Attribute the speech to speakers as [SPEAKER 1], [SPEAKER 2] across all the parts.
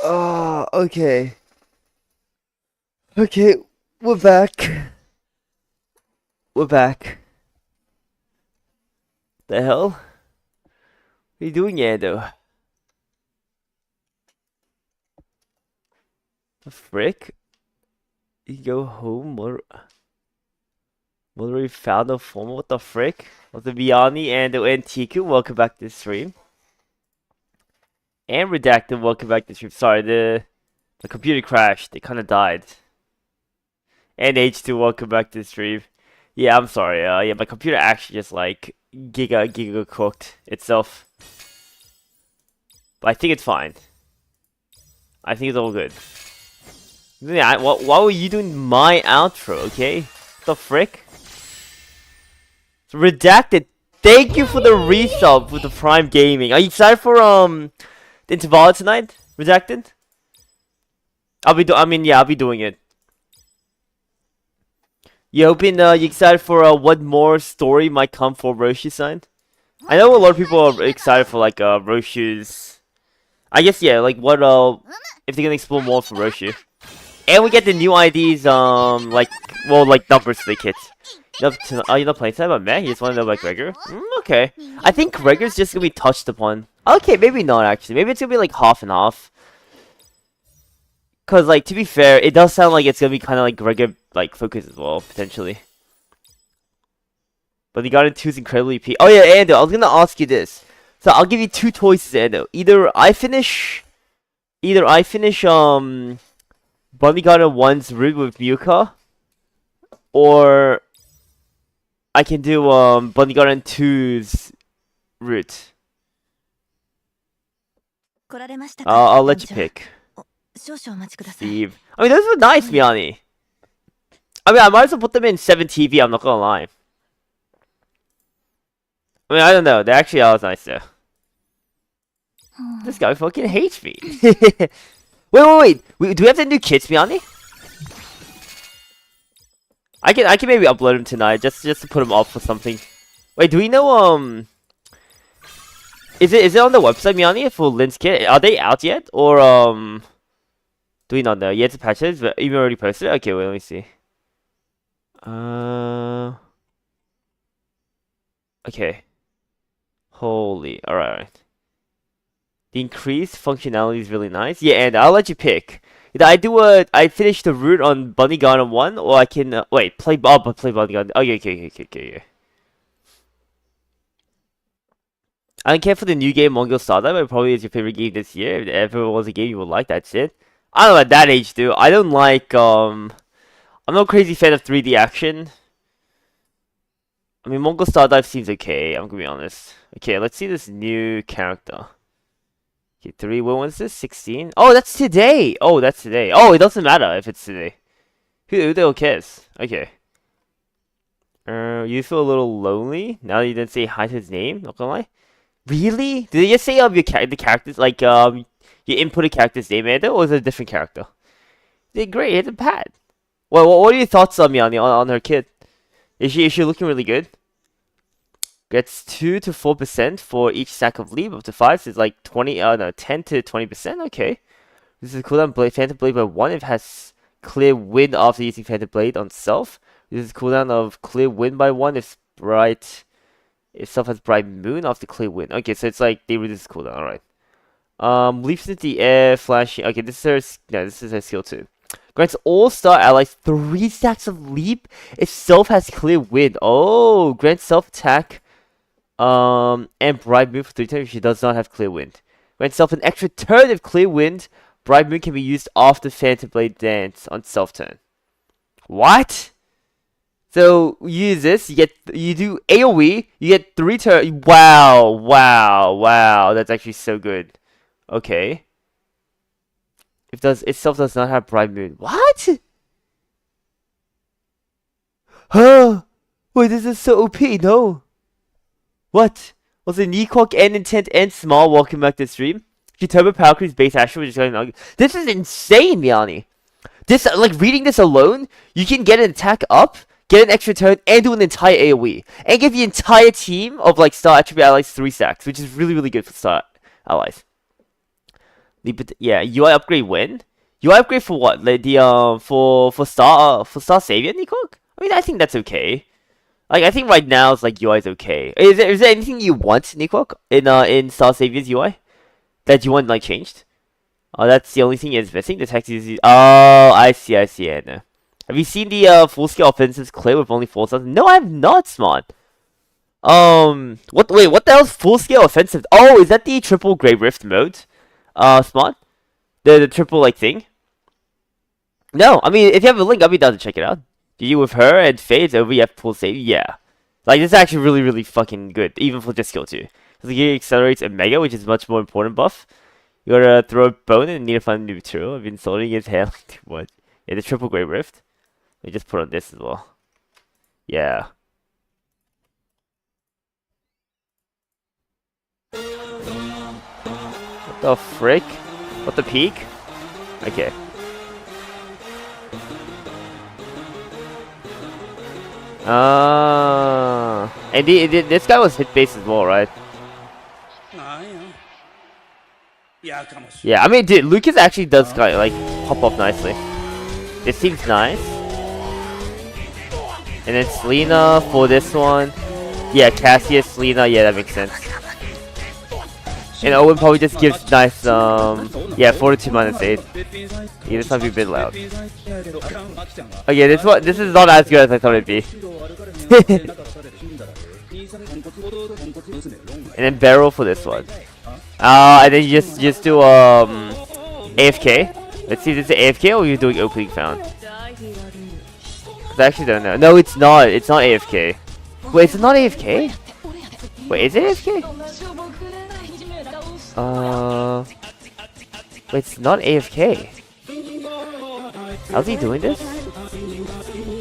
[SPEAKER 1] Oh, okay. Okay, we're back. We're back. The hell? What are you doing, Ando? The frick? You go home? What we found a form? What the frick? What's the Viani and the Antiku? Welcome back to the stream. And Redacted, welcome back to the stream. Sorry, the computer crashed. It kind of died. And H2, welcome back to the stream. Yeah, I'm sorry. Yeah, my computer actually just like giga cooked itself. But I think it's fine. I think it's all good. Yeah, why were you doing my outro, okay? What the frick? So Redacted, thank you for the resub with the Prime Gaming. Are you excited for the Interval tonight? Redacted? I'll be doing it. You hoping you excited for what more story might come for Roshi-san? I know a lot of people are excited for like Roshi's. I guess yeah, like what if they're gonna explore more for Roshi. And we get the new IDs like numbers for the kids. You're not playing tonight about Matt? You just wanna know about Gregor? Okay. I think Gregor's just gonna be touched upon. Okay, maybe not actually. Maybe it's gonna be like half and half. Cause like to be fair, it does sound like it's gonna be kinda like Gregor like focus as well, potentially. But the Garden 2 is incredibly peak. Oh yeah, Ando, I was gonna ask you this. So I'll give you two choices, Ando. Either I finish Bunny Garden 1's route with Muka, or I can do Bunny Garden 2's route. I'll let you pick. Steve. I mean, those were nice, Miani. I mean, I might as well put them in 7 TV, I'm not gonna lie. I mean, I don't know. They actually are nice, though. This guy fucking hates me. wait. Do we have the new kits, Miani? I can maybe upload them tonight, just to put them up for something. Wait, do we know, Is it on the website, Miani, for Lynn's kit? Are they out yet? Or, do we not know? Yet to patch it? But even already posted it? Okay, wait, let me see. Okay. Holy, alright. The increased functionality is really nice. Yeah, and I'll let you pick. Either I finish the route on Bunny Garden 1, or I can, play Bunny Garden. Oh, yeah, okay. I don't care for the new game, Mongol Startup. It probably is your favorite game this year. If ever was a game you would like, that's it. I don't know at that age, dude. I don't like, I'm not a crazy fan of 3D action. I mean, Mongol Star Dive seems okay, I'm gonna be honest. Okay, let's see this new character. Okay, when was this? 16? Oh, that's today! Oh, that's today. Oh, it doesn't matter if it's today. Who the hell cares? Okay. You feel a little lonely now that you didn't say hi to his name? Not gonna lie. Really? Did they just say the characters, like, you input a character's name in it, or was it a different character? They did great, hit the pad. Well, what are your thoughts on on her kid? Is she looking really good? Gets 2 to 4% for each stack of leap, up to 5, so it's like 10 to 20%, okay. This is cooldown Phantom Blade by 1 if it has clear wind after using Phantom Blade on self. This is cooldown of clear wind by 1 if self has bright moon after clear wind. Okay, so it's like they reduce cooldown, alright. Leaps into the air, flashing. Okay, this is her skill 2. Grants all-star allies 3 stacks of leap if self has clear wind. Oh, grants self-attack and bright moon for 3 turns if she does not have clear wind. Grants self an extra turn if clear wind. Bright moon can be used after Phantom Blade dance on self-turn. What? So you use this, you do AoE, you get 3 turns. Wow, that's actually so good. Okay. Itself does not have bright moon. What? Huh? Wait, this is so OP, no? What? Was it Nequark and Intent and Small welcome back to the stream? Turbo Palcre's base action, which is going. This is insane, Miani. This, like, reading this alone, you can get an attack up, get an extra turn, and do an entire AoE. And give the entire team of, like, Star Attribute Allies 3 stacks, which is really, really good for Star Allies. Yeah, UI upgrade when? UI upgrade for what? Like the for Star Savior, Nikok? I mean, I think that's okay. Like, I think right now it's like UI is okay. Is there anything you want, Nikok, in Star Savior's UI that you want like changed? Oh, that's the only thing is missing. The text is. Oh, I see. I know. Have you seen the full scale offensives clear with only 4 stars? No, I have not, Smart. What? Wait, what the hell's full scale offensive? Oh, is that the triple Grey Rift mode? Smart. The triple like thing. No, I mean if you have a link, I'll be down to check it out. You with her and Fades over you have full save. Yeah, like this is actually really fucking good, even for just skill 2. So he accelerates a mega, which is much more important buff. You gotta throw a bone and need to find a new material. I've been sorting his hair like too much. Yeah, the triple Grey Rift. Let me just put on this as well. Yeah. What the frick? What the peak? Okay. And this guy was hit base as well, right? Yeah, I mean, dude, Lucas actually does kind of, like pop off nicely. This seems nice. And then Selena for this one. Yeah, Cassius, Selena, yeah, that makes sense. And Owen probably just gives nice, yeah, 42 -8. Yeah, this might be a bit loud. Okay, this is not as good as I thought it'd be. And then barrel for this one. And then you just do AFK. Let's see if this is AFK or you're doing opening found. Cause I actually don't know. No, it's not. It's not AFK. Wait, is it not AFK? Wait, is it AFK? Wait, it's not AFK. How's he doing this?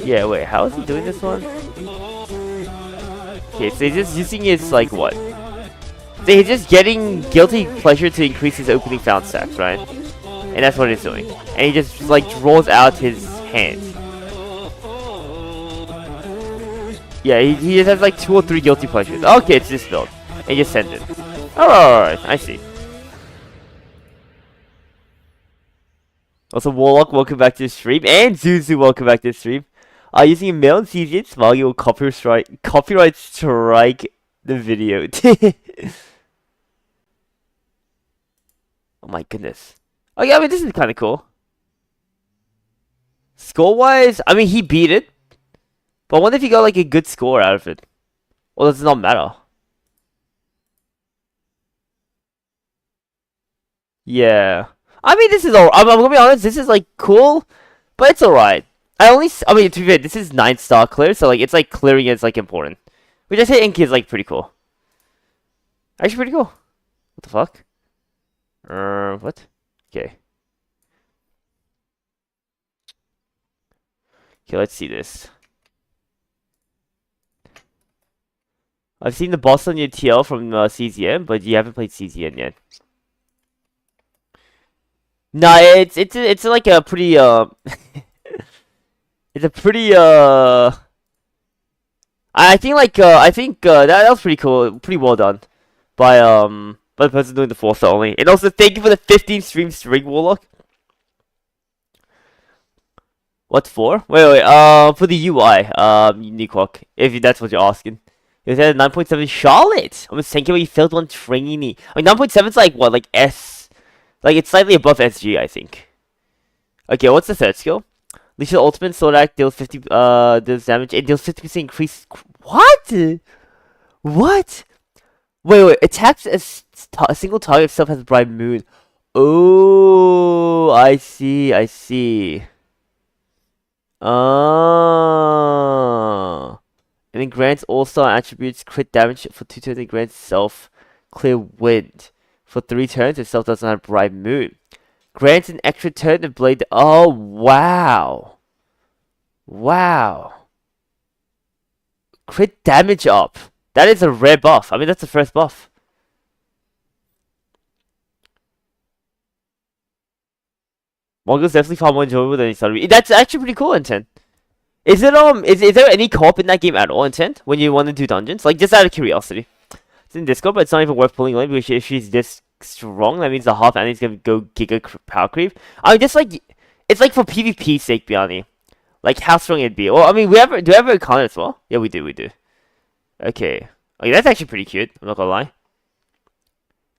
[SPEAKER 1] Yeah, wait, how is he doing this one? Okay, so he's just using his, like, what? So he's just getting guilty pleasure to increase his opening found stacks, right? And that's what he's doing. And he just, like, rolls out his hand. Yeah, he just has, like, 2 or 3 guilty pleasures. Okay, it's this build. And he just sends it. Alright, I see. Also, Warlock, welcome back to the stream. And Zuzu, welcome back to the stream. Using a male and CZ, Smoggy will copyright strike the video. Oh my goodness. Oh yeah, I mean, this is kind of cool. Score-wise, I mean, he beat it. But I wonder if he got, like, a good score out of it. Or does it not matter? Yeah. I mean, this is I'm gonna be honest, this is, like, cool. But it's alright. I mean, to be fair, this is 9-star clear, so, like, it's, like, clearing is, like, important. Which I say Inky is, like, pretty cool. Actually, pretty cool. What the fuck? What? Okay. Okay, let's see this. I've seen the boss on your TL from CZN, but you haven't played CZN yet. Nah, it's like a pretty it's a pretty I think that was pretty cool, pretty well done by the person doing the 4-star only. And also thank you for the 15 stream string, Warlock. What for? Wait, for the UI, Nikwok, if that's what you're asking. It was at 9.7 Charlotte! I was thinking about you failed one trainee. I mean, 9.7 is like, what, like S? Like, it's slightly above SG, I think. Okay, what's the third skill? Leisha Ultimate Sword Act deals 50, deals damage, and deals 50% increase. What? What? Wait, attacks a single target itself has a bright moon. Oh, I see. And then grants all-star attributes crit damage for 2 turns and grants self clear wind. For 3 turns, itself doesn't have bright moon. Grants an extra turn to blade. Oh, wow. Wow. Crit damage up. That is a rare buff. I mean, that's the first buff. Mongo's definitely far more enjoyable than he started. That's actually pretty cool, Intent. Is it is there any co-op in that game at all, Intent? When you want to do dungeons? Like, just out of curiosity. It's in Discord, but it's not even worth pulling in because if she's this strong. That means the half and he's gonna go Giga Power Creep. I mean, just like it's like for PvP sake, Biani. Like how strong it'd be. Well, I mean, do we have a Icona as well? Yeah, we do. Okay. Okay, that's actually pretty cute. I'm not gonna lie.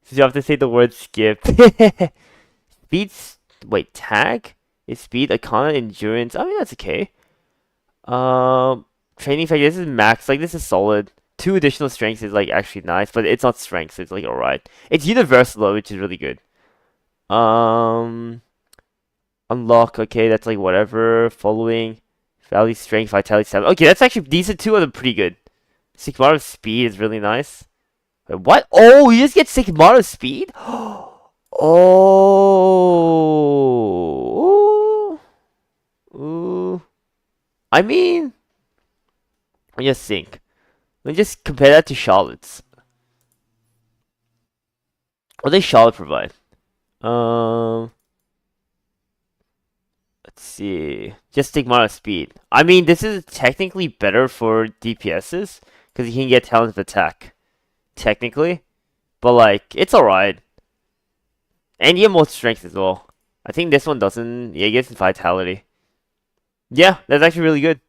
[SPEAKER 1] So you have to say the word skip. Speeds. Wait, tag is speed, Icona, endurance. I mean, that's okay. Training factor. This is max. Like this is solid. 2 additional strengths is like actually nice, but it's not strength, so it's like alright. It's universal though, which is really good. Unlock. Okay, that's like whatever. Following. Value, strength, vitality, 7. Okay, that's actually these are 2 are pretty good. Sigmar speed is really nice. Wait, what? Oh, you just get Sigmar speed? Oh. Ooh. I mean, let me just think. Let me just compare that to Charlotte's. What does Charlotte provide? Let's see. Just Sigmar speed. I mean, this is technically better for DPSs because you can get talent of attack. Technically. But like, it's alright. And you have more strength as well. I think this one doesn't. Yeah, it gives vitality. Yeah, that's actually really good.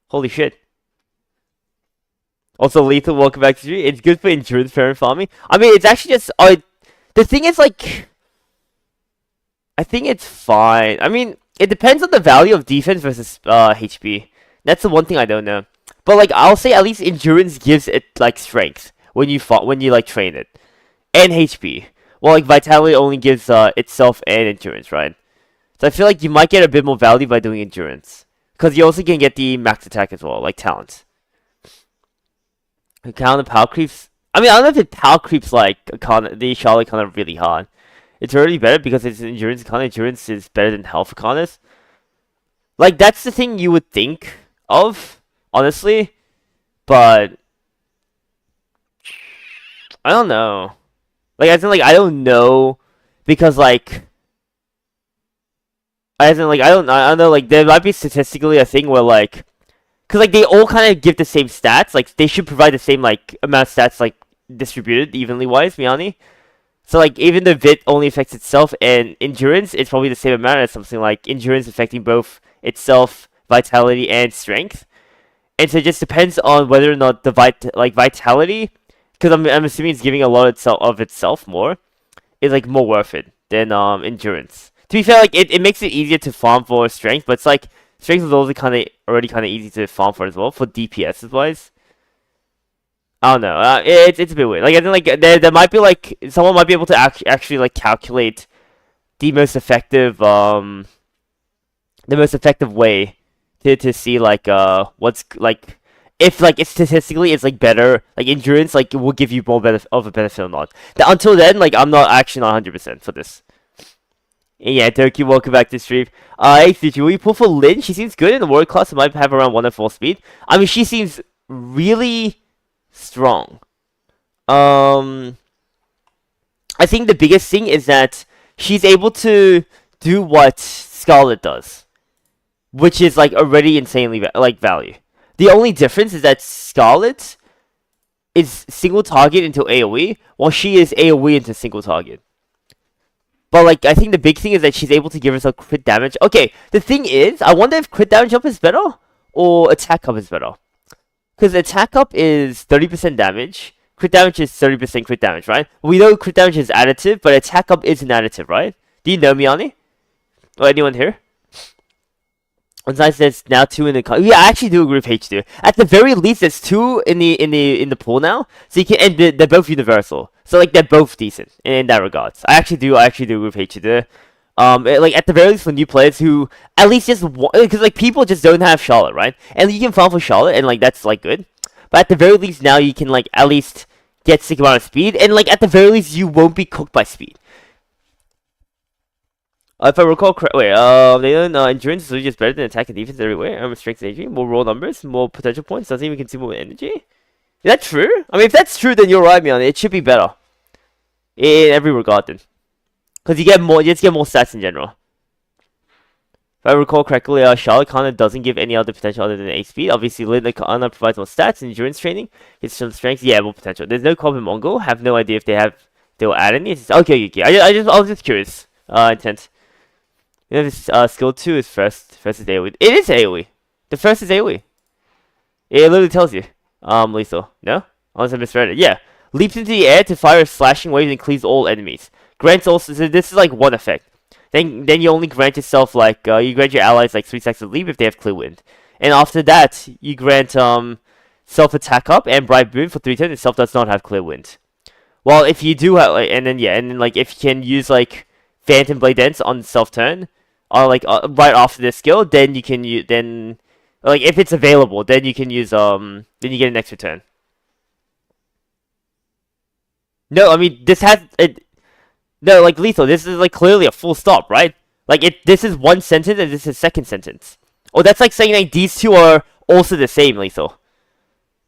[SPEAKER 1] Holy shit. Also, lethal, welcome back to the stream. It's good for endurance parent farming. I mean, it's actually just. The thing is, like. I think it's fine. I mean, it depends on the value of defense versus HP. That's the one thing I don't know. But like, I'll say at least endurance gives it like strength when you like train it, and HP. Well, like vitality only gives itself and endurance, right? So I feel like you might get a bit more value by doing endurance, because you also can get the max attack as well, like talent. Count the power creeps. I mean, I don't know if it power creeps like the Charlotte kind of really hard. It's already better because it's endurance. Endurance is better than health economist. Like that's the thing you would think of, honestly, but I don't know. Like I don't know because like I don't know, like there might be statistically a thing where like because like they all kind of give the same stats, like they should provide the same like amount of stats like distributed evenly wise, Miani. So like even the VIT only affects itself and endurance, it's probably the same amount as something like endurance affecting both itself, vitality, and strength. And so it just depends on whether or not the vitality, because I'm assuming it's giving a lot of itself more, is like more worth it than endurance. To be fair, like it makes it easier to farm for strength, but it's like strength is also already kind of easy to farm for as well for DPS wise. I don't know. It's a bit weird. Like I think like there might be like someone might be able to actually like calculate the most effective way to see like what's like if like it's statistically it's like better like endurance like it will give you more of a benefit or not. Until then, like I'm not actually not 100% for this. Yeah, Turkey, welcome back to the stream. Hey, Suchi, will you pull for Lynn? She seems good in the world class. It might have around 104 speed. I mean, she seems really strong. I think the biggest thing is that she's able to do what Scarlet does, which is like already insanely value. The only difference is that Scarlet is single target into AoE, while she is AoE into single target. But like I think the big thing is that she's able to give herself crit damage. Okay, the thing is, I wonder if crit damage up is better or attack up is better. Because attack up is 30% damage. Crit damage is 30% crit damage, right? We know crit damage is additive, but attack up isn't additive, right? Do you know, Miani? Or anyone here? It's nice there's now 2 in the yeah, I actually do agree with H2. At the very least, there's 2 in the pool now. So you can and they're both universal. So like they're both decent in that regards. I actually do agree with H2. Like at the very least for new players who at least just because like people just don't have Charlotte, right? And you can farm for Charlotte and like that's like good. But at the very least now you can like at least get sick amount of speed and like at the very least you won't be cooked by speed. If I recall correctly, they don't endurance is just better than attack and defense everywhere. Strength and energy, more raw numbers, more potential points, doesn't even consume more energy. Is that true? I mean if that's true then you're right, man. It should be better. In every regard then. Because you just get more stats in general. If I recall correctly, Charlotte kind of doesn't give any other potential other than 8 speed. Obviously, Linda Kana provides more stats and endurance training. It's some strength, yeah, more potential. There's no Carbon Mongol. Have no idea if they have They will add any? Okay. I was just curious. Intent. You know, this, skill 2 is first is AoE. It is AoE. The first is AoE. It literally tells you. Lethal. No? Unless I misread it. Yeah. Leaps into the air to fire a slashing wave and cleaves all enemies. Grants also, so this is like one effect. Then you only grant yourself like, you grant your allies like 3 seconds of leap if they have clear wind. And after that, you grant, self attack up and bright boon for 3 turns and self does not have clear wind. Well, if you do have, like, and then like if you can use like Phantom Blade Dance on self turn, or like right after this skill, then you can use like if it's available, then you can use then you get an extra turn. No, I mean this has it. No, like lethal. This is like clearly a full stop, right? Like this is one sentence and this is second sentence. Oh, that's like saying like these two are also the same lethal.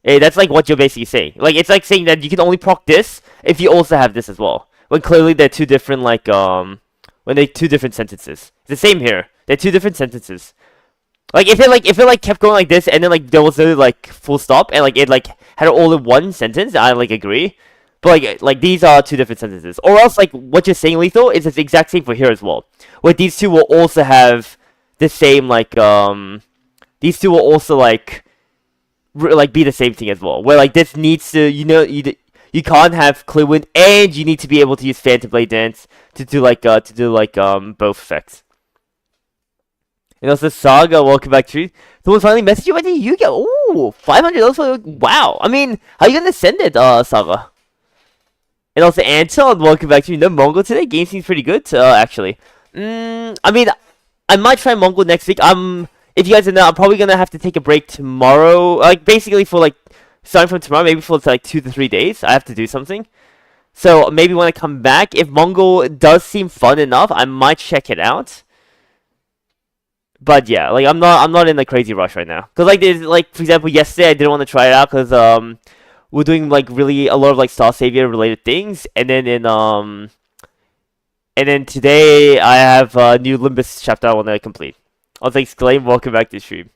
[SPEAKER 1] That's like what you're basically saying. Like it's like saying that you can only proc this if you also have this as well. When clearly they're two different like when they're two different sentences. It's the same here. They're two different sentences. Like if it kept going like this and then like there was a like full stop and like it like had it all in one sentence, I like agree. But like these are two different sentences. Or else like what you're saying lethal is the exact same for here as well. Where these two will also have the same like these two will also like be the same thing as well. Where like this needs to you can't have clear wind and you need to be able to use Phantom Blade Dance to do both effects. And also Saga, welcome back to someone finally messaged you. What did you get? Ooh, 500 also. Wow. I mean, how are you gonna send it, Saga? And also Anton, welcome back to No Mongol today. Game seems pretty good, actually. I mean, I might try Mongol next week. If you guys don't know, I'm probably gonna have to take a break tomorrow. Like basically for like starting from tomorrow, maybe for like 2 to 3 days. I have to do something. So maybe when I come back, if Mongol does seem fun enough, I might check it out. But yeah, like I'm not in a crazy rush right now. Cause like there's like for example yesterday I didn't want to try it out because we're doing like really a lot of like Star Savior related things, and then today I have a new Limbus chapter I want to complete. I was like, exclaim, welcome back to the stream.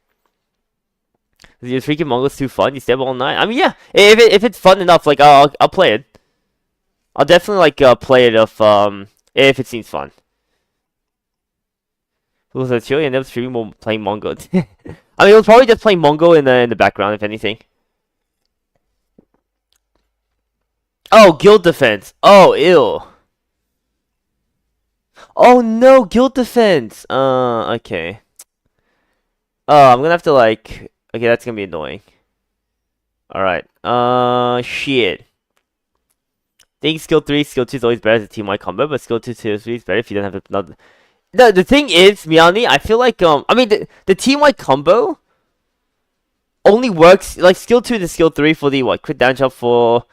[SPEAKER 1] Your freaking Mongo's too fun. You stay up all night. I mean, yeah, if it's fun enough, like I'll play it. I'll definitely like play it if it seems fun. It was a chill. You end up streaming while playing Mongo. I mean, it was probably just playing Mongo in the background, if anything. Oh, guild defense. Oh, ew. Oh no, guild defense. Okay. Oh, I'm gonna have to like. Okay, that's gonna be annoying. All right. Shit. I think skill 3, skill 2 is always better as a team-wide combo, but skill 2, skill 3 is better if you don't have another. The thing is, Miyani, I feel like I mean the team-wide combo only works like skill 2 to skill 3 for the crit down jump for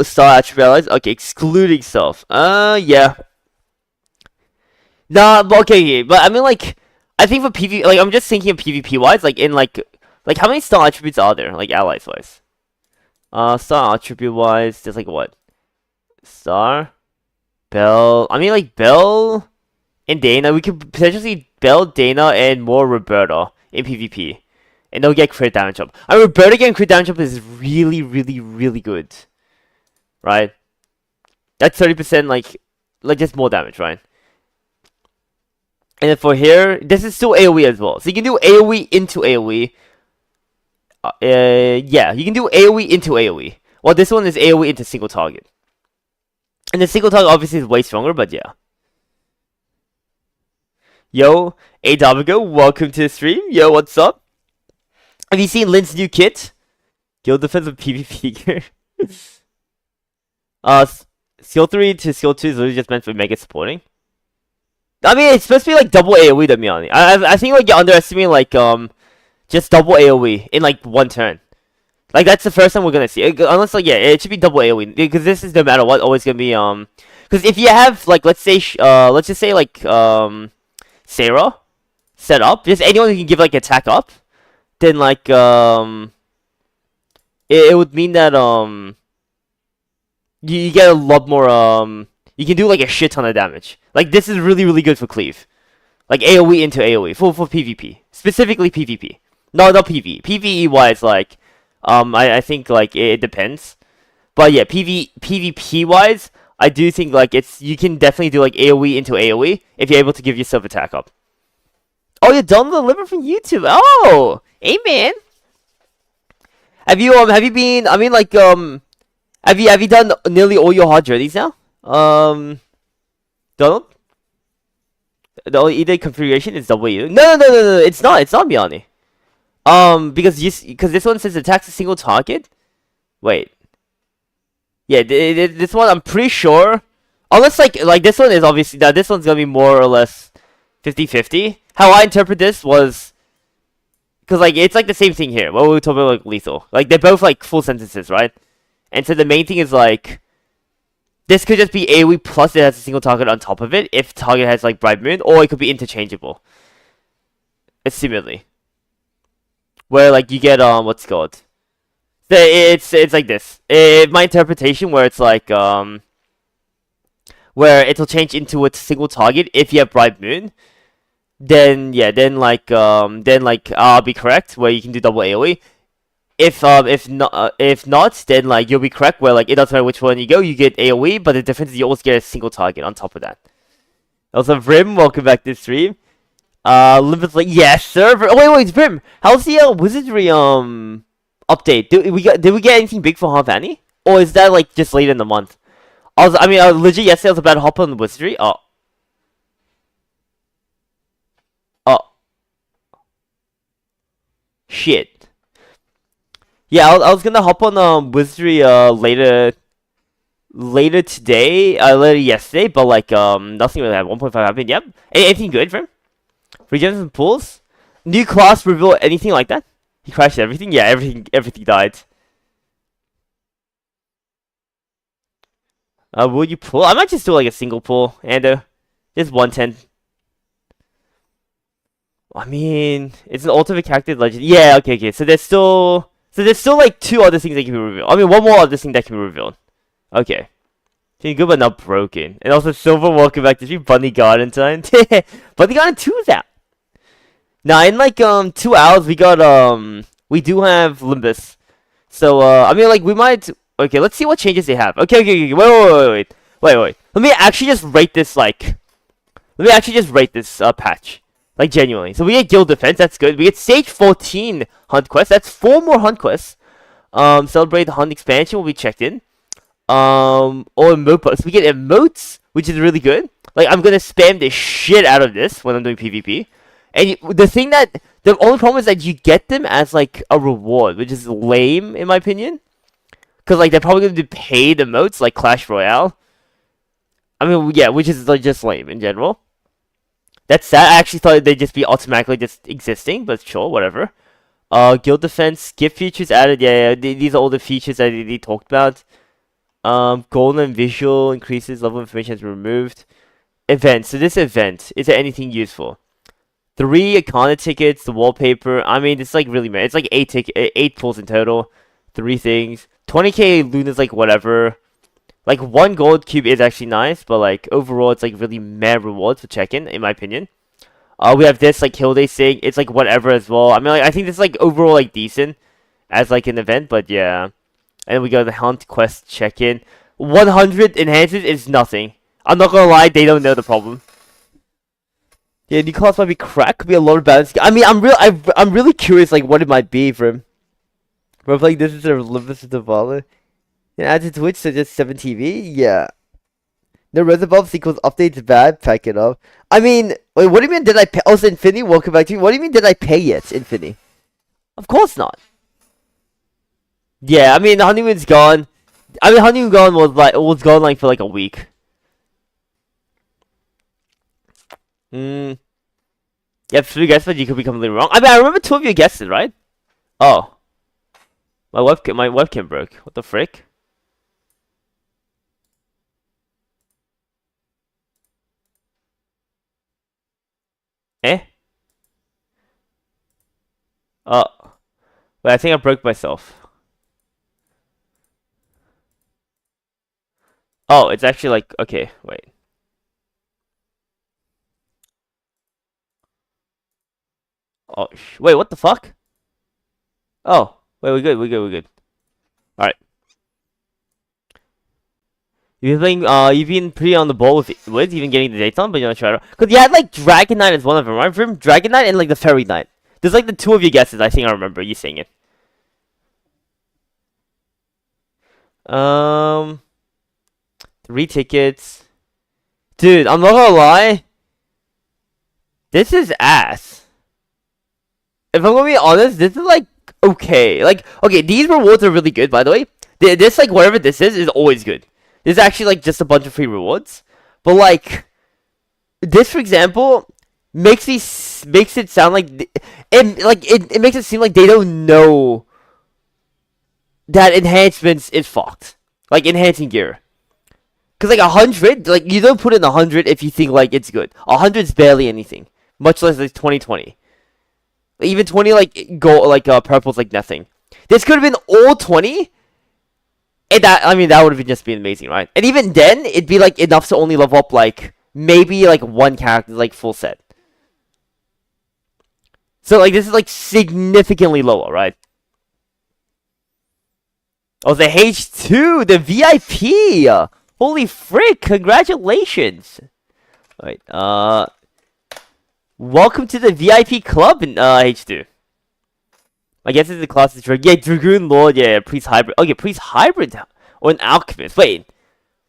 [SPEAKER 1] star attribute allies. Okay, excluding self. Yeah. Nah, but okay, but I mean like I think for PvP, like I'm just thinking of PvP wise, like in like how many star attributes are there, like allies wise? Star attribute wise, there's like what? Star, Bell. I mean like Bell and Dana. We could potentially Bell, Dana, and more Roberta in PvP, and they'll get crit damage up. I mean, Roberta getting crit damage up is really, really, really good, right? That's 30%, like just more damage, right? And then for here, this is still AoE as well. So you can do AoE into AoE. Yeah, you can do AoE into AoE. Well, this one is AoE into single target. And the single target obviously is way stronger, but yeah. Yo, Adavigo, welcome to the stream. Yo, what's up? Have you seen Lynn's new kit? Guild defense of PvP gear. Skill 3 to skill 2 is literally just meant for mega supporting. I mean, it's supposed to be like double AoE to be honest. I think like you're underestimating like just double AoE in like one turn. Like that's the first time we're gonna see it. Unless like yeah, it should be double AoE because this is no matter what always gonna be because if you have like let's just say like Sarah set up, just anyone who can give like attack up, then like it would mean that you get a lot more you can do like a shit ton of damage. Like this is really really good for cleave. Like AoE into AoE for PvP. Specifically PvP. No, not PvE. PvE wise like I think like it depends. But yeah, PvP wise, I do think like you can definitely do like AoE into AoE if you're able to give yourself attack up. Oh, you're done delivered from YouTube. Oh, hey man. Have you been? I mean, like have you done nearly all your hard journeys now? Donald, the only either configuration is W. No. It's not. It's not Miani. Because this one says attacks a single target. Wait. Yeah, this one I'm pretty sure. Unless like this one is obviously that this one's gonna be more or less 50-50. How I interpret this was because like it's like the same thing here. What we were talking about like lethal. Like they're both like full sentences, right? And so the main thing is like this could just be AoE plus it has a single target on top of it if target has like Bright Moon, or it could be interchangeable. Similarly, where like you get what's it called? It's like this. My interpretation where it's like where it'll change into a single target if you have Bright Moon. Then yeah, then like I'll be correct where you can do double AoE. If not, then like you'll be correct where like it doesn't matter which one you go, you get AoE, but the difference is you always get a single target on top of that. Also, Vrim, welcome back to the stream. Limpus like yes, sir. Wait, Vrim, how's the wizardry update? Did we get anything big for Havani? Or is that like just late in the month? Legit yesterday I was about to hop on the wizardry. Oh, shit. Yeah, I was gonna hop on wizardry later today, later yesterday, but like nothing really happened. 1.5 happened. Yep. Anything good, Vrim? Regeneration and pools? New class reveal anything like that? He crashed everything? Yeah, everything died. Will you pull? I might just do like a single pull, and just 110. I mean, it's an ultimate character legend. Yeah, okay. So there's still like two other things that can be revealed. I mean, one more other thing that can be revealed. Okay. Feeling good but not broken. And also Silver, welcome back to stream. Bunny Garden time. Bunny Garden 2 is out. Now in like 2 hours we do have Limbus. So I mean like we might okay, let's see what changes they have. Okay. Wait. Let me actually just rate this patch. Like genuinely. So we get Guild Defense, that's good. We get Stage 14 Hunt Quest, that's 4 more Hunt Quests. Celebrate the Hunt expansion will be checked in. Or emote buffs. We get emotes, which is really good. Like I'm gonna spam the shit out of this when I'm doing PvP. And the only problem is that you get them as like a reward, which is lame in my opinion. Cause like they're probably gonna do paid emotes like Clash Royale. I mean, yeah, which is like just lame in general. That's sad. I actually thought they'd just be automatically just existing, but sure, whatever. Guild Defense, gift features added. Yeah, these are all the features that they talked about. Golden visual increases, level information has been removed. Event. So this event, is there anything useful? 3 Icona tickets, the wallpaper. I mean, it's like really mad. It's like 8 pulls in total. 3 things. 20k Luna's like whatever. Like 1 gold cube is actually nice, but like overall it's like really mad rewards for check-in, in my opinion. We have this like Hill Day thing. It's like whatever as well. I mean, like I think this is like overall like decent as like an event, but yeah. And we got the Hunt Quest check-in. 100 enhances is nothing. I'm not gonna lie, they don't know the problem. Yeah, new class might be crack. Could be a lot of balance. I mean, I'm really curious like what it might be for him. We're playing this instead of Limbus to Vala. And add to Twitch, so just 7TV? Yeah. No Reservoir sequels updates bad, pack it up. I mean, wait, what do you mean did I pay? Also, Infinity, welcome back to you. What do you mean did I pay yet, Infinity? Of course not. Yeah, I mean, Honeymoon's gone. I mean, Honeymoon gone was gone like for like a week. Yeah, 3 guesses, but you could be completely wrong. I mean, I remember 2 of you guessed it, right? Oh. My webcam broke. What the frick? Eh? Oh. Wait, I think I broke myself. Oh, it's actually like, okay, wait. Oh, wait, what the fuck? Oh, wait, we're good. Alright. You've been pretty on the ball with even getting the dates on, but you're not sure. Because you had like Dragon Knight as one of them, right? From Dragon Knight and like the Fairy Knight. There's like the two of your guesses. I think I remember you saying it. 3 tickets. Dude, I'm not gonna lie. This is ass. If I'm gonna be honest, this is like okay. Like, okay, these rewards are really good, by the way. This, like, whatever this is always good. This is actually like just a bunch of free rewards. But like, this, for example, makes it sound like it makes it seem like they don't know that enhancements is fucked. Like enhancing gear. Cause like 100, like you don't put in 100 if you think like it's good. 100's barely anything, much less like 2020. Even 20 like purple's like nothing. This could have been all 20, and that would have just been amazing, right? And even then, it'd be like enough to only level up like maybe like one character like full set. So like this is like significantly lower, right? Oh, the H2, the VIP. Holy frick! Congratulations. Alright, welcome to the VIP club in H2. I guess it's the class is yeah, Dragoon Lord, yeah, Priest Hybrid. Okay, Priest Hybrid or an Alchemist. Wait,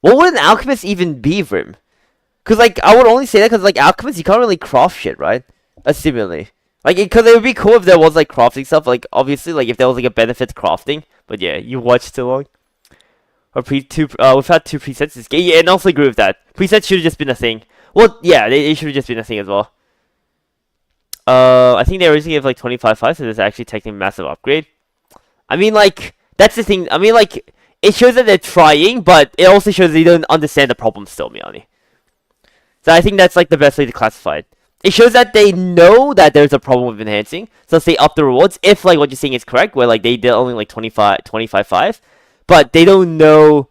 [SPEAKER 1] what would an Alchemist even be for him? Cause like I would only say that because like Alchemist, you can't really craft shit, right? Assumingly, like because it would be cool if there was like crafting stuff. Like obviously, like if there was like a benefit to crafting. But yeah, you watched too long. Or we've had 2 presets this game. Yeah, and also agree with that. Presets should have just been a thing. Well, yeah, they should have just been a thing as well. I think they originally gave like 25.5, so there's actually technically a massive upgrade. I mean, like, that's the thing. I mean, like, it shows that they're trying, but it also shows that they don't understand the problem still, Miani. So I think that's like the best way to classify it. It shows that they know that there's a problem with enhancing, so they up the rewards if like what you're saying is correct, where like they did only like 25.5, but they don't know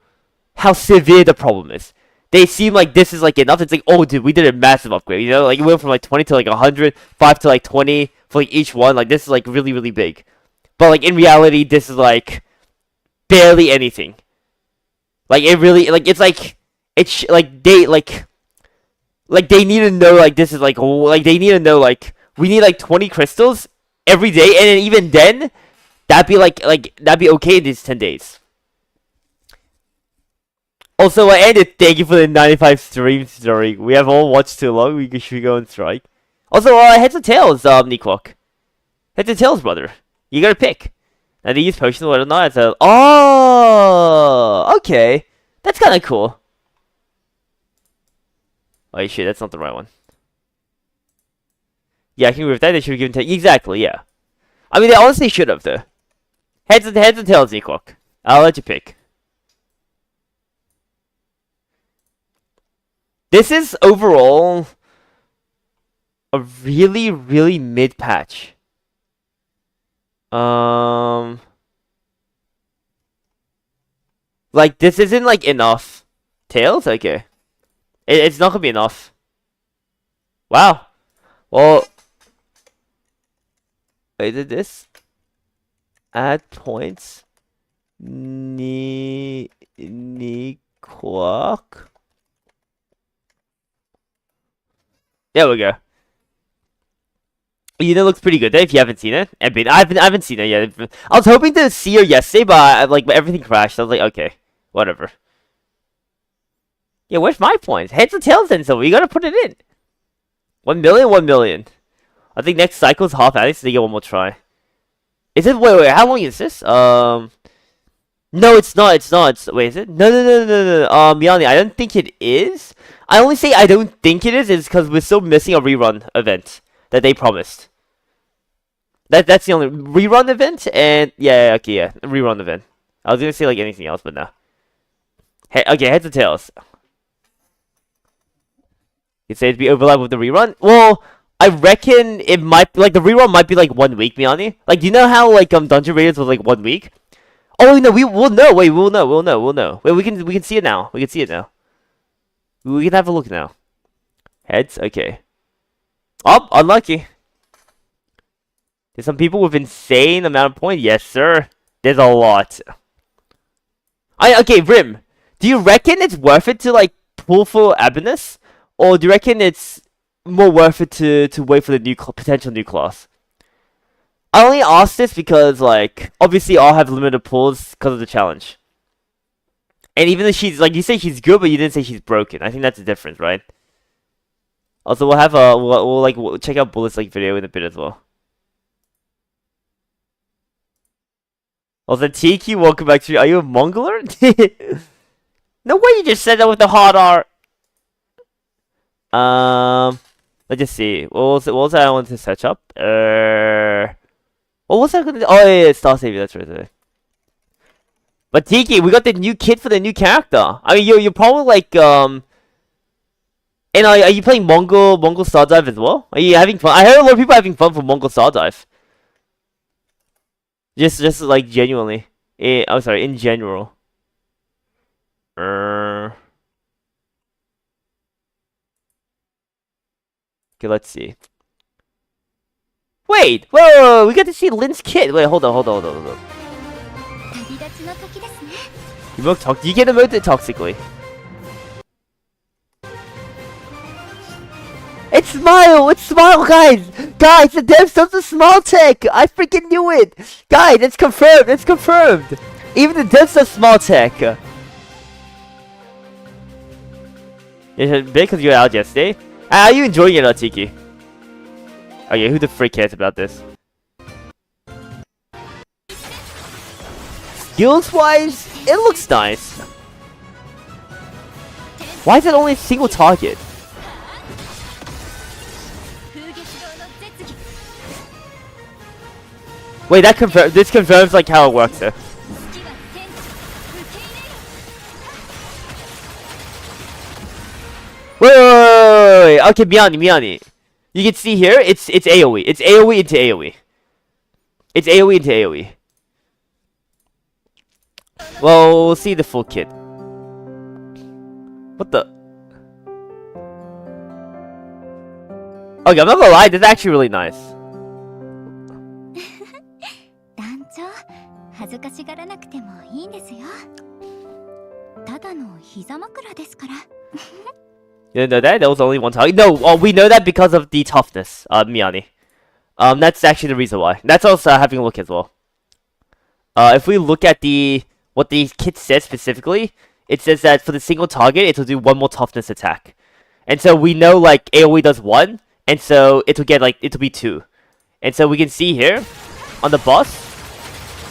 [SPEAKER 1] how severe the problem is. They seem like this is like enough. It's like, oh dude, we did a massive upgrade. You know, like it went from like 20 to like 100, 5 to like 20 for like each one. Like this is like really, really big. But like in reality, this is like barely anything. Like it really, like it's like like they need to know like this is like they need to know like we need like 20 crystals every day, and then even then that'd be that'd be okay in these 10 days. Also, Andy, thank you for the 95 stream story. We have all watched too long. We should go on strike. Also, heads or tails, Nikwok. Heads or tails, brother. You gotta pick. Now they use potions or whatnot. It's a okay. That's kind of cool. Oh shit, that's not the right one. Yeah, I can agree with that. They should have given tails. Exactly, yeah. I mean, they honestly should have, though. Heads or tails, Nikwok. I'll let you pick. This is overall a really, really mid patch. Like this isn't like enough. Tails? Okay. It's not gonna be enough. Wow. Well, wait, did this? Add points. Nikwok. There we go. You know, it looks pretty good there if you haven't seen it. I haven't seen it yet. I was hoping to see her yesterday, but like everything crashed. I was like, okay, whatever. Yeah, where's my points? Heads or tails then, so you gotta put it in. 1 million, 1 million. I think next cycle's half at least, so they get one more try. Is it? Wait, how long is this? No, it's not. Wait, is it? No. Miani, I don't think it is. I only say I don't think it is because we're still missing a rerun event that they promised. That's the only rerun event, and yeah, rerun event. I was gonna say like anything else, but no. Okay, heads or tails. You say it'd be overlap with the rerun? Well, I reckon it might like the rerun might be like 1 week, Miani. Like, you know how like Dungeon Raiders was like 1 week? Oh no, we'll know. Wait, we'll know. Wait, we can see it now. We can have a look now. Heads, okay. Oh, unlucky. There's some people with insane amount of points. Yes, sir. There's a lot. Okay, Rim. Do you reckon it's worth it to like pull for Abinus, or do you reckon it's more worth it to wait for the new potential new class? I only ask this because like obviously I'll have limited pulls because of the challenge. And even though she's like you say she's good, but you didn't say she's broken. I think that's the difference, right? Also, we'll have a we'll check out Bullet's like video in a bit as well. Also, Tiki, welcome back to. Are you a Mongoler? No way you just said that with the hard R. Let's just see. What was that I wanted to search up? What was that gonna do? Oh yeah, Star Savior. That's right. But Tiki, we got the new kit for the new character. I mean, you're probably like And are you playing Mongol Stardive as well? Are you having fun? I heard a lot of people having fun for Mongol Stardive. Just like genuinely. I'm sorry, in general. Okay, let's see. Wait, whoa, we got to see Lynn's kit. Wait, hold on. You get emoted toxically. It's Smile, guys! Guys, the dev stuff's a small tech! I freaking knew it! Guys, it's confirmed! Even the dev stuff's small tech! Because you were out yesterday? Are you enjoying it, Tiki? Okay, who the frick cares about this? Skills-wise, it looks nice. Why is it only a single target? Wait, this confirms like how it works there. Wait. Okay, Miyani. You can see here, it's AoE. It's AoE into AoE. It's AoE into AoE. Well, we'll see the full kit. What the? Okay, I'm not gonna lie, this is actually really nice. You didn't know that? That was only one target? No, we know that because of the toughness, Miyani. That's actually the reason why. That's also having a look as well. If we look at what the kit says specifically, it says that for the single target, it'll do one more toughness attack. And so we know, like, AoE does 1, and so it'll be 2. And so we can see here, on the boss,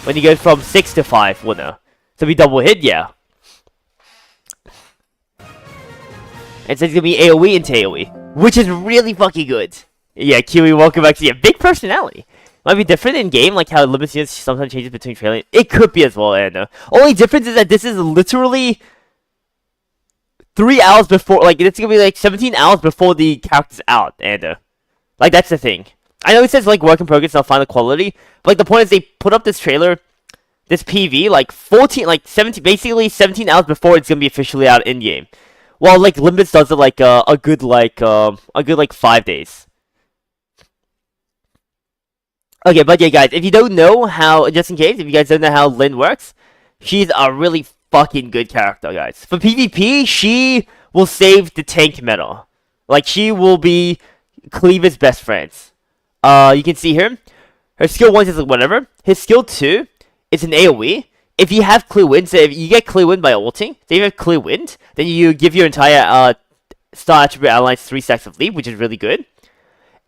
[SPEAKER 1] when you go from 6 to 5, well no. So we double hit, yeah. And so it's gonna be AoE into AoE, which is really fucking good. Yeah, Kiwi, welcome back to big personality. Might be different in game, like how limits units sometimes changes between trailing. It could be as well, and only difference is that this is literally 3 hours before, like it's gonna be like 17 hours before the character's out, and like that's the thing. I know it says like work in progress, not final quality, but like the point is they put up this trailer, this PV, like 17, basically 17 hours before it's gonna be officially out in game. While like Limits does it like a good 5 days. Okay, but yeah, guys, if you don't know how, just in case, if you guys don't know how Lyn works, she's a really fucking good character, guys. For PvP, she will save the tank meta. Like, she will be Cleave's best friends. You can see here, her skill 1 is like whatever. His skill 2 is an AoE. If you have Clear Wind, so if you get Clear Wind by ulting, so if you have Clear Wind, then you give your entire Star Attribute Alliance 3 stacks of lead, which is really good.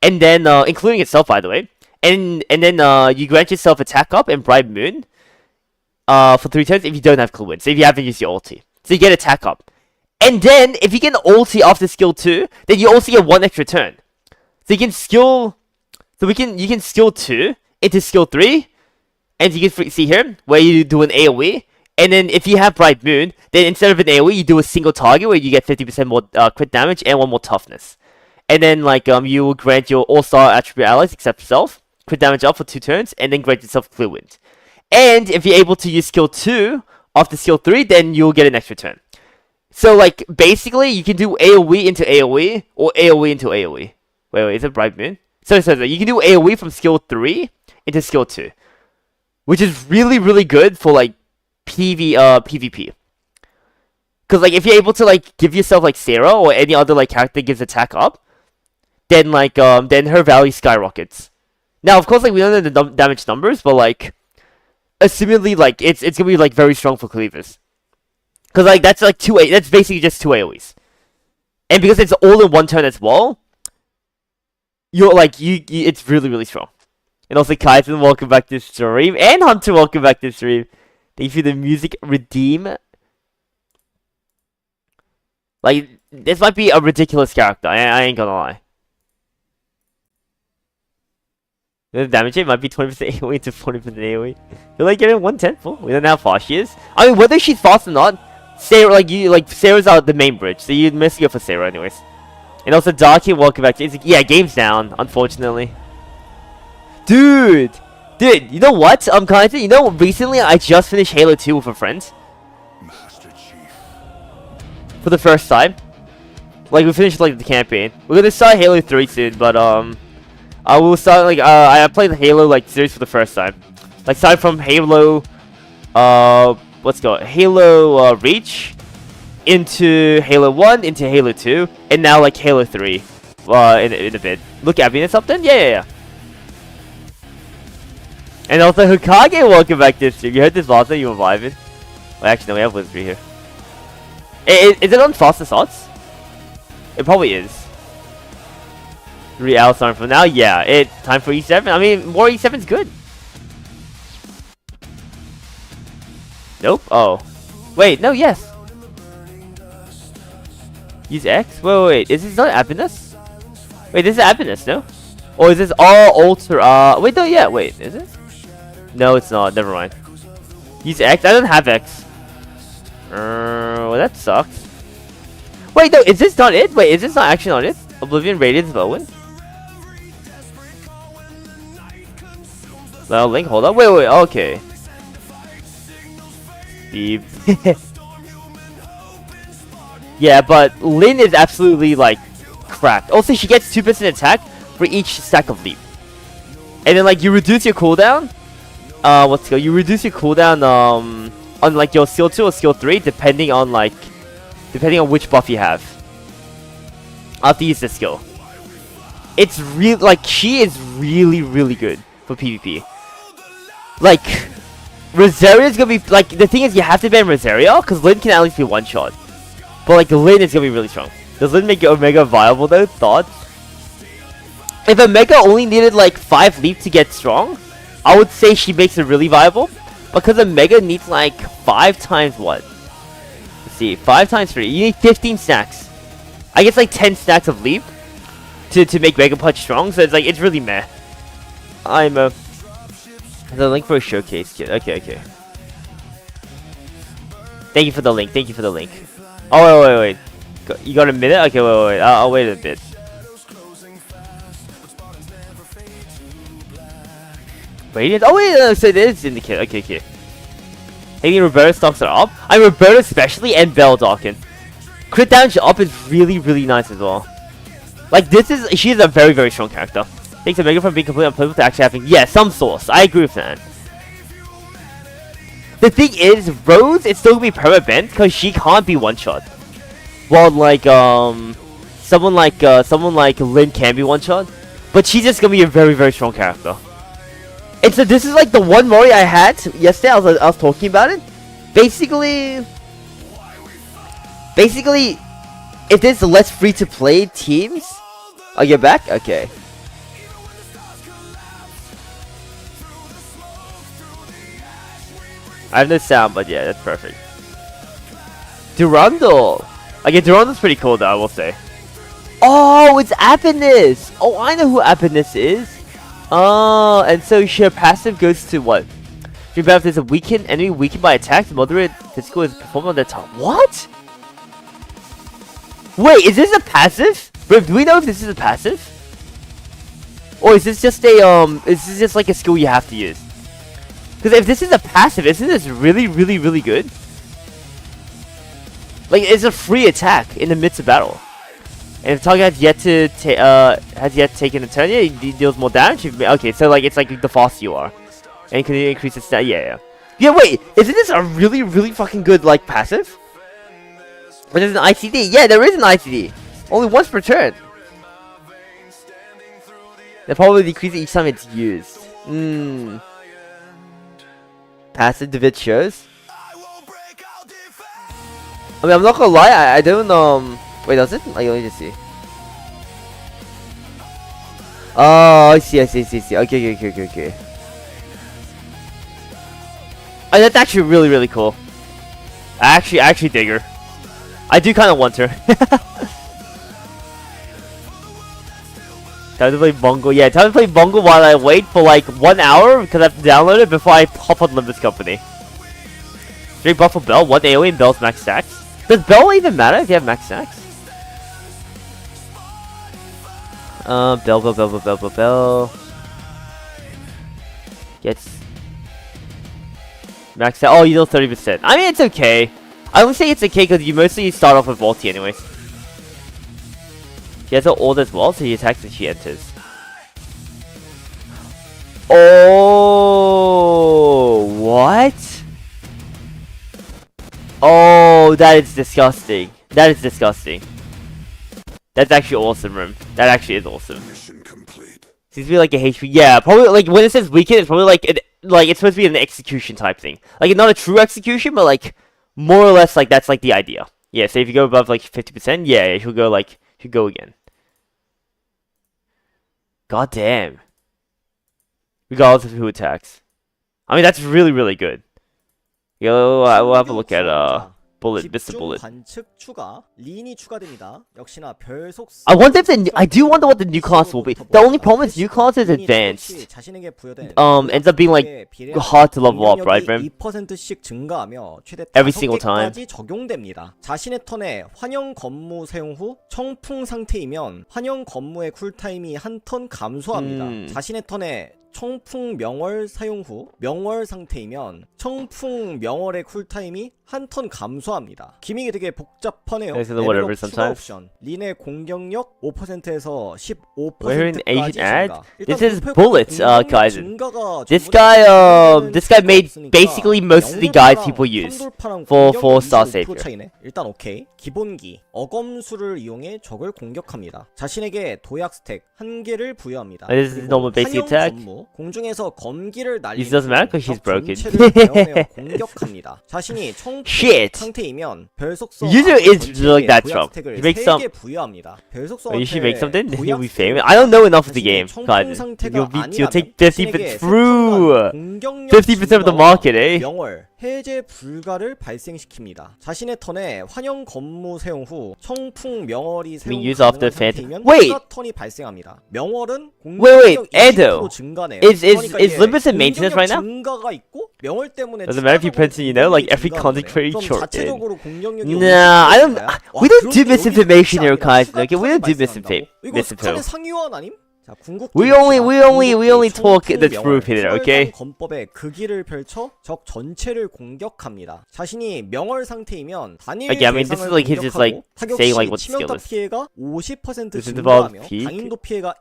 [SPEAKER 1] And then, including itself, by the way. And then you grant yourself Attack Up and Bright Moon for 3 turns if you don't have Clear Wind. So if you haven't used your ulti. So you get Attack Up. And then, if you get an ulti after skill 2, then you also get 1 extra turn. So you can skill... So you can skill 2 into skill 3. And you can see here, where you do an AoE. And then if you have Bright Moon, then instead of an AoE, you do a single target where you get 50% more crit damage and 1 more toughness. And then, like, you will grant your all-star attribute allies, except yourself, crit damage up for 2 turns, and then grant yourself Clear Wind. And if you're able to use skill 2 after skill 3, then you'll get an extra turn. So, like, basically, you can do AoE into AoE, or AoE into AoE. Wait, is it Bright Moon? So, you can do AoE from skill 3 into skill 2. Which is really, really good for, like, PvP. Because like if you're able to like give yourself like Sarah or any other like character that gives attack up, then like then her value skyrockets. Now of course like we don't know the damage numbers, but like assumedly like it's gonna be like very strong for Cleavers. Because like that's like that's basically just 2 AoEs. And because it's all in one turn as well, you're like you it's really really strong. And also Kaizen, welcome back to the stream, and Hunter, welcome back to the stream. Thank you for the music redeem. Like this might be a ridiculous character. I ain't gonna lie. The damage rate might be 20% AoE to 40% AoE. You're like getting 1/10 full. We don't know how fast she is. I mean, whether she's fast or not, Sarah Sarah's out the main bridge, so you'd miss go for Sarah anyways. And also Darky, welcome back. Yeah, game's down, unfortunately. Dude, you know what? You know, recently I just finished Halo 2 with a friend. Master Chief. For the first time. Like we finished like the campaign. We're gonna start Halo 3 soon, but I will start like I played the Halo like series for the first time. Like started from Halo Halo Reach into Halo 1 into Halo 2 and now like Halo 3 in a bit. Look at me or something? Yeah. And also Hokage, welcome back to the stream. You heard this last time, you were vibing. Well, actually no, we have Wizardry here. Is it on fast assaults? It probably is. 3 hours starting from now? Yeah, it's time for E7. I mean, more E7's good. Nope. Oh. Wait, no, yes. Use X? Wait. Is this not Happiness? Wait, this is Happiness, no? Or is this all alter? Wait, no, yeah, wait, is it? No, it's not. Never mind. Use X? I don't have X. Well, that sucks. Wait, no, is this not it? Wait, is this not actually not it? Oblivion Radiance Bowen? Well, Link, hold up. Wait, okay. Steve. Yeah, but Lyn is absolutely, like, crap. Also, she gets 2% attack for each stack of leap. And then, like, you reduce your cooldown. You reduce your cooldown, on, like, your skill 2 or skill 3, depending on which buff you have. After you use the skill. It's really, like, she is really, really good for PvP. Like, Rosaria's gonna be, like, the thing is you have to ban Rosaria, because Lyn can at least be one-shot. But, like, Lyn is gonna be really strong. Does Lyn make Omega viable, though? Thoughts? If Omega only needed, like, 5 leap to get strong, I would say she makes it really viable. Because Omega needs, like, 5 times what? Let's see, 5 times 3. You need 15 stacks. I guess, like, 10 stacks of leap to make Mega Punch strong, so it's, like, it's really meh. The link for a showcase kit. Okay. Thank you for the link. Oh, wait. You got a minute? Okay, wait. I'll wait a bit. Radiant? Oh, wait, so it is in the kit. Okay. Maybe Roberta stocks are up. Roberta especially, and Beldarken. Crit damage up is really, really nice as well. Like, she is a very, very strong character. Takes Omega from being completely unplayable to actually having, yeah, some source. I agree with that. The thing is, Rose is still gonna be perma-bent because she can't be one-shot. Well, like, someone like Lyn can be one-shot, but she's just gonna be a very, very strong character. And so this is like the one Mori I had yesterday. I was talking about it. Basically, if there's less free-to-play teams, I'll get back. Okay. I have no sound, but yeah, that's perfect. Durandal! Okay, Durandal's pretty cool though, I will say. Oh, it's Happiness! Oh, I know who Happiness is. Oh, and so her passive goes to what? If there's a enemy weakened by attacks, moderate physical is performed on their top. What? Wait, is this a passive? Bro, do we know if this is a passive? Or is this just like a skill you have to use? Because if this is a passive, isn't this really, really, really good? Like, it's a free attack in the midst of battle. And if the target has yet taken a turn, yeah, he deals more damage. Okay, so like it's like the faster you are, and you can increase its stat. Yeah. Wait, isn't this a really, really fucking good like passive? But there's an ICD. Yeah, there is an ICD. Only once per turn. They probably decrease each time it's used. Passive Divid shows. I mean, I'm not gonna lie. I don't Wait, does it? Like, let me just see. Oh, I see. Okay. Oh, that's actually really cool. I actually dig her. I do kind of want her. Time to play Bungle. Yeah, time to play Bungle while I wait for like 1 hour because I have to download it before I hop on Limbus Company. Straight buff for Bell. What AoE and Bell's max stacks? Does Bell even matter if you have max stacks? Bell. Gets max out. Oh, you know 30%. I mean, it's okay. I would say it's okay because you mostly start off with Vaulty anyways. She has her ult as well, so he attacks when she enters. Oh, what? Oh, that is disgusting. That is disgusting. That's actually awesome, Rim. That actually is awesome.
[SPEAKER 2] Mission complete.
[SPEAKER 1] Seems to be like a HP. Yeah, probably like when it says weaken, it's probably like it's supposed to be an execution type thing. Like not a true execution, but like more or less like that's like the idea. Yeah, so if you go above like 50%, yeah, she'll go like she'll go again. God damn. Regardless of who attacks. I mean that's really good. Yo, I will have a look at Bullet, Mr. Bullet.
[SPEAKER 3] 관측 추가, 린이 추가됩니다. 역시나 별 속성.
[SPEAKER 1] I wonder if I do wonder what the new class will be. The only problem is new class is advanced. Ends up being like hard to level up, right, Bram?
[SPEAKER 3] 2%씩 증가하며 최대
[SPEAKER 1] Every single time.
[SPEAKER 3] 5개까지 적용됩니다. 자신의 턴에 환영 건무 사용 후 청풍 상태이면 환영 건무의 쿨타임이 한 턴 감소합니다. 자신의 턴에 청풍 명월 사용 후 명월 상태이면 청풍 명월의 쿨타임이 한 턴 감소합니다. 기믹이 되게 복잡하네요.
[SPEAKER 1] whatever sometimes.
[SPEAKER 3] 옵션, 린의 공격력 5%에서
[SPEAKER 1] We're in Asian
[SPEAKER 3] 15%까지
[SPEAKER 1] ad.
[SPEAKER 3] 증가.
[SPEAKER 1] This is Bullet, guys. This
[SPEAKER 3] this
[SPEAKER 1] guy made basically most of the guides people use for Star Savior.
[SPEAKER 3] 차이네. 일단 오케이. 기본기 어검수를 이용해 적을 공격합니다. 자신에게 도약 스택 한 개를 부여합니다.
[SPEAKER 1] This is normal basic attack.
[SPEAKER 3] 공중에서 검기를 날리는
[SPEAKER 1] This doesn't matter 'cause she's broken.
[SPEAKER 3] 공격합니다. 자신이 청풍
[SPEAKER 1] Shit.
[SPEAKER 3] 상태이면 별속성
[SPEAKER 1] User is like that Trump. He makes some.
[SPEAKER 3] 부여합니다.
[SPEAKER 1] You should make something. He'll be famous. I don't know enough of the game, guys. You'll take 50% through 50% of the market, eh?
[SPEAKER 3] 명월 해제 불가를 발생시킵니다. 자신의 턴에 환영 건무 사용 후 청풍 명월이 사용
[SPEAKER 1] use after
[SPEAKER 3] 가능한
[SPEAKER 1] Phantom.
[SPEAKER 3] 상태이면
[SPEAKER 1] Wait!
[SPEAKER 3] 추가 턴이 발생합니다. 명월은
[SPEAKER 1] Wait,
[SPEAKER 3] 공격력
[SPEAKER 1] Edo.
[SPEAKER 3] 20% 증가네요.
[SPEAKER 1] Is
[SPEAKER 3] 그러니까 이게
[SPEAKER 1] Limbus in maintenance right now?
[SPEAKER 3] 증가가 있고 명월 때문에
[SPEAKER 1] Doesn't matter if you print it, you know, like every
[SPEAKER 3] 공격력이
[SPEAKER 1] content creator
[SPEAKER 3] 증가하는
[SPEAKER 1] short
[SPEAKER 3] 거네요.
[SPEAKER 1] did.
[SPEAKER 3] 그럼 자체적으로 공격력이
[SPEAKER 1] Nah, I don't.
[SPEAKER 3] 와,
[SPEAKER 1] We don't do
[SPEAKER 3] 그런데 여기
[SPEAKER 1] misinformation here,
[SPEAKER 3] 끝이
[SPEAKER 1] guys.
[SPEAKER 3] 아니라
[SPEAKER 1] Okay, we don't do
[SPEAKER 3] 추가 턴이 발생한다고? 이거
[SPEAKER 1] misinformation.
[SPEAKER 3] 스칸의 상위원 아님? 자, 궁극기
[SPEAKER 1] We only talk the truth here, okay?
[SPEAKER 3] 검법에 극기를 펼쳐 적 전체를 공격합니다. 자신이 명월 상태이면 단일
[SPEAKER 1] Okay, I mean, this is like he's just like saying like what the skill
[SPEAKER 3] 치명타
[SPEAKER 1] is.
[SPEAKER 3] 피해가 50%
[SPEAKER 1] This is about
[SPEAKER 3] 증가하며
[SPEAKER 1] peak?
[SPEAKER 3] 당인도 피해가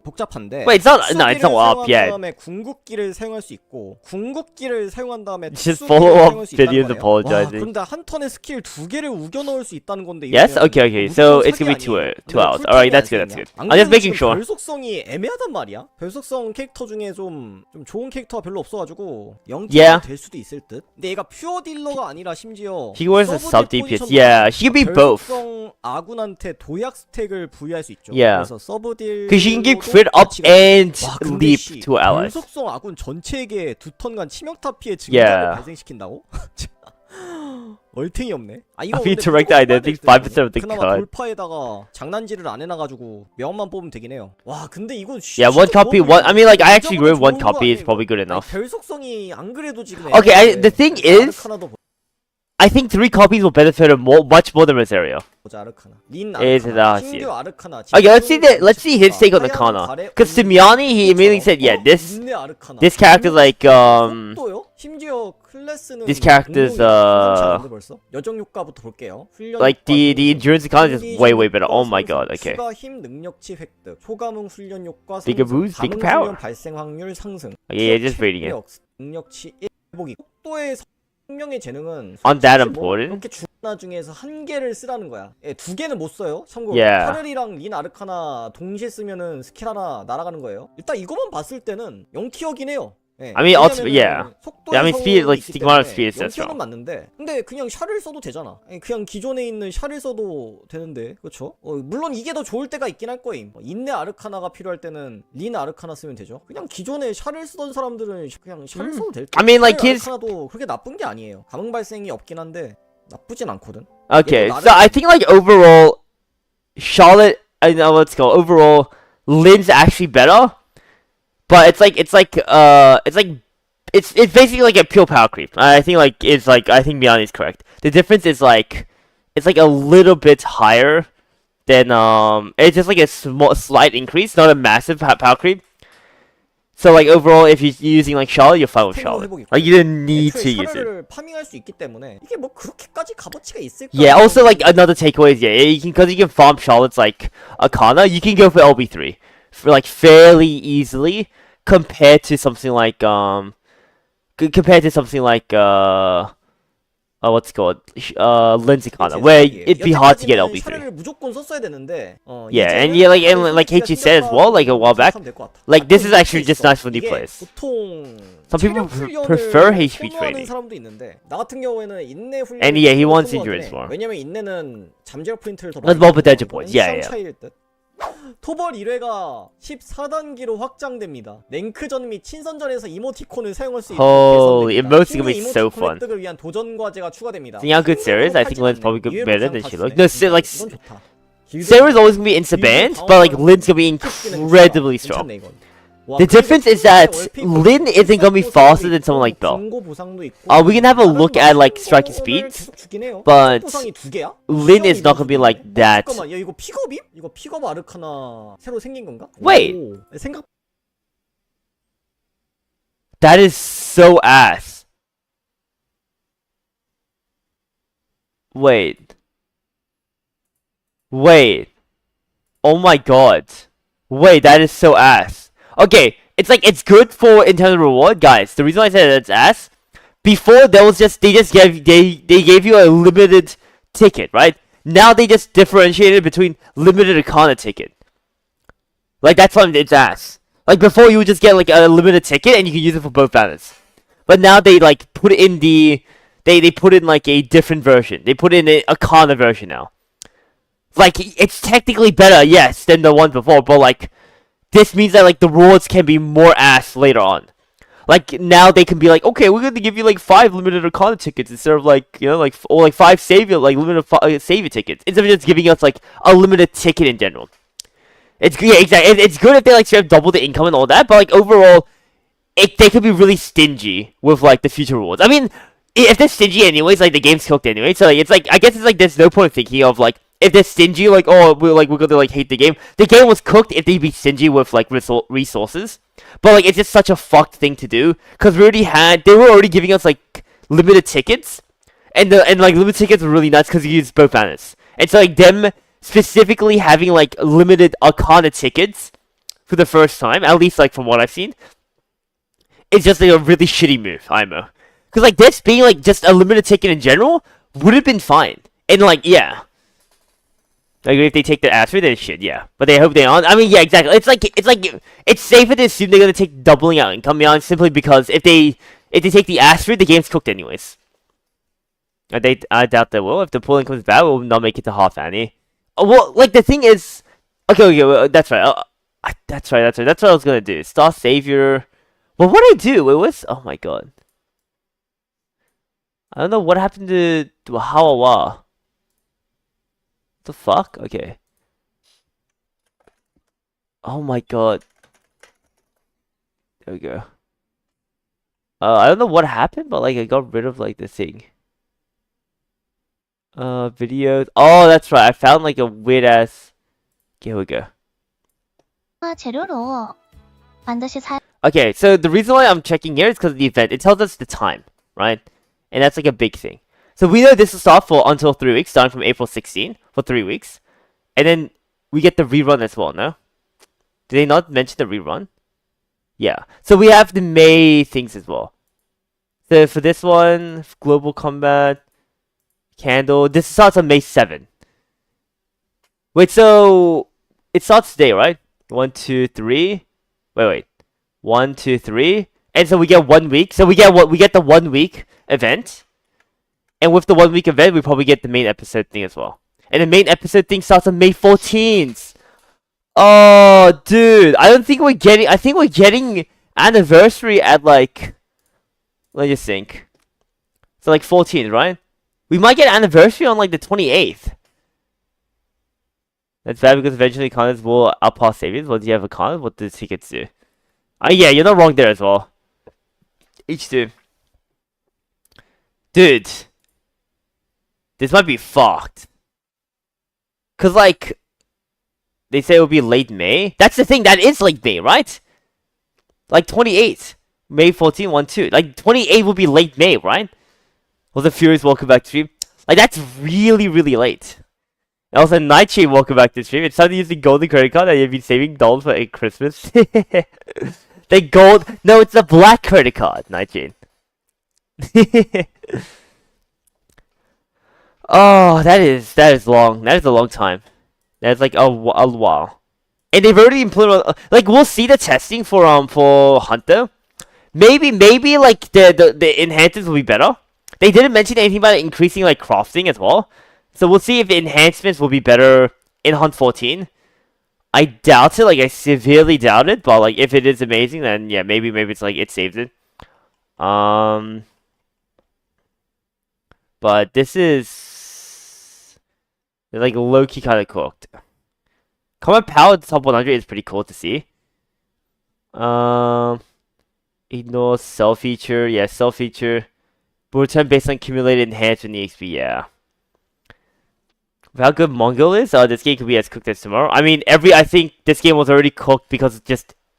[SPEAKER 3] 복잡한데
[SPEAKER 1] Wait, it's not. No, it's not up
[SPEAKER 3] 사용한
[SPEAKER 1] yet.
[SPEAKER 3] 다음에 궁극기를 사용할 수 있고 궁극기를 사용한 다음에
[SPEAKER 1] Just
[SPEAKER 3] 특수기를
[SPEAKER 1] follow up
[SPEAKER 3] 사용할 수 있다는
[SPEAKER 1] videos
[SPEAKER 3] 거네요.
[SPEAKER 1] apologizing.
[SPEAKER 3] 와, 근데 한 턴에 스킬 2개를 우겨 넣을 수 있다는 건데
[SPEAKER 1] Yes?
[SPEAKER 3] 이거는
[SPEAKER 1] Okay. So
[SPEAKER 3] 무조건
[SPEAKER 1] it's gonna be
[SPEAKER 3] 사기
[SPEAKER 1] 2
[SPEAKER 3] 아니에요?
[SPEAKER 1] 2 hours.
[SPEAKER 3] 근데
[SPEAKER 1] Alright,
[SPEAKER 3] 쿨타임이
[SPEAKER 1] that's good.
[SPEAKER 3] 안
[SPEAKER 1] That's good.
[SPEAKER 3] 쓰이냐? 안
[SPEAKER 1] I'm just
[SPEAKER 3] 그래도
[SPEAKER 1] making
[SPEAKER 3] 지금
[SPEAKER 1] sure.
[SPEAKER 3] 별속성이 애매하단 말이야. 별속성 캐릭터 중에 좀 좋은 캐릭터가 별로 없어가지고 0점
[SPEAKER 1] Yeah.
[SPEAKER 3] 될 수도 있을 듯. 근데 얘가 퓨어 딜러가 아니라 심지어
[SPEAKER 1] He wears a
[SPEAKER 3] 서브
[SPEAKER 1] sub DPS.
[SPEAKER 3] 포지션도
[SPEAKER 1] Yeah, she can be both.
[SPEAKER 3] 별속성 아군한테 도약 스택을 부여할 수 있죠.
[SPEAKER 1] Yeah.
[SPEAKER 3] 그래서 서브 딜
[SPEAKER 1] Cause she can give crit up and leap to allies.
[SPEAKER 3] 별속성 아군 전체에게 2턴간 치명타 피해 증가를
[SPEAKER 1] Yeah.
[SPEAKER 3] 발생시킨다고? 얼탱이 없네. 아 이거
[SPEAKER 1] I feel
[SPEAKER 3] 근데
[SPEAKER 1] direct
[SPEAKER 3] 무조건
[SPEAKER 1] I think
[SPEAKER 3] 뽑아야
[SPEAKER 1] 5% of the
[SPEAKER 3] 그나마
[SPEAKER 1] cut.
[SPEAKER 3] 돌파에다가 장난질을 안 해놔가지고 명만 뽑으면 되긴 해요. 와 근데 이거
[SPEAKER 1] Yeah, one copy. I mean, like I actually agree with one copy is probably good enough.
[SPEAKER 3] 별속성이 안 그래도 지금
[SPEAKER 1] Okay, the thing is,
[SPEAKER 3] 아르카나도
[SPEAKER 1] I think 3 copies will benefit her much more than Rosario.
[SPEAKER 3] 보자 아르카나 린
[SPEAKER 1] Is
[SPEAKER 3] 아르카나
[SPEAKER 1] it
[SPEAKER 3] 신규 아르카나
[SPEAKER 1] Okay, let's see his take on the Kana. Cause Simiani, he immediately said, yeah, this character like
[SPEAKER 3] 또요? 심지어 클래스는
[SPEAKER 1] this character's
[SPEAKER 3] 벌써 여정 효과부터 볼게요. 훈련
[SPEAKER 1] like the
[SPEAKER 3] 효과
[SPEAKER 1] endurance economy is
[SPEAKER 3] 경기
[SPEAKER 1] way better.
[SPEAKER 3] 효과
[SPEAKER 1] Oh my
[SPEAKER 3] 상승,
[SPEAKER 1] god. Okay.
[SPEAKER 3] 추가 힘 능력치 획득, 초감응 훈련 효과
[SPEAKER 1] Bigger
[SPEAKER 3] 상승,
[SPEAKER 1] boost, bigger
[SPEAKER 3] 감응
[SPEAKER 1] power.
[SPEAKER 3] 훈련 발생 확률 상승.
[SPEAKER 1] Yeah, just reading it.
[SPEAKER 3] 능력치 1 회복이 속도의 생명의 재능은
[SPEAKER 1] On that
[SPEAKER 3] 솔직히 뭐
[SPEAKER 1] important?
[SPEAKER 3] 이렇게 주나 중에서 한 개를 쓰라는 거야. 예, 두 개는 못 써요. 참고로
[SPEAKER 1] Yeah.
[SPEAKER 3] 카를이랑 린 아르카나 동시에 쓰면은 스킬 하나 날아가는 거예요. 일단 이거만 봤을 때는 0티어긴 해요. 예,
[SPEAKER 1] I mean, ultimately, yeah.
[SPEAKER 3] 속도의
[SPEAKER 1] I mean, speed,
[SPEAKER 3] 성능이
[SPEAKER 1] like,
[SPEAKER 3] 있기
[SPEAKER 1] Stigmata
[SPEAKER 3] 때문에
[SPEAKER 1] speed is so
[SPEAKER 3] 0티어는
[SPEAKER 1] strong.
[SPEAKER 3] 맞는데 근데 그냥 샤를 써도 되잖아. 아니, 그냥 기존에 있는 샤를 써도 되는데 그렇죠? 물론 이게 더 좋을 때가 있긴 할 거임. 인내 아르카나가 필요할 때는 린 아르카나 쓰면 되죠. 그냥 기존에 샤를 쓰던 사람들은 그냥 샤를 써도 될 때.
[SPEAKER 1] I mean, like,
[SPEAKER 3] 샤를
[SPEAKER 1] his-
[SPEAKER 3] 아르카나도 그렇게 나쁜 게 아니에요. 감흥 발생이 없긴 한데 나쁘진 않거든.
[SPEAKER 1] Okay,
[SPEAKER 3] 얘도
[SPEAKER 1] so I think like overall, Charlotte, I know what's called overall, Lynn's actually better, but it's basically like a pure power creep. I think like it's like I think Miani is correct. The difference is like it's like a little bit higher than it's just like a slight increase, not a massive power creep. So like overall, if you're using like Charlotte, you're fine with Charlotte. Like you didn't need to
[SPEAKER 3] 애초에
[SPEAKER 1] use it.
[SPEAKER 3] 샤를 파밍할 수 있기 때문에 이게 뭐 그렇게까지 값어치가 있을까?
[SPEAKER 1] Yeah, also like another takeaway is you can because you can farm Charlotte's like Arcana, you can go for LB3 for like fairly easily compared to something like what's it called Lynn's Arcana, where it'd be hard to get LB3.
[SPEAKER 3] 샤를 무조건 썼어야 되는데.
[SPEAKER 1] Yeah, and yeah, like HG said as well, like a while back, like this is actually just nice for new players.
[SPEAKER 3] 보통
[SPEAKER 1] Some people
[SPEAKER 3] 체력
[SPEAKER 1] prefer
[SPEAKER 3] 훈련을
[SPEAKER 1] HP
[SPEAKER 3] 선호하는
[SPEAKER 1] training.
[SPEAKER 3] 사람도 있는데 나 같은 경우에는 인내 훈련.
[SPEAKER 1] And yeah, he wants endurance more.
[SPEAKER 3] 왜냐면 인내는 잠재력 포인트를 더
[SPEAKER 1] That's more potential points. Yeah, yeah.
[SPEAKER 3] 차이일 듯. 토벌 1회가 14단계로 확장됩니다. 랭크전 및 친선전에서 이모티콘을 사용할 수 있도록
[SPEAKER 1] Holy,
[SPEAKER 3] 개선됩니다.
[SPEAKER 1] emotes gonna be
[SPEAKER 3] 신규
[SPEAKER 1] so
[SPEAKER 3] 이모티콘
[SPEAKER 1] fun.
[SPEAKER 3] 획득을 위한 도전 과제가 추가됩니다.
[SPEAKER 1] Seeing how good Sarah is, I think Lynn's probably good, better than she looks. No, like
[SPEAKER 3] 이건 좋다.
[SPEAKER 1] Sarah's always gonna be insta banned, but like Lynn's gonna be incredibly strong.
[SPEAKER 3] 괜찮네, 이건. 와,
[SPEAKER 1] The difference is that
[SPEAKER 3] 그리고
[SPEAKER 1] Lynn isn't gonna be faster than someone like Bell.
[SPEAKER 3] 중고 보상도 있고,
[SPEAKER 1] We can have a look at like
[SPEAKER 3] 다른
[SPEAKER 1] striking
[SPEAKER 3] 거를
[SPEAKER 1] speeds,
[SPEAKER 3] 계속 주긴 해요.
[SPEAKER 1] but
[SPEAKER 3] 보상이 두 개야?
[SPEAKER 1] Lynn is not gonna be like that.
[SPEAKER 3] 잠깐만, 야 이거 픽업임? 이거 픽업 아르카나 새로 생긴 건가?
[SPEAKER 1] Wait.
[SPEAKER 3] 오, 생각
[SPEAKER 1] That is so ass. Wait. Oh my god. Wait, that is so ass. Okay, it's like it's good for in terms of reward, guys. The reason why I said it's ass, before there was just they gave you a limited ticket, right? Now they just differentiated between limited Arcana ticket. Like that's why it's ass. Like before you would just get like a limited ticket and you could use it for both banners. But now they like put in they put in like a different version. They put in a Arcana version now. Like it's technically better, yes, than the one before, but like this means that like the rewards can be more ass later on. Like now they can be like, okay, we're gonna give you like 5 limited Arcana tickets instead of like like or like 5 savior limited savior tickets instead of just giving us like a limited ticket in general. It's yeah, exactly. It's good if they like straight up double the income and all that, but like overall, they could be really stingy with like the future rewards. I mean, if they're stingy anyways, like the game's cooked anyway. So like, it's like I guess it's like there's no point thinking of like if they're stingy, like oh we're gonna like hate the game. The game was cooked if they be stingy with like resources, but like it's just such a fucked thing to do because they were already giving us like limited tickets, and like limited tickets were really nuts because you use both banners, and so like them specifically having like limited Arcana tickets for the first time, at least like from what I've seen, it's just like a really shitty move, IMO. Because like this being like just a limited ticket in general would have been fine, and like yeah. Like if they take the ass for this shit, yeah. But they hope they aren't. I mean, yeah, exactly. It's safer to assume they're gonna take doubling out income beyond simply because if they take the ass for it, the game's cooked anyways. I doubt they will. If the pooling comes bad, we'll not make it to half Annie. Well, like the thing is, okay, well, that's right. That's right. That's what I was gonna do. Star Savior. Well, what did I do? It was. Oh my god. I don't know what happened to Hawawa. The fuck? Okay. Oh my god. There we go. I don't know what happened, but like I got rid of like the thing. Videos. Oh, that's right. I found like a weird ass. Okay, here we go.
[SPEAKER 2] 재료로 반드시
[SPEAKER 1] Okay, so the reason why I'm checking here is because of the event. It tells us the time, right? And that's like a big thing. So we know this will start for until 3 weeks, starting from April 16 for 3 weeks. And then we get the rerun as well, no? Did they not mention the rerun? Yeah. So we have the May things as well. So for this one, Global Combat, Candle, this starts on May 7th. Wait, so it starts today, right? 1, 2, 3. Wait. 1, 2, 3. And so we get 1 week. So we get the 1 week event. And with the 1 week event, we probably get the main episode thing as well. And the main episode thing starts on May 14th. Oh, dude. I think we're getting anniversary at like, let me just think. So like 14th, right? We might get anniversary on like the 28th. That's bad because eventually condoms will outpass savings. What do you have a condom? What do the tickets do? Yeah, you're not wrong there as well. H2. Dude. This might be fucked. Cause like, they say it will be late May. That's the thing, that is late May, right? Like 28th. May 14, 1, 2. Like 28 will be late May, right? Was the Furious welcome back to stream? Like that's really, really late. And also, Nightshade, welcome back to the stream. It's time to use the golden credit card that you've been saving dollars for at Christmas. The gold... No, it's the black credit card, Nightshade. Oh, that is long. That is a long time. That's like a while. And they've already implemented... Like, we'll see the testing for Hunter. Maybe, like, the enhancements will be better. They didn't mention anything about increasing, like, crafting as well. So we'll see if the enhancements will be better in Hunt 14. I doubt it, like I severely doubt it, but like if it is amazing, then yeah, maybe it's like it saves it. But this is like low-key kind of cooked. Combat Power at the top 100 is pretty cool to see. Ignore cell feature, yeah, cell feature. Return based on accumulated enhancement EXP, yeah. How good Mongol is, this game could be as cooked as tomorrow. I mean, I think this game was already cooked because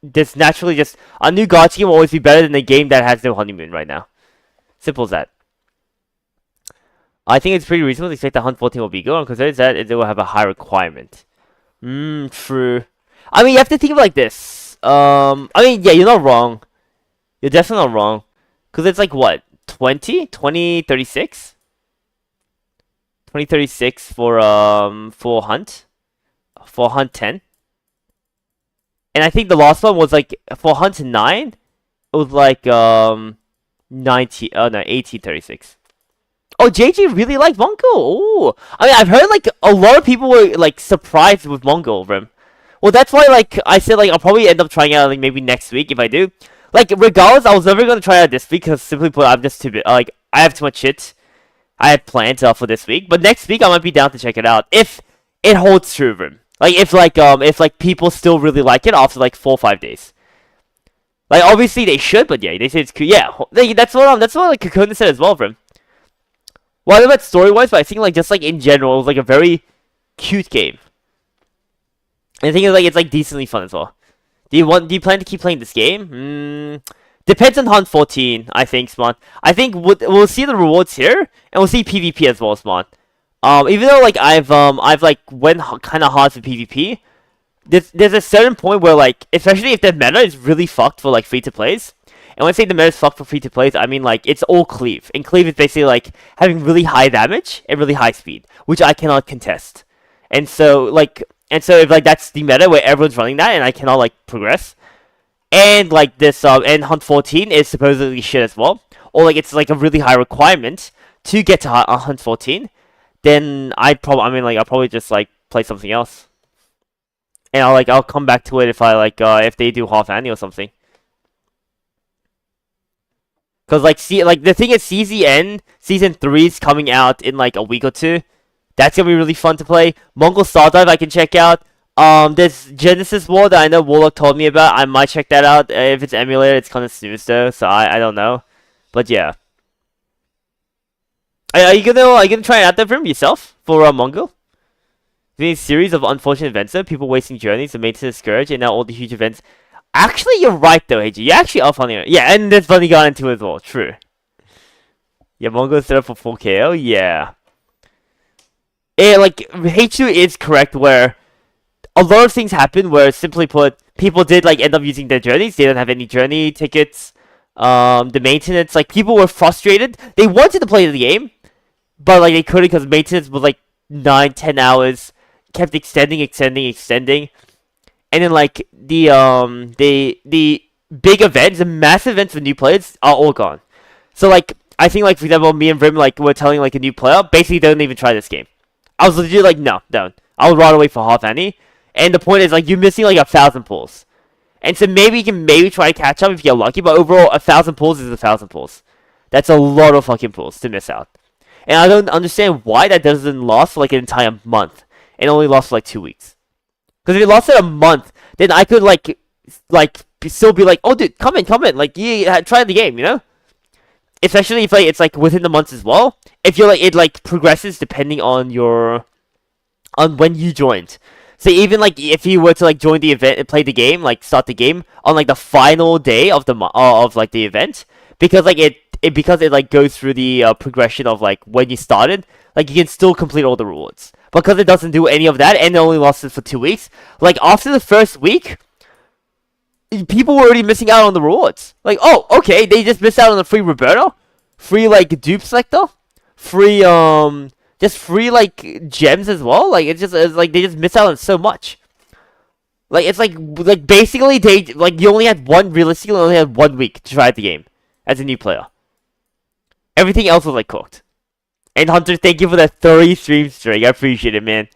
[SPEAKER 1] this naturally just, a new gacha game will always be better than a game that has no honeymoon right now. Simple as that. I think it's pretty reasonable to expect that Hunt 14 will be good, and considers that it will have a high requirement. True. I mean, you have to think of it like this. I mean, yeah, you're not wrong. You're definitely not wrong. Because it's like, what? 2036? 2036 for Hunt 10. And I think the last one was like for Hunt 9, it was like 1836. Oh, JJ really liked Mongol. Oh, I mean, I've heard like a lot of people were like surprised with Mongol Rim. Well, that's why like I said like I'll probably end up trying out like maybe next week if I do. Like regardless, I was never gonna try out this week because simply put, I'm just too bit like I have too much shit I had planned for this week, but next week I might be down to check it out if it holds true of him. Like if people still really like it after like 4 or 5 days. Like obviously they should, but yeah, they say it's cool. Yeah, that's what like Kakuna said as well, bro. Well, I don't know about story wise, but I think like just like in general, it was like a very cute game. And I think it's like decently fun as well. Do you plan to keep playing this game? Depends on Hunt 14, I think, Smart. I think we'll see the rewards here, and we'll see PvP as well, Smart. Even though like I've like went kind of hard for PvP, there's a certain point where like, especially if the meta is really fucked for like free to plays. And when I say the meta is fucked for free to plays, I mean like it's all cleave. And cleave is basically like having really high damage and really high speed, which I cannot contest. And so if like that's the meta where everyone's running that, and I cannot like progress. And like this, and Hunt 14 is supposedly shit as well, or like it's like a really high requirement to get to Hunt 14. Then I'll probably just like play something else, and I'll come back to it if I like if they do half annie or something. Cause like the thing is CZN season 3 is coming out in like a week or two. That's gonna be really fun to play. Mongol Star Dive I can check out. There's Genesis War that I know Warlock told me about. I might check that out. If it's emulated, it's kind of snooze though, so I don't know. But yeah. Are you gonna try it out there for him yourself for Mongol? The series of unfortunate events though, people wasting journeys, the maintenance scourge, and now all the huge events. Actually, you're right though, HG. You actually are funny. Yeah, and there's Bunny Garden too as well. True. Yeah, Mongol set up for 4KO. Yeah. Like H2 is correct where a lot of things happen where, simply put, people did like end up using their journeys. They don't have any journey tickets. the maintenance, like people were frustrated. They wanted to play the game, but like they couldn't because maintenance was like 9-10 hours, kept extending, and then like the big events, the massive events for new players are all gone. So like I think like for example, me and Vrim like were telling like a new player basically don't even try this game. I was legit like no, don't. I would rather wait for half Annie. And the point is like you're missing like 1,000 pulls. And so maybe you can try to catch up if you're lucky, but overall 1,000 pulls is 1,000 pulls. That's a lot of fucking pulls to miss out. And I don't understand why that doesn't last for like an entire month. It only lasts for like 2 weeks. Because if it lasted a month, then I could like still be like, oh dude, come in, like yeah, try the game, you know? Especially if like it's like within the months as well. If you're like it like progresses depending on when you joined. So even like if you were to like join the event and play the game, like start the game on like the final day of the like the event, because like it like goes through the progression of like when you started, like you can still complete all the rewards. Because it doesn't do any of that and it only lasts for 2 weeks, like after the first week, people were already missing out on the rewards. Like, oh, okay, they just missed out on the free Roberto, free like dupe selector, free just free like gems as well. Like it's like they just miss out on so much. Like it's like basically they like you only had realistically only had 1 week to try the game as a new player. Everything else was like cooked. And Hunter, thank you for that 30 stream streak. I appreciate it, man.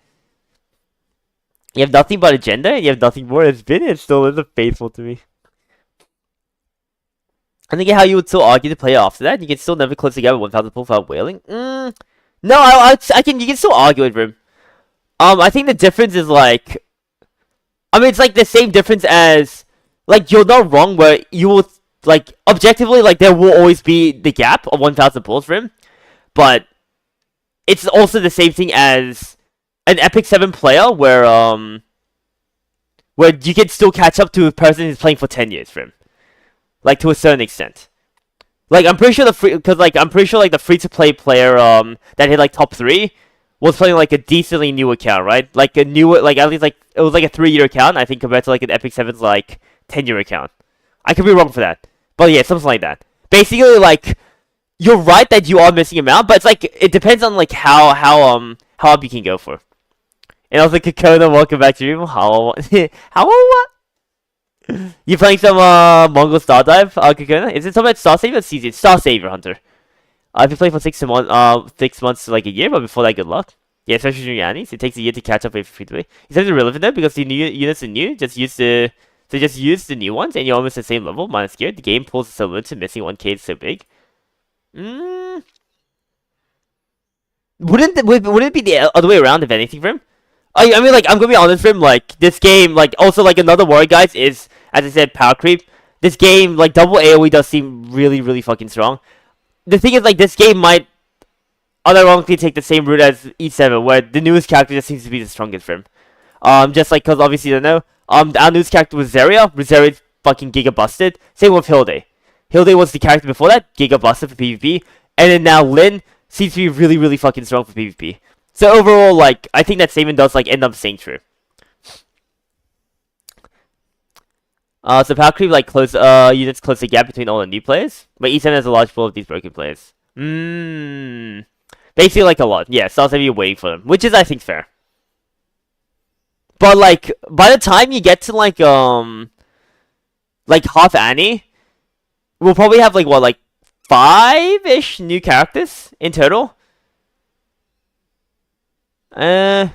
[SPEAKER 1] You have nothing but agenda and you have nothing more. It's been and still isn't faithful to me. I think how you would still argue the player after that. You can still never close together 1,000 pull without wailing. No, I can. You can still argue with him. I think the difference is like, I mean, it's like the same difference as like you're not wrong where you will like objectively like there will always be the gap of 1,000 pulls for him, but it's also the same thing as an Epic 7 player where you can still catch up to a person who's playing for 10 years for him, like to a certain extent. Like I'm pretty sure the free to play player that hit like top 3 was playing like a decently new account, right? Like a newer, like at least like it was like a 3-year account, I think, compared to like an Epic 7's like 10-year account. I could be wrong for that, but yeah, something like that. Basically, like you're right that you are missing him out, but it's like it depends on like how up you can go for. And also, Kokona, welcome back to you. How what? You playing some Mongol Star Dive, Kokona? Is it something about Star Saver or Season? Star Saver, Hunter. I've been playing for 6 months to like a year, but before that, good luck. Yeah, especially during Annies, it takes a year to catch up with free to play. It's not irrelevant though, because the new units are new. Just use the new ones, and you're almost the same level. Minus gear. The game pulls so limited, missing 1K is so big. Wouldn't it be the other way around if anything for him? I mean, like, I'm gonna be honest for him, like, this game, like, also, like, another worry, guys, is, as I said, power creep. This game, like, double AoE does seem really, really fucking strong. The thing is, like, this game might unironically take the same route as E7, where the newest character just seems to be the strongest for him. Just, like, because obviously, you know, our newest character was Zarya. Zarya's fucking giga busted. Same with Hilde. Hilde was the character before that, giga busted for PvP. And then now Lyn seems to be really, really fucking strong for PvP. So overall, like, I think that statement does, like, end up staying true. So power creep, like, units close the gap between all the new players. But E7 has a large pool of these broken players. Basically, like, a lot. Yeah, so I'll be waiting for them. Which is, I think, fair. But, like, by the time you get to, like, half Annie, we'll probably have, like, what, like, 5-ish new characters in total. And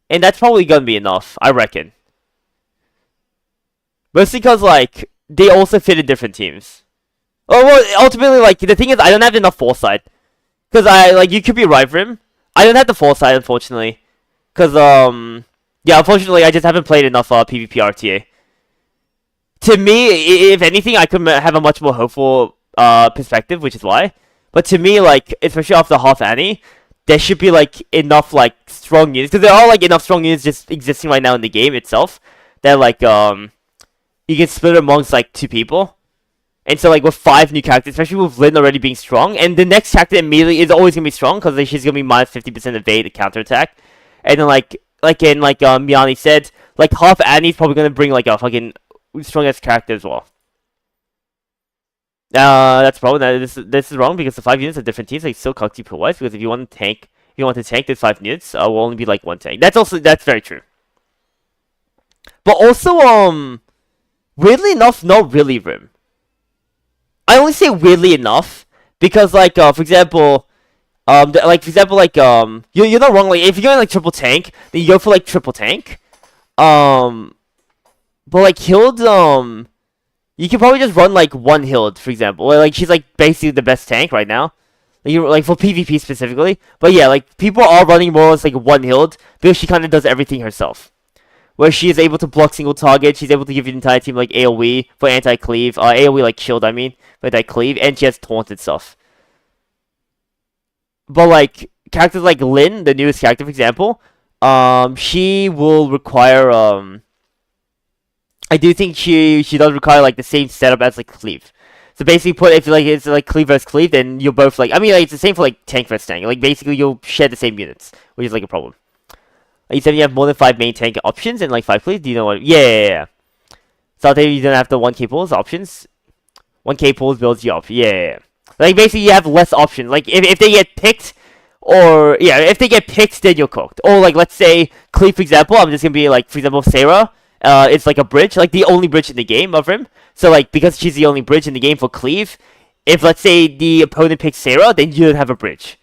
[SPEAKER 1] that's probably gonna be enough, I reckon. Mostly because, like, they also fit in different teams. Oh, well, ultimately, like, the thing is, I don't have enough foresight. Because you could be right for him. I don't have the foresight, unfortunately. Because, yeah, unfortunately, I just haven't played enough PvP RTA. To me, if anything, I could have a much more hopeful perspective, which is why. But to me, like, especially after half Annie, there should be, like, enough, like, strong units. Because there are, like, enough strong units just existing right now in the game itself. That, like, you can split it amongst, like, 2 people. And so, like, with 5 new characters, especially with Lyn already being strong. And the next character immediately is always going to be strong. Because she's going to be minus 50% evade, counterattack. And then, Miani said, like, half Annie's probably going to bring, like, a fucking strong-ass character as well. That's probably this is wrong because the 5 units are different teams. Like still counts per wise because if you want to tank, these 5 units, will only be like one tank. That's very true. But also, weirdly enough, not really Rim. I only say weirdly enough because like for example, you're not wrong. Like if you're going like triple tank, then you go for like triple tank. But like Hild, you can probably just run like one Hild, for example. Like she's like basically the best tank right now. Like for PvP specifically. But yeah, like people are running more as like one Hild because she kind of does everything herself. Where she is able to block single target, she's able to give the entire team like AoE for anti-cleave, AoE like shield I mean, for anti-cleave, and she has taunt and stuff. But like characters like Lyn, the newest character for example, she will require I do think she does require like the same setup as like Cleave. So basically, if like it's like Cleave versus Cleave, then you're both like like, it's the same for like tank versus tank. Like basically, you'll share the same units, which is like a problem. You said you have more than 5 main tank options and like 5 Cleave. Do you know what? Yeah. So I'll tell you don't have the 1k pulls options. 1k pulls builds you up. Yeah. Like basically, you have less options. Like if they get picked. Or, yeah, if they get picked, then you're cooked. Or, like, let's say, Cleave, for example, I'm just gonna be, like, for example, Sarah, it's like a bridge, like the only bridge in the game of him. So, like, because she's the only bridge in the game for Cleave, if, let's say, the opponent picks Sarah, then you don't have a bridge.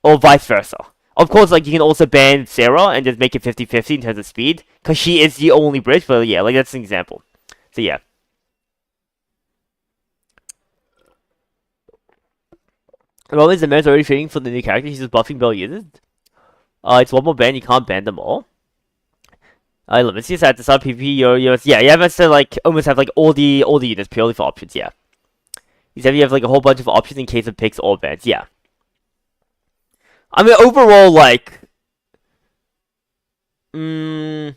[SPEAKER 1] Or vice versa. Of course, like, you can also ban Sarah and just make it 50-50 in terms of speed, because she is the only bridge, but yeah, like, that's an example. So, yeah. Well, is the man's already training for the new character? He's just buffing Bell users. It's one more ban. You can't ban them all. Limits. At the start PvP, you have to like almost have like all the units purely for options. Yeah. You said you have like a whole bunch of options in case of picks or bans. Yeah. I mean, overall, like, I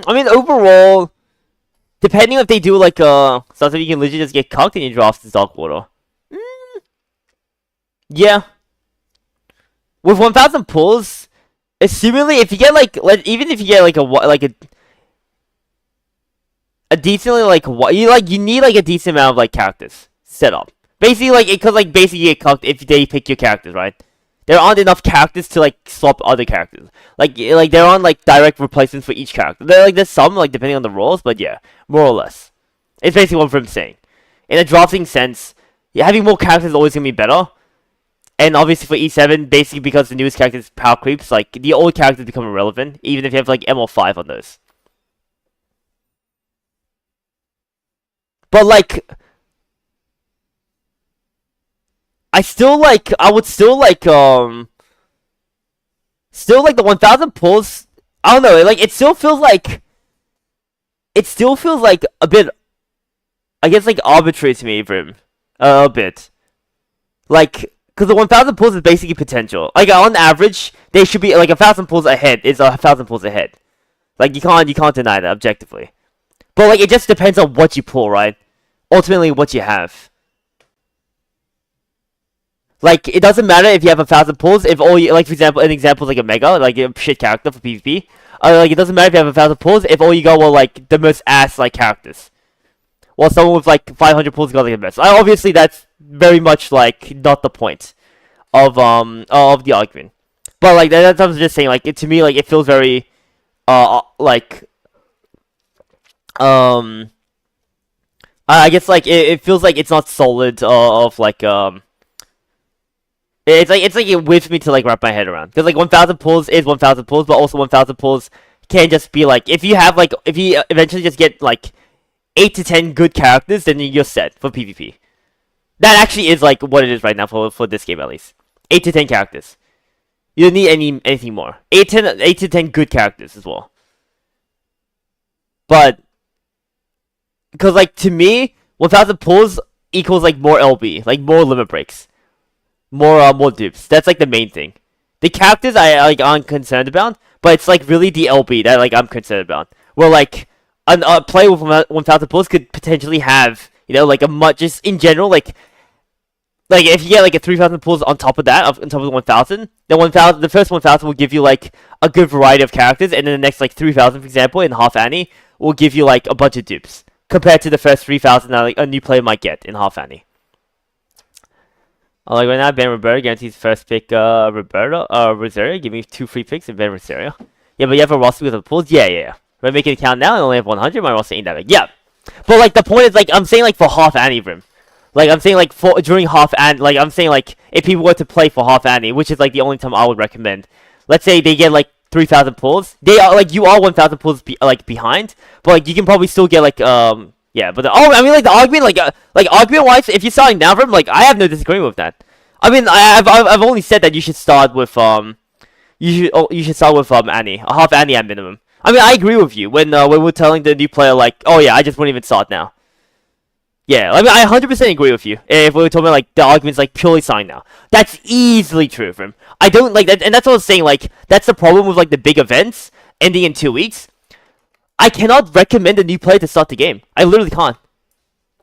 [SPEAKER 1] mean, overall, depending if they do like something you can literally just get cucked and you draft the Dark Water. Yeah. With 1,000 pulls, assumingly if you get like, even if you get like a decently like you need like a decent amount of like characters set up. Basically like it could like basically get cucked if they pick your characters, right? There aren't enough characters to like swap other characters. Like there aren't like direct replacements for each character. There's some like depending on the roles, but yeah, more or less. It's basically what I'm saying. In a drafting sense, yeah, having more characters is always gonna be better. And obviously for E7, basically because the newest characters power creeps, like the old characters become irrelevant, even if you have like ML5 on those. But like, I would still like the 1,000 pulls. I don't know, like it still feels like a bit, I guess like arbitrary to me, Brim, a bit, like. Because the 1,000 pulls is basically potential. Like on average, they should be like 1,000 pulls ahead. Is 1,000 pulls ahead. Like you can't deny that objectively. But like it just depends on what you pull, right? Ultimately, what you have. Like it doesn't matter if you have 1,000 pulls. If all you like, for example, an example is like a mega, like a shit character for PvP. Like it doesn't matter if you have 1,000 pulls. If all you got were like the most ass like characters. While someone with like 500 pulls got like the best. Obviously, that's very much like not the point of the argument. But like that's what I was just saying. Like to me, like it feels very like I guess like it feels like it's not solid of like it's like it with me to like wrap my head around because like 1,000 pulls is 1,000 pulls, but also 1,000 pulls can just be like if you eventually just get like 8 to 10 good characters, then you're set for PvP. That actually is like what it is right now for this game at least. 8 to 10 characters. You don't need anything more. 8 to 10 good characters as well. But because like to me, 1,000 pulls equals like more LB, like more limit breaks, more dupes. That's like the main thing. The characters I'm concerned about, but it's like really the LB that like I'm concerned about. Where like a player with 1,000 pulls could potentially have, like a much, just in general, like if you get like a 3,000 pulls on top of that, on top of the 1,000, the first 1,000 will give you like a good variety of characters, and then the next like 3,000, for example, in Half Annie, will give you like a bunch of dupes. compared to the first 3,000 that like, a new player might get in half Annie. Like right now, Ben Roberto guarantees first pick Rosario. Give me 2 free picks and Ben Rosario. Yeah, but you have a roster with the pools? Yeah. We're making it count now and only have 100. My roster ain't that big. Yeah. But like the point is like I'm saying like for half Annie Brim. Like I'm saying like for during half Annie, like I'm saying like if people were to play for half Annie, which is like the only time I would recommend. Let's say they get like 3,000 pulls. They are like you are 1,000 pulls behind, but like you can probably still get like yeah, but I mean like the argument like argument wise, if you're starting now from like I have no disagreement with that. I mean I've only said that you should start with you should start with Annie, a half Annie at minimum. I mean I agree with you when we're telling the new player like oh yeah I just wouldn't even start now. Yeah, I mean I 100% agree with you. If we were talking about like the arguments like purely starting now, that's easily true for him. I don't like that, and that's what I was saying. Like that's the problem with like the big events ending in 2 weeks. I cannot recommend a new player to start the game. I literally can't.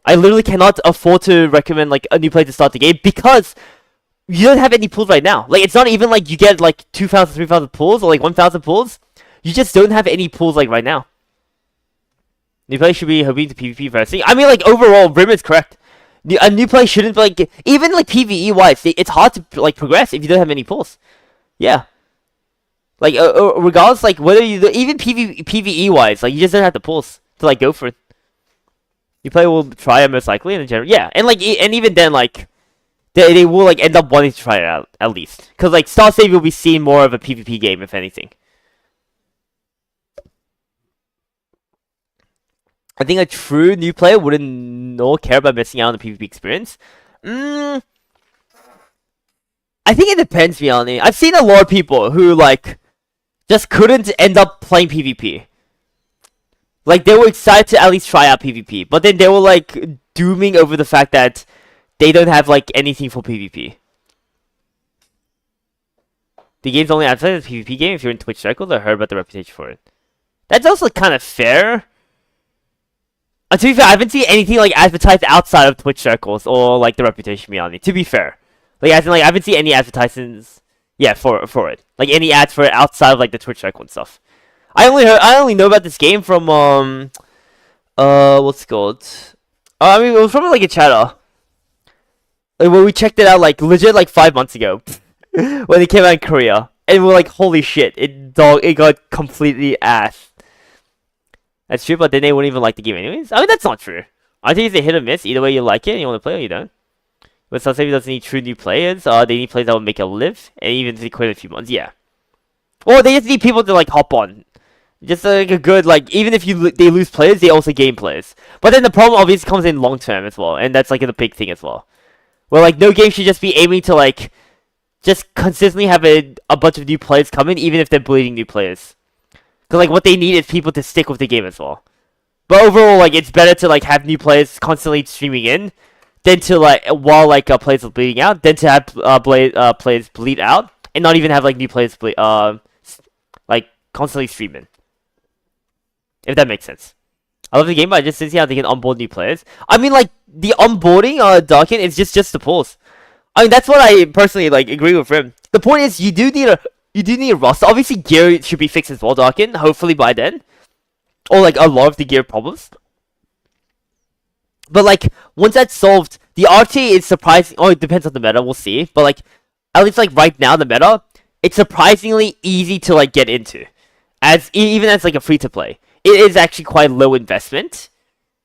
[SPEAKER 1] I literally cannot afford to recommend like a new player to start the game because you don't have any pools right now. Like it's not even like you get like 2,000, 3,000 pools or like 1,000 pools. You just don't have any pools like right now. New player should be hoping to PvP first. I mean like overall, Rim is correct. A new player shouldn't like even like PvE wise. It's hard to like progress if you don't have any pools. Yeah. Like, regardless, like, whether you, even PvE wise, like, you just don't have the pulls to, like, go for it. You probably will try it most likely in general. Yeah, and, like, and even then, like, they will, like, end up wanting to try it out, at least. Because, like, Star Save will be seen more of a PvP game, if anything. I think a true new player wouldn't nor care about missing out on the PvP experience. I think it depends, to be honest. I've seen a lot of people who, like, just couldn't end up playing PvP. Like, they were excited to at least try out PvP, but then they were, like, dooming over the fact that they don't have, like, anything for PvP. The game's only outside of the PvP game if you're in Twitch circles. I heard about the reputation for it. That's also kind of fair. To be fair, I haven't seen anything, like, advertised outside of Twitch circles or, like, the reputation beyond it. To be fair. Like, as in, like, I haven't seen any advertisements... Yeah, for it. Like any ads for it outside of like the Twitch circle and stuff. I only know about this game from what's it called? I mean it was from like a chatter. Like when we checked it out like legit like 5 months ago. When it came out in Korea. And we're like, holy shit, it got completely ass. That's true, but then they wouldn't even like the game anyways. I mean that's not true. I think it's a hit or miss. Either way you like it and you want to play or you don't. But Star Stable doesn't need true new players. They need players that will make it live, and even if they quit in a few months, yeah. Or they just need people to like hop on. Just like a good like, even if they lose players, they also gain players. But then the problem obviously comes in long term as well, and that's like the big thing as well. Where like no game should just be aiming to like, just consistently have a bunch of new players come in, even if they're bleeding new players. Cause like what they need is people to stick with the game as well. But overall, like it's better to like have new players constantly streaming in. Then to like while like players are bleeding out, then to have players bleed out and not even have like new players like constantly streaming. If that makes sense. I love the game, but I just didn't see how they can onboard new players. I mean, like the onboarding Darkin is just the pulls. I mean, that's what I personally like agree with him. The point is, you do need a roster. Obviously, gear should be fixed as well, Darkin. Hopefully by then, or like a lot of the gear problems. But like once that's solved, the RT is surprising. Oh, it depends on the meta. We'll see. But like at least like right now, the meta it's surprisingly easy to like get into, as even as like a free to play. It is actually quite low investment.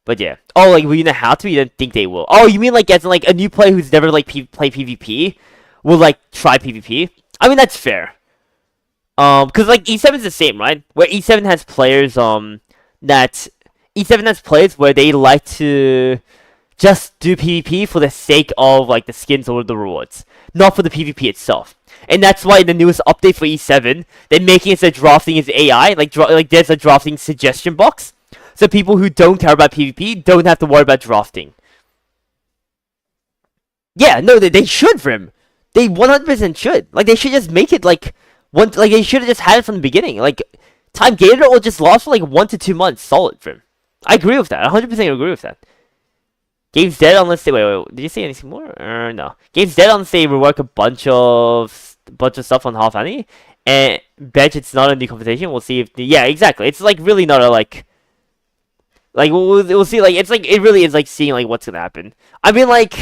[SPEAKER 1] But yeah. Oh, like will you know how to? You don't think they will? Oh, you mean like as in like a new player who's never like play PvP will like try PvP? I mean that's fair. Because like E7 is the same, right? Where E7 has players that. E7 has players where they like to just do PvP for the sake of like the skins or the rewards, not for the PvP itself. And that's why in the newest update for E7, they're making it so drafting is AI, like there's a drafting suggestion box, so people who don't care about PvP don't have to worry about drafting. Yeah, no, they should, Rim. They 100% should. Like they should just make it like like they should have just had it from the beginning. Like time gated will just last for like 1 to 2 months solid, Rim. I agree with that. 100% agree with that. Game's dead unless they wait. Did you say anything more? No. Game's dead unless they rework a bunch of stuff on Half Annie, and bet it's not a new conversation. We'll see if yeah, exactly. It's like really not a like. Like we'll see. Like it's like it really is like seeing like what's gonna happen. I mean like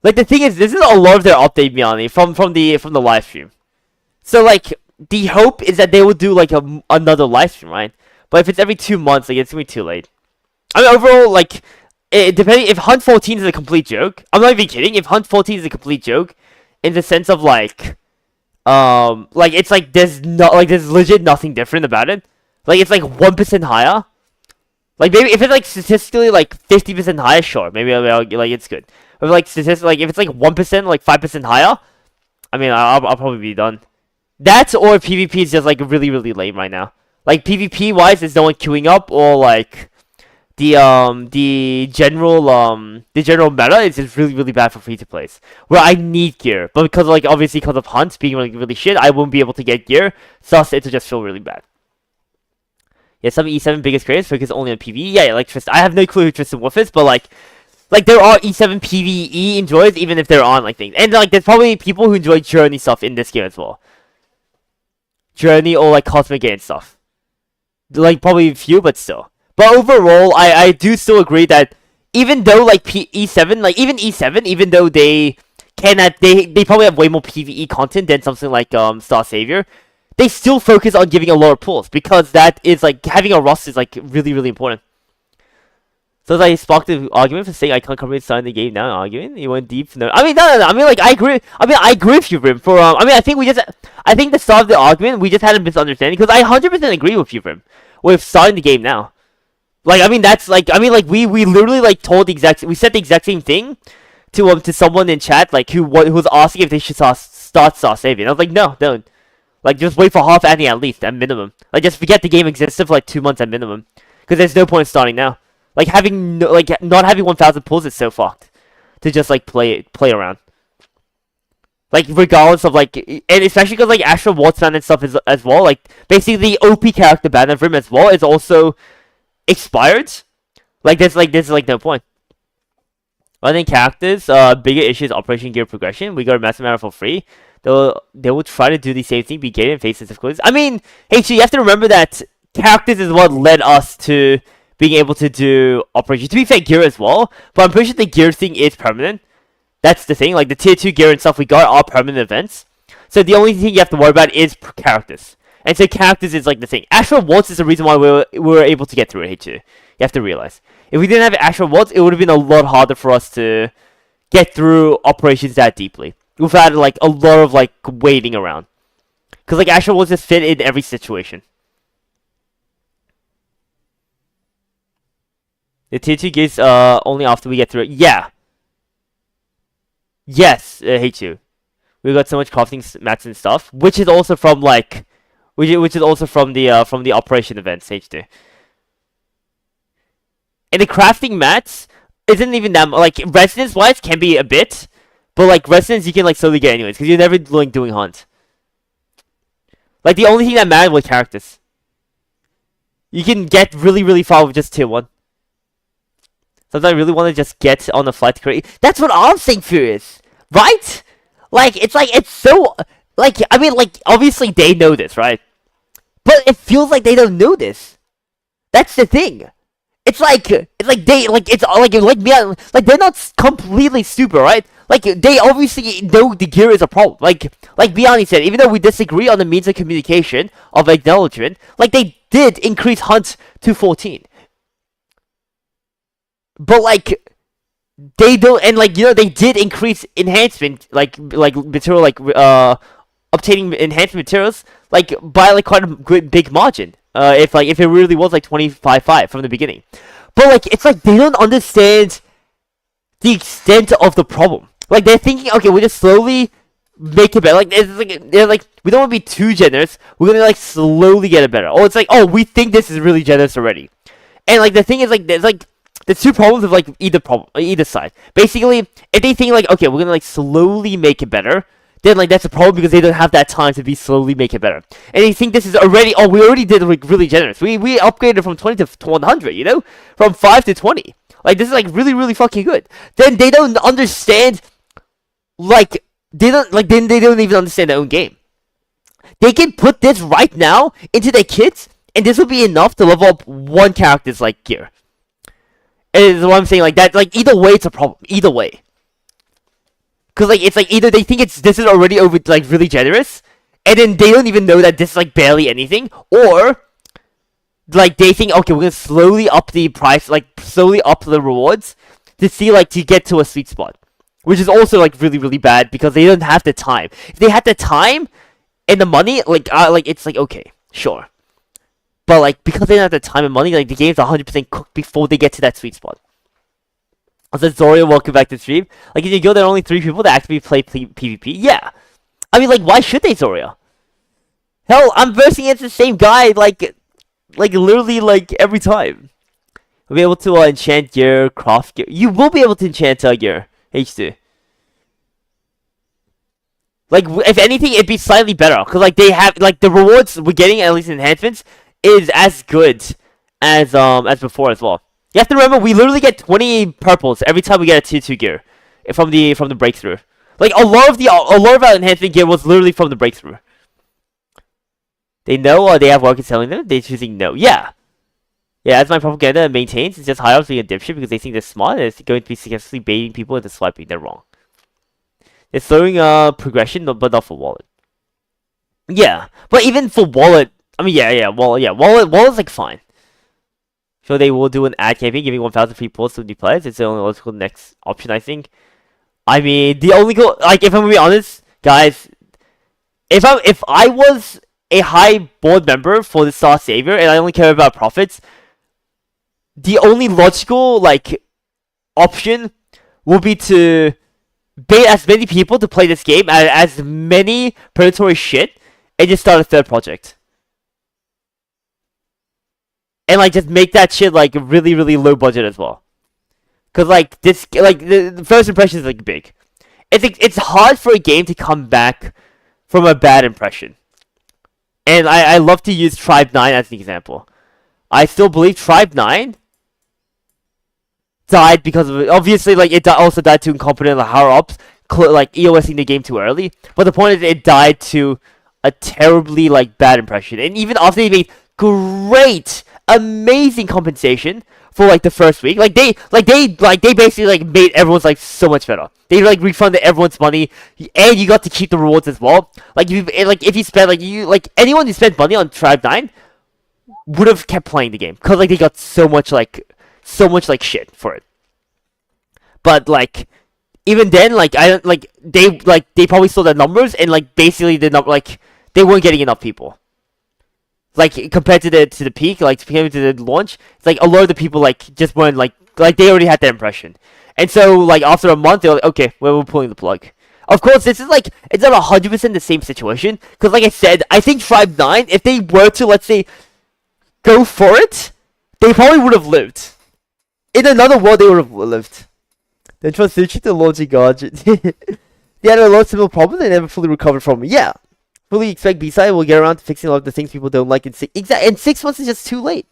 [SPEAKER 1] the thing is, this is a lot of their update, Miani, from the live stream. So like the hope is that they will do like another live stream, right? But if it's every 2 months, like it's gonna be too late. I mean overall, like depending if Hunt 14 is a complete joke, I'm not even kidding. If Hunt 14 is a complete joke, in the sense of like it's like there's legit nothing different about it. Like it's like 1% higher. Like maybe if it's like statistically like 50% higher, sure, maybe I'll like it's good. But like statistically, like if it's like 1%, like 5% higher, I mean I'll probably be done. That or PvP is just like really lame right now. Like PvP wise, there's no one queuing up, or like the general meta is just really bad for free to plays. Where I need gear, but because like obviously because of Hunt being really shit, I won't be able to get gear. Thus, it'll just feel really bad. Yeah, some E7 biggest creators focus only on PvE. Yeah, like Tristan. I have no clue who Tristan Wolf is, but like there are E7 PvE enjoyers, even if they're on like things. And like there's probably people who enjoy Journey stuff in this game as well. Journey or like Cosmic Gate stuff. Like probably few, but still. But overall, I do still agree that even though like E7, like even E7, even though they probably have way more PvE content than something like Star Savior, they still focus on giving a lot of pulls, because that is like having a roster is like really important. So I sparked the argument for saying I can't comprehend starting the game now. Arguing, you went deep. No, I mean no. I mean like I agree. I mean I agree with you, Brim. For I mean I think the start of the argument we just had a misunderstanding, because I 100% agree with you, Brim, with starting the game now. Like I mean that's like we literally like we said the exact same thing to someone in chat, like who was asking if they should start Star Savior. And I was like, no, don't. Like, just wait for half ending at least, at minimum. Like, just forget the game existed for like 2 months at minimum, because there's no point in starting now. Like not having 1,000 pulls is so fucked to just like play around. Like regardless of like, and especially because like Astra Wartsman and stuff is as well. Like basically the OP character ban for him as well is also expired. Like there's no point. I think characters, bigger issue is Operation Gear progression. We got a massive amount for free. They will try to do the same thing, be gated and face difficulties. I mean, hey, so you have to remember that characters is what led us to being able to do Operation. To be fair, gear as well, but I'm pretty sure the gear thing is permanent. That's the thing. Like the tier 2 gear and stuff we got are permanent events. So the only thing you have to worry about is characters. And so characters is like the thing. Astral Waltz is the reason why we were able to get through it, H2. You have to realize. If we didn't have Astral Waltz, it would have been a lot harder for us to get through operations that deeply. We've had like a lot of like waiting around. Because like Astral Waltz just fit in every situation. The tier 2 gives only after we get through it. Yeah. Yes, I hate you. We got so much crafting mats and stuff, which is also from like, which is also from the operation events, H2. And the crafting mats isn't even that like resonance wise can be a bit, but like resonance you can like slowly get anyways because you're never like doing hunt. Like the only thing that matters was characters. You can get really far with just tier 1. Sometimes I really want to just get on the flight to create. That's what I'm saying, Furious. Right? Like, it's so... Like, I mean, like, obviously they know this, right? But it feels like they don't know this. That's the thing. It's like me, like, they're not completely stupid, right? Like, they obviously know the gear is a problem. Like Biani said, even though we disagree on the means of communication, of acknowledgement, like, they did increase hunts to 14. But like they don't, and like they did increase enhancement, like material, like obtaining enhanced materials, like by like quite a big margin. If it really was like 25.5 from the beginning, but like it's like they don't understand the extent of the problem. Like they're thinking, okay, we'll just slowly make it better. Like they're like we don't want to be too generous. We're gonna like slowly get it better. Or it's like, oh, we think this is really generous already, and like the thing is like there's like. The two problems of like either side. Basically, if they think like, okay, we're gonna like slowly make it better, then like that's a problem because they don't have that time to be slowly make it better. And they think this is already, oh, we already did like really generous. We upgraded from 20 to 100, from 5 to 20. Like this is like really fucking good. Then they don't understand, like they don't even understand their own game. They can put this right now into their kids And this would be enough to level up one character's like gear. Is what I'm saying. Like that. Like either way, it's a problem. Either way. Cause like it's like either they think this is already over like really generous, and then they don't even know that this is like barely anything, or like they think, okay, we're gonna slowly up the price, like slowly up the rewards to see like to get to a sweet spot, which is also like really really bad because they don't have the time. If they had the time and the money, like it's like okay, sure, but like because they don't have the time and money, like the game's 100% cooked before they get to that sweet spot. I said, Zoria, welcome back to stream. Like, in your guild, there are only 3 people that actually play PvP. Yeah. I mean, like, why should they, Zoria? Hell, I'm versing against the same guy, like literally, like, every time. We'll be able to enchant gear, craft gear. You will be able to enchant gear, H2. Like, if anything, it'd be slightly better. Because, like, they have, like, the rewards we're getting, at least enhancements, is as good as before as well. You have to remember, we literally get 20 purples every time we get a tier 2 gear from the breakthrough. Like a lot of our enhancement gear was literally from the breakthrough. They know or they have workers telling them. They're choosing no. Yeah, as my propaganda maintains, it's just high up being a dipshit because they think they're smart and it's going to be successfully baiting people into swiping. They're wrong. They're throwing progression, but not for wallet. Yeah, but even for wallet, I mean, wallet's like fine. So they will do an ad campaign giving 1,000 free pulls to the players. It's the only logical next option, I think. I mean, the only like if I'm gonna be honest, guys, if I was a high board member for the Star Savior and I only care about profits, the only logical like option would be to bait as many people to play this game as many predatory shit and just start a third project. And like just make that shit like really really low budget as well, cause like this like the first impression is like big. It's hard for a game to come back from a bad impression, and I love to use Tribe 9 as an example. I still believe Tribe 9 died because of obviously like it also died to incompetent higher ups like EOSing the game too early. But the point is it died to a terribly like bad impression, and even after they made great amazing compensation for like the first week, like they basically like made everyone's like so much better. They like refunded everyone's money and you got to keep the rewards as well. Like if you spend like anyone who spent money on Tribe 9 would have kept playing the game because like they got so much like shit for it. But like even then, like I don't like they probably saw the numbers and like basically the number like they weren't getting enough people. Like compared to the peak, like compared to the launch, it's like a lot of the people like just weren't like they already had that impression, and so like after a month they're like, okay, well, we're pulling the plug. Of course, this is like it's not 100% the same situation because like I said, I think Tribe 9, if they were to let's say go for it, they probably would have lived. In another world, they would have lived. They transitioned to launching gadget. They had a lot of similar problems they never fully recovered from. Yeah. Fully expect B-side will get around to fixing a lot of the things people don't like in 6 months is just too late.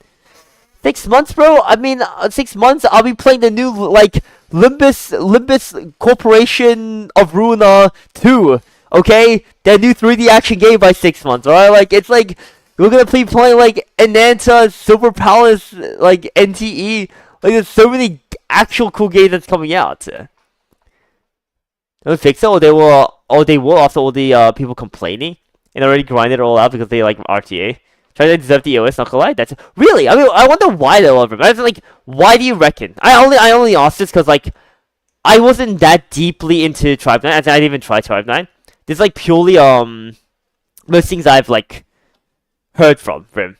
[SPEAKER 1] 6 months, bro? I mean, 6 months, I'll be playing the new, like, Limbus Corporation of Ruina 2, okay? That new 3D action game by 6 months, alright? Like, it's like, we're gonna be playing, like, Enanta, Silver Palace, like, NTE. Like, there's so many actual cool games that's coming out. They'll fix it, or they will after all the people complaining. And already grinded it all out because they like RTA. Try to deserve the EOS, not gonna lie. That's really. I mean, I wonder why they love him. I was like, why do you reckon? I only asked this because like, I wasn't that deeply into Tribe 9. I didn't even try Tribe 9. This is like purely most things I've like heard from him.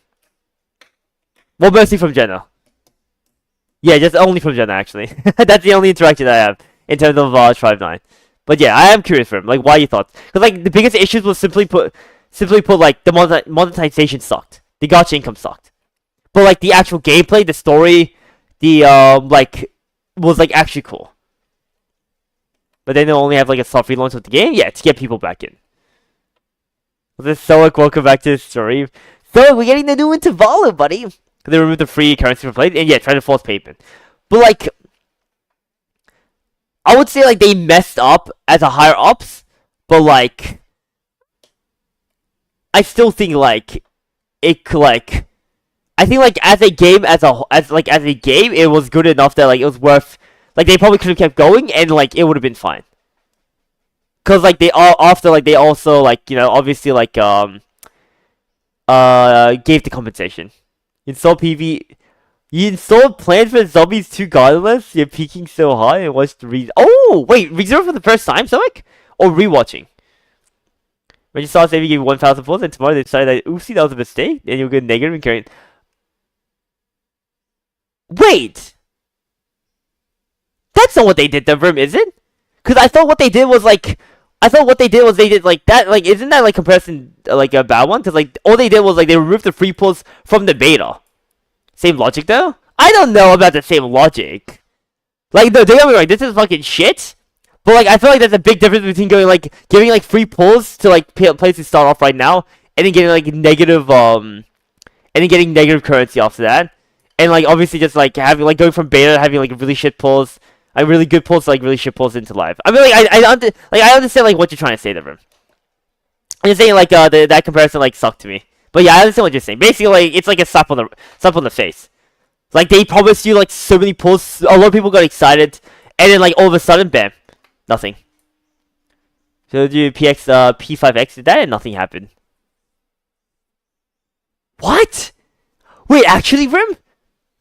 [SPEAKER 1] Well, mostly from Jenna. Yeah, just only from Jenna actually. That's the only interaction I have in terms of Tribe 9. But yeah, I am curious for him. Like, why you thought? Because like the biggest issues was simply put, like the monetization sucked. The gacha income sucked. But like the actual gameplay, the story, the like was like actually cool. But then they'll only have like a soft relaunch of the game, yeah, to get people back in. This is Stoic, welcome back to the story. So we're getting the new Intervallo, buddy. They removed the free currency for play, and yeah, try to force payment. But like, I would say like they messed up as a higher ups, but like, I still think like it could like I think like as a game, as a game, it was good enough that like it was worth. Like they probably could have kept going, and like it would have been fine. Cause like they all after like they also like obviously like gave the compensation. Install PV. You installed Plants vs Zombies 2 Godless. You're peaking so high and watched Oh wait, ReZero for the first time, Stoic? Or rewatching? When you saw Savvy gave you 1,000 points, and tomorrow they decided that oopsie, that was a mistake, and you'll get negative and carry. Wait! That's not what they did, the Vrim, is it? Because I thought what they did was like. I thought what they did was they did like that. Like, isn't that like comparison like a bad one? Because like all they did was like they removed the free pulls from the beta. Same logic though? I don't know about the same logic. Like, no, don't get me wrong, this is fucking shit. But like, I feel like there's a big difference between going like giving like free pulls to like places to start off right now, and then getting like negative and then getting negative currency after that, and like obviously just like having like going from beta to having like really shit pulls, like really good pulls to like really shit pulls into live. I mean like I understand like what you're trying to say there, bro. I'm just saying like that comparison like sucked to me. But yeah, I understand what you're saying. Basically, like it's like a slap on the face. Like they promised you like so many pulls, a lot of people got excited, and then like all of a sudden, bam, nothing. So do PX P5X did that and nothing happened. What? Wait, actually, Rim?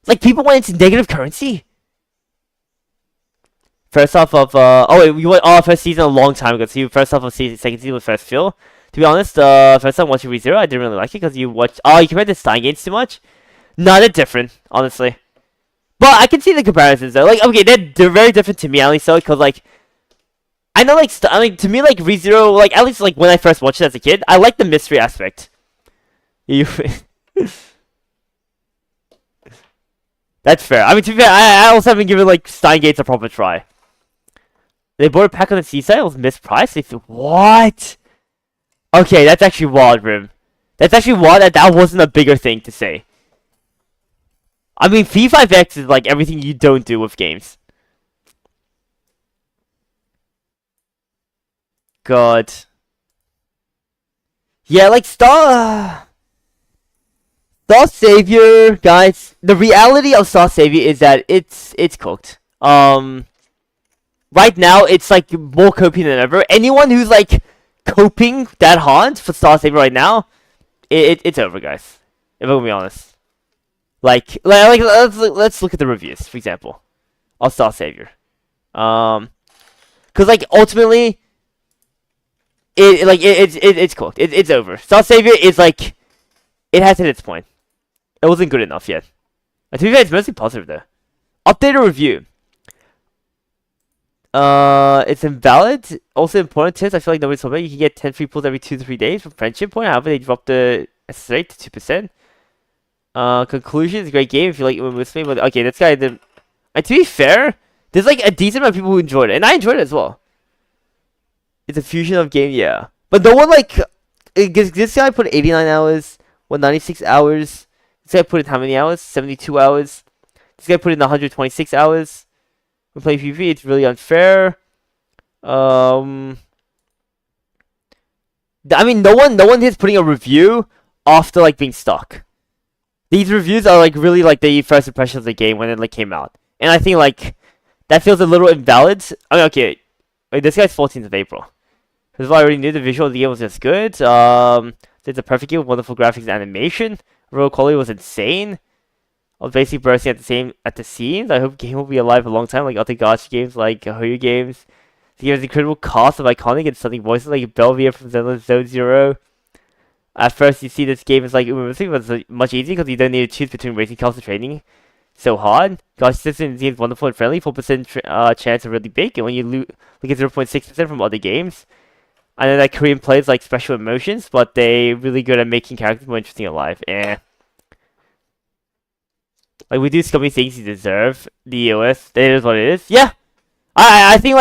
[SPEAKER 1] Like people went into negative currency? First off of oh wait, we went first season a long time ago. So you first off of second season was first feel. To be honest, first time watching ReZero, I didn't really like it because you compared to Stein Gates too much. Not that different, honestly. But I can see the comparisons though. Like, okay, they're very different to me, at least, because like I know, like, to me, like ReZero, like at least like when I first watched it as a kid, I like the mystery aspect. You. That's fair. I mean, to be fair, I also haven't given like Stein Gates a proper try. They bought a pack on the seaside. It was mispriced. What? Okay, that's actually wild, Rim. That's actually wild that wasn't a bigger thing to say. I mean, P5X is like everything you don't do with games. God. Yeah, like Star Savior, guys. The reality of Star Savior is that it's cooked. Right now it's like more coping than ever. Anyone who's like coping that hard for Star Savior right now, it's over, guys. If I'm gonna be honest. Like let's look at the reviews, for example, of Star Savior. Cause like ultimately, it's cooked. It's over. Star Savior is like, it has hit its point. It wasn't good enough yet. To be fair, it's mostly positive though. Updated review. It's invalid. Also important tips. I feel like nobody's talking about. You can get 10 free pulls every 2 to 3 days from Friendship Point. However, they dropped the SS rate to 2%. Conclusion, it's a great game if you like it with me. But okay, this guy did. And to be fair, there's like a decent amount of people who enjoyed it, and I enjoyed it as well. It's a fusion of game, yeah. But no one like this guy put 89 hours, 96 hours. This guy put in how many hours? 72 hours. This guy put in 126 hours. We play PvP. It's really unfair. I mean, no one is putting a review after like being stuck. These reviews are like really like the first impression of the game when it like came out, and I think like that feels a little invalid. I mean, okay, wait, this guy's 14th of April. First of all, I already knew the visual of the game was just good. It's a perfect game with wonderful graphics and animation. Overall quality was insane. I was basically bursting at the seams. I hope the game will be alive a long time, like other gacha games like Hoyo games. The game has incredible cast of iconic and stunning voices like Belvier from Xenoblade Zone Zero. At first, you see this game is like immersive, but it's much easier because you don't need to choose between racing cars and training so hard. Gacha system is wonderful and friendly. 4% chance are really big, and when you look at 0.6% from other games. I know that Korean plays like special emotions, but they're really good at making characters more interesting alive. Like, we do scummy things you deserve. The EOS, that is what it is. Yeah, I think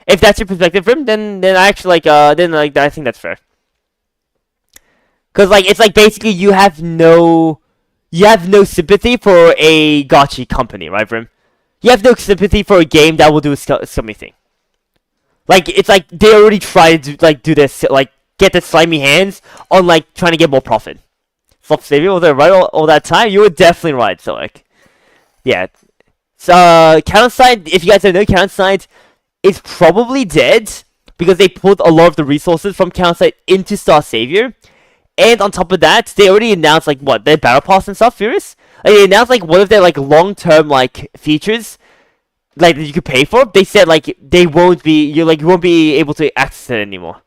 [SPEAKER 1] if that's your perspective from, then I actually I think that's fair. Cause like it's like basically you have no sympathy for a gacha company, right, Brim? You have no sympathy for a game that will do a scummy thing. Like it's like they already tried to do this, like get the slimy hands on like trying to get more profit Star Savior, was I right all that time? You were definitely right, so like, yeah. So, Counterside, if you guys don't know, Counterside is probably dead because they pulled a lot of the resources from Counterside into Star Savior. And on top of that, they already announced like what, their battle pass and stuff, Furious? Like, they announced like one of their like long-term like features like that you could pay for. They said like you won't be able to access it anymore.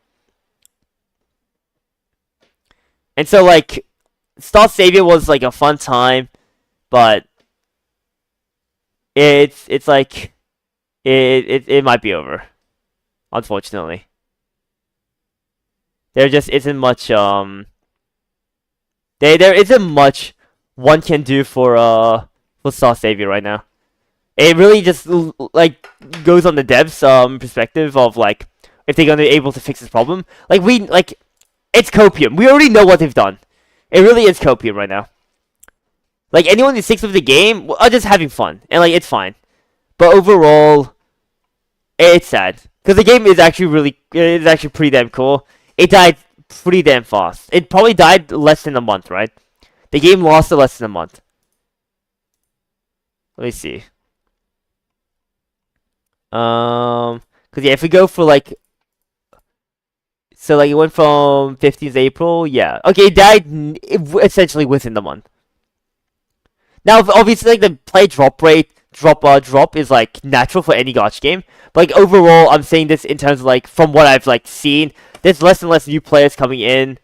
[SPEAKER 1] And so like Star Savior was like a fun time, but it's like it might be over, unfortunately. There just isn't much there isn't much one can do for Star Savior right now. It really just like goes on the devs perspective of like if they're gonna be able to fix this problem. Like it's copium. We already know what they've done. It really is copium right now. Like anyone who sticks with the game are just having fun and like it's fine. But overall, it's sad because the game is actually pretty damn cool. It died pretty damn fast. It probably died less than a month, right? The game lasted less than a month. Let me see. Cause yeah, if we go for like, so like it went from 15th April, yeah. Okay, it died essentially within the month. Now, obviously, like the play drop rate, drop is like natural for any gacha game. But like overall, I'm saying this in terms of like from what I've like seen, there's less and less new players coming in.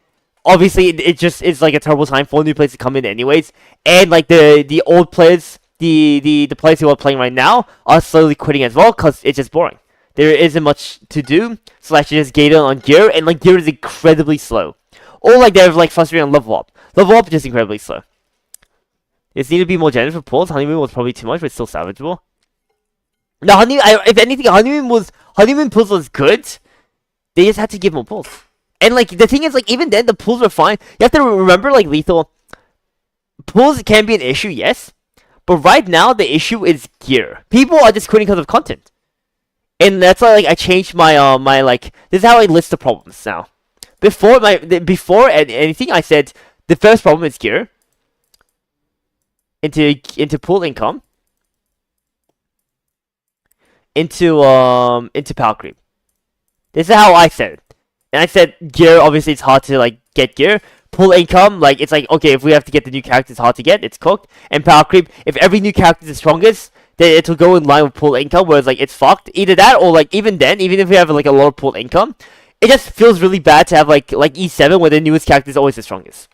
[SPEAKER 1] Obviously, it just is like a terrible time for new players to come in, anyways. And like the old players, the players who are playing right now are slowly quitting as well because it's just boring. There isn't much to do, so actually just gate on gear, and like gear is incredibly slow. Or like they're like frustrated on level up. Level up is just incredibly slow. It needed to be more generous for pulls. Honeymoon was probably too much, but it's still salvageable. No, if anything, Honeymoon pulls was good. They just had to give more pulls. And like the thing is, like even then the pulls were fine. You have to remember, like Lethal, pulls can be an issue, yes, but right now the issue is gear. People are just quitting because of content. And that's why like I changed my my like this is how I list the problems now. Before anything I said the first problem is gear. Into pool income. Into power creep. This is how I said it. And I said gear, obviously it's hard to like get gear. Pool income, like it's like okay, if we have to get the new character, it's hard to get, it's cooked. And power creep, if every new character is the strongest, then it'll go in line with pool income, whereas like it's fucked. Either that or like even then, even if we have like a lower pool income, it just feels really bad to have like E7 where the newest character is always the strongest.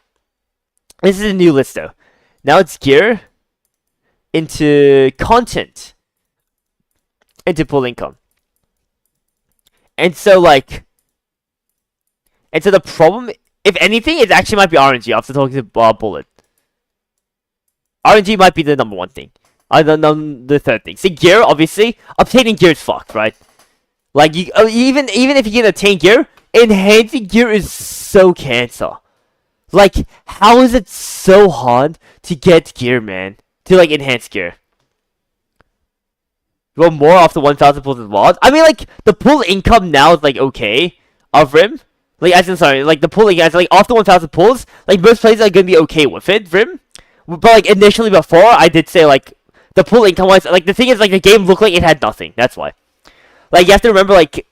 [SPEAKER 1] This is a new list though. Now it's gear into content into pool income. And so like the problem, if anything, it actually might be RNG after talking to Bullet. RNG might be the number one thing. The third thing. See, gear, obviously, obtaining gear is fucked, right? Like, you even if you can obtain gear, enhancing gear is so cancer. Like, how is it so hard to get gear, man? To, like, enhance gear. You want more after 1,000 pulls is lost? I mean, like, the pull income now is, like, okay. Of Rim. Like, as in, sorry, like, the pulling, as like, after 1,000 pulls, like, most players are gonna be okay with it, Rim. But, like, initially before, I did say, like, the pull income-wise, like, the thing is, like, the game looked like it had nothing. That's why. Like, you have to remember, like,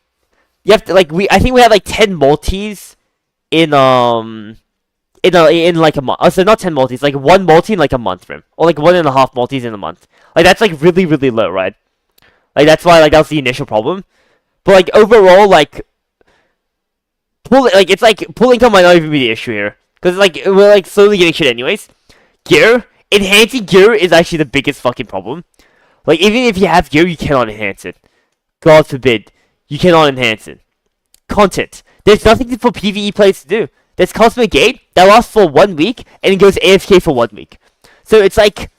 [SPEAKER 1] I think we had, like, 10 multis in like a month. Oh, so not 10 multis, like, 1 multi in, like, a month, Rim. Or, like, 1.5 multis in a month. Like, that's, like, really, really low, right? Like, that's why, like, that was the initial problem. But, like, overall, like, it's like, pull income might not even be the issue here. Because, like, we're, like, slowly getting shit anyways. Gear. Enhancing gear is actually the biggest fucking problem. Like, even if you have gear, you cannot enhance it. God forbid. You cannot enhance it. Content. There's nothing for PvE players to do. There's Cosmic Gate that lasts for 1 week, and it goes AFK for 1 week. So it's like,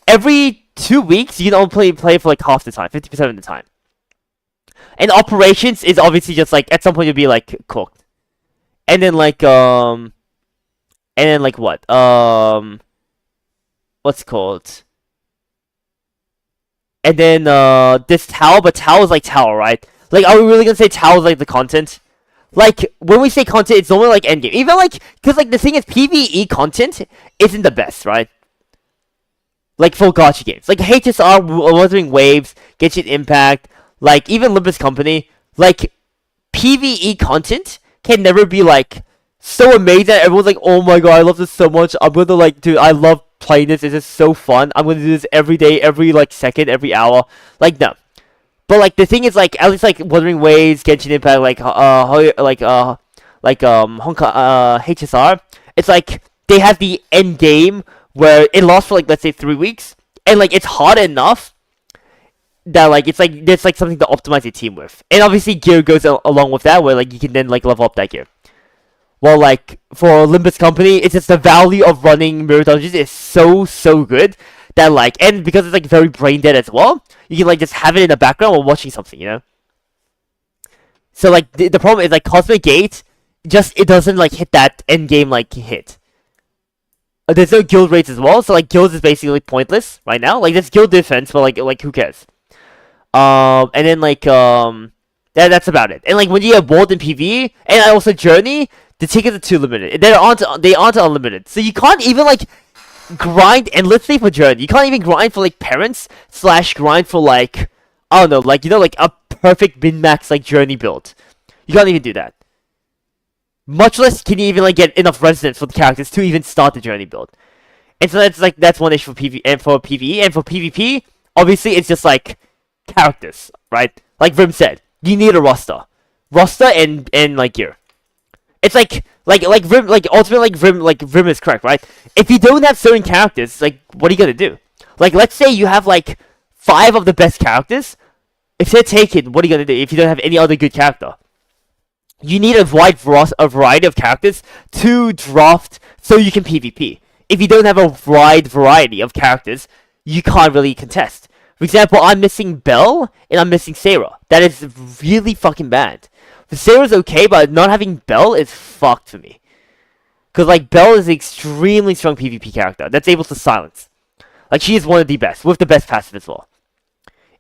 [SPEAKER 1] every 2 weeks, you can only play for like half the time, 50% of the time. And operations is obviously just like, at some point you'll be like, cooked. And then like, what? What's it called? And then, this Tao, but Tao is like Tao, right? Like, are we really gonna say Tao is like the content? Like, when we say content, it's normally like endgame. Even like, because like the thing is, PvE content isn't the best, right? Like for gacha games, like HSR, Wuthering Waves, Genshin Impact, like even Olympus Company, like PvE content can never be like so amazing that everyone's like, oh my god, I love this so much. I'm gonna like, dude, I love playing this. It's just so fun. I'm gonna do this every day, every like second, every hour. Like no, but like the thing is like at least like Wuthering Waves, Genshin Impact, Honka HSR. It's like they have the end game where it lasts for like let's say 3 weeks, and like it's hard enough that like it's like there's like something to optimize your team with, and obviously gear goes along with that, where like you can then like level up that gear. Well, like for Olympus Company, it's just the value of running Mirror Dungeons is so good that like, and because it's like very brain dead as well, you can like just have it in the background while watching something, you know. So like the problem is like Cosmic Gate, just it doesn't like hit that end game like hit. There's no guild rates as well, so like guilds is basically pointless right now. Like there's guild defense, but like who cares? And then like that's about it. And like when you have World and PvE, and also Journey, the tickets are too limited. They aren't unlimited, so you can't even like grind endlessly for Journey. You can't even grind for like parents / grind for like I don't know, like you know, like a perfect min max like Journey build. You can't even do that. Much less can you even like get enough resonance for the characters to even start the Journey build. And so that's one issue for PvE and for PvE, and for PvP, obviously it's just like characters, right? Like Vrim said, you need a roster and like gear. It's like Vrim, like ultimately like Vrim is correct, right? If you don't have certain characters, like what are you gonna do? Like let's say you have like 5 of the best characters. If they're taken, what are you gonna do if you don't have any other good character? You need a variety of characters to draft so you can PvP. If you don't have a wide variety of characters, you can't really contest. For example, I'm missing Belle and I'm missing Sarah. That is really fucking bad. Sarah's okay, but not having Belle is fucked for me. Because like Belle is an extremely strong PvP character that's able to silence. Like she is one of the best, with the best passive as well.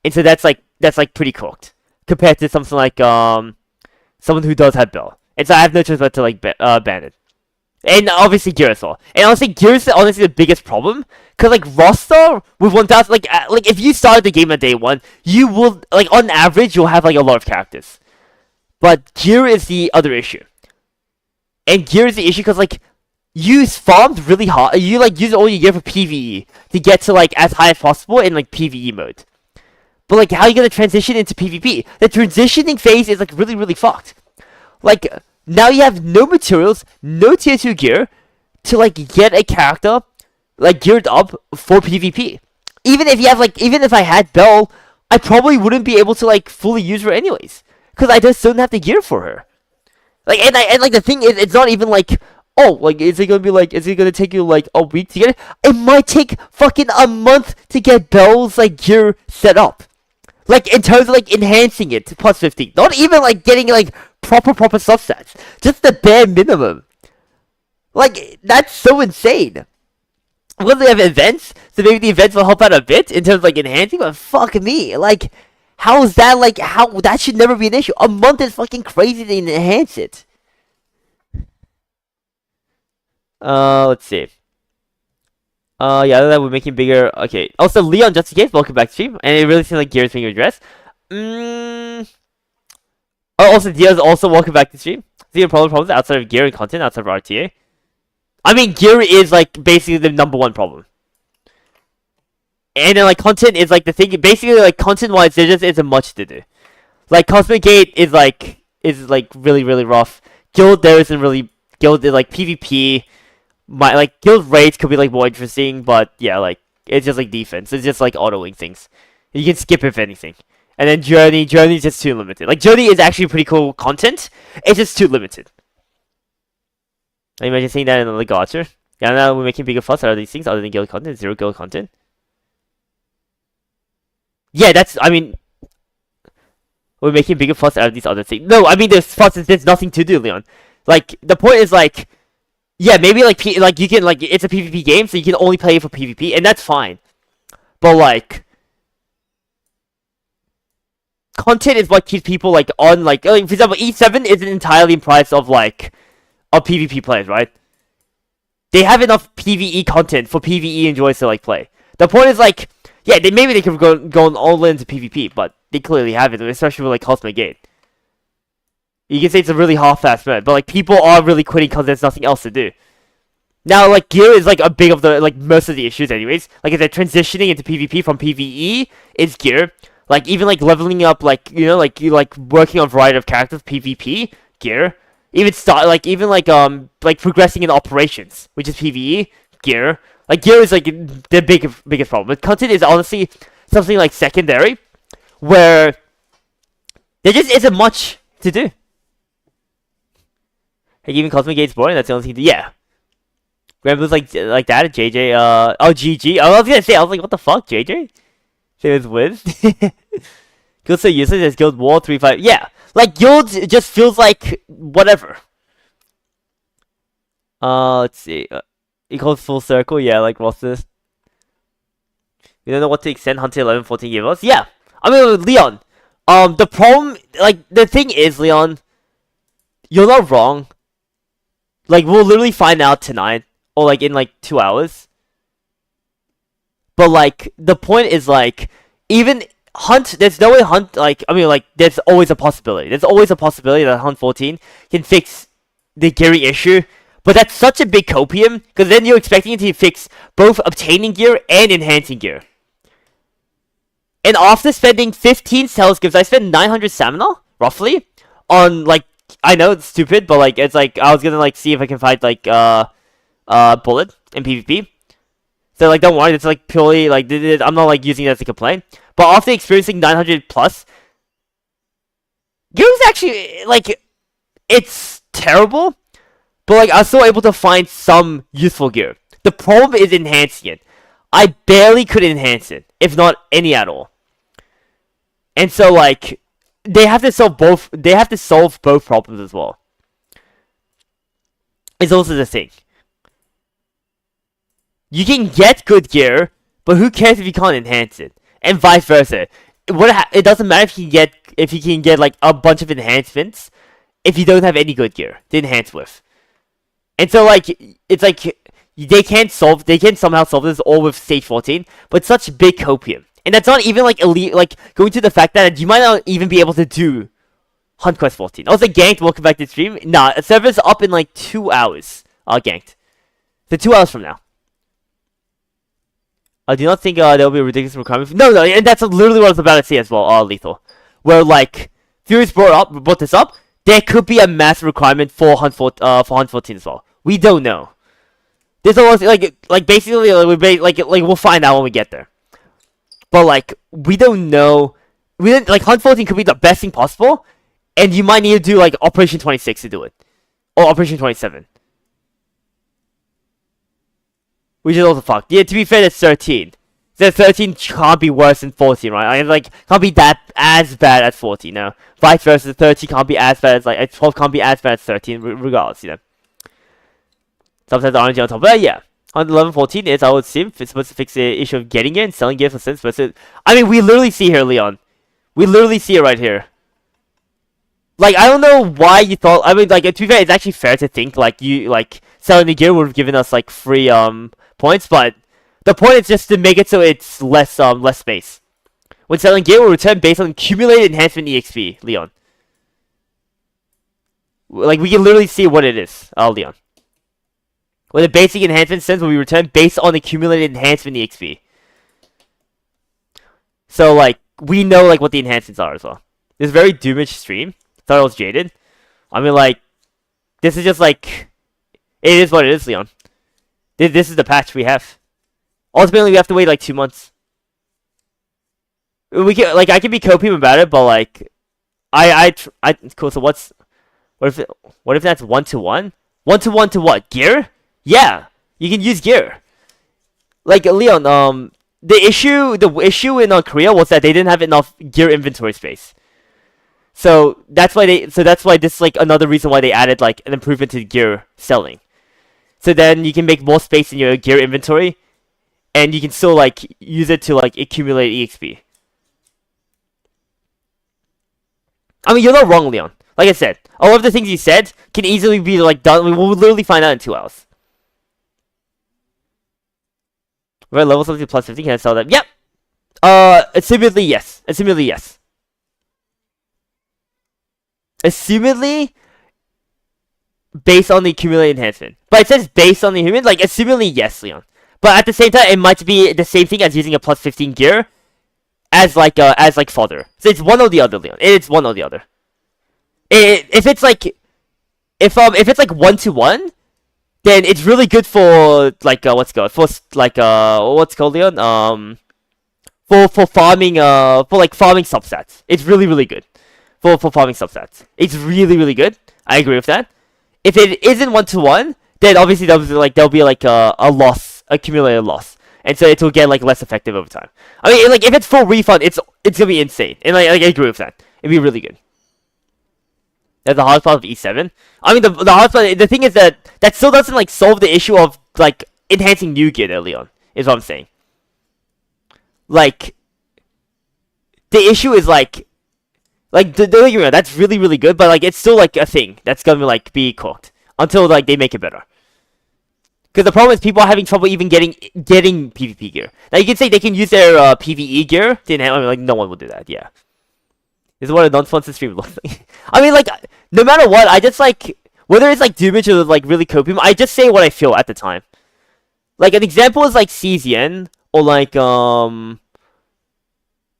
[SPEAKER 1] And so that's like pretty cooked compared to something like someone who does have Belle. And so I have no choice but to like ban it. And obviously gear as well. And honestly, gear is honestly the biggest problem. Cause like roster with 1,000, like if you started the game on day 1, you will like on average you'll have like a lot of characters. But gear is the other issue. And gear is the issue because like you farmed really hard. You like use all your gear for PvE to get to like as high as possible in like PvE mode. But like how are you gonna transition into PvP? The transitioning phase is like really fucked. Like now you have no materials, no tier 2 gear to like get a character like geared up for PvP. Even if I had Belle, I probably wouldn't be able to like fully use her anyways. Cause I just don't have the gear for her. Like and like the thing is, it's not even like, oh, like is it gonna take you like a week to get it? It might take fucking a month to get Belle's like gear set up. Like in terms of like enhancing it to plus 15. Not even like getting like proper substats. Just the bare minimum. Like that's so insane. Will they have events? So maybe the events will help out a bit in terms of like enhancing, but fuck me. Like how is that like how that should never be an issue? A month is fucking crazy to enhance it. Let's see. Yeah, other than that, we're making bigger. Okay. Also, Leon, just in case, welcome back to stream. And it really seems like Gear is being addressed. Oh, also, Diaz, also welcome back to stream. See the problems outside of Gear and content, outside of RTA. I mean, Gear is like basically the number 1 problem. And then like content is like the thing. Basically, like content-wise, there just isn't much to do. Like Cosmic Gate is like really rough. Guild there isn't really guild is like PvP. My like guild raids could be like more interesting, but yeah, like it's just like defense. It's just like autoing things. You can skip if anything. And then Journey is just too limited. Like Journey is actually pretty cool content. It's just too limited. I imagine seeing that in the gacha. Yeah, now we're making bigger fuss out of these things other than guild content, 0 guild content. Yeah, I mean, we're making bigger fuss out of these other things. No, I mean, there's nothing to do, Leon. Like, the point is, like, yeah, maybe, like, you can, like, it's a PvP game, so you can only play it for PvP, and that's fine. But, like, content is what keeps people like on like for example E7 isn't entirely comprised of like of PvP players, right? They have enough PvE content for PvE enjoyers to like play. The point is like, yeah, maybe they could go all into PvP, but they clearly haven't, especially with like Cosmic Gate. You can say it's a really half-assed mode, but like people are really quitting because there's nothing else to do. Now, like gear is like a big of the like most of the issues, anyways. Like if they're transitioning into PvP from PvE, is gear. Like even like leveling up, like you know, like you like working on a variety of characters, PvP, gear. Even like progressing in operations, which is PvE, gear. Like gear is like the biggest problem. But content is honestly something like secondary, where there just isn't much to do. Like even Cosmic Gate's boring. That's the only thing to do. Yeah. Granblue's like that. JJ. GG. I was gonna say. I was like, what the fuck, JJ? Same as Wiz. Guild so useless as Guild War 3.5. Yeah. Like Guild just feels like whatever. Let's see. Equals full circle. Yeah. Like what's this? We don't know what to extend Hunter 11-14 give us. Yeah. I mean, Leon. The problem, like the thing is, Leon, you're not wrong. Like we'll literally find out tonight. Or like in like 2 hours. But like the point is like even Hunt, there's no way Hunt like I mean like there's always a possibility. There's always a possibility that Hunt 14 can fix the Geary issue. But that's such a big copium because then you're expecting it to fix both obtaining gear and enhancing gear. And after spending 15 sales gifts, I spent 900 stamina roughly on like I know it's stupid, but like it's like I was gonna like see if I can find like bullet in PvP. So like don't worry, it's like purely like I'm not like using it as a complaint. But after experiencing 900 plus, gear is actually like it's terrible, but like I was still able to find some useful gear. The problem is enhancing it. I barely could enhance it, if not any at all. And so like they have to solve both. They have to solve both problems as well. It's also the thing. You can get good gear, but who cares if you can't enhance it, and vice versa. It doesn't matter if you can get like a bunch of enhancements if you don't have any good gear to enhance with. And so like it's like they can somehow solve this all with stage 14, but such big copium. And that's not even like elite, like going to the fact that you might not even be able to do Hunt Quest 14. Also, Ganked, welcome back to the stream. Nah, server's up in like 2 hours. Ganked. So 2 hours from now. I do not think there'll be a ridiculous requirement. No, and that's literally what I was about to say as well, Lethal. Where like Furious brought this up. There could be a massive requirement for Hunt 14 as well. We don't know. There's a lot of, like basically like we'll find out when we get there. But like we don't know. We didn't like Hunt 14 could be the best thing possible, and you might need to do like Operation 26 to do it, or Operation 27. Which is also fucked. Yeah, to be fair, it's 13. So 13 can't be worse than 14, right? I mean, like, can't be that as bad as 14, no. Vice versa, 13 can't be as bad as, like, 12 can't be as bad as 13, regardless, you know. Sometimes the RNG on top. But yeah, on 11-14 is, I would assume, it's supposed to fix the issue of getting it and selling it for cents. I mean, we literally see here, Leon. We literally see it right here. Like, I don't know why you thought, I mean, like, to be fair, it's actually fair to think, like, selling the gear would have given us, like, free, points, but the point is just to make it so it's less space. When selling gear will return based on accumulated enhancement EXP, Leon. Like we can literally see what it is, Leon. When the basic enhancement sends will be returned based on accumulated enhancement EXP. So like we know like what the enhancements are as well. This very doomish stream. Thought it was jaded. I mean like this is just like it is what it is, Leon. This is the patch we have. Ultimately, we have to wait like 2 months. We can like I can be copium about it, but like, cool. So what if that's 1-to-1? 1-to-1 to what? Gear? Yeah, you can use gear. Like Leon, the issue in Korea was that they didn't have enough gear inventory space. So that's why this is like another reason why they added like an improvement to gear selling. So then you can make more space in your gear inventory, and you can still like use it to like accumulate EXP. I mean, you're not wrong, Leon. Like I said, all of the things you said can easily be like done. We'll literally find out in 2 hours. Right, level something plus 50. Can I sell that? Yep. Assumedly yes. Assumedly yes. Assumedly based on the accumulated enhancement. But it says based on the human, like assumedly yes, Leon. But at the same time, it might be the same thing as using a plus 15 gear as fodder. So it's one or the other, Leon. It's one or the other. If it's like 1-to-1, then it's really good for like what's called Leon, for farming farming substats. It's really good for farming substats. It's really good. I agree with that. If it isn't 1-to-1, then obviously there'll be a loss, accumulated loss, and so it will get like less effective over time. I mean, like if it's full refund, it's gonna be insane, and like I agree with that. It'd be really good. That's the hard part of E7. I mean, the hard part. The thing is that still doesn't like solve the issue of like enhancing new gear there, Leon. Is what I'm saying. Like, the issue is like that's really good, but like it's still like a thing that's gonna like be cooked until like they make it better. Because the problem is people are having trouble even getting PvP gear. Now you can say they can use their PvE gear. Like no one will do that. Yeah. This is what a non-sponsored stream looks like. I mean, like, no matter what, I just, like, whether it's, like, Doomage or, like, really copium, I just say what I feel at the time. Like, an example is, like, CZN, or, like,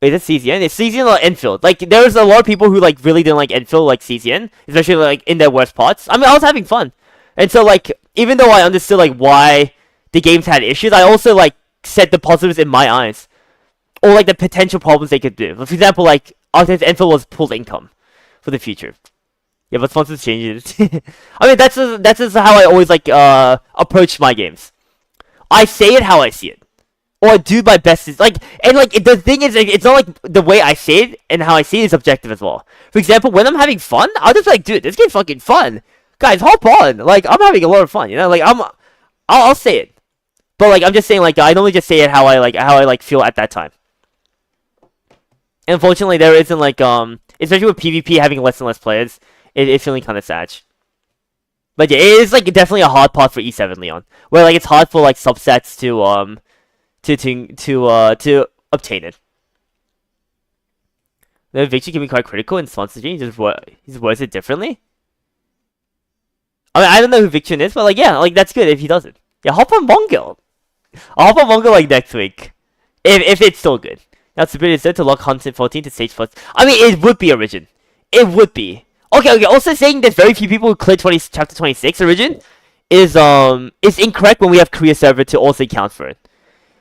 [SPEAKER 1] wait, is it CZN? It's CZN or Enfield. Like, there's a lot of people who, like, really didn't like Enfield, like, CZN, especially, like, in their worst parts. I mean, I was having fun. And so, like, even though I understood, like, why the games had issues, I also, like, set the positives in my eyes. Or, like, the potential problems they could do. For example, like, Arctic's Enfield was pooled income for the future. Yeah, but sponsors changes. I mean, that's just how I always like approach my games. I say it how I see it, or I do my best. The thing is, it's not like the way I say it and how I see it is objective as well. For example, when I'm having fun, I'll just be like, dude, this game's fucking fun, guys, hop on. Like, I'm having a lot of fun, you know. Like, I'll say it, but like I'm just saying, like I normally just say it how I feel at that time. Unfortunately, there isn't like especially with PvP having less and less players, it's feeling kind of sad. But yeah, it is like definitely a hard part for E7, Leon, where like it's hard for like subsets to obtain it. The Victor can be quite critical in sponsor G. He words it differently. I mean, I don't know who Victor is, but like yeah, like that's good if he does it. Yeah, hop on Mongol. I'll hop on Mongol like next week, if it's still good. That's a bit instead to lock Hunt 14 to stage first. I mean, it would be Origin. It would be. Okay. Also saying there's very few people who cleared chapter 26 Origin is incorrect when we have Korea server to also account for it.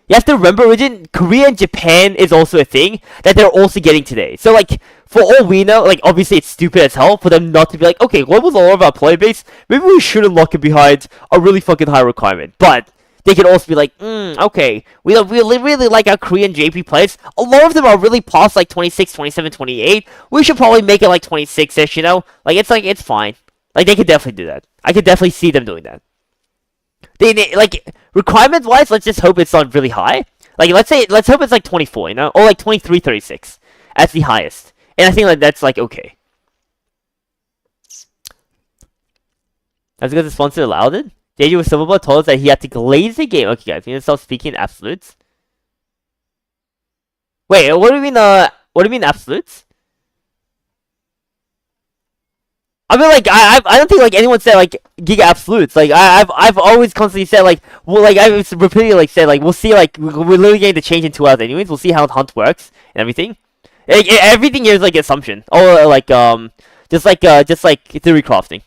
[SPEAKER 1] You have to remember, Origin, Korea and Japan is also a thing that they're also getting today. So like, for all we know, like obviously it's stupid as hell for them not to be like, okay, what was all of our player base? Maybe we shouldn't lock it behind a really fucking high requirement. But they can also be like, okay, we really like our Korean JP players. A lot of them are really past like 26, 27, 28. We should probably make it like 26-ish, you know? Like, it's fine. Like, they could definitely do that. I could definitely see them doing that. They like, requirement-wise, let's just hope it's not really high. Like, let's hope it's like 24, you know? Or like 23, 36 as the highest. And I think like that's like, okay. That's because the sponsor allowed it? JJ with Silverball told us that he had to glaze the game. Okay, guys, we need to stop speaking in absolutes. Wait, what do you mean absolutes? I mean, like, I don't think like anyone said like giga absolutes. Like, I've always constantly said like, well, like I've repeatedly like said like we'll see, like we're literally getting to change in 2 hours anyways. We'll see how Hunt works and everything. Like, everything here is like assumption or like just like theory crafting.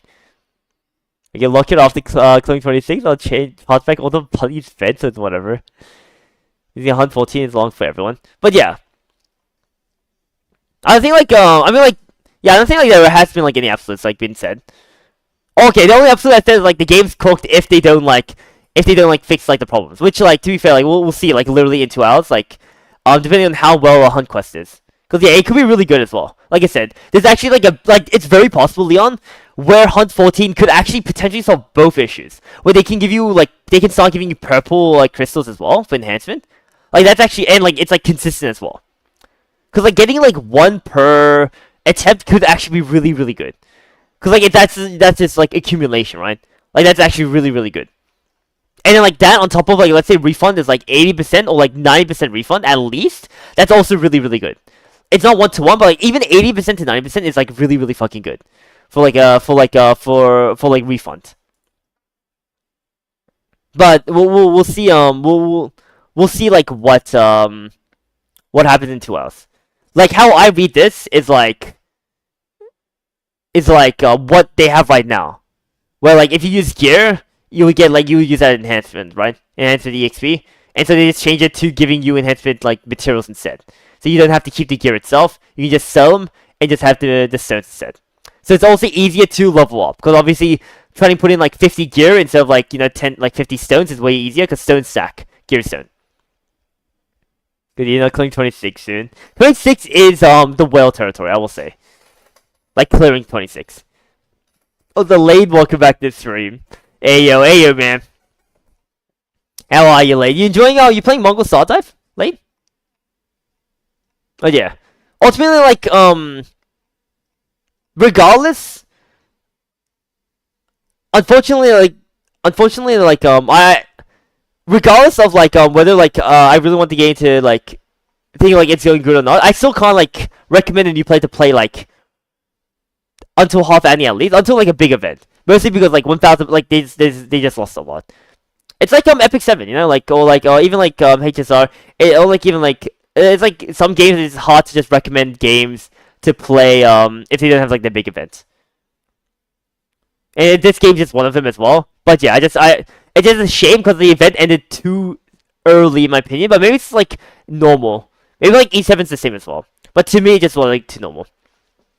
[SPEAKER 1] I can lock it off the clone 26. I'll change hot back all the bloody fences, whatever. Using Hunt 14 is long for everyone, but yeah. I think like I mean like yeah, I don't think like there has been like any absolutes like been said. Okay, the only absolute that says like the game's cooked if they don't fix like the problems. Which like to be fair, like we'll see like literally in 2 hours, like depending on how well a Hunt quest is. Because yeah, it could be really good as well. Like I said, there's actually like it's very possible, Leon, where Hunt 14 could actually potentially solve both issues. Where they can give you like they can start giving you purple like crystals as well for enhancement. Like that's actually and like it's like consistent as well. Cause like getting like one per attempt could actually be really, really good. Cause like that's just like accumulation, right? Like that's actually really, really good. And then like that on top of like let's say refund is like 80% or like 90% refund at least. That's also really, really good. It's not 1-to-1, but like even 80% to 90% is like really, really fucking good for like refund. But we'll see we'll see like what happens in 2 hours. Like how I read this is like what they have right now. Where like if you use gear, you would use that enhancement, right? Enhancement EXP. And so they just change it to giving you enhancement like materials instead. So you don't have to keep the gear itself. You can just sell them and just have the stones instead. So it's also easier to level up because obviously trying to put in like 50 gear instead of like 50 stones is way easier because stones stack gear stone. Good, clearing 26 soon. 26 is the whale territory, I will say. Like clearing 26. Oh, the Lade, welcome back to the stream. Hey yo, man. How are you, Lade? You enjoying? You playing Mongol Star Dive, Lade? Oh yeah. Ultimately, like regardless. Unfortunately, I regardless of like whether like I really want to get into like thinking like it's going good or not, I still can't like recommend a new player to play like until half Annie at least, until like a big event. Mostly because like 1,000 like they just lost a lot. It's like Epic 7, like or even like HSR, or like even like it's like some games it's hard to just recommend games to play if they don't have like the big event. And this game's just one of them as well. But yeah, it's just a shame because the event ended too early in my opinion. But maybe it's like normal. Maybe like E7's the same as well. But to me, it just was like too normal.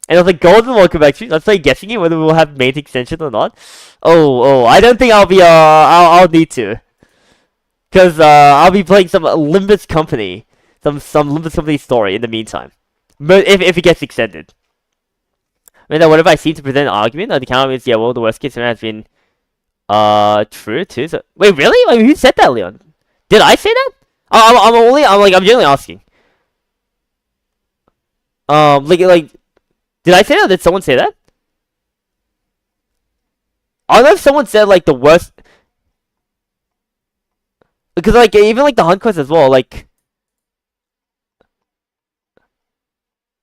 [SPEAKER 1] And I was like, Golden, welcome back to. Let's play guessing it whether we'll have main extension or not. Oh, I don't think I'll be I'll need to. Cause I'll be playing some Limbus Company, some Limbus Company story in the meantime. But if it gets extended. I mean, what if I seem to present an argument? The counter is, yeah, well, the worst case scenario has been, true too. So, wait, really? I mean, who said that, Leon? Did I say that? I'm genuinely asking. Did I say that? Did someone say that? I don't know if someone said, like, the worst. Because, like, even, like, the Hunt Quest as well, like.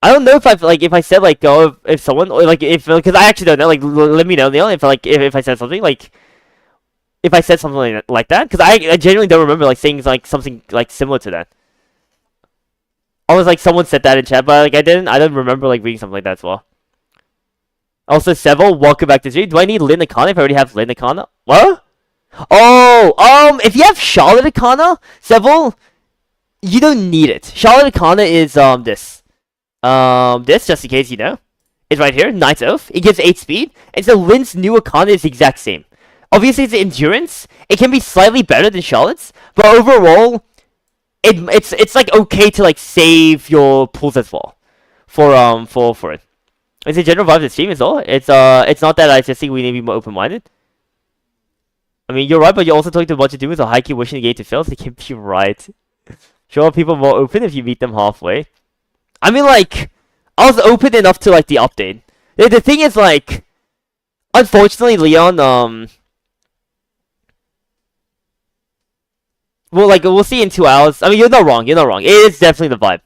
[SPEAKER 1] I don't know if I said like if someone or like if because I actually don't know like let me know Neil if if I said something like if I said something like that because I genuinely don't remember like saying like something like similar to that. I was like someone said that in chat but like I don't remember like reading something like that as well. Also Seville, welcome back to the stream. Do I need Lynn Akana if I already have Lynn Akana? What? Oh if you have Charlotte Akana, Seville, you don't need it. Charlotte Akana is this. This, just in case you know, is right here, Knight's Oath. It gives 8 speed, and so Lynn's new Akana is the exact same. Obviously, it's endurance. It can be slightly better than Charlotte's, but overall, it's like okay to like save your pulls as well for it. It's a general vibe of the stream as well. It's not that I just think we need to be more open-minded. I mean, you're right, but you're also talking to a bunch of dudes who are high-key wishing the game to fail, so they can be right. Sure, people are more open if you meet them halfway. I mean, like, I was open enough to, like, the update. The thing is, like, unfortunately, Leon, well, like, we'll see in 2 hours. I mean, you're not wrong. It is definitely the vibe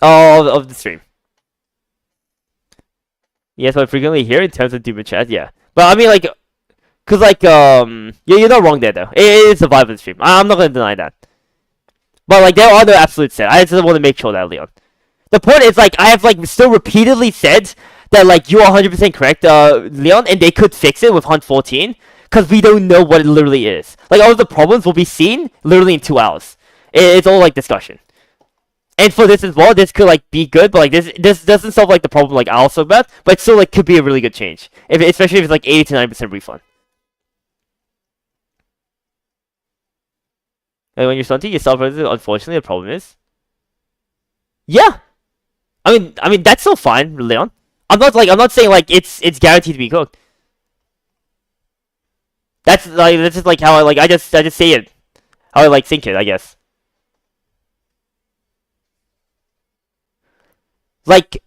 [SPEAKER 1] of the stream. Yes, what I frequently hear in terms of Doom chat, yeah. But, I mean, like, cause, like, yeah, you're not wrong there, though. It is the vibe of the stream. I'm not gonna deny that. But, like, there are no absolute set. I just want to make sure that, Leon. The point is, like, I have, like, still repeatedly said that, like, you are 100% correct, Leon, and they could fix it with Hunt 14, because we don't know what it literally is. Like, all of the problems will be seen literally in 2 hours. It's all, like, discussion. And for this as well, this could, like, be good, but, like, this doesn't solve, like, the problem, like, I also about, but it still, like, could be a really good change. Especially if it's, like, 80 to 90% refund. And when you're stunting yourself, unfortunately, the problem is... Yeah! I mean that's still fine, Leon. I'm not saying like it's guaranteed to be cooked. That's just like how I just say it, how I like think it, I guess. Like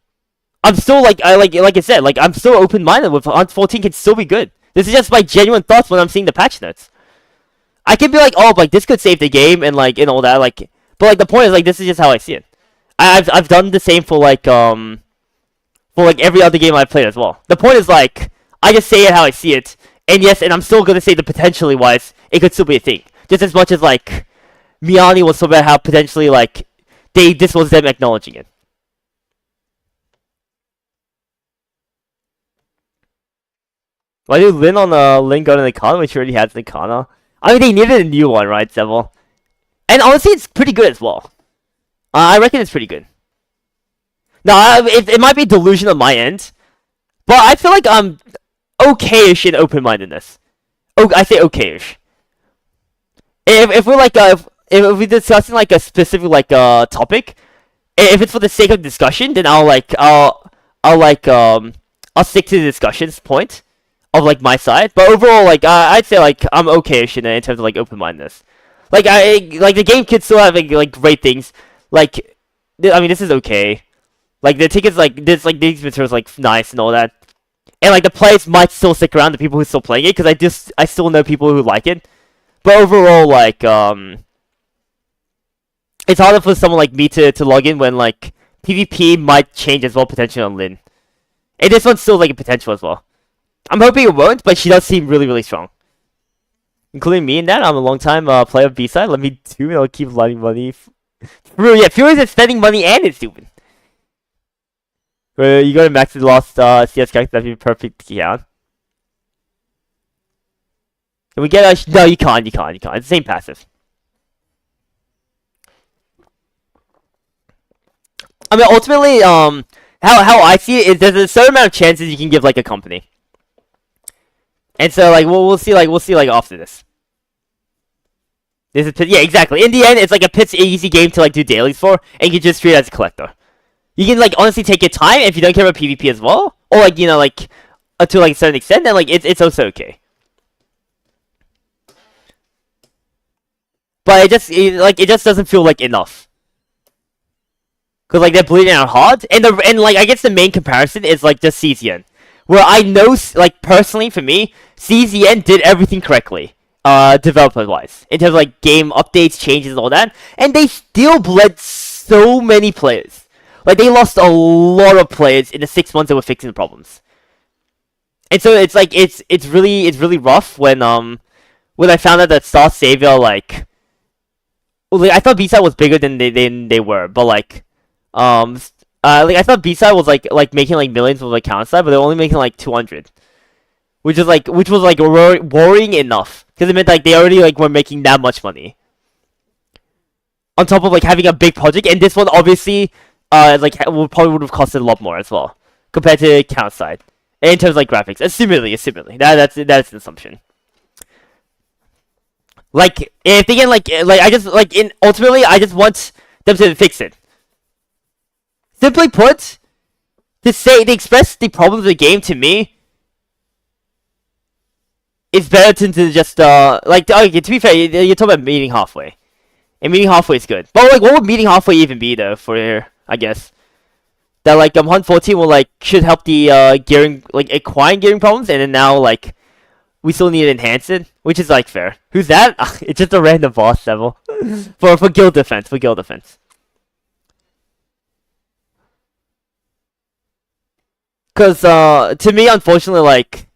[SPEAKER 1] I'm still like I said, like I'm still open minded with Hunt 14 can still be good. This is just my genuine thoughts when I'm seeing the patch notes. I can be like, oh, like this could save the game and like and all that, like, but like the point is like this is just how I see it. I've done the same for like every other game I've played as well. The point is like I just say it how I see it, and yes, and I'm still gonna say that potentially wise it could still be a thing, just as much as like Miani was so about how potentially like this was them acknowledging it. Why did Lin on Lin go to Nikana when she already has Nikana? I mean, they needed a new one, right, Seville? And honestly, it's pretty good as well. I reckon it's pretty good. Now, it might be delusion on my end, but I feel like I'm okay-ish in open-mindedness. Oh, I say okay-ish. If we're like if we're discussing like a specific like topic, if it's for the sake of discussion, then I'll stick to the discussion's point of like my side. But overall, like I'd say like I'm okay-ish in terms of like open-mindedness. Like the game could still have like great things. Like I mean, this is okay. Like the tickets, like this, like these materials, like nice and all that. And like the players might still stick around, the people who are still playing it, because I still know people who like it. But overall, like it's harder for someone like me to log in when like PvP might change as well potentially on Lin. And this one's still like a potential as well. I'm hoping it won't, but she does seem really, really strong. Including me in that, I'm a long time player of B-side. Let me do it, I'll keep lighting money. Yeah, Fury is spending money and it's stupid. You go to max the lost CS character, that'd be perfect count. Can we get a... No, you can't. It's the same passive. I mean, ultimately, how I see it is there's a certain amount of chances you can give, like, a company. And so, like, we'll see, like, after this. This is... Yeah, exactly. In the end, it's, like, a pit's easy game to, like, do dailies for, and you can just treat it as a collector. You can, like, honestly take your time if you don't care about PvP as well. Or, like, you know, like, to, like, a certain extent, then, like, it's also okay. But it just doesn't feel like enough. Cause like they're bleeding out hard, and like I guess the main comparison is like just CZN, where I know like personally for me, CZN did everything correctly, developer wise, in terms of like game updates, changes, and all that, and they still bled so many players. Like they lost a lot of players in the 6 months they were fixing the problems. And so it's like it's really rough when I found out that Star Savior like. Well, I thought B-side was bigger than they were, but like I thought B-side was like making like millions with like counter-side, but they're only making like 200, which was like worrying enough, because it meant like they already like were making that much money on top of like having a big project, and this one obviously probably would have costed a lot more as well compared to counter-side in terms of like graphics. Assumedly, that's an assumption. Like, if they can, ultimately, I just want them to fix it. Simply put, they express the problems of the game to me, it's better to just, okay, to be fair, you're talking about meeting halfway. And meeting halfway is good. But, like, what would meeting halfway even be, though, for, I guess? That, like, Hunt 14 will, like, should help the, gearing, like, acquiring gearing problems, and then now, like, we still need to enhance it, which is like fair. Who's that? It's just a random boss level for guild defense. Cause to me, unfortunately, like,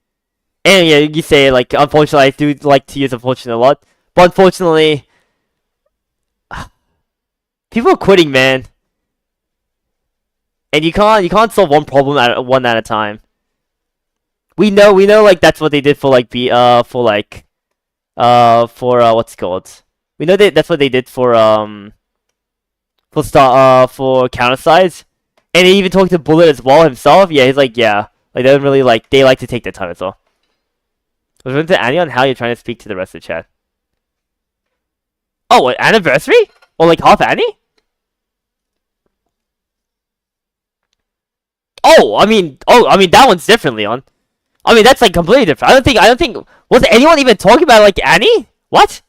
[SPEAKER 1] and yeah, you say like, unfortunately, I do like to use unfortunately a lot, but unfortunately, people are quitting, man, and you can't solve one problem one at a time. We know, like, that's what they did for, like, what's it called? We know that's what they did for counter-sides. And he even talked to Bullet as well himself. Yeah, he's like, yeah. Like, they don't really, like, they like to take their time as well. Was it to Annie on how you're trying to speak to the rest of the chat? Oh, what, anniversary? Or, like, half Annie? I mean, that one's different, Leon. I mean, that's like completely different. I don't think was anyone even talking about like Annie? What?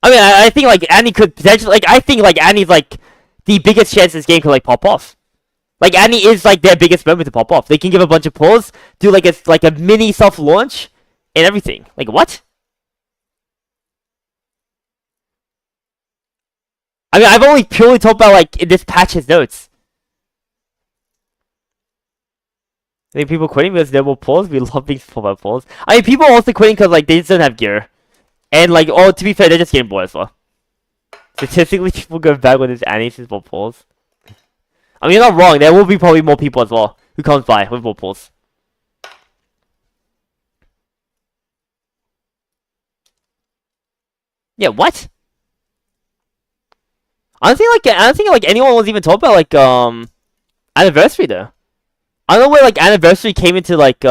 [SPEAKER 1] I mean, I think like Annie could potentially I think like Annie's like the biggest chance this game could like pop off. Like Annie is like their biggest member to pop off. They can give a bunch of polls, do like a mini soft launch, and everything. Like what? I mean, I've only purely talked about like in this patch's notes. I think people quitting because there are more polls. We love being pulled by polls. I mean, people are also quitting because like they just don't have gear, and like oh, to be fair, they're just getting bored as well. Statistically, people go back when there's Annie since more polls. I mean, you're not wrong. There will be probably more people as well who comes by with more polls. Yeah, what? I don't think like anyone was even talking about like anniversary though. I don't know where like anniversary came into the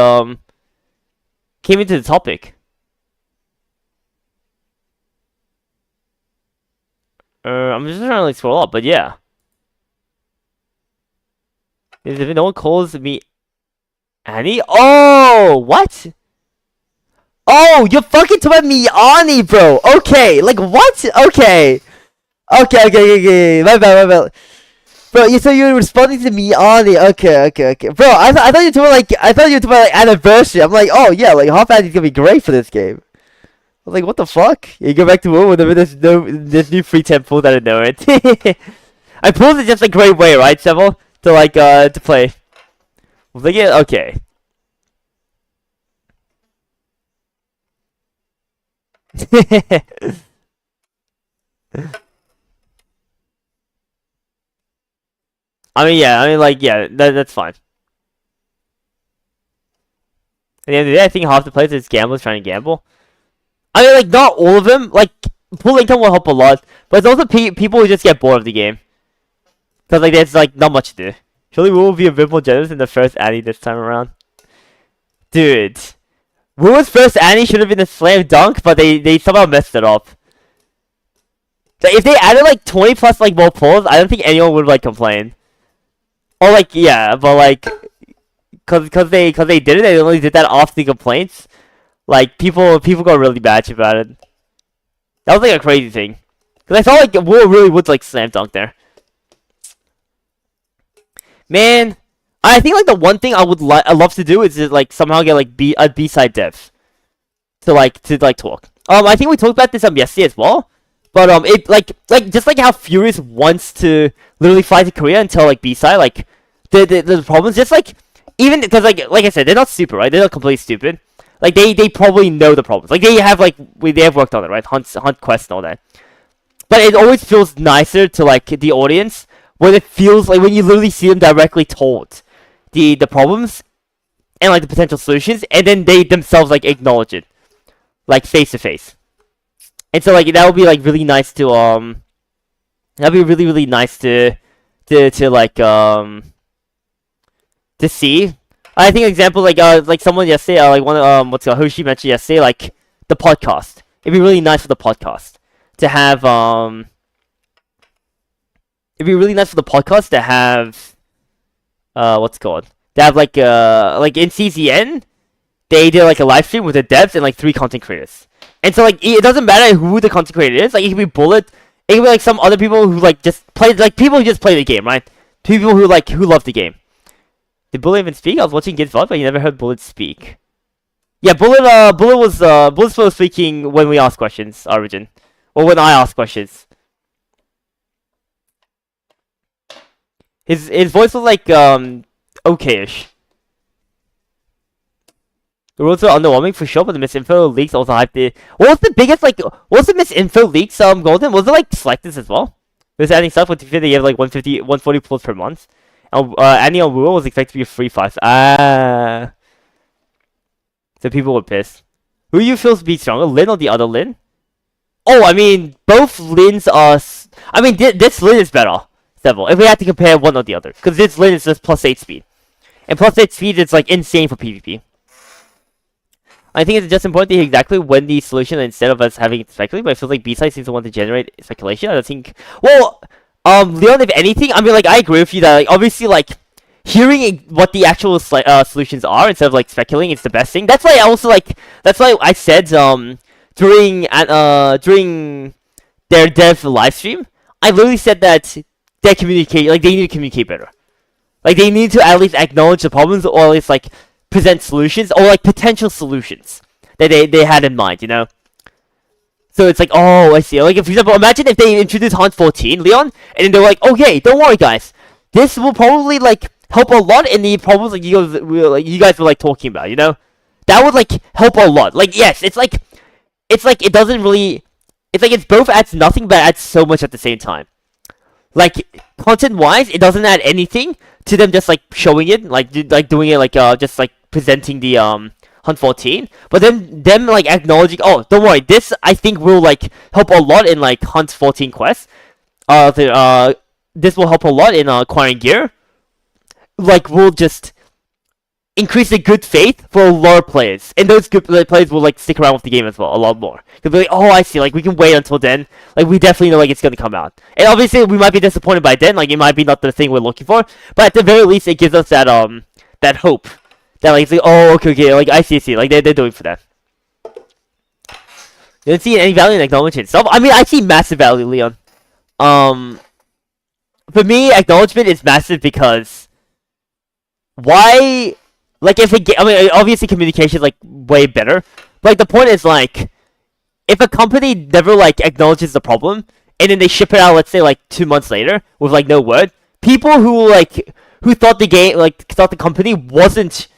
[SPEAKER 1] topic. I'm just trying to like scroll up, but yeah. If no one calls me Annie? Oh, what? Oh, you're fucking talking about me, Annie, bro. Okay, like what? Okay. Okay. My bad. Bro, so you're responding to me, Annie. Okay. Bro, I thought you were talking about like anniversary. I'm like, oh yeah, like Half Annie's gonna be great for this game. I was like, what the fuck? You go back to war whenever there's new free temples out of nowhere. I pulled it just a great way, right, Seville? To like to play. Was like yeah, okay. I mean, like, yeah, that's fine. At the end of the day, I think half the players is gamblers trying to gamble. I mean, like, not all of them. Like, pool income will help a lot, but it's also people who just get bored of the game. Because, like, there's, like, not much to do. Surely we will be a bit more generous in the first Annie this time around. Dude. Wu's first Annie should have been a slam dunk, but they somehow messed it up. So if they added, like, 20 plus, like, more pulls, I don't think anyone would, like, complain. Or, like, yeah, but, like, cause they did it, they only did that off the complaints. Like, people got really bad about it. That was, like, a crazy thing. Cause I thought, like, Wu really would, like, slam dunk there. Man, I think like the one thing I love to do is just, like somehow get like a B-side dev to talk. I think we talked about this yesterday as well. But it like just like how Furious wants to literally fly to Korea and tell like B-side like the problems, just like even because like I said, they're not stupid, right? They're not completely stupid. Like they probably know the problems. Like they have worked on it, right? Hunt Quest and all that. But it always feels nicer to like the audience when it feels like when you literally see them directly told the problems and like the potential solutions, and then they themselves like acknowledge it, like face to face. And so like that would be like really nice to that'd be really nice to like to see. I think example like someone yesterday like one Hoshi mentioned yesterday, like the podcast. It'd be really nice for the podcast to have it'd be really nice for the podcast to have what's it called? They have like in CZN they did like a live stream with the devs and like 3 content creators. And so like it doesn't matter who the content creator is, like it could be Bullet, it could be like some other people who like just play, like people who just play the game, right? People who love the game. Did Bullet even speak? I was watching Gid's vlog, but you never heard Bullet speak. Yeah, Bullet was speaking when we asked questions, Origin. Or when I asked questions. His voice was like okay-ish. The rules are underwhelming for sure, but the misinfo leaks also hyped it. What's the misinfo leaks, Golden? Was it like Selectus as well? Was adding stuff with they have like 150, 140 pulls per month. And Annie on Wu was expected to be a free 5. So people were pissed. Who do you feel to be stronger, Lin or the other Lin? Oh, I mean, both Lins are... I mean, this Lin is better. Several. If we had to compare one or the other. Because this Lin is just plus 8 speed. And plus 8 speed is like insane for PvP. I think it's just important to hear exactly when the solution, instead of us having it speculate, but I feel like B-side seems to want to generate speculation. I don't think... Well, Leon, if anything, I mean, like, I agree with you that, like, obviously, like, hearing what the actual solutions are instead of, like, speculating is the best thing. That's why I also, like... That's why I said, during their dev live stream, I literally said that they need to communicate better. Like they need to at least acknowledge the problems, or at least like present solutions, or like potential solutions that they had in mind, you know. So it's like, oh, I see. Like, for example, imagine if they introduced Hunt 14, Leon, and then they're like, okay, don't worry, guys. This will probably, like, help a lot in the problems like you guys were, like, talking about, you know? That would, like, help a lot. Like, yes, it's like, it doesn't really, it's like, it's both adds nothing, but adds so much at the same time. Like, content-wise, it doesn't add anything to them just, like, showing it, like doing it, like, just, like, presenting the, Hunt 14, but then them like acknowledging, oh, don't worry, this I think will like help a lot in like Hunt 14 quests. This will help a lot in acquiring gear. Like, will just increase the good faith for a lot of players, and those good players will like stick around with the game as well a lot more. They'll be like, oh, I see, like we can wait until then. Like we definitely know like it's gonna come out, and obviously we might be disappointed by then. Like it might be not the thing we're looking for, but at the very least, it gives us that that hope. That like, it's like, oh, okay, like I see, like they're doing for that. You don't see any value in acknowledgement itself. I mean, I see massive value, Leon. For me, acknowledgement is massive because why? Like, if it, I mean, obviously communication is like way better. But like the point is like, if a company never like acknowledges the problem and then they ship it out, let's say like 2 months later with like no word, people who thought the company wasn't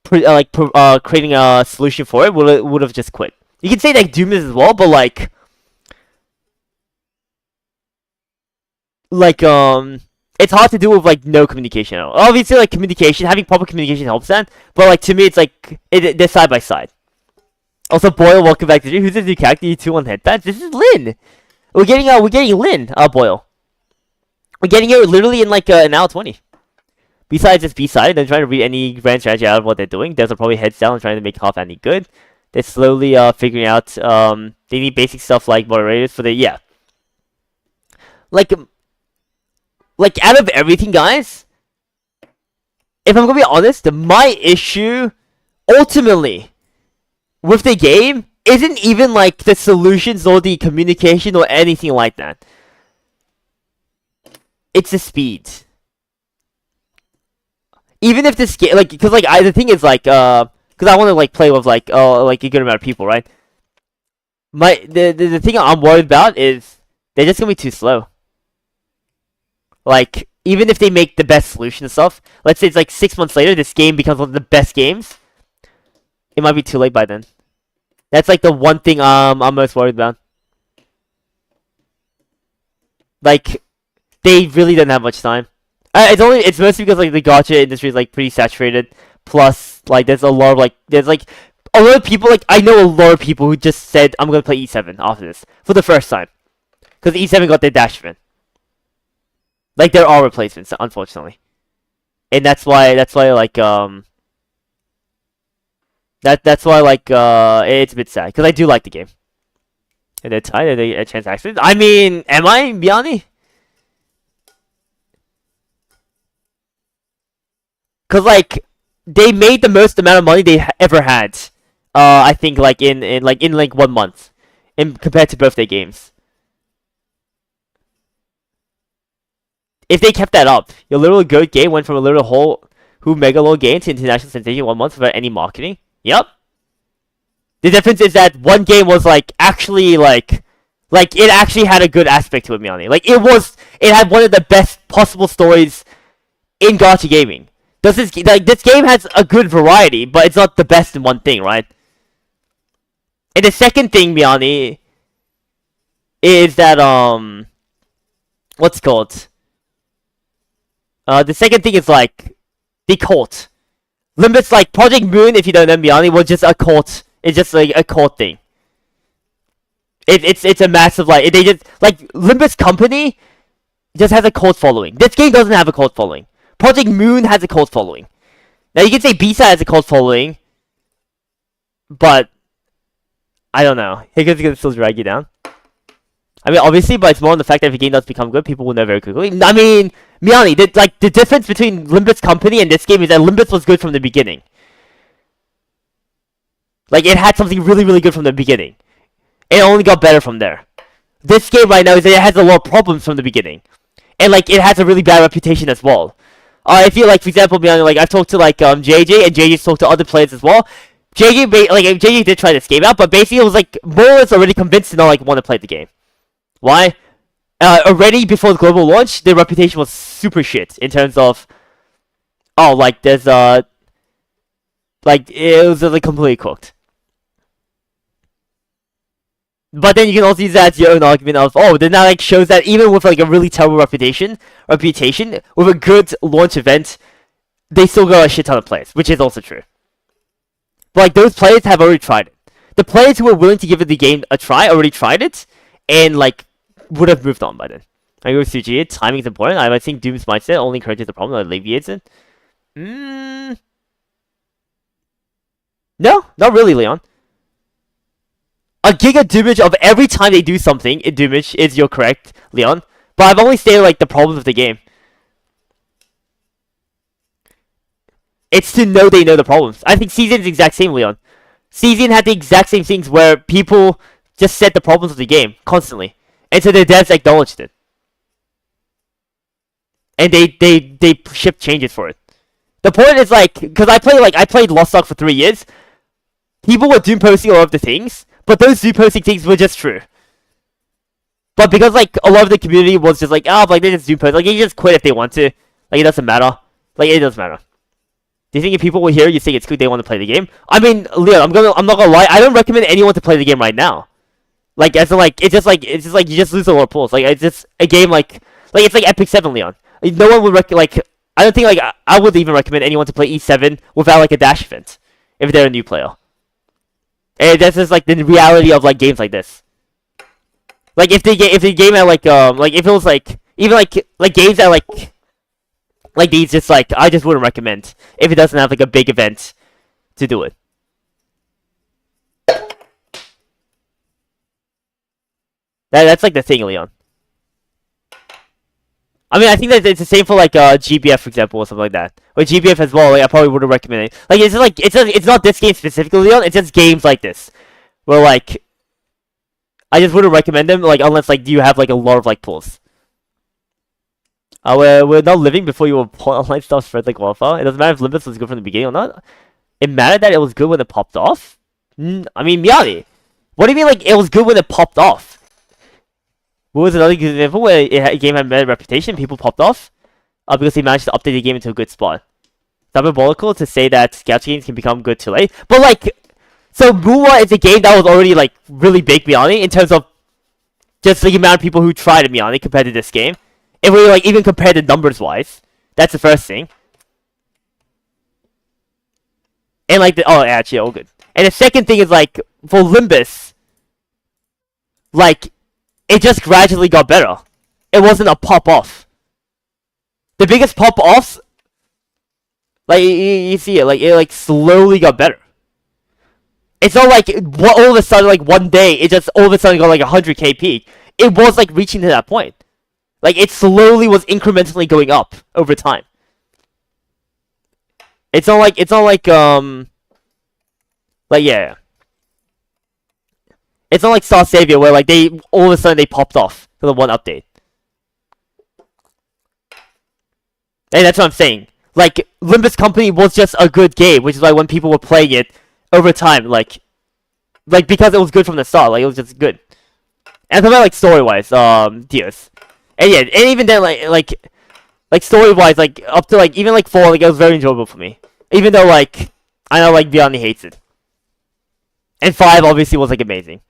[SPEAKER 1] creating a solution for it would have just quit. You can say that Doom is as well, but like it's hard to do with like no communication at all. Obviously, like communication, having proper communication helps that, but like to me, it's like they're side by side. Also, Boyle, welcome back to you. Who's this new character? You 2 on headpad? This is Lynn. We're getting Lynn. Boyle. We're getting her literally in like an hour 20. Besides this B-side, they're trying to read any grand strategy out of what they're doing. There's probably heads down and trying to make half any good. They're slowly figuring out they need basic stuff like moderators for the like out of everything, guys. If I'm gonna be honest, my issue ultimately with the game isn't even like the solutions or the communication or anything like that. It's the speed. Even if this game, like, because like the thing is like, because I want to like play with like a good amount of people, right? The thing I'm worried about is they're just gonna be too slow. Like, even if they make the best solution and stuff, let's say it's like 6 months later, this game becomes one of the best games. It might be too late by then. That's like the one thing I'm most worried about. Like, they really don't have much time. It's mostly because like the gacha industry is like pretty saturated. Plus, like there's a lot of people, like I know a lot of people who just said I'm gonna play E7 after this for the first time, because E7 got their Dashman. Like there are replacements, unfortunately, and that's why like that's why like it's a bit sad because I do like the game. And they're tied. Are they a chance accident? I mean, am I, Biani? Cause like they made the most amount of money they ever had. I think like in 1 month, in compared to birthday games. If they kept that up, your little good game went from a little whole who mega low game to international sensation in 1 month without any marketing. Yep. The difference is that one game was like actually like it actually had a good aspect to it, Miani. Like it had one of the best possible stories in gacha gaming. This game has a good variety, but it's not the best in one thing, right? And the second thing, Miani, is that what's it called? The second thing is like the cult. Limbus, like Project Moon, if you don't know, Miani, was just a cult. It's just like a cult thing. It's a massive like they just like Limbus Company just has a cult following. This game doesn't have a cult following. Project Moon has a cult following. Now you can say B-side has a cult following, but I don't know. Higgins is gonna still drag you down. I mean, obviously, but it's more on the fact that if a game does become good, people will know very quickly. I mean, Miani, the difference between Limbus Company and this game is that Limbus was good from the beginning. Like, it had something really, really good from the beginning. It only got better from there. This game right now is that it has a lot of problems from the beginning. And, like, it has a really bad reputation as well. If you like, for example, like I've talked to like JJ, and JJ's talked to other players as well. JJ did try this game out, but basically it was like more or less already convinced to not like want to play the game. Why? Already before the global launch, their reputation was super shit in terms of, like there's like it was like completely cooked. But then you can also use that as your own argument of, then that like shows that even with like a really terrible reputation with a good launch event, they still got a shit ton of players, which is also true. But like those players have already tried it. The players who were willing to give it the game a try already tried it, and like would have moved on by then. I agree with Suji. Timing is important. I think Doom's mindset only encourages the problem that alleviates it. No, not really, Leon. A giga doomage of every time they do something in doomage is you're correct, Leon. But I've only stated like the problems of the game. It's to know they know the problems. I think Season's the exact same, Leon. Season had the exact same things where people just said the problems of the game constantly. And so the devs acknowledged it. And they shipped changes for it. The point is like, because I played Lost Ark for 3 years. People were doom posting a lot of the things, but those doom posting things were just true. But because like a lot of the community was just like, like they just doom post, like you just quit if they want to. Like it doesn't matter. Like it doesn't matter. Do you think if people will hear you think it's good they want to play the game? I mean, Leon, I'm not gonna lie, I don't recommend anyone to play the game right now. Like as in like it's just like you just lose a lot of pulls. Like it's just a game like it's like Epic 7, Leon. Like, no one would I don't think like I would even recommend anyone to play E7 without like a dash event if they're a new player. And that's just like the reality of like games like this. Like if the game had like if it was like even like games that like these, just like I just wouldn't recommend if it doesn't have like a big event to do it. That's like the thing, Leon. I mean, I think that it's the same for like GBF, for example, or something like that. Or GBF as well. Like I probably wouldn't recommend it. Like it's not this game specifically, Leon. It's just games like this, where like I just wouldn't recommend them. Like unless like you have like a lot of like pulls. We're not living before you were online stuff spread like wildfire. It doesn't matter if Limbus was good from the beginning or not. It mattered that it was good when it popped off. I mean, Miani, what do you mean like it was good when it popped off? What was another example where a game had made a reputation, people popped off? Because they managed to update the game into a good spot. It's diabolical to say that Scout games can become good too late. But like, so Muwa is a game that was already like really big, Miani, in terms of just the amount of people who tried it, Miani, compared to this game. If we like even compare the numbers wise, that's the first thing. And like actually all good. And the second thing is like for Limbus, like it just gradually got better. It wasn't a pop off. The biggest pop offs, like you see it, like it like slowly got better. It's not like all of a sudden like one day it just all of a sudden got like 100k peak. It was like reaching to that point. Like it slowly was incrementally going up over time. It's not like yeah. It's not like Star Savior where like they all of a sudden they popped off for the one update. And that's what I'm saying. Like Limbus Company was just a good game, which is why when people were playing it over time, like because it was good from the start, like it was just good. And something like story wise, Dios. And yeah, and even then like story wise, like up to like even like 4, like it was very enjoyable for me. Even though like I know like Beyond hates it. And 5 obviously was like amazing.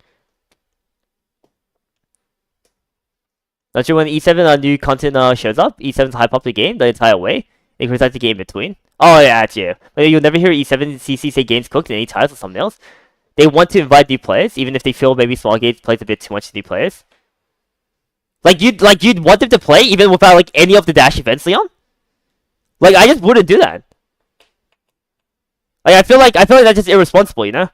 [SPEAKER 1] Not sure when E7 new content shows up. E7's hype up the game the entire way. They criticize the game in between. Oh yeah, actually. But you'll never hear E7 CC say games cooked in any titles or thumbnails. They want to invite new players, even if they feel maybe small games plays a bit too much to new players. Like you'd want them to play even without like any of the dash events, Leon? Like I just wouldn't do that. Like I feel like that's just irresponsible, you know?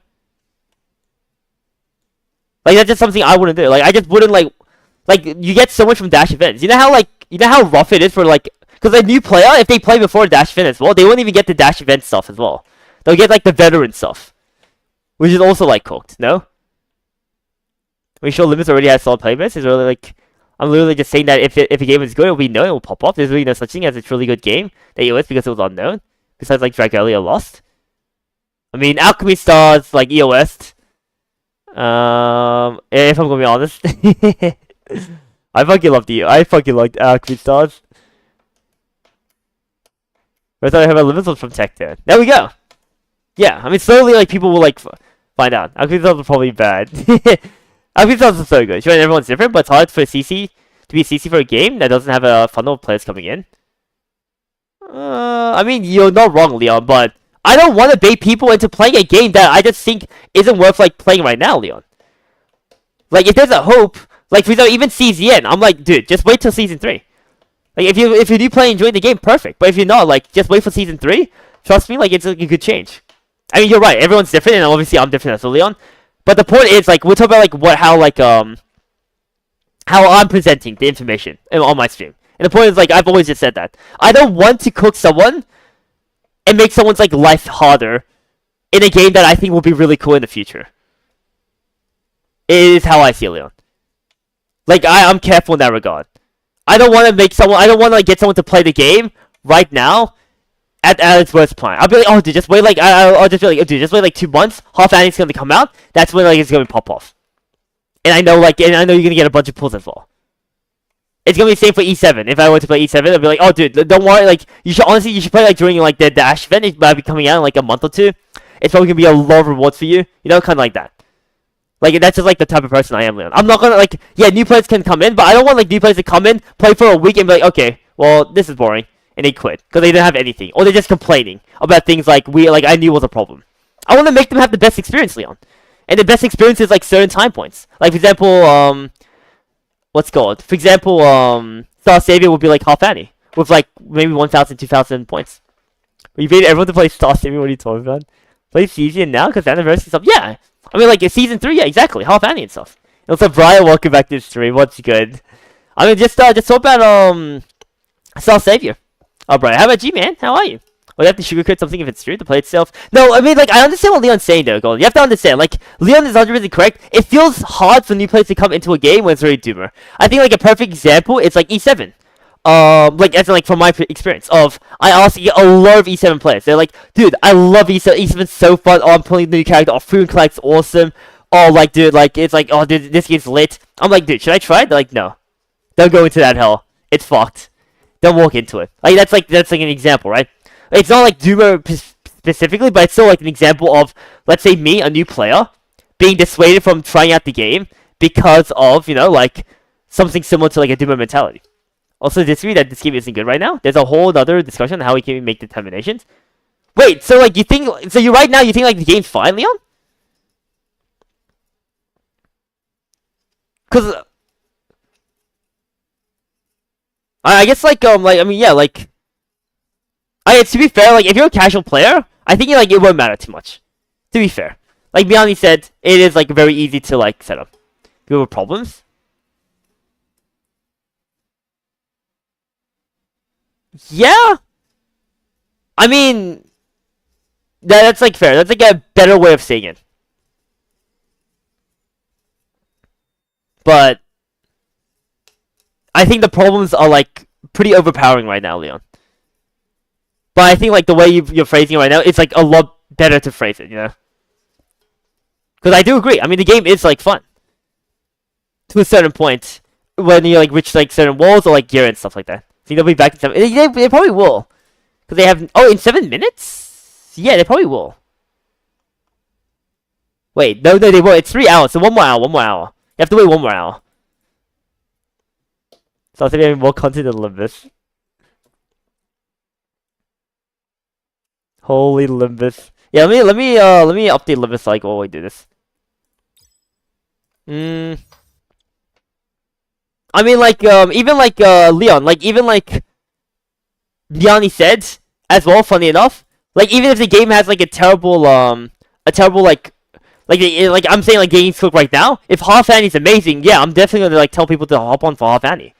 [SPEAKER 1] Like that's just something I wouldn't do. Like I just wouldn't like you get so much from dash events. You know how rough it is for like, because a new player, if they play before dash event as well, they won't even get the dash event stuff as well. They'll get like the veteran stuff, which is also like cooked. No, we sure Limits already has solid playbase. Is really like I'm literally just saying that if a game is good, it'll be known, it will pop up. There's really no such thing as a truly good game that EOS because it was unknown. Besides like Dragalia Lost. I mean, Alchemy Stars, like EOS. If I'm gonna be honest, I fucking loved you. I fucking liked Alchemy Stars. I thought I have a limits from Tech there. There we go. Yeah, I mean, slowly, like, people will, like, find out. Alchemy Stars are probably bad. Alchemy Stars are so good. Sure, everyone's different, but it's hard for CC to be a CC for a game that doesn't have a funnel of players coming in. I mean, you're not wrong, Leon, but I don't want to bait people into playing a game that I just think isn't worth, like, playing right now, Leon. Like, if there's a hope, like, for example, even CZN, I'm like, dude, just wait till Season 3. Like, if you do play enjoying the game, perfect. But if you're not, like, just wait for Season 3. Trust me, like, it could change. I mean, you're right, everyone's different, and obviously I'm different as well, Leon. But the point is, like, we're talking about, like, how I'm presenting the information on my stream. And the point is, like, I've always just said that. I don't want to cook someone and make someone's, like, life harder in a game that I think will be really cool in the future. It is how I feel, Leon. Like, I'm careful in that regard. I don't want to like, get someone to play the game right now at its worst point. I'll be like, oh, dude, just wait, like, I'll just be like, oh, dude, just wait, like, 2 months. Half Annie's gonna come out. That's when, like, it's gonna pop off. And I know, like, you're gonna get a bunch of pulls as well. It's gonna be the same for E7. If I were to play E7, I'd be like, oh, dude, don't worry, like, you should play, like, during, like, the Dash event. It might be coming out in, like, a month or 2. It's probably gonna be a lot of rewards for you. You know, kind of like that. Like, that's just, like, the type of person I am, Leon. I'm not gonna, like, yeah, new players can come in, but I don't want, like, new players to come in, play for a week, and be like, okay, well, this is boring, and they quit, because they didn't have anything, or they're just complaining about things like, I knew was a problem. I want to make them have the best experience, Leon. And the best experience is, like, certain time points. Like, for example, what's it called? For example, Star Savior would be, like, half Annie, with, like, maybe 1,000, 2,000 points. You made everyone to play Star Savior, what are you talking about? Play Season now, because anniversary stuff, yeah. I mean, like, Season 3, yeah, exactly. Half Annie and stuff. And also, Brian, welcome back to the stream. What's good? I mean, just talk about, Star Savior. Oh, Brian, how about you, man? How are you? Well, you have to sugarcoat something if it's true to play itself. No, I mean, like, I understand what Leon's saying, though, Golden. You have to understand, like, Leon is 100% correct. It feels hard for new players to come into a game when it's already doomer. I think, like, a perfect example is, like, E7. Like, as in, like, from my experience of, I honestly get a lot of E7 players. They're like, dude, I love E7. E7's so fun. Oh, I'm playing the new character. Oh, Food Collect's awesome. Oh, like, dude, like, it's like, oh, dude, this game's lit. I'm like, dude, should I try it? They're like, no. Don't go into that hell. It's fucked. Don't walk into it. Like, that's like an example, right? It's not like Doomer specifically, but it's still like an example of, let's say me, a new player, being dissuaded from trying out the game because of, you know, like, something similar to, like, a Doomer mentality. Also, disagree that this game isn't good right now. There's a whole other discussion on how we can make determinations. Wait, so, like, you think, so you right now, you think, like, the game's fine, Leon? Because, I guess, like, I mean, yeah, like, to be fair, like, if you're a casual player, I think, like, it won't matter too much. To be fair. Like Biani said, it is, like, very easy to, like, set up. People with problems. Yeah. I mean, that's, like, fair. That's, like, a better way of saying it. But I think the problems are, like, pretty overpowering right now, Leon. But I think, like, the way you're phrasing it right now, it's, like, a lot better to phrase it, you know? Because I do agree. I mean, the game is, like, fun. To a certain point. When you, like, reach, like, certain walls or, like, gear and stuff like that. So they'll be back in 7... They probably will. Because they have... Oh, in 7 minutes? Yeah, they probably will. Wait, no, they won't. It's 3 hours, so 1 more hour, 1 more hour. You have to wait 1 more hour. So I'll say more content than Limbus. Holy Limbus. Yeah, let me update Limbus like while we do this. I mean, like, even like Leon, like even like Gianni said as well. Funny enough, like even if the game has like a terrible like I'm saying like games cook right now. If Half Annie's amazing, yeah, I'm definitely gonna like tell people to hop on for Half Annie.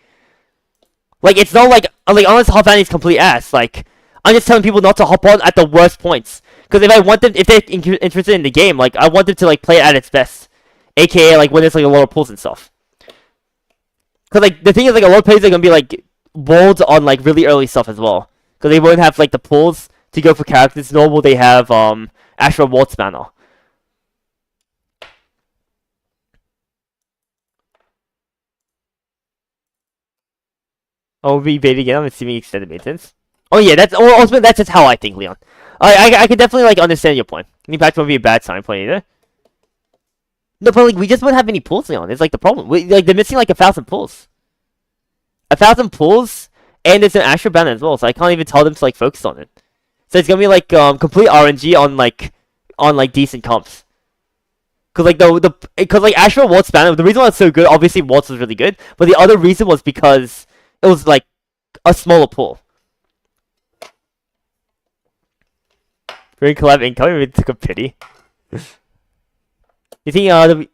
[SPEAKER 1] Like it's not like unless Half Annie's complete ass, like I'm just telling people not to hop on at the worst points. Because if they're interested in the game, like I want them to like play it at its best, aka like when there's like a lot of pulls and stuff. Cause like the thing is like a lot of players are gonna be like walled on like really early stuff as well. Cause they won't have like the pulls to go for characters. Nor will they have Ashra Waltz mana. Oh, rebait again. I'm assuming extended maintenance. Oh yeah, that's ultimately that's just how I think, Leon. I can definitely like understand your point. Impact won't be a bad sign point either. No, but like we just won't have any pulls, Leon. It's like the problem. Like they're missing like 1,000 pulls. 1,000 pulls, and it's an Ashra banner as well, so I can't even tell them to like focus on it. So it's gonna be like complete RNG on like decent comps. Cause like cause like Ashra Waltz banner, the reason why it's so good, obviously Waltz was really good, but the other reason was because it was like a smaller pool. Green collab incoming, we took a pity. You think alright,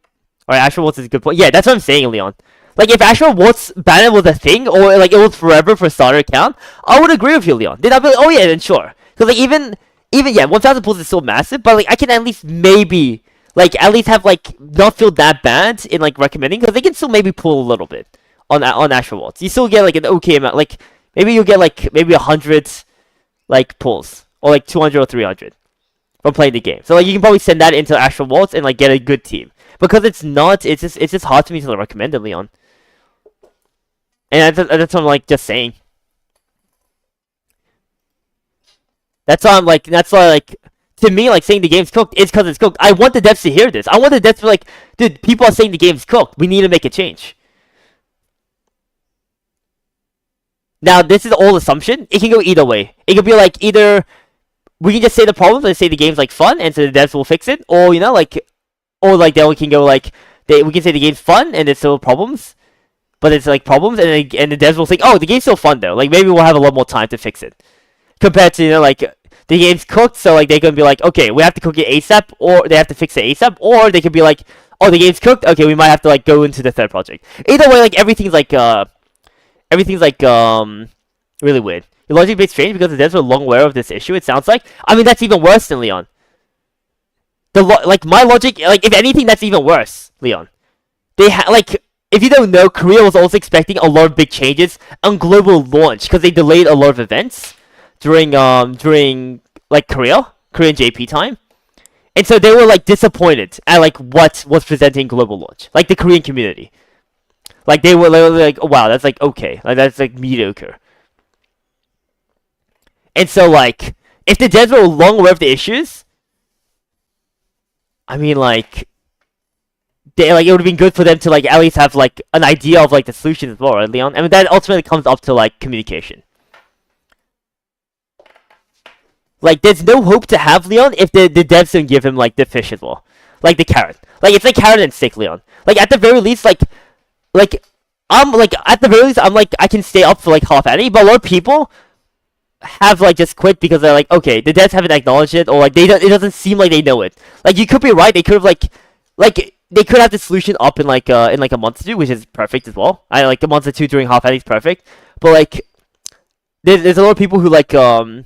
[SPEAKER 1] Ashra Waltz is a good point. Yeah, that's what I'm saying, Leon. Like if Ashra Waltz banner was a thing, or like it was forever for starter account, I would agree with you, Leon. Then I'd be like, oh yeah, then sure. Cause like even yeah, 1,000 pulls is so massive, but like I can at least maybe like at least have like not feel that bad in like recommending, because they can still maybe pull a little bit on Ashra Waltz. You still get like an okay amount, like maybe you'll get like maybe 100 like pulls, or like 200 or 300 from playing the game. So like you can probably send that into Ashra Waltz and like get a good team. Because it's just hard to me to like, recommend it, Leon. And that's what I'm like just saying. That's why like to me like saying the game's cooked is because it's cooked. I want the devs to hear this. I want the devs to be like, dude, people are saying the game's cooked. We need to make a change. Now this is all assumption. It can go either way. It could be like either we can just say the problems and say the game's like fun, and so the devs will fix it, or you know like, or like then we can go like we can say the game's fun and there's still problems, but it's like problems, and the devs will think, oh, the game's still fun though. Like maybe we'll have a lot more time to fix it, compared to, you know, like the game's cooked, so like they're gonna be like, okay, we have to cook it ASAP, or they have to fix it ASAP, or they could be like, oh, the game's cooked, okay, we might have to like go into the third project. Either way, like everything's like really weird. Your logic is strange because the devs were long aware of this issue. It sounds like. I mean, that's even worse than Leon. Like my logic, like if anything, that's even worse, Leon. Like if you don't know, Korea was also expecting a lot of big changes on global launch because they delayed a lot of events during like Korean JP time, and so they were like disappointed at like what was presenting global launch, like the Korean community. Like they were literally like, oh, wow, that's like okay, like that's like mediocre. And so like if the devs were long aware of the issues, I mean like it would have been good for them to like at least have like an idea of like the solution as well, right, Leon? I mean that ultimately comes up to like communication. Like there's no hope to have Leon if the devs don't give him like the fish as well, like the carrot. Like it's like carrot and stick, Leon. Like at the very least, like I'm like at the very least I'm like I can stay up for like half an hour, but a lot of people have like just quit because they're like, okay, the devs haven't acknowledged it, or like it doesn't seem like they know it. Like you could be right, they could have like they could have the solution up in like a month or two, which is perfect as well. I like a month or two during half is perfect, but like there's a lot of people who like who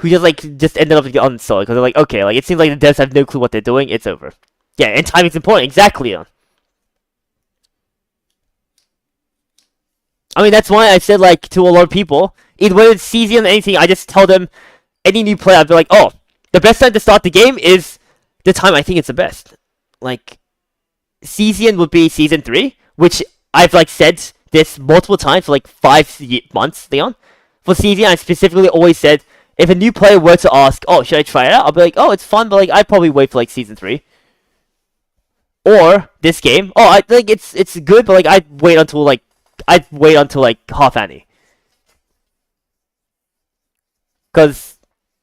[SPEAKER 1] just ended up uninstalling because they're like, okay, like it seems like the devs have no clue what they're doing. It's over. Yeah, and timing's important. Exactly. I mean, that's why I said like to a lot of people, either whether it's season or anything, I just tell them any new player, I'd be like, oh, the best time to start the game is the time I think it's the best. Like, season would be season 3, which I've like said this multiple times for like 5 months, Leon. For season, I specifically always said, if a new player were to ask, oh, should I try it out? I'll be like, oh, it's fun, but like I'd probably wait for like season 3. Or this game, oh, I think it's good, but like I'd wait until like half Annie. Because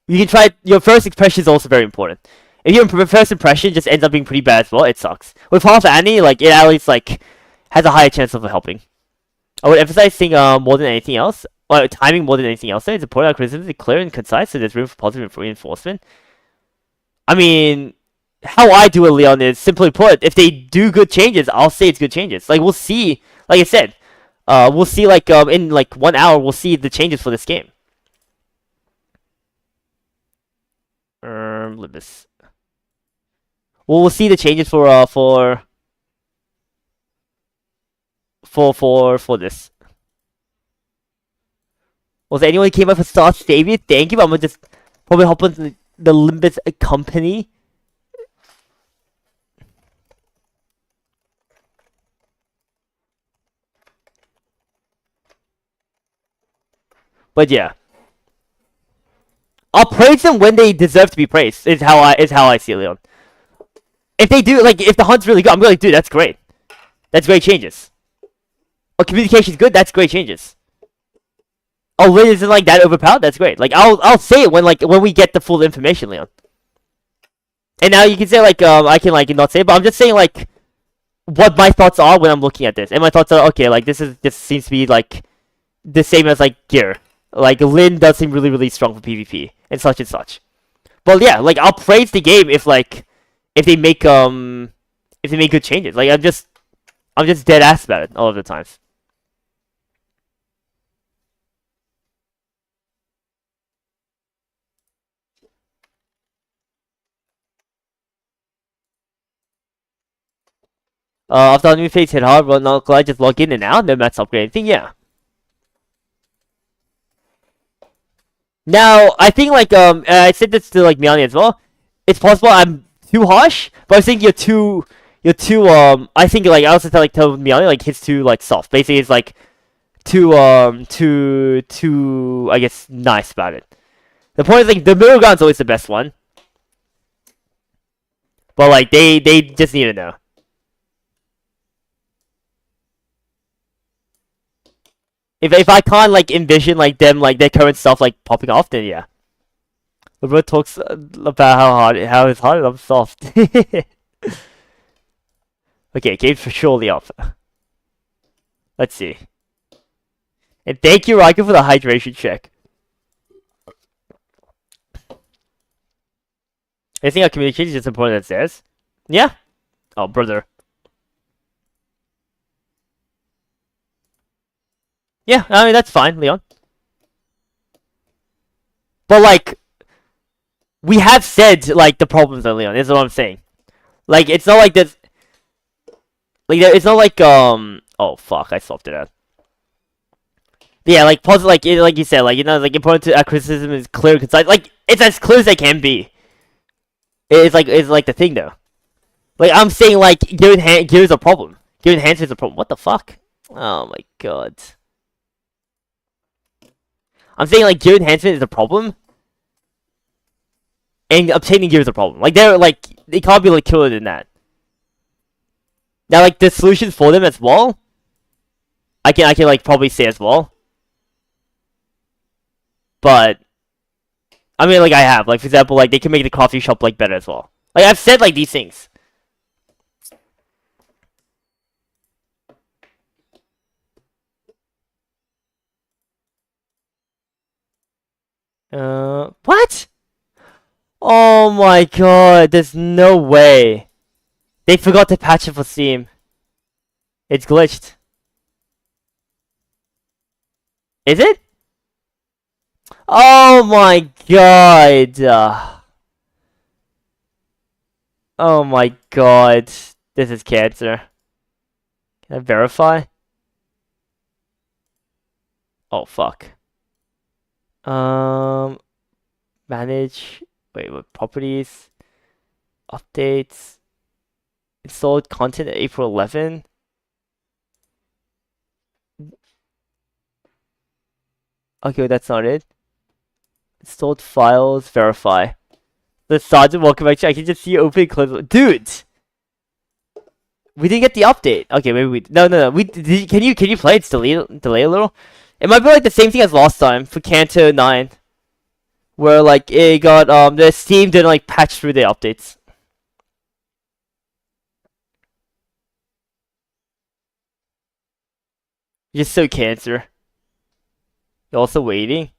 [SPEAKER 1] you can try your first impression is also very important. If your first impression just ends up being pretty bad as well, it sucks. With half Annie, like it at least like has a higher chance of helping. I would emphasize thing more than anything else. Well, timing more than anything else. It's important that criticism is clear and concise, so there's room for positive reinforcement. I mean, how I do it, Leon, is simply put, if they do good changes, I'll say it's good changes. Like we'll see. Like I said, we'll see like in like 1 hour we'll see the changes for this game. Libis. Well, we'll see the changes for for this. Was there anyone who came up with Star Stadium? Thank you. I'm gonna just probably hop on the Limbus company. But yeah, I'll praise them when they deserve to be praised. Is how I see it, Leon. If they do, like, if the hunt's really good, I'm like, dude, that's great. That's great changes. Oh, communication's good. That's great changes. Oh, Lin isn't like that overpowered. That's great. Like, I'll say it when we get the full information, Leon. And now you can say like I can like not say it, but I'm just saying like what my thoughts are when I'm looking at this. And my thoughts are okay. Like this seems to be like the same as like Gear. Like Lin does seem really strong for PvP and such and such. But yeah, like I'll praise the game if they make good changes. Like I'm just dead ass about it all of the times. After the new phase hit hard, well, not glad just log in and out, no maps upgrade anything, yeah. Now, I think like I said this to like Miani as well. It's possible I'm too harsh, but I think you're too I think like I also tell Miani like he's too like soft. Basically it's like too I guess nice about it. The point is like the middle ground's always the best one. But like they just need to know. If I can't like envision like them like their current stuff like popping off, then yeah. LeBron talks about how it's hard and I'm soft. Okay, game's for surely up. Let's see. And thank you, Riker, for the hydration check. I think our communication is just important as theirs. Yeah? Oh, brother. Yeah, I mean, that's fine, Leon. But, like, we have said, like, the problems, though, Leon. Is what I'm saying. Like, it's not like this. Like, it's not like, oh, fuck, I swapped it out. Yeah, like, positive, like you said, like, you know, like, important to criticism is clear and concise. Like, it's as clear as it can be. It's like the thing, though. Like, I'm saying, like, gear's a problem. Gear enhancement is a problem. What the fuck? Oh, my god. I'm saying like gear enhancement is a problem, and obtaining gear is a problem. Like they can't be like killer than that. Now like the solutions for them as well, I can like probably say as well. But I mean like I have like for example like they can make the coffee shop like better as well. Like I've said like these things. What? Oh my god, there's no way. They forgot to patch it for Steam. It's glitched. Is it? Oh my god. Oh my god. This is cancer. Can I verify? Oh fuck. Manage. Wait, what? Properties. Updates. Installed content at April 11. Okay, that's not it. Installed files. Verify. The Sergeant, welcome back. I can just see you open and close. Dude! We didn't get the update. Okay, maybe we. No. Can you play it? Delay a little? It might be like the same thing as last time for Kanto 9. Where like it got the Steam didn't like patch through the updates. You're so cancer. You're also waiting.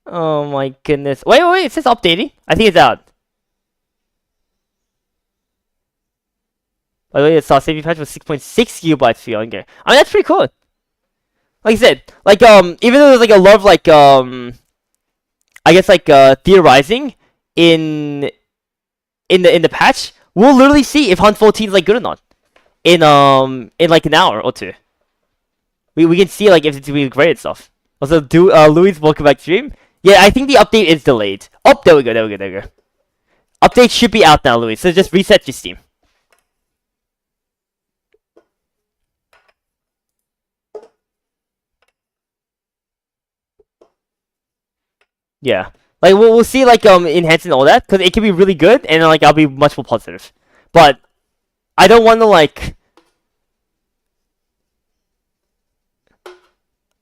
[SPEAKER 1] Oh my goodness. Wait, it says updating. I think it's out. By the way, the Star Saving patch was 6.6 gigabytes for younger. I mean that's pretty cool. Like I said, like even though there's like a lot of like I guess like theorizing in the patch, we'll literally see if Hunt 14 is like good or not in like an hour or two. we can see like if it's really great and stuff. Also, Louis welcome back stream. Yeah, I think the update is delayed. Oh, there we go. Update should be out now, Louis. So just reset your Steam. Yeah, like we'll see like enhancing all that because it can be really good and like I'll be much more positive. But I don't want to like.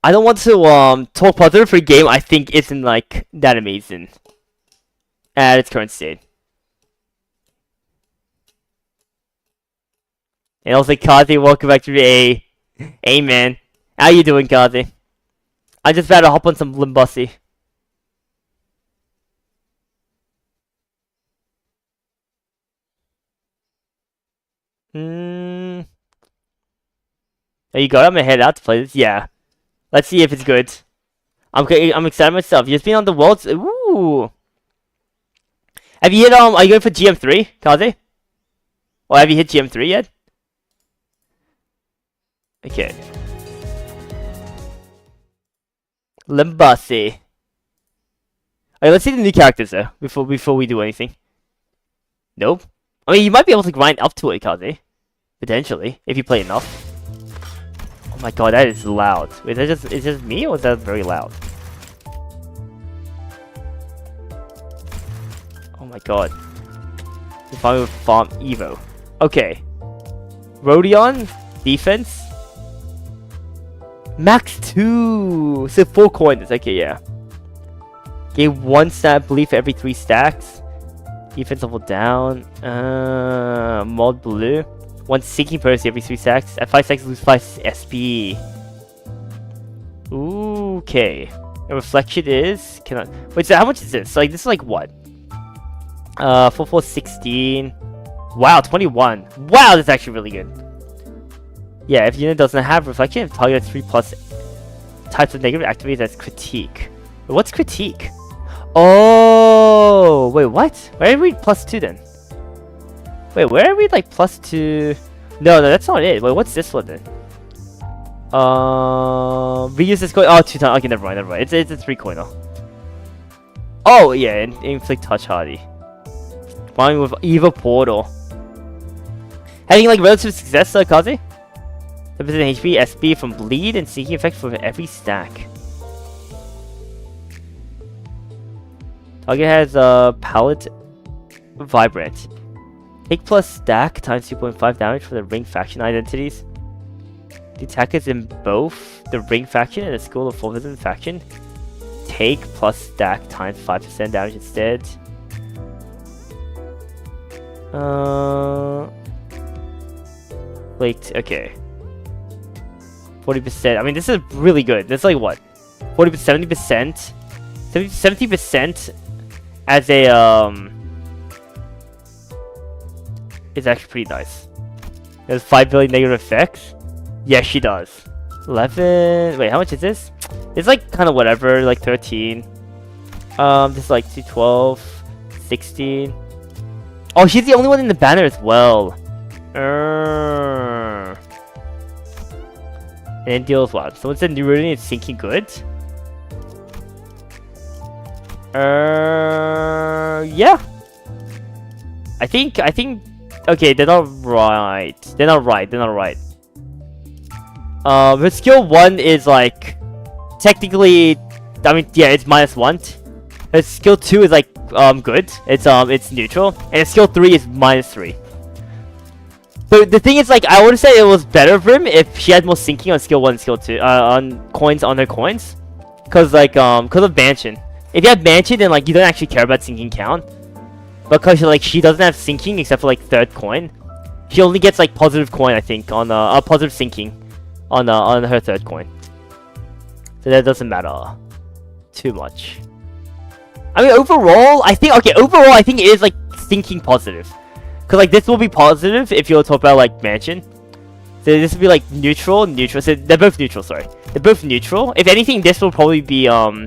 [SPEAKER 1] I don't want to talk positive for a game I think isn't like that amazing at its current state. And also Kazi, welcome back to the Amen. How you doing, Kazi? I just about to hop on some Limbussy. Oh, you got it? I'm gonna head out to play this. Yeah. Let's see if it's good. I'm excited myself. You've been on the worlds. Ooh. Have you hit are you going for GM3, Kaze? Or have you hit GM3 yet? Okay. Limbussy. Alright, let's see the new characters though before we do anything. Nope. I mean, you might be able to grind up to it, Kaze. Potentially, if you play enough. Oh my god, that is loud. Wait, is that just me or is that very loud? Oh my god. If I would farm Evo. Okay. Rodion, defense. Max 2! So 4 coins, okay, yeah. Gain 1 stat belief every 3 stacks. Defense level down. Mod blue. 1 sinking Percy every 3 stacks. At 5 stacks, lose 5 SP. Ooh, okay. And reflection is. Cannot. Wait, so how much is this? Like, this is like what? 4, 16. Wow, 21. Wow, that's actually really good. Yeah, if unit doesn't have reflection, if target has 3+ types of negative activities, that's critique. Wait, what's critique? Oh, wait, what? Where did I read +2 then? Wait, where did I read like +2? No, that's not it. Wait, what's this one then? Reuse this coin. Oh, 2 times. Okay, never mind. It's a 3 coiner. Oh yeah, inflict touch hardy. Fine with Eva Portal. Having like relative success, Kazi? 10% HP, SP from bleed, and seeking effect for every stack. Target has palette vibrant. Take plus stack times 2.5 damage for the ring faction identities. The attack is in both the ring faction and the school of forbidden faction. Take plus stack times 5% damage instead. Wait, okay. 40%. I mean, this is really good. This is like what? 40%, 70%? 70% as a, is actually pretty nice. There's 5 billion negative effects. Yeah, she does. 11. Wait, how much is this? It's like kind of whatever, like 13. This is like 12, 16. Oh, she's the only one in the banner as well. And then deals what? Someone said Neuronian is sinking good. Yeah. I think. Okay, they're not right. They're not right. Her skill 1 is like technically. I mean, yeah, it's -1. Her skill 2 is like good. It's neutral, and skill 3 is -3. But the thing is, like, I would say it was better for him if she had more sinking on skill 1 and skill 2, on her coins. Cause like, cause of Mansion. If you have Mansion, then like, you don't actually care about sinking count. Because like, she doesn't have sinking except for like 3rd coin. She only gets like positive coin, I think, on positive sinking on her 3rd coin. So that doesn't matter too much. I mean, overall, I think it is like sinking positive. Cause like this will be positive if you'll talk about like Mansion. So this will be like neutral. So they're both neutral. Sorry, they're both neutral. If anything, this will probably be +1.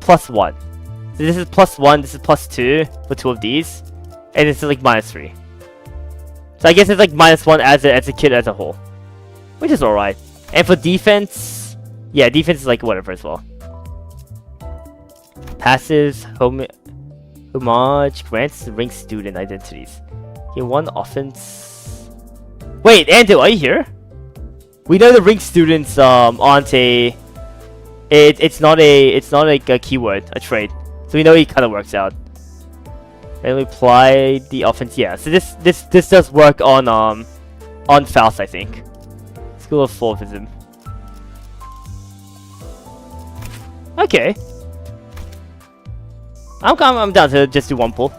[SPEAKER 1] So this is +1. This is +2 for 2 of these, and this is like -3. So I guess it's like -1 as a kit as a whole, which is alright. And for defense, yeah, defense is like whatever as well. Passives, homage grants ring student identities. Gain 1 offense. Wait, Ando, are you here? We know the ring students aren't a. It's not like a keyword, a trait. So we know it kind of works out. And we apply the offense. Yeah, so this does work on Faust, I think. School of Forvism. Okay. I'm down to just do 1 pull.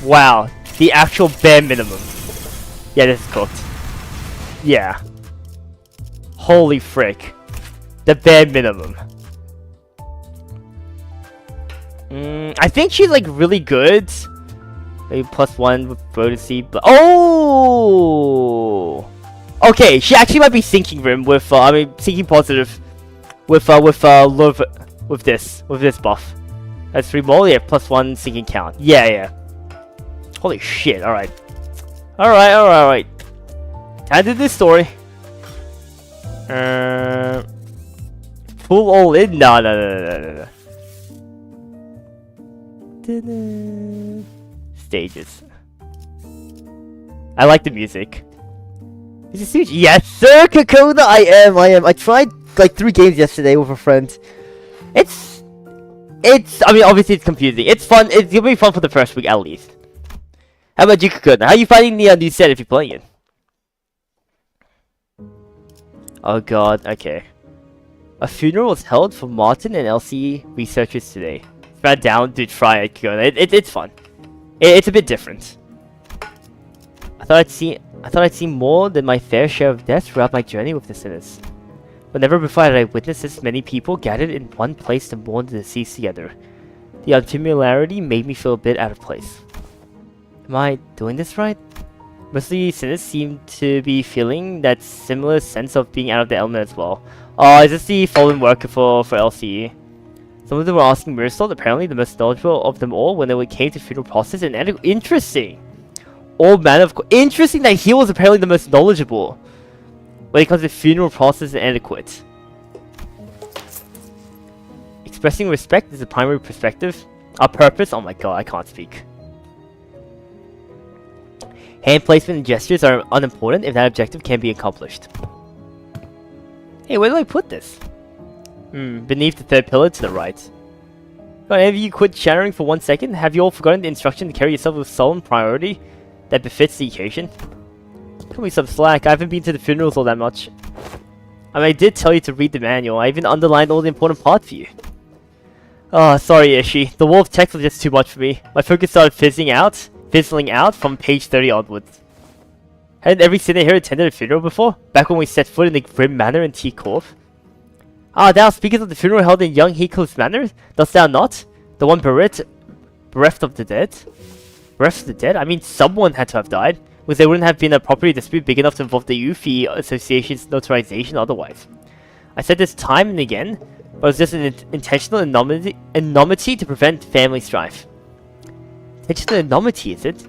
[SPEAKER 1] Wow, the actual bare minimum. Yeah, this is cooked. Yeah. Holy frick. The bare minimum. I think she's like really good. Maybe +1 with Brodacy, but oh! Okay, she actually might be sinking rim with sinking positive with this buff. That's 3 more, yeah, +1 sinking count. Yeah. Holy shit, alright. Alright. Time to do this story. Full all in? No. Stages. I like the music. Is it huge? Yes, sir, Kakona. I am. I tried like 3 games yesterday with a friend. It's. I mean, obviously it's confusing. It's fun. It's gonna be fun for the first week at least. How about you, Kakona? How are you finding the new set if you're playing it? Oh god. Okay. A funeral was held for Martin and Elsie researchers today. Sat down to try it, Kakona. It's fun. It's a bit different. I thought I'd seen more than my fair share of deaths throughout my journey with the sinners. But never before had I witnessed this many people gathered in one place to mourn the deceased together. The unfamiliarity made me feel a bit out of place. Am I doing this right? Most of the sinners seem to be feeling that similar sense of being out of the element as well. Oh, is this the fallen worker for LCE? Some of them were asking Mirasol, apparently the most knowledgeable of them all, when it came to funeral process and interesting! All manner of interesting that he was apparently the most knowledgeable when it comes to funeral process and etiquette. Expressing respect is the primary perspective. Our purpose? Oh my god, I can't speak. Hand placement and gestures are unimportant if that objective can be accomplished. Hey, where do I put this? Beneath the 3rd pillar to the right. Got any of you quit shattering for 1 second? Have you all forgotten the instruction to carry yourself with solemn priority that befits the occasion? Cut me some slack, I haven't been to the funerals all that much. I mean, I did tell you to read the manual, I even underlined all the important parts for you. Oh, sorry Ishi, the wall of text was just too much for me. My focus started fizzling out from page 30 onwards. Hadn't every sinner here attended a funeral before? Back when we set foot in the grim manor in T Corp? Ah, thou speakest of the funeral held in young Heathcliff's manor? Dost thou not? The one bereft of the dead? Bereft of the dead? I mean, someone had to have died, because there wouldn't have been a property dispute big enough to involve the Yuffie Association's notarization otherwise. I said this time and again, but it was just an intentional enormity to prevent family strife. Intentional enormity, is it?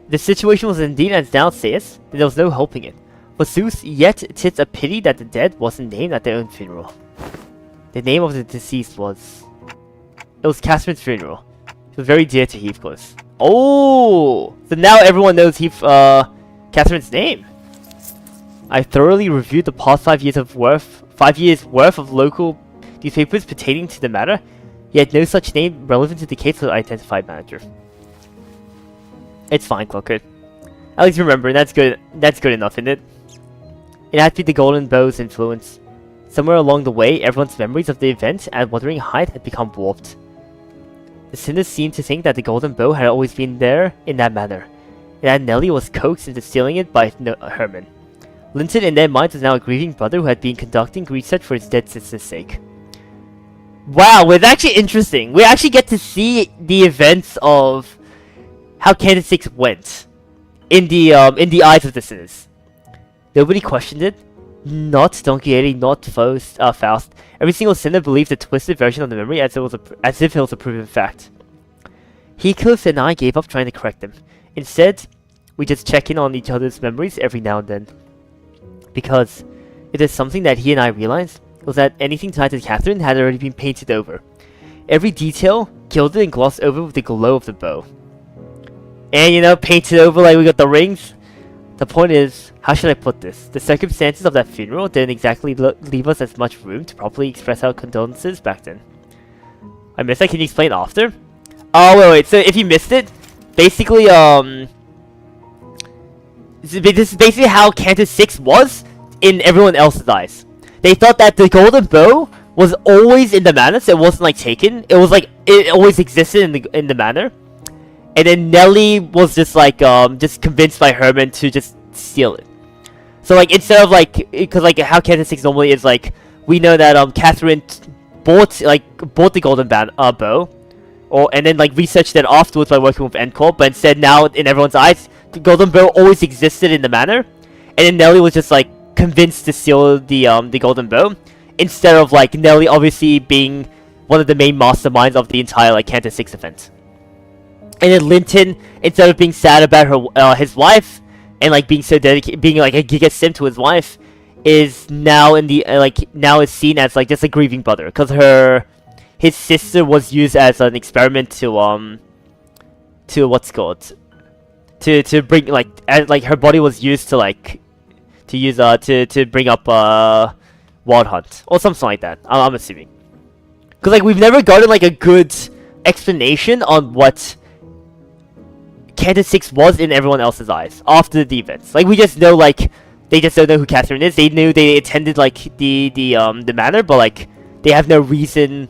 [SPEAKER 1] The situation was indeed as thou sayest, then there was no helping it. Forsooth, yet 'tis a pity that the dead wasn't named at their own funeral. The name of the deceased was... It was Catherine's funeral. She was very dear to Heathcliff. Oh! So now everyone knows Catherine's name. I thoroughly reviewed the past 5 years worth of local newspapers pertaining to the matter, yet no such name relevant to the case was identified, manager. It's fine, Clockert. At least remember, that's good enough, isn't it? It had to be the Golden Bow's influence. Somewhere along the way, everyone's memories of the event at Wuthering Heights had become warped. The sinners seemed to think that the Golden Bow had always been there in that manner, and that Nellie was coaxed into stealing it by Herman. Linton in their minds was now a grieving brother who had been conducting research for his dead sister's sake. Wow, it's actually interesting. We actually get to see the events of how Candlesticks went in the eyes of the sinners. Nobody questioned it. Not Don Quixote, not Faust. Every single sinner believed a twisted version of the memory as if it was a proven fact. Heathcliff and I gave up trying to correct them. Instead, we just check in on each other's memories every now and then. Because if there's something that he and I realized, it was that anything tied to Catherine had already been painted over. Every detail gilded and glossed over with the glow of the bow. And you know, painted over like we got the rings. The point is, how should I put this? The circumstances of that funeral didn't exactly leave us as much room to properly express our condolences back then. I missed that, can you explain after? Oh wait, so if you missed it, basically this is basically how Cantus 6 was in everyone else's eyes. They thought that the golden bow was always in the manor, so it wasn't like taken. It was like it always existed in the manor. And then Nelly was just like just convinced by Herman to just steal it. So like instead of like, because like how Cantus 6 normally is like, we know that Catherine bought the golden bow, and then like researched it afterwards by working with Encore. But instead now in everyone's eyes, the golden bow always existed in the manor, and then Nelly was just like convinced to steal the golden bow, instead of like Nelly obviously being one of the main masterminds of the entire like Cantus 6 event. And then Linton, instead of being sad about her his wife and like being so dedicated, being like a giga simp to his wife, is now in the now is seen as like just a grieving brother, because his sister was used as an experiment to what's called to bring like her body was used to bring up Wild Hunt or something like that. I'm assuming, because like we've never gotten like a good explanation on what Cantus 6 was in everyone else's eyes after the events. Like we just know like they just don't know who Catherine is. They knew they attended like the manor, but like they have no reason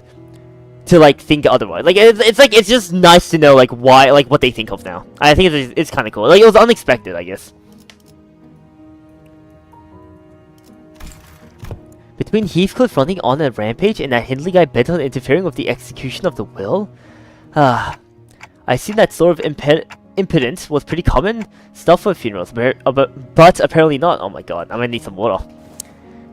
[SPEAKER 1] to like think otherwise. Like it's just nice to know like why, like what they think of now. I think it's kind of cool. Like it was unexpected, I guess. Between Heathcliff running on a rampage and that Hindley guy bent on interfering with the execution of the will, I assume that sort of impotence was pretty common stuff for funerals, but apparently not. Oh my god, I'm gonna need some water.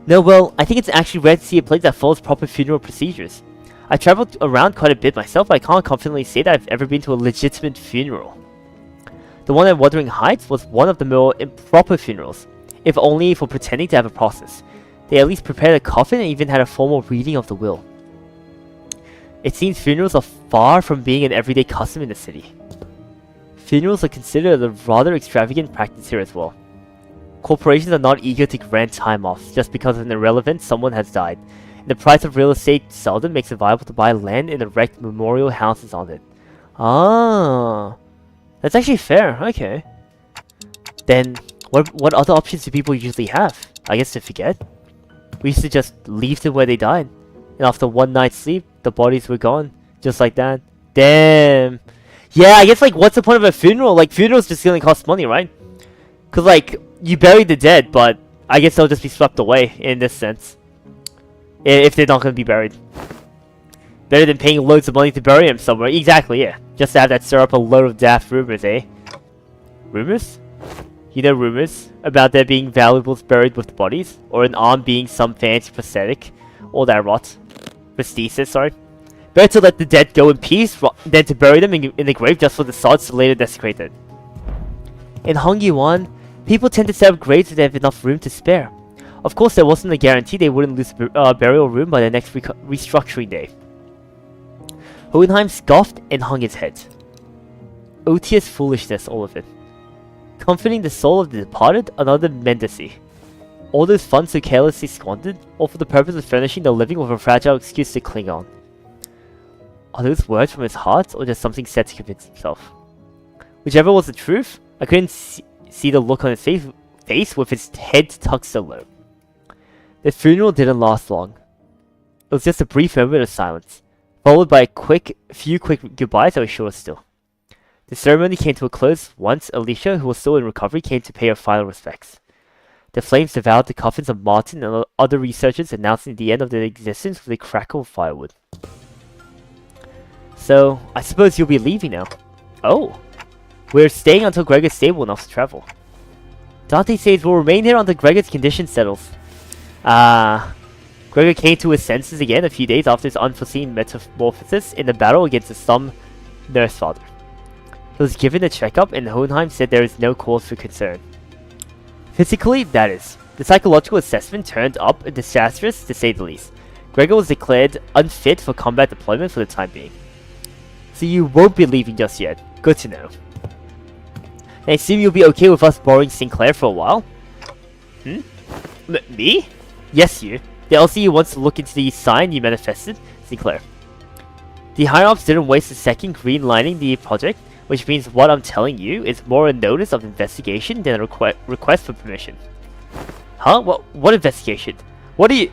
[SPEAKER 1] No, well, I think it's actually rare to see a place that follows proper funeral procedures. I've traveled around quite a bit myself, but I can't confidently say that I've ever been to a legitimate funeral. The one at Wuthering Heights was one of the more improper funerals, if only for pretending to have a process. They at least prepared a coffin and even had a formal reading of the will. It seems funerals are far from being an everyday custom in the city. Funerals are considered a rather extravagant practice here as well. Corporations are not eager to grant time off just because of an irrelevant someone has died, and the price of real estate seldom makes it viable to buy land and erect memorial houses on it. Ah, that's actually fair. Okay. Then, what other options do people usually have? I guess to forget. We used to just leave them where they died, and after one night's sleep, the bodies were gone, just like that. Damn. Yeah, I guess like what's the point of a funeral? Like funerals just gonna cost money, right? Cause like you bury the dead, but I guess they'll just be swept away in this sense, if they're not gonna be buried. Better than paying loads of money to bury him somewhere. Exactly, yeah. Just to have that stir up a load of daft rumors, eh? Rumors? You know rumors about there being valuables buried with the bodies, or an arm being some fancy prosthetic, all that rot. Prosthesis, sorry. Better to let the dead go in peace than to bury them in the grave just for the sods to later desecrate it. In Hong Yuan, people tend to set up graves if they have enough room to spare. Of course, there wasn't a guarantee they wouldn't lose burial room by the next restructuring day. Hohenheim scoffed and hung his head. Odious foolishness, all of it. Comforting the soul of the departed, another mendicancy. All those funds so carelessly squandered, all for the purpose of furnishing the living with a fragile excuse to cling on. Are those words from his heart, or just something said to convince himself? Whichever was the truth, I couldn't see the look on his face with his head tucked so low. The funeral didn't last long. It was just a brief moment of silence, followed by a few quick goodbyes that were short still. The ceremony came to a close once Alicia, who was still in recovery, came to pay her final respects. The flames devoured the coffins of Martin and other researchers, announcing the end of their existence with a crackle of firewood. So, I suppose you'll be leaving now. Oh! We're staying until Greg is stable enough to travel. Dante says we'll remain here until Gregor's condition settles. Gregor came to his senses again a few days after his unforeseen metamorphosis in the battle against the Slum Nurse Father. He was given a checkup, and Hohenheim said there is no cause for concern. Physically, that is. The psychological assessment turned up disastrous, to say the least. Gregor was declared unfit for combat deployment for the time being. So you won't be leaving just yet. Good to know. I assume you'll be okay with us borrowing Sinclair for a while? Me? Yes, you. The LCE wants to look into the sign you manifested, Sinclair. The higher-ups didn't waste a second green-lining the project, which means what I'm telling you is more a notice of investigation than a request for permission. Huh? What investigation? What are you...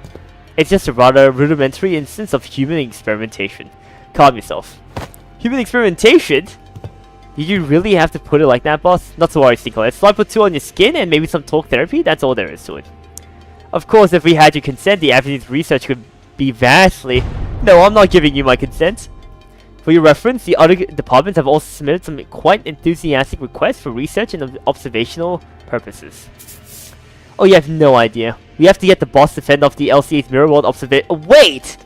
[SPEAKER 1] It's just a rather rudimentary instance of human experimentation. Calm yourself. Human experimentation? Did you really have to put it like that, boss? Not to worry, Sinclair. Slide put 2 on your skin and maybe some talk therapy, that's all there is to it. Of course, if we had your consent, the avenue's research could be vastly... No, I'm not giving you my consent. For your reference, the other departments have also submitted some quite enthusiastic requests for research and observational purposes. Oh, you have no idea. We have to get the boss to fend off the LCA's Mirror World Wait!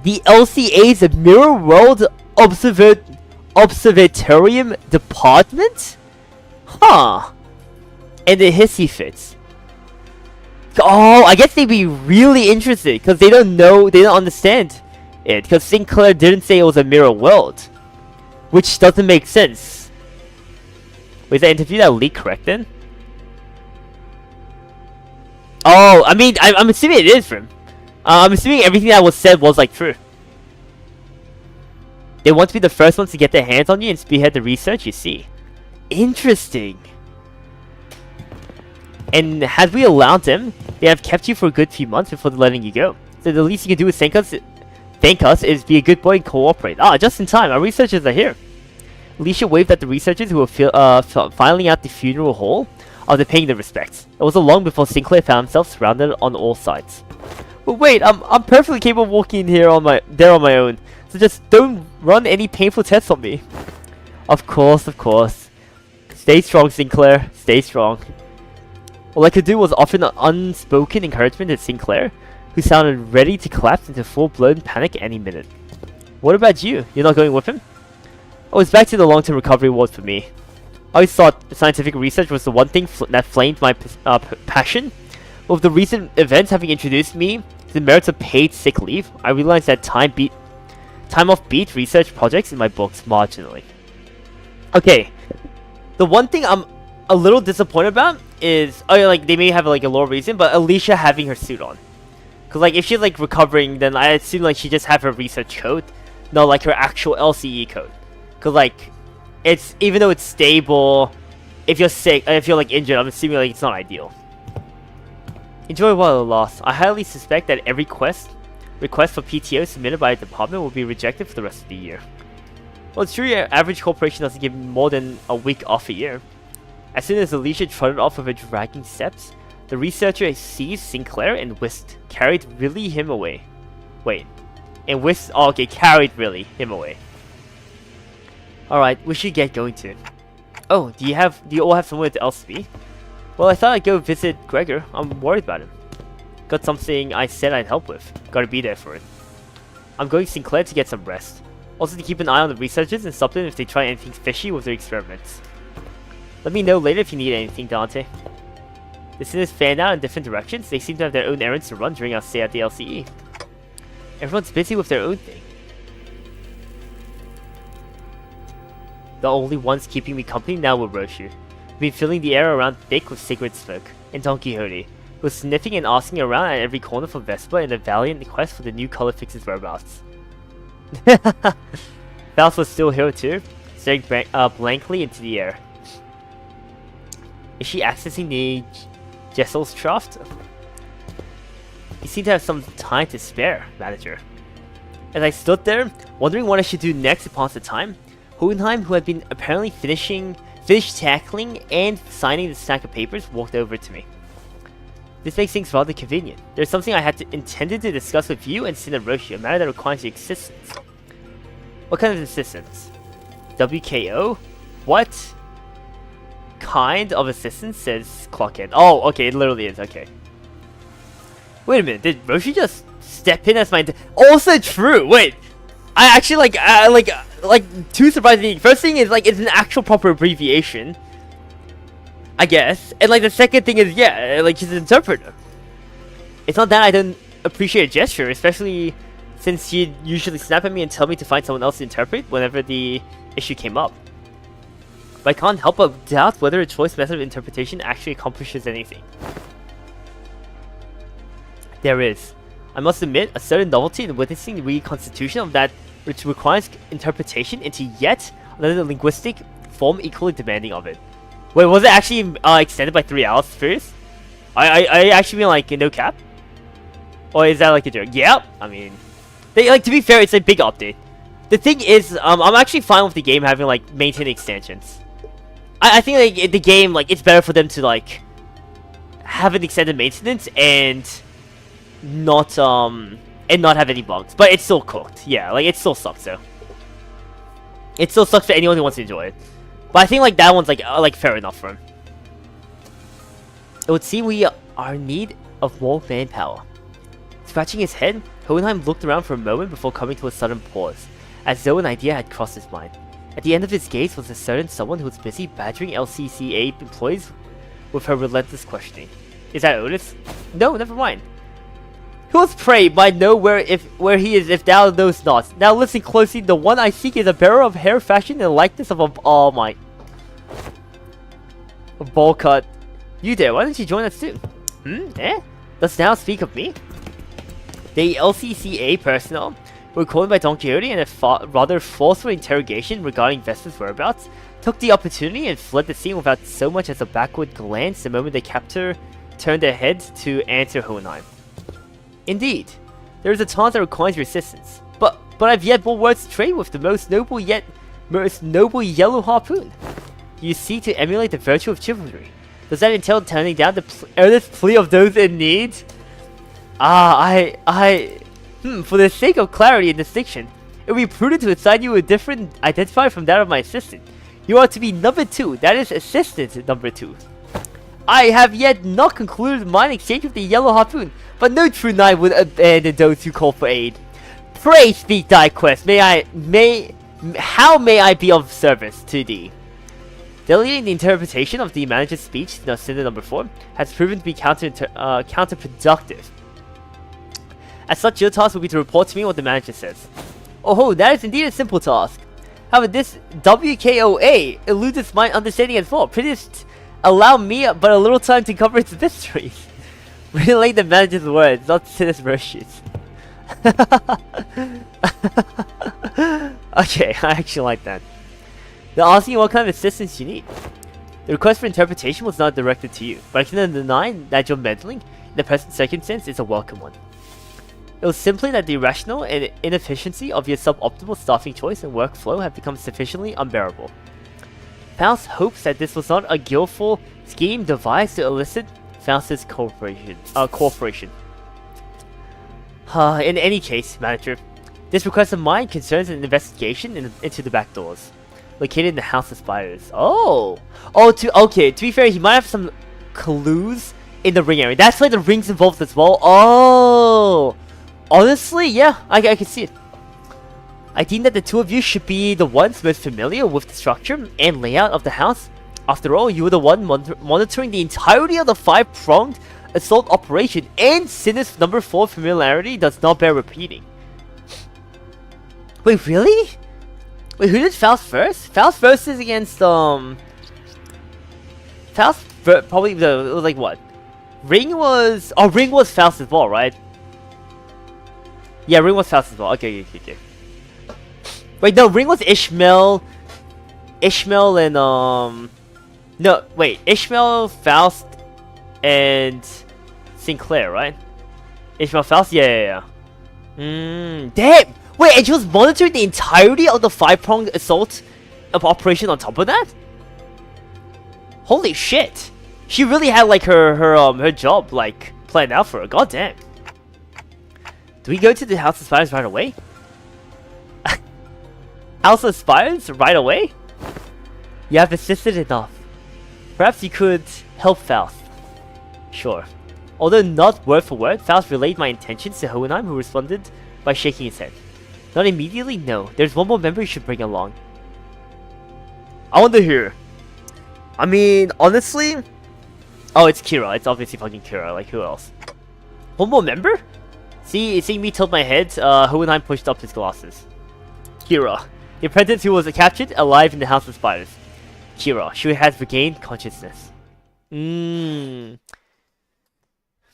[SPEAKER 1] The LCA's Mirror World Observatorium Department? Huh. And the hissy fits. Oh, I guess they'd be really interested, because they don't understand it, because Sinclair didn't say it was a mirror world. Which doesn't make sense. Was that interview that leak correct then? Oh, I mean, I'm assuming it is from. I'm assuming everything that was said was like true. They want to be the first ones to get their hands on you and spearhead the research, you see. Interesting. And had we allowed them, they have kept you for a good few months before letting you go. So the least you can do is thank us is be a good boy and cooperate. Ah, just in time, our researchers are here. Alicia waved at the researchers who were filing out the funeral hall after paying their respects. It wasn't long before Sinclair found himself surrounded on all sides. But wait, I'm perfectly capable of walking in here on my own. So just don't run any painful tests on me. Of course, of course. Stay strong, Sinclair. Stay strong. All I could do was offer an unspoken encouragement to Sinclair, who sounded ready to collapse into full-blown panic any minute. What about you? You're not going with him? Oh, it's back to the long-term recovery ward for me. I always thought scientific research was the one thing that flamed my passion. With the recent events having introduced me to the merits of paid sick leave, I realized that time off beat research projects in my books marginally. Okay, the one thing I'm a little disappointed about is, oh yeah, like they may have like a lower reason, but Alicia having her suit on. Cause like if she's like recovering, then I assume like she just have her research code, not like her actual LCE code. Cause like it's, even though it's stable, if you're sick, if you're like injured, I'm assuming like it's not ideal. Enjoy while it lasts. I highly suspect that every request for PTO submitted by a department will be rejected for the rest of the year. Well, it's true your average corporation doesn't give more than a week off a year. As soon as Alicia trotted off with her dragging steps, the researcher seized Sinclair and whisked, carried really him away. Wait. And whisked, oh, okay, carried really him away. Alright, we should get going to. Oh, do you all have somewhere else to be? Well, I thought I'd go visit Gregor. I'm worried about him. Got something I said I'd help with. Gotta be there for it. I'm going to Sinclair to get some rest. Also to keep an eye on the researchers and stop them if they try anything fishy with their experiments. Let me know later if you need anything, Dante. The sinners fanned out in different directions. They seem to have their own errands to run during our stay at the LCE. Everyone's busy with their own thing. The only ones keeping me company now were Roshu. We've been filling the air around thick with cigarette smoke, and Don Quixote, who was sniffing and asking around at every corner for Vespa in a valiant quest for the new color fix's whereabouts. Faust was still here too, staring blankly into the air. Is she accessing the Gesellschaft? You seem to have some time to spare, manager. As I stood there, wondering what I should do next upon the time, Hohenheim, who had been apparently finished tackling and signing the stack of papers, walked over to me. This makes things rather convenient. There's something I had intended to discuss with you and Sinna Roshi, a matter that requires your assistance. What kind of assistance? WKO? What kind of assistance, says Clockhead. Oh, okay, it literally is, okay. Wait a minute, did Roshi just step in as my... Also true, wait! I actually two surprising. First thing is like it's an actual proper abbreviation, I guess, and like the second thing is yeah, like she's an interpreter. It's not that I don't appreciate a gesture, especially since she'd usually snap at me and tell me to find someone else to interpret whenever the issue came up. But I can't help but doubt whether a choice method of interpretation actually accomplishes anything. There is, I must admit, a certain novelty in witnessing the reconstitution of that which requires interpretation into yet another linguistic form equally demanding of it. Wait, was it actually extended by 3 hours? Serious? I actually mean like no cap? Or is that like a joke? Yeah, I mean, to be fair, it's a big update. The thing is, I'm actually fine with the game having like maintained extensions. I think like the game, like it's better for them to like have an extended maintenance and not have any bugs. But it's still cooked. Yeah, like it still sucks though. It still sucks for anyone who wants to enjoy it. But I think like that one's like fair enough for him. It would seem we are in need of more manpower. Scratching his head, Hohenheim looked around for a moment before coming to a sudden pause, as though an idea had crossed his mind. At the end of his gaze was a certain someone who was busy badgering LCCA employees with her relentless questioning. Is that Otis? No, never mind. Who else, pray, might know where he is if thou knowst not. Now listen closely, the one I seek is a bearer of hair fashioned in the likeness of a bowl cut. You there, why don't you join us too? Eh? Dost thou speak of me? The LCCA personnel were called by Don Quixote in a rather forceful interrogation regarding Vesper's whereabouts, took the opportunity and fled the scene without so much as a backward glance the moment the captor turned their heads to answer Hohenheim. Indeed, there is a task that requires your assistance, but I've yet more words to trade with the most noble yellow harpoon. You seek to emulate the virtue of chivalry. Does that entail turning down the earnest plea of those in need? For the sake of clarity and distinction, it would be prudent to assign you a different identifier from that of my assistant. You are to be number 2, that is assistant number 2. I have yet not concluded mine exchange with the yellow harpoon, but no true knight would abandon those who call for aid. Pray speak thy quest, how may I be of service to thee? Deleting the interpretation of the manager's speech in Cinder number 4 has proven to be counterproductive. As such, your task will be to report to me what the manager says. Oh, that is indeed a simple task. However, this WKOA eludes my understanding as well. Please allow me but a little time to cover its mysteries. Relay the manager's words, not Cinder's virtues. Okay, I actually like that. They're asking you what kind of assistance you need. The request for interpretation was not directed to you, but I cannot deny that your meddling, in the present circumstance, is a welcome one. It was simply that the irrational and inefficiency of your suboptimal staffing choice and workflow have become sufficiently unbearable. Faust hopes that this was not a guileful scheme devised to elicit Faust's cooperation. In any case, manager, this request of mine concerns an investigation into the back doors, located in the House of Spiders. To be fair, he might have some clues in the ring area. That's why the ring's involved as well. Oh, honestly, yeah, I can see it. I think that the two of you should be the ones most familiar with the structure and layout of the house. After all, you were the one monitoring the entirety of the 5-pronged assault operation, and Cinder's number 4 familiarity does not bear repeating. Wait, really? Wait, who did Faust first? Faust first is against, probably it was like what? Ring was Faust as well, right? Yeah, Ring was Faust as well. Okay. Wait, no, Ring was Ishmael and, no, wait, Ishmael, Faust, and Sinclair, right? Ishmael, Faust, yeah. Damn! Wait, and she was monitoring the entirety of the 5-pronged assault of operation on top of that? Holy shit! She really had like her job like planned out for her. God damn. Do we go to the House of Spiders right away? House of Spiders right away? You have assisted enough. Perhaps you could help Faust. Sure. Although not word for word, Faust relayed my intentions to Hohenheim, who responded by shaking his head. Not immediately? No. There's one more member you should bring along. I wonder who. I mean, honestly... Oh, it's Kira. It's obviously fucking Kira. Like, who else? One more member? Seeing me tilt my head, Hohenheim pushed up his glasses. Kira. The apprentice who was captured alive in the House of Spiders. Kira. She has regained consciousness. To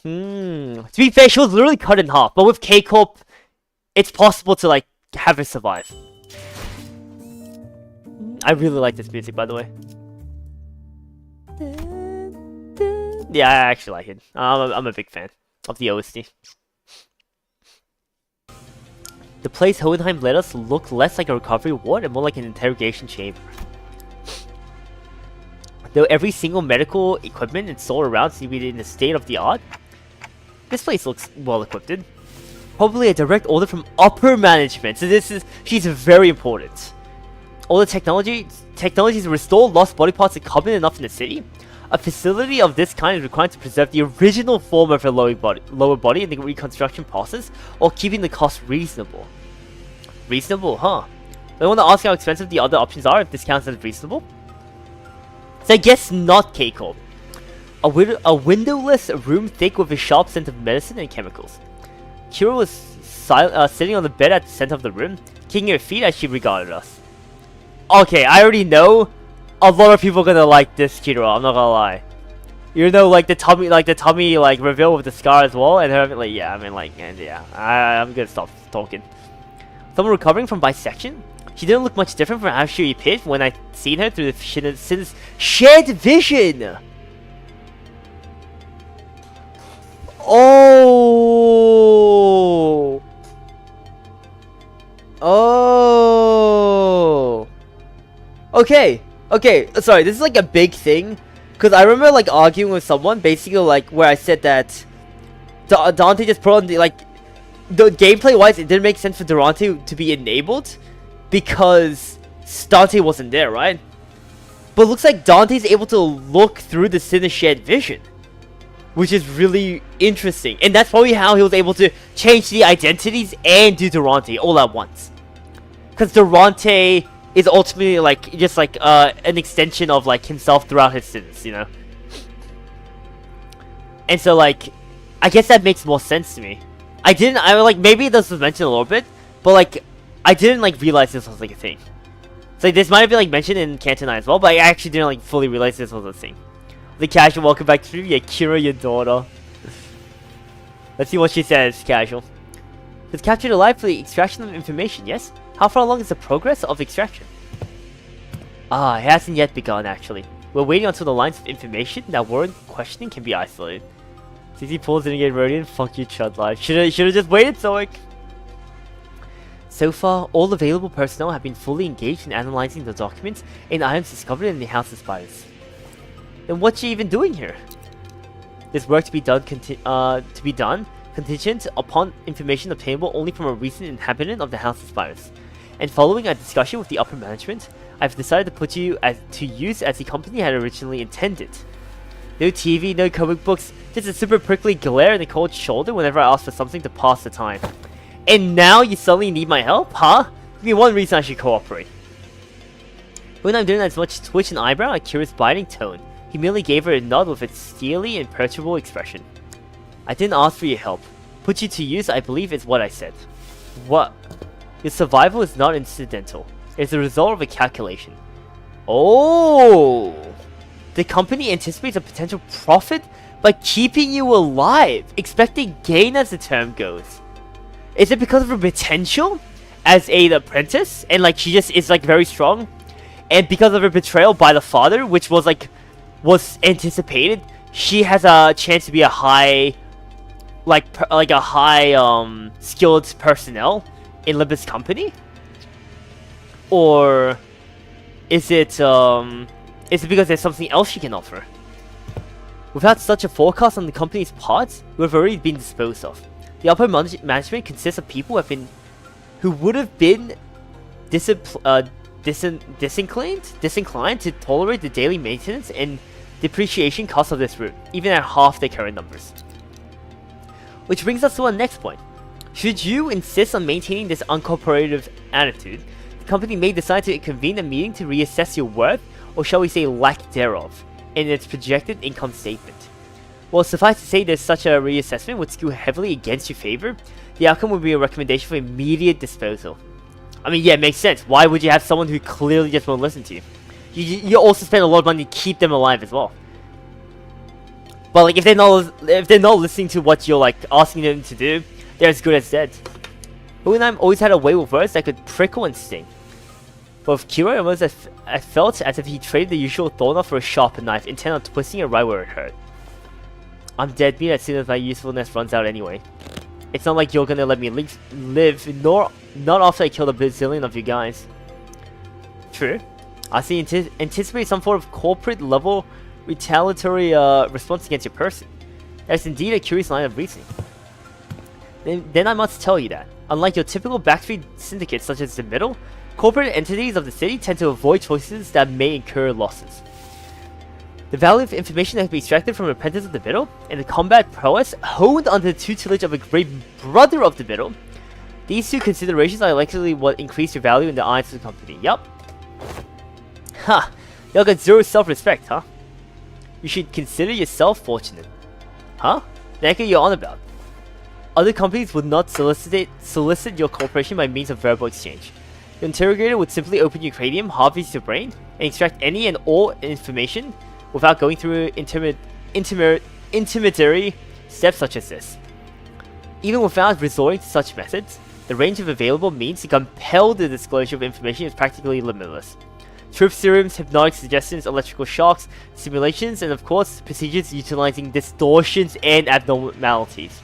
[SPEAKER 1] be fair, she was literally cut in half. But with K-Corp, it's possible to, like, have her survive. I really like this music, by the way. Yeah, I actually like it. I'm a big fan of the OST. The place Hohenheim led us looked less like a recovery ward and more like an interrogation chamber. Though every single medical equipment installed around seemed to be in a state of the art, this place looks well equipped. Probably a direct order from upper management, so she's very important. All the technologies to restore lost body parts are common enough in the city. A facility of this kind is required to preserve the original form of her lower body in the reconstruction process, while keeping the cost reasonable. Reasonable, huh? I want to ask how expensive the other options are, if this counts as reasonable. So I guess not K-Corp. A windowless room thick with a sharp scent of medicine and chemicals. Kira was sitting on the bed at the center of the room, kicking her feet as she regarded us. Okay, I already know a lot of people are gonna like this Kira, I'm not gonna lie. You know, like the tummy reveal with the scar as well, and her like, yeah, I mean, like, yeah, I'm gonna stop talking. Someone recovering from bisection? She didn't look much different from how she appeared when I seen her through the shared vision. Oh. Oh. Okay. Okay, sorry, this is like a big thing, because I remember like arguing with someone, basically like where I said that Dante just put on the, like, the gameplay wise it didn't make sense for Durante to be enabled, because Dante wasn't there, right? But it looks like Dante's able to look through the Sinner shared vision, which is really interesting, and that's probably how he was able to change the identities and do Durante all at once. Because Durante is ultimately like just like an extension of like himself throughout his sins, you know. And so like, I guess that makes more sense to me. I like maybe this was mentioned a little bit, but like I didn't like realize this was like a thing. So like, this might have been like mentioned in Canton 9 as well, but I actually didn't like fully realize this was a thing. The Casual, welcome back to yeah, Kira, your daughter. Let's see what she says, Casual. Was captured alive for the extraction of information, yes? How far along is the progress of extraction? Ah, it hasn't yet begun, actually. We're waiting until the lines of information that weren't questioning can be isolated. CZ pulls in again, Rodian. Fuck you, Chud Life. Should've just waited, Zoic. So far, all available personnel have been fully engaged in analyzing the documents and items discovered in the House of Spiders. Then what's she even doing here? There's work to be done contingent upon information obtainable only from a recent inhabitant of the House of Spiders. And following a discussion with the upper management, I've decided to put you to use as the company had originally intended. No TV, no comic books, just a super prickly glare and a cold shoulder whenever I ask for something to pass the time. And now you suddenly need my help, huh? Give me one reason I should cooperate. When I'm doing as much twitch and eyebrow at Kira's biting tone, he merely gave her a nod with its steely and perturbable expression. I didn't ask for your help. Put you to use, I believe, is what I said. What? Your survival is not incidental. It's the result of a calculation. Oh! The company anticipates a potential profit by keeping you alive, expecting gain as the term goes. Is it because of her potential as an apprentice, and like she just is like very strong, and because of her betrayal by the father, which was anticipated, she has a chance to be a high, skilled personnel in Libby's company? Or is it because there's something else she can offer? Without such a forecast on the company's part, we've already been disposed of. The upper management consists of people who would have been disinclined to tolerate the daily maintenance and depreciation costs of this route, even at half their current numbers. Which brings us to our next point. Should you insist on maintaining this uncooperative attitude, the company may decide to convene a meeting to reassess your worth, or shall we say lack thereof, in its projected income statement. Well, suffice to say that such a reassessment would skew heavily against your favor. The outcome would be a recommendation for immediate disposal. I mean, yeah, it makes sense. Why would you have someone who clearly just won't listen to you? You also spend a lot of money to keep them alive as well. But like, if they're not listening to what you're like asking them to do, they're as good as dead. Hohenheim always had a way with words that could prickle and sting. But with Kira, I felt as if he traded the usual thorn for a sharper knife, intent on twisting it right where it hurt. I'm dead meat as soon as my usefulness runs out anyway. It's not like you're gonna let me live, nor not after I killed a bazillion of you guys. True. I see anticipate some form of corporate level retaliatory response against your person. That's indeed a curious line of reasoning. Then I must tell you that, unlike your typical backstreet syndicates such as the Middle, corporate entities of the city tend to avoid choices that may incur losses. The value of information that can be extracted from an apprentice of the Middle, and the combat prowess honed under the tutelage of a great brother of the Middle, these two considerations are likely what increase your value in the eyes of the company. Yup. Ha! Y'all got zero self-respect, huh? You should consider yourself fortunate. Huh? What are you on about? Other companies would not solicit your cooperation by means of verbal exchange. Your interrogator would simply open your cranium, harvest your brain, and extract any and all information without going through intermediary steps such as this. Even without resorting to such methods, the range of available means to compel the disclosure of information is practically limitless. Truth serums, hypnotic suggestions, electrical shocks, simulations, and of course, procedures utilizing distortions and abnormalities.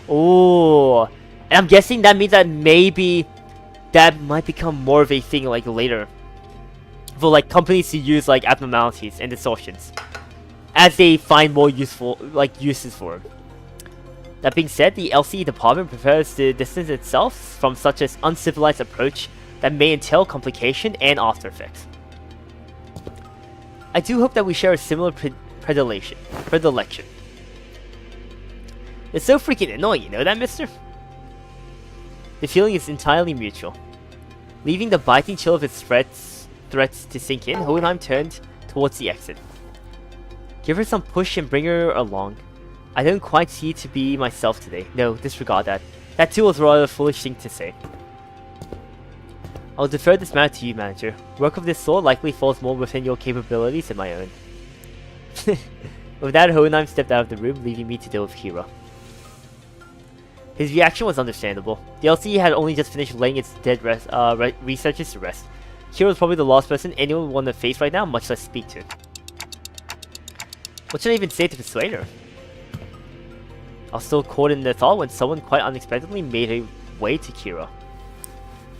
[SPEAKER 1] Oh, and I'm guessing that means that maybe that might become more of a thing like later. For like companies to use like abnormalities and distortions as they find more useful like uses for them. That being said, the LCE department prefers to distance itself from such an uncivilized approach that may entail complication and after effects. I do hope that we share a similar predilection. It's so freaking annoying, you know that, mister? The feeling is entirely mutual. Leaving the biting chill of its threats to sink in, Hohenheim turned towards the exit. Give her some push and bring her along. I don't quite see to be myself today. No, disregard that. That too was rather a foolish thing to say. I'll defer this matter to you, manager. Work of this sort likely falls more within your capabilities than my own. With that, Hohenheim stepped out of the room, leaving me to deal with Kira. His reaction was understandable. The LCE had only just finished laying its dead researchers to rest. Kira was probably the last person anyone would want to face right now, much less speak to. What should I even say to persuade her? I was still caught in the thought when someone quite unexpectedly made a way to Kira.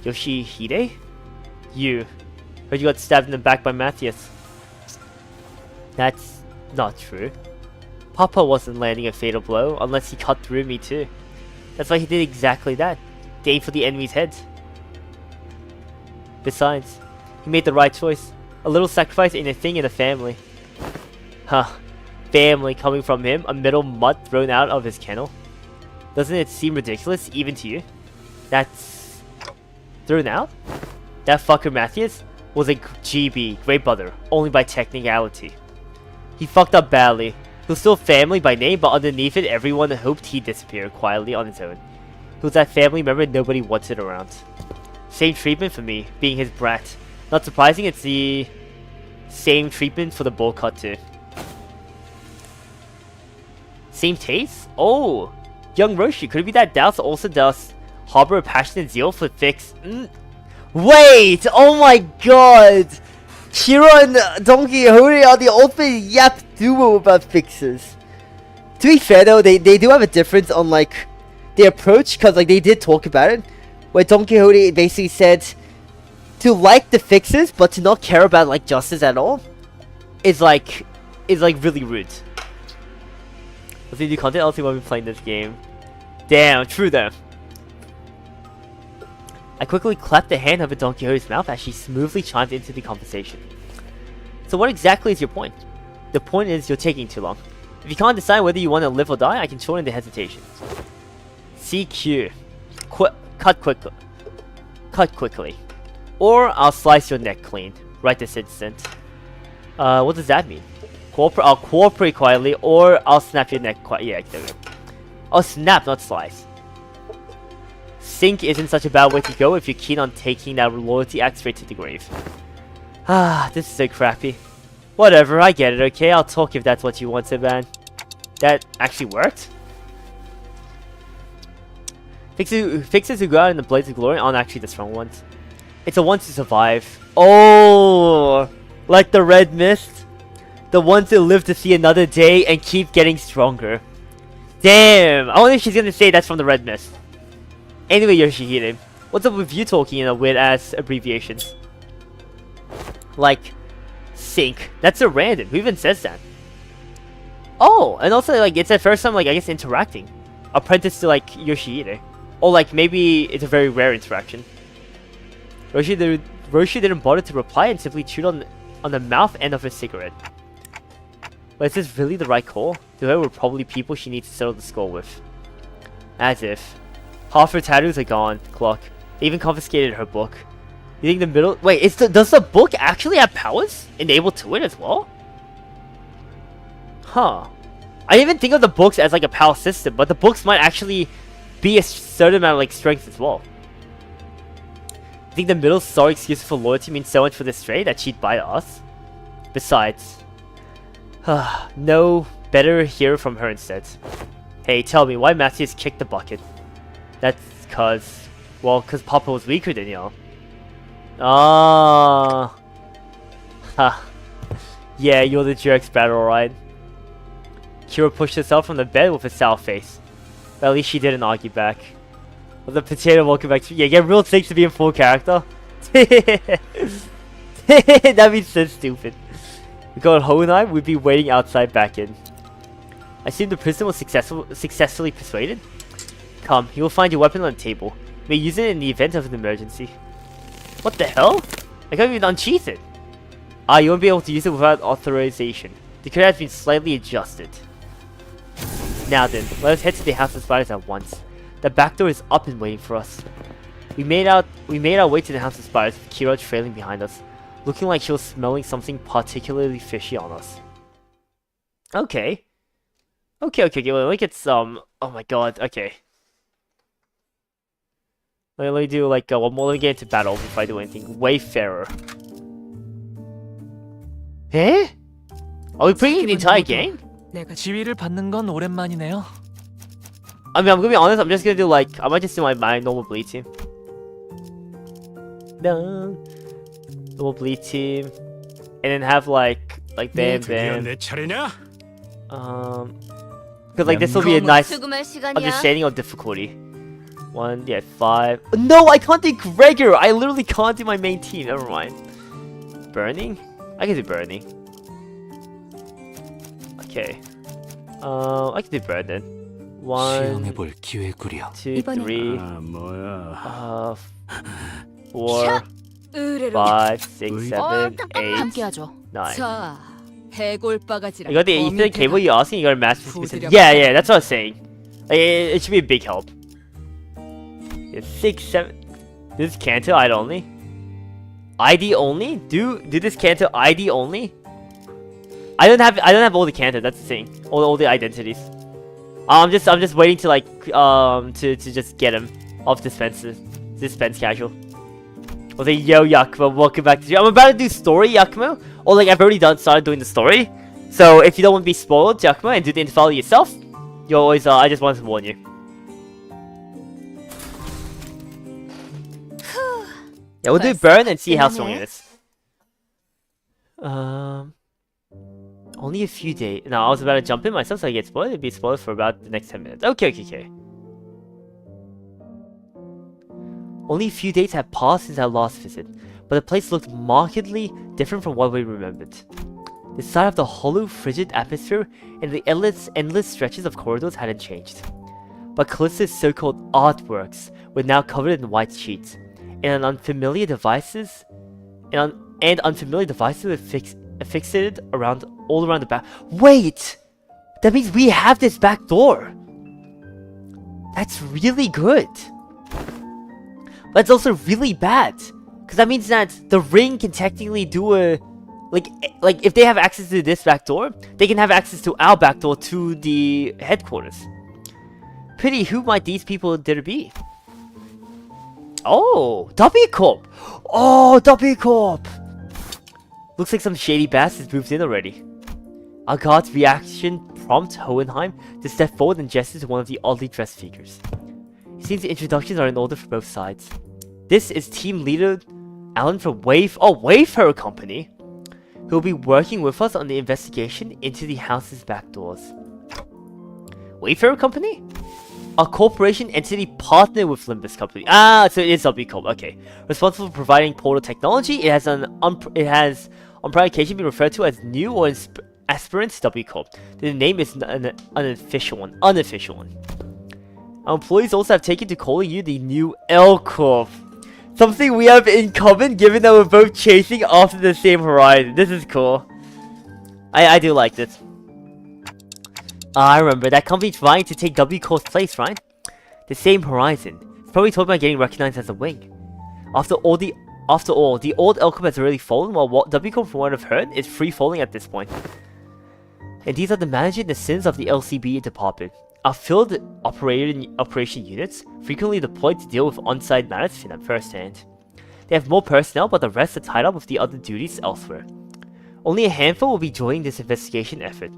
[SPEAKER 1] Yoshihide? You. Heard you got stabbed in the back by Matthias. That's not true. Papa wasn't landing a fatal blow unless he cut through me too. That's why he did exactly that. To aim for the enemy's heads. Besides, he made the right choice. A little sacrifice ain't a thing in a family. Huh. Family coming from him, a middle mutt thrown out of his kennel. Doesn't it seem ridiculous, even to you? That's... thrown out? That fucker Matthias was a GB, great brother, only by technicality. He fucked up badly. He was still family by name, but underneath it, everyone hoped he'd disappear quietly on his own. He was that family member nobody wanted around. Same treatment for me, being his brat. Not surprising, it's the same treatment for the bowl cut too. Same taste? Oh! Young Roshi, could it be that Douse also does harbor a passionate zeal for fix? Wait! Oh my god! Kira and Don Quixote are the ultimate yap duo about fixes. To be fair though, they do have a difference on like their approach, cause like they did talk about it. Where Don Quixote basically said to like the fixes but to not care about like justice at all is like really rude. Let's see the content. I'll see when we're playing this game. Damn, true though. I quickly clapped the hand over Don Quixote's mouth as she smoothly chimed into the conversation. So what exactly is your point? The point is you're taking too long. If you can't decide whether you want to live or die, I can shorten the hesitation. CQ. cut quickly. Or I'll slice your neck clean. Right this instant. What does that mean? I'll cooperate quietly, or I'll snap your neck yeah, exactly. Oh, snap, not slice. Sink isn't such a bad way to go if you're keen on taking that loyalty act straight to the grave. Ah, this is so crappy. Whatever, I get it, okay? I'll talk if that's what you wanted, man. That actually worked? Fixes who go out in the blaze of glory aren't actually the strong ones. It's the ones who survive. Oh, like the red mist? The ones who live to see another day and keep getting stronger. Damn, I wonder if she's gonna say that's from the red mist. Anyway, Yoshihide, what's up with you talking in a weird-ass abbreviations? Like, sink. That's a random. Who even says that? Oh, and also, like, it's the first time, like, I guess interacting. Apprentice to, like, Yoshihide. Or, like, maybe it's a very rare interaction. Roshi didn't bother to reply and simply chewed on the mouth end of her cigarette. But is this really the right call? To her were probably people she needs to settle the score with. As if. Half her tattoos are gone, Clock. They even confiscated her book. You think the middle... Wait, does the book actually have powers enabled to it as well? Huh. I didn't even think of the books as like a power system, but the books might actually be a certain amount of like strength as well. I think the middle sorry excuse for loyalty means so much for this stray that she'd buy us. Besides... no, better hear from her instead. Hey, tell me, why Matthias kicked the bucket? That's cause... Well, cause Papa was weaker than y'all. Ah. Ha. Yeah, you're the jerk's battle, right? Kira pushed herself from the bed with a sour face. But at least she didn't argue back. Well, the potato welcome back to... Yeah, get real takes to be in full character. That'd be so stupid. We got Honai, we'd be waiting outside back in. I assume the prisoner was successfully persuaded? Come, you will find your weapon on the table. You may use it in the event of an emergency. What the hell? I can't even unsheath it. Ah, you won't be able to use it without authorization. The code has been slightly adjusted. Now then, let us head to the House of Spiders at once. The back door is up and waiting for us. We made our way to the House of Spiders with Kira trailing behind us, looking like she was smelling something particularly fishy on us. Okay. Okay, let me get some... Oh my god, okay. Let me do like one more. Let me get into battle before I do anything. Wayfarer. Eh? Are we playing the entire game?
[SPEAKER 2] 지위를 받는 건 오랜만이네요.
[SPEAKER 1] I mean, I'm gonna be honest, I'm just gonna do like... I might just do my normal bleed team. Dun. Normal bleed team. And then have like bam. Because like this will be a nice understanding of difficulty. 1, yeah, 5. No, I can't do Gregor! I literally can't do my main team, never mind. Burning? I can do burning. Okay. I can do burn then. 1, 2, 3, 4, 5, 6, 7, 8, 9. You got the Ethernet cable you're asking? You got a master 50%. Yeah, that's what I was saying. Like, it should be a big help. Yeah, 6, 7. This is Kanto ID only. ID only? Do this Kanto ID only? I don't have all the Kanto. That's the thing. All the identities. I'm just waiting to like to just get him off dispense casual. I'll say, yo Yakumo, welcome back to you. I'm about to do story, Yakumo. Or like I've already started doing the story. So if you don't want to be spoiled, Yakumo, and do the info yourself, you always I just wanted to warn you. Yeah, we'll do burn and see how strong it is. Only a few days. No, I was about to jump in myself so I get spoiled. It'd be spoiled for about the next 10 minutes. Okay. Only a few days had passed since our last visit, but the place looked markedly different from what we remembered. The sight of the hollow, frigid atmosphere and the endless stretches of corridors hadn't changed. But Callista's so-called artworks were now covered in white sheets, and unfamiliar devices were fixated all around the back. Wait! That means we have this back door! That's really good! But it's also really bad. Because that means that the ring can technically do a... Like if they have access to this back door, they can have access to our back door to the headquarters. Pity, who might these people dare be? Oh, W Corp! Oh, W Corp! Looks like some shady bastards moved in already. Our guard's reaction prompts Hohenheim to step forward and gesture to one of the oddly dressed figures. It seems the introductions are in order for both sides. This is team leader Alan from Wayfarer Company, who will be working with us on the investigation into the house's back doors. Wayfarer Company? A corporation entity partnered with Limbus Company. Ah, so it is W Corp. Okay, responsible for providing portal technology. It has on prior occasion been referred to as new or aspirant W Corp. The name is an unofficial one. Our employees also have taken to calling you the new L Corp. Something we have in common, given that we're both chasing after the same horizon. This is cool. I do like this. I remember that company trying to take W Corp's place, right? The same horizon. It's probably talking about getting recognized as a wing. After all, the old L Corp has already fallen, while what W Corp, from what I've heard, is free falling at this point. And these are the managing the sins of the LCB department. Our field operation units, frequently deployed to deal with on-site matters from firsthand. They have more personnel, but the rest are tied up with the other duties elsewhere. Only a handful will be joining this investigation effort.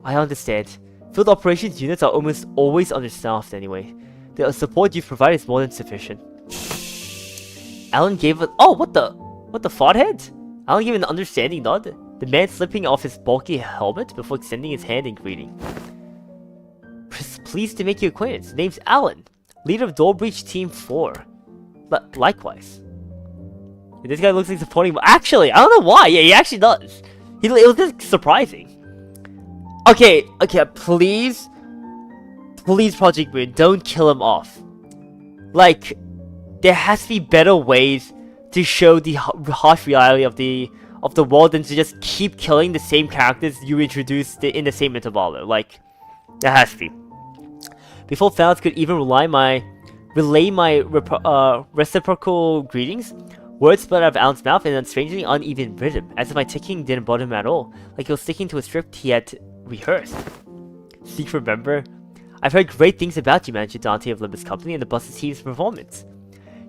[SPEAKER 1] I understand. Field operations units are almost always understaffed anyway. The support you've provided is more than sufficient. Alan gave a— oh, what the farthead? Alan gave an understanding nod, the man slipping off his bulky helmet before extending his hand in greeting. Pleased to make your acquaintance. Name's Alan, leader of Door Breach Team 4. But likewise. This guy looks like supporting— actually, I don't know why. Yeah, he actually does. It was just surprising. Okay, please, Project Moon, don't kill him off. Like, there has to be better ways to show the harsh reality of the world than to just keep killing the same characters you introduced in the same interval. Like, there has to be. Before fans could even relay my reciprocal greetings, words spilled out of Alan's mouth in a strangely uneven rhythm, as if my ticking didn't bother him at all, like he was sticking to a script he had rehearsed. Seek, remember? I've heard great things about you, Manager Dante of Limbus Company, and the Buster team's performance.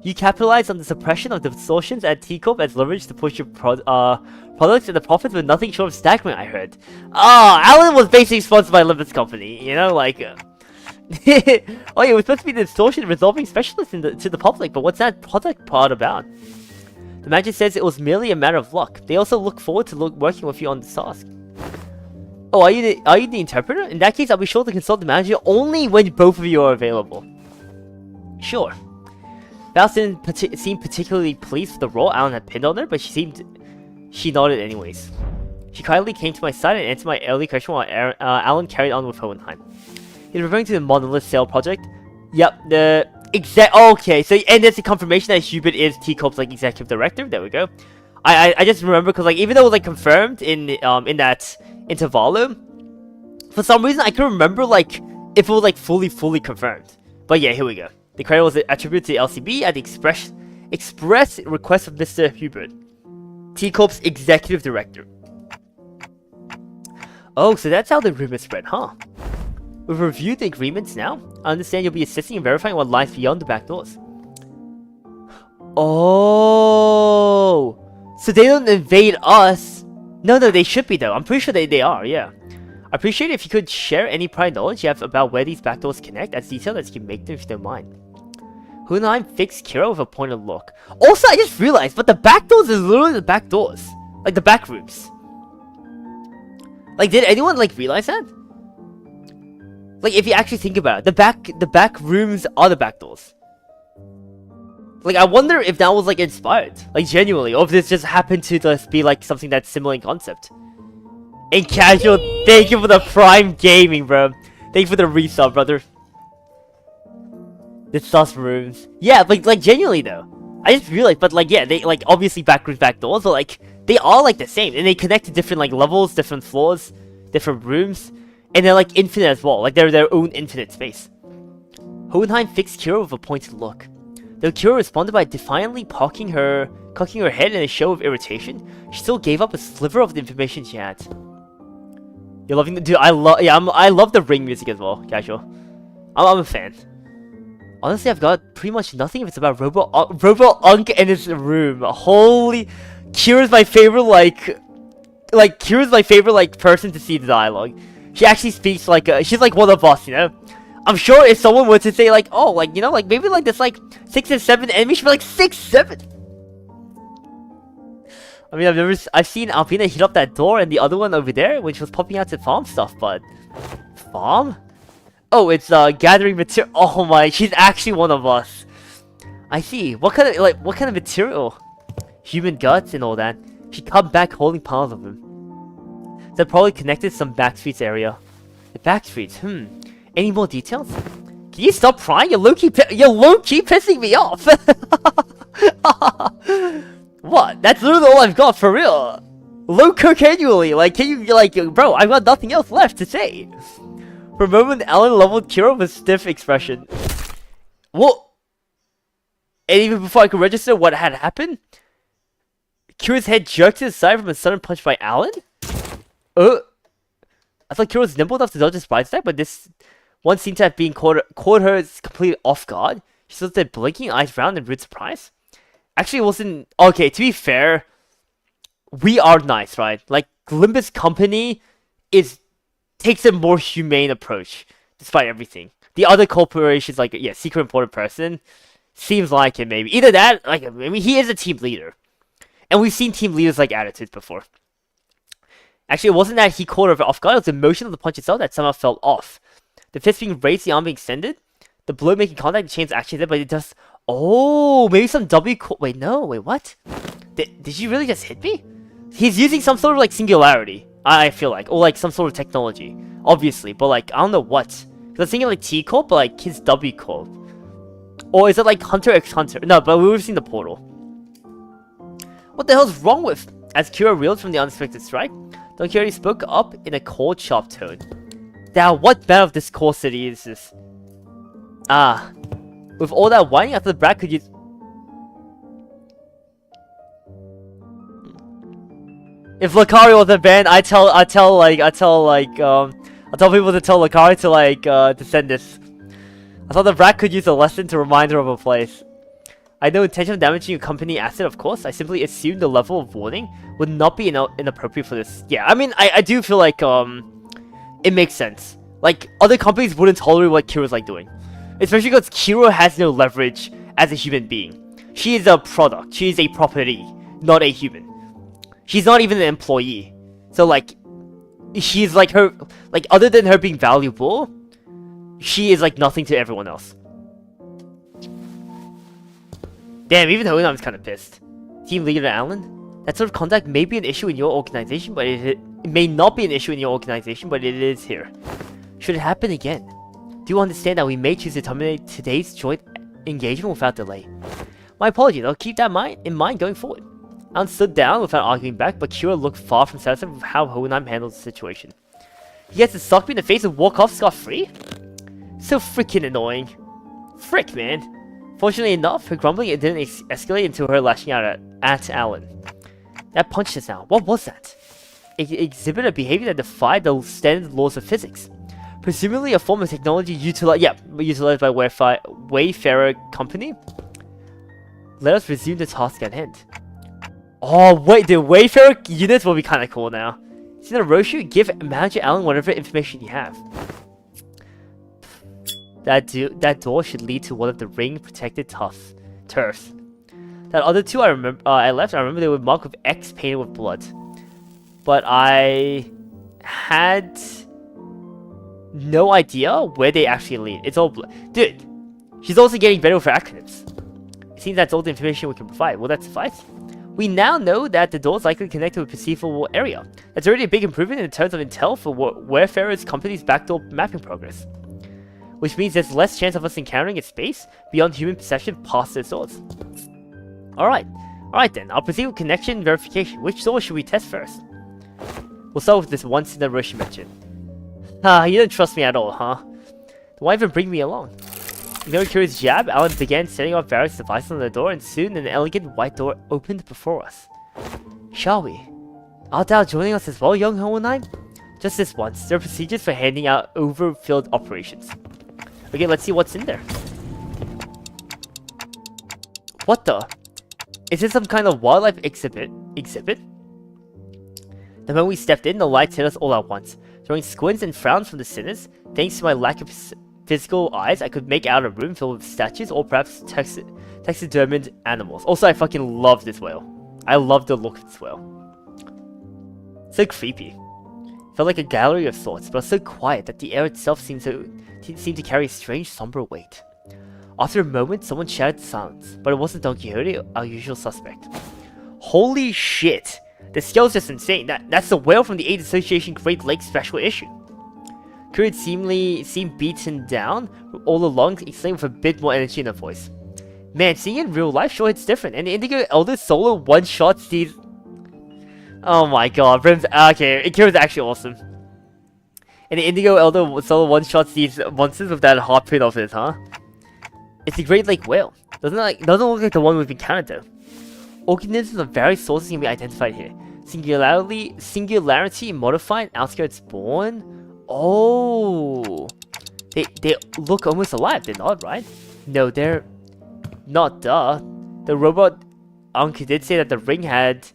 [SPEAKER 1] You capitalized on the suppression of the distortions at T-Corp as leverage to push your products, and the profits were nothing short of staggering, I heard. Alan was basically sponsored by Limbus Company, you know, like... oh yeah, we're supposed to be the distortion resolving specialist to the public, but what's that product part about? The manager says it was merely a matter of luck. They also look forward to working with you on this task. Oh, are you the interpreter? In that case, I'll be sure to consult the manager only when both of you are available. Sure. Val didn't seem particularly pleased with the role Alan had pinned on her, but she nodded anyways. She quietly came to my side and answered my early question while Alan carried on with Hohenheim. He's referring to the Monolith Sale project. Yep, the okay, so and there's the confirmation that Hubert is T-Corp's like executive director. There we go. I just remember because like even though it was like confirmed in that intervalo, for some reason I couldn't remember like if it was like fully confirmed. But yeah, here we go. The credit was attributed to the LCB at the express request of Mr. Hubert, T-Corp's executive director. Oh, so that's how the rumor spread, huh? We've reviewed the agreements now. I understand you'll be assisting and verifying what lies beyond the back doors. Oh, so they don't invade us. No, they should be though. I'm pretty sure they are, yeah. I appreciate it if you could share any prior knowledge you have about where these back doors connect, as detailed as you can make them if you don't mind. Hohenheim fixed Kira with a pointed look. Also, I just realized, but the back doors is literally the back doors. Like the back rooms. Like, did anyone like realize that? Like, if you actually think about it, the back rooms are the back doors. Like, I wonder if that was like inspired, like genuinely, or if this just happened to just be like something that's similar in concept. And casual, thank you for the Prime Gaming, bro. Thank you for the resub, brother. The sus rooms, yeah, like genuinely though. I just realized, but like yeah, they like obviously back rooms, back doors, but like they are like the same, and they connect to different like levels, different floors, different rooms. And they're like infinite as well, like they're their own infinite space. Hohenheim fixed Kira with a pointed look. Though Kira responded by defiantly cocking her head in a show of irritation, she still gave up a sliver of the information she had. You're loving the dude. I love the ring music as well. Casual. I'm a fan. Honestly, I've got pretty much nothing if it's about Robo Unk and his room. Holy, Kira's my favorite Kira's my favorite person to see the dialogue. She actually speaks she's like one of us, you know. I'm sure if someone were to say maybe there's 6 or 7 enemies, she'd be like 6, 7. I mean, I've seen Alpina heat up that door and the other one over there when she was popping out to farm stuff, but farm? Oh, it's gathering material. Oh my, she's actually one of us. I see. What kind of material? Human guts and all that. She come back holding piles of them. They're probably connected to some back streets area. The back streets. Any more details? Can you stop crying? You're low-key pissing me off. What? That's literally all I've got for real. Low annually. Can you bro? I've got nothing else left to say. For a moment, Alan leveled Kira with a stiff expression. What? And even before I could register what had happened, Kira's head jerked to the side from a sudden punch by Alan. I thought Kira was nimble enough to dodge the surprise attack, but this one seemed to have been caught her completely off guard. She stood there blinking, eyes round in rude surprise. Actually, it wasn't... Okay, to be fair, we are nice, right? Limbus Company takes a more humane approach, despite everything. The other corporations, secret important person, seems like it maybe. Either that, he is a team leader. And we've seen team leaders like attitudes before. Actually, it wasn't that he caught her off guard, it was the motion of the punch itself that somehow fell off. The fist being raised, the arm being extended, the blow making contact, the chain's actually there, but it does... Oh, maybe some W... Wait, what? Did she really just hit me? He's using some sort of, singularity, I feel like. Or, some sort of technology. Obviously, but, I don't know what. Because I was thinking, T-Corp, but, his W-Corp. Or is it, Hunter x Hunter? No, but we've seen the portal. What the hell's wrong with... As Kira reeled from the unexpected strike, Don Quixote spoke up in a cold, sharp tone. Now, what man of this core city is this? Ah. With all that whining, I thought the brat could use... If Lucario was a band, I tell people to tell Lucario to send this. I thought the brat could use a lesson to remind her of a place. I had no intention of damaging a company asset, of course. I simply assumed the level of warning would not be inappropriate for this. Yeah, I mean, I do feel it makes sense. Other companies wouldn't tolerate what Kira's doing. Especially because Kira has no leverage as a human being. She is a product. She is a property, not a human. She's not even an employee. So, she's her... other than her being valuable, she is, nothing to everyone else. Damn, even Honam's kind of pissed. Team leader Alan? That sort of contact may be an issue in your organization, but it may not be an issue in your organization, but it is here. Should it happen again, do you understand that we may choose to terminate today's joint engagement without delay? My apologies, I'll keep that in mind going forward. Alan stood down without arguing back, but Kira looked far from satisfied with how Honam handled the situation. He gets to suck me in the face and walk off scot-free? So freaking annoying. Frick, man. Fortunately enough, her grumbling didn't escalate into her lashing out at Alan. That punch just now, what was that? It exhibited a behavior that defied the standard laws of physics. Presumably a form of technology utilized by Wayfarer Company. Let us resume the task at hand. Oh wait, the Wayfarer units will be kinda cool now. See the Roshu? Give Manager Alan whatever information you have. That door should lead to one of the ring-protected turfs. That other two I remember I remember they were marked with X painted with blood. But I had no idea where they actually lead. It's all blood. Dude, she's also getting better with her acronyms. It seems that's all the information we can provide. Will that suffice? We now know that the door is likely connected to a perceivable area. That's already a big improvement in terms of intel for Wayfarer's company's backdoor mapping progress. Which means there's less chance of us encountering a space beyond human perception past the doors. Alright then, I'll proceed with connection verification. Which door should we test first? We'll start with this one thing that Roshi mentioned. You don't trust me at all, huh? Why even bring me along? Ignoring Kiri's jab, Alan began setting off various devices on the door, and soon an elegant white door opened before us. Shall we? Art thou joining us as well, young Hohenheim? Just this once. There are procedures for handing out overfilled operations. Okay, let's see what's in there. What the? Is this some kind of wildlife exhibit? The moment we stepped in, the lights hit us all at once, throwing squints and frowns from the sinners. Thanks to my lack of physical eyes, I could make out a room filled with statues or perhaps taxidermied animals. Also, I fucking love this whale. I love the look of this whale. So creepy. Felt like a gallery of sorts, but so quiet that the air itself seemed to carry a strange, somber weight. After a moment, someone shouted silence, but it wasn't Don Quixote, our usual suspect. Holy shit! The scale's just insane. That's the whale from the AIDS Association Great Lakes Special Issue. Kurid seemed beaten down all along, exclaiming with a bit more energy in her voice. Man, seeing it in real life sure hits different, and the Indigo Elder solo one-shots these... Oh my god, okay, Kira's actually awesome. And the Indigo Elder solo one-shots these monsters with that harpoon of his, huh? It's a Great Lake whale. Doesn't look like the one we've encountered though. Organisms of various sources can be identified here. Singularity modified, outskirts born. Oh, they look almost alive. They're not, right? No, they're not. Duh. The robot uncle did say that the ring has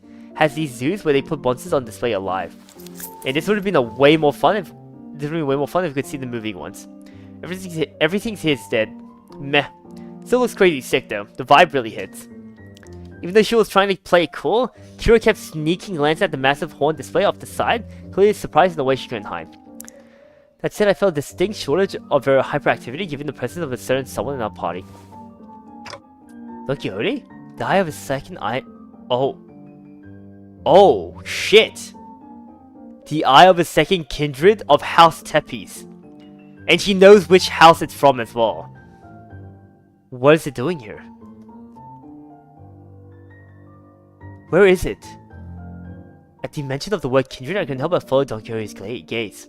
[SPEAKER 1] these zoos where they put monsters on display alive. And this would have been way more fun if we could see the moving ones. Everything's here is dead. Meh. Still looks crazy sick though. The vibe really hits. Even though she was trying to play it cool, Kira kept sneaking glances at the massive horn display off the side, clearly surprised in the way she couldn't hide. That said, I felt a distinct shortage of her hyperactivity given the presence of a certain someone in our party. Don Quixote? The eye of his second eye... Oh, shit! The eye of a second kindred of House Tepes. And she knows which house it's from as well. What is it doing here? Where is it? At the mention of the word kindred, I couldn't help but follow Don Quixote's gaze.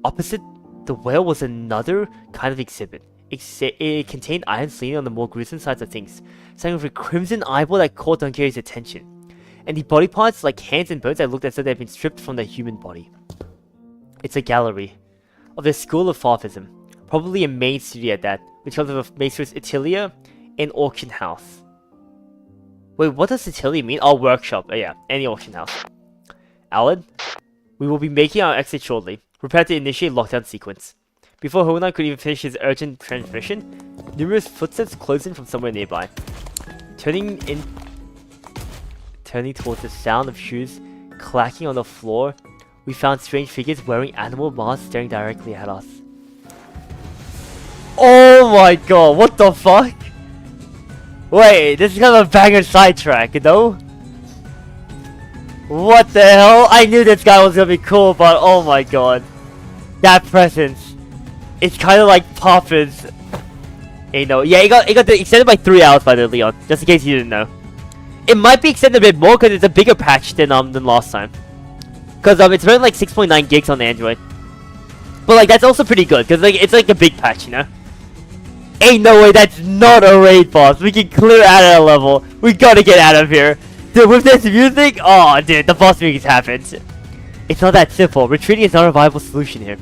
[SPEAKER 1] Opposite the whale was another kind of exhibit. It contained eyes leaning on the more gruesome sides of things, starting with a crimson eyeball that caught Don Quixote's attention, and the body parts, like hands and bones, that looked as though they had been stripped from the human body. It's a gallery of the School of Farfism, probably a main studio at that, which comes with Mistress Itilia and auction house. Wait, what does Itilia mean? Oh, workshop. Oh yeah, any auction house. Alan, we will be making our exit shortly. Prepare to initiate lockdown sequence. Before Hohenheim could even finish his urgent transmission, numerous footsteps closed in from somewhere nearby. Turning towards the sound of shoes clacking on the floor, we found strange figures wearing animal masks staring directly at us. Oh my god, what the fuck? Wait, this is kind of a banger sidetrack, you know? What the hell? I knew this guy was gonna be cool, but oh my god. That presence. It's kind of like Papa's. You know, yeah, it got extended by 3 hours by the Leon, just in case you didn't know. It might be extended a bit more because it's a bigger patch than last time. Because it's running like 6.9 gigs on Android. But like that's also pretty good because like it's like a big patch, you know. Ain't no way that's not a raid boss. We can clear out of that level. We gotta get out of here. Dude, with this music, oh dude, the boss music's happened. It's not that simple. Retreating is not a viable solution here.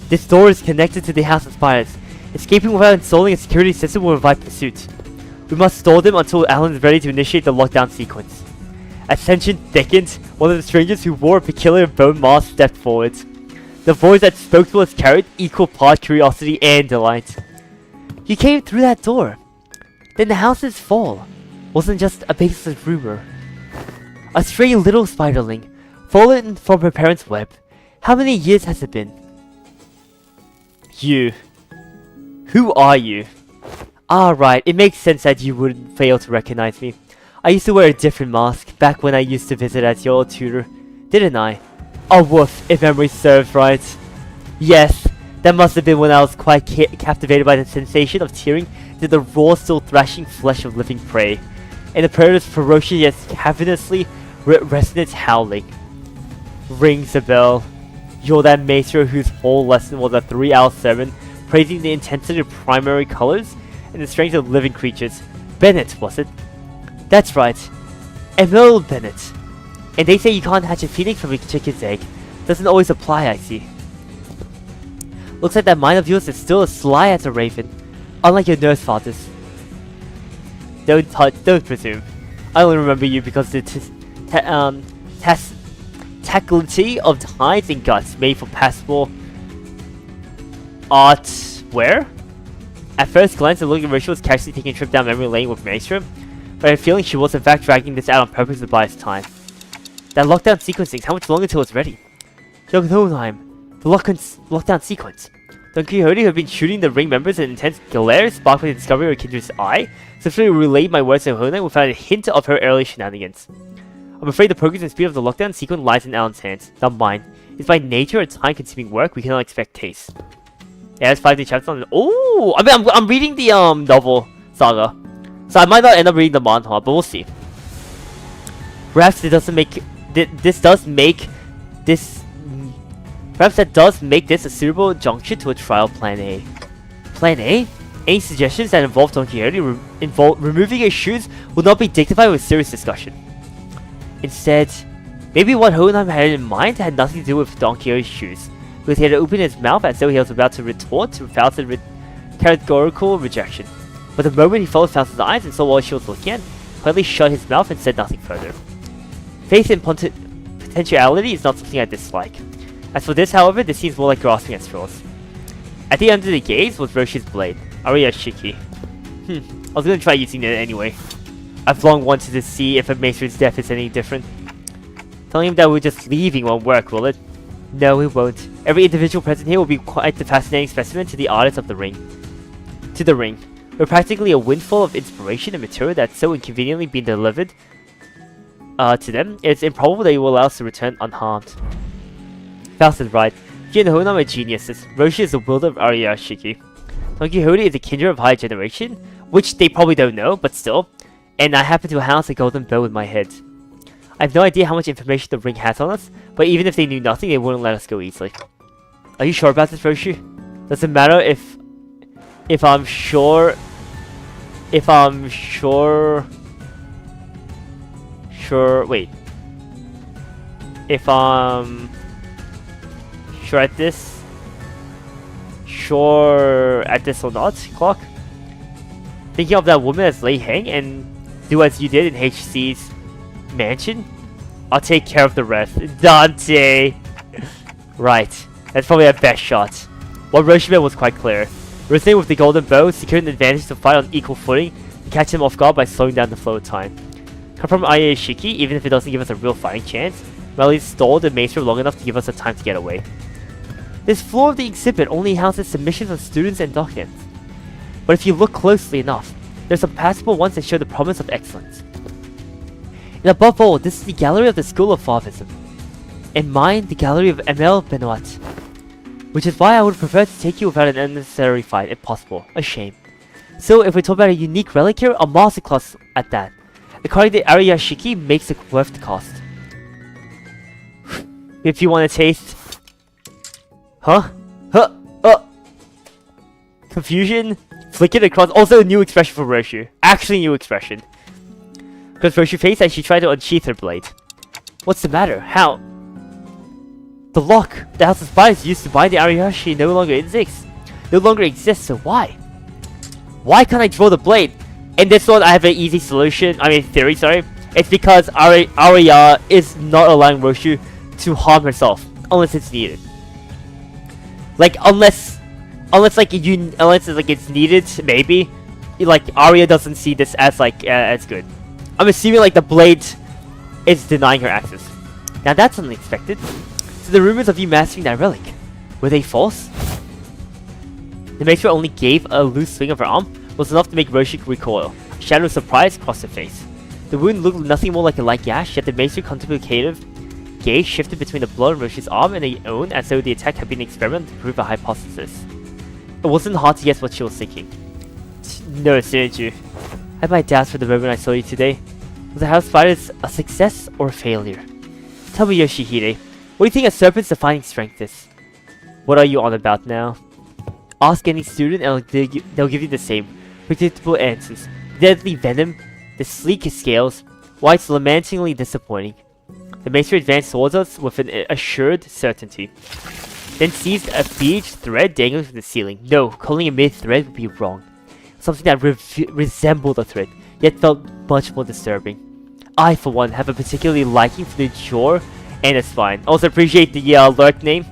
[SPEAKER 1] This door is connected to the House of Spires. Escaping without installing a security system will invite pursuit. We must stall them until Alan is ready to initiate the lockdown sequence. As tension thickened, one of the strangers who wore a peculiar bone mask stepped forward. The voice that spoke to us carried equal part curiosity and delight. You came through that door. Then the house's fall wasn't just a baseless rumor. A stray little spiderling, fallen from her parents' web. How many years has it been? You. Who are you? Ah, right, it makes sense that you wouldn't fail to recognize me. I used to wear a different mask back when I used to visit as your tutor, didn't I? Oh woof, if memory serves right. Yes, that must have been when I was quite captivated by the sensation of tearing into the raw, still thrashing flesh of living prey, and the predator's ferocious yet cavenously resonant howling. Rings a bell. You're that maestro whose whole lesson was a 3-hour sermon praising the intensity of primary colors and the strength of living creatures. Bennett, was it? That's right. Emil Bennett. And they say you can't hatch a phoenix from a chicken's egg. Doesn't always apply, I see. Looks like that mind of yours is still as sly as a raven. Unlike your nurse fathers. Don't presume. I only remember you because the tactility of the hides and guts made for passable art. Where? At first glance, the looking Rachel was casually taking a trip down memory lane with Maestrom, but I had a feeling she was in fact dragging this out on purpose to buy us time. That lockdown sequencing, how much longer till it's ready? Young Hohenheim, the lockdown sequence. Don Quixote, who had been shooting the ring members in intense glare, sparked by the discovery of Kindra's eye, simply relayed my words to Hohenheim without a hint of her early shenanigans. I'm afraid the progress and speed of the lockdown sequence lies in Alan's hands, not mine. It's by nature a time-consuming work we cannot expect taste. Yeah, there's 5 new chapters on it. Oh, I mean, I'm reading the novel saga, so I might not end up reading the manhwa, but we'll see. Perhaps Perhaps that does make this a suitable junction to a trial plan A. Plan A? Any suggestions that involve Don Quixote removing his shoes will not be dignified with serious discussion. Instead, maybe what Hohenheim had in mind had nothing to do with Don Quixote's shoes, because he had opened his mouth as though he was about to retort to Faust's categorical rejection. But the moment he followed Faust's eyes and saw what she was looking at, quietly shut his mouth and said nothing further. Faith in potentiality is not something I dislike. As for this, however, this seems more like grasping at straws. At the end of the gaze was Roshi's blade, Ariyashiki. I was gonna try using it anyway. I've long wanted to see if a Maestron's death is any different. Telling him that we're just leaving won't work, will it? No, it won't. Every individual present here will be quite the fascinating specimen to the artists of the ring. To the ring. We're practically a windfall of inspiration and material that's so inconveniently been delivered to them, it's improbable they will allow us to return unharmed. Faust is right. He and Hohenheim are geniuses. Roshi is the wielder of Ariyashiki. Don Quixote is a kindred of high generation, which they probably don't know, but still. And I happen to house a golden bow in my head. I have no idea how much information the ring has on us, but even if they knew nothing, they wouldn't let us go easily. Are you sure about this, Roshi? Doesn't matter if I'm sure... wait. If I'm sure at this or not, Clock? Thinking of that woman as Lei Heng and do as you did in HC's mansion? I'll take care of the rest. Dante! Right. That's probably our best shot. What Roshi meant was quite clear. Resonating with the golden bow, securing the advantage to fight on equal footing and catch him off guard by slowing down the flow of time. Come from Ariyashiki, even if it doesn't give us a real fighting chance, we'll at least stall the Maestro long enough to give us the time to get away. This floor of the exhibit only houses submissions of students and documents. But if you look closely enough, there's some passable ones that show the promise of excellence. And above all, this is the gallery of the School of Fauvism. And mine, the gallery of Emil Benoit. Which is why I would prefer to take you without an unnecessary fight, if possible. A shame. So, if we talk about a unique relic here, a masterclass at that. According to Ariyashiki, makes it worth the cost. If you want to taste... Confusion? Flickered across. Also a new expression for Roshu. Actually a new expression. Because Roshu faced as she tried to unsheath her blade. What's the matter? How? The lock the House of Spies used to bind the Ariyashi no longer exists. So why? Why can't I draw the blade? In this one, I have an easy solution. I mean, theory, sorry. It's because Arya is not allowing Roshu to harm herself. Unless it's needed. Like, unless it's needed, maybe. Like, Arya doesn't see this as, like, as good. I'm assuming, like, the blade is denying her access. Now, that's unexpected. So the rumors of you mastering that relic, were they false? The Maestro only gave a loose swing of her arm was enough to make Roshi recoil. A shadow of surprise crossed her face. The wound looked nothing more like a light gash, yet the Maestro contemplative gaze shifted between the blood on Roshi's arm and her own as though the attack had been an experiment to prove a hypothesis. It wasn't hard to guess what she was thinking. No, Shinju. I had my doubts for the moment I saw you today. Was the House Spiders a success or a failure? Tell me, Yoshihide, what do you think a serpent's defining strength is? What are you on about now? Ask any student and they'll give you the same. predictable answers. Deadly venom, the sleek scales, why it's lamentingly disappointing. The Maester advanced towards us with an assured certainty. Then seized a bead thread dangling from the ceiling. No, calling it mid-thread would be wrong. Something that resembled a thread, yet felt much more disturbing. I, for one, have a particularly liking for the jaw and the spine. Also appreciate the alert name.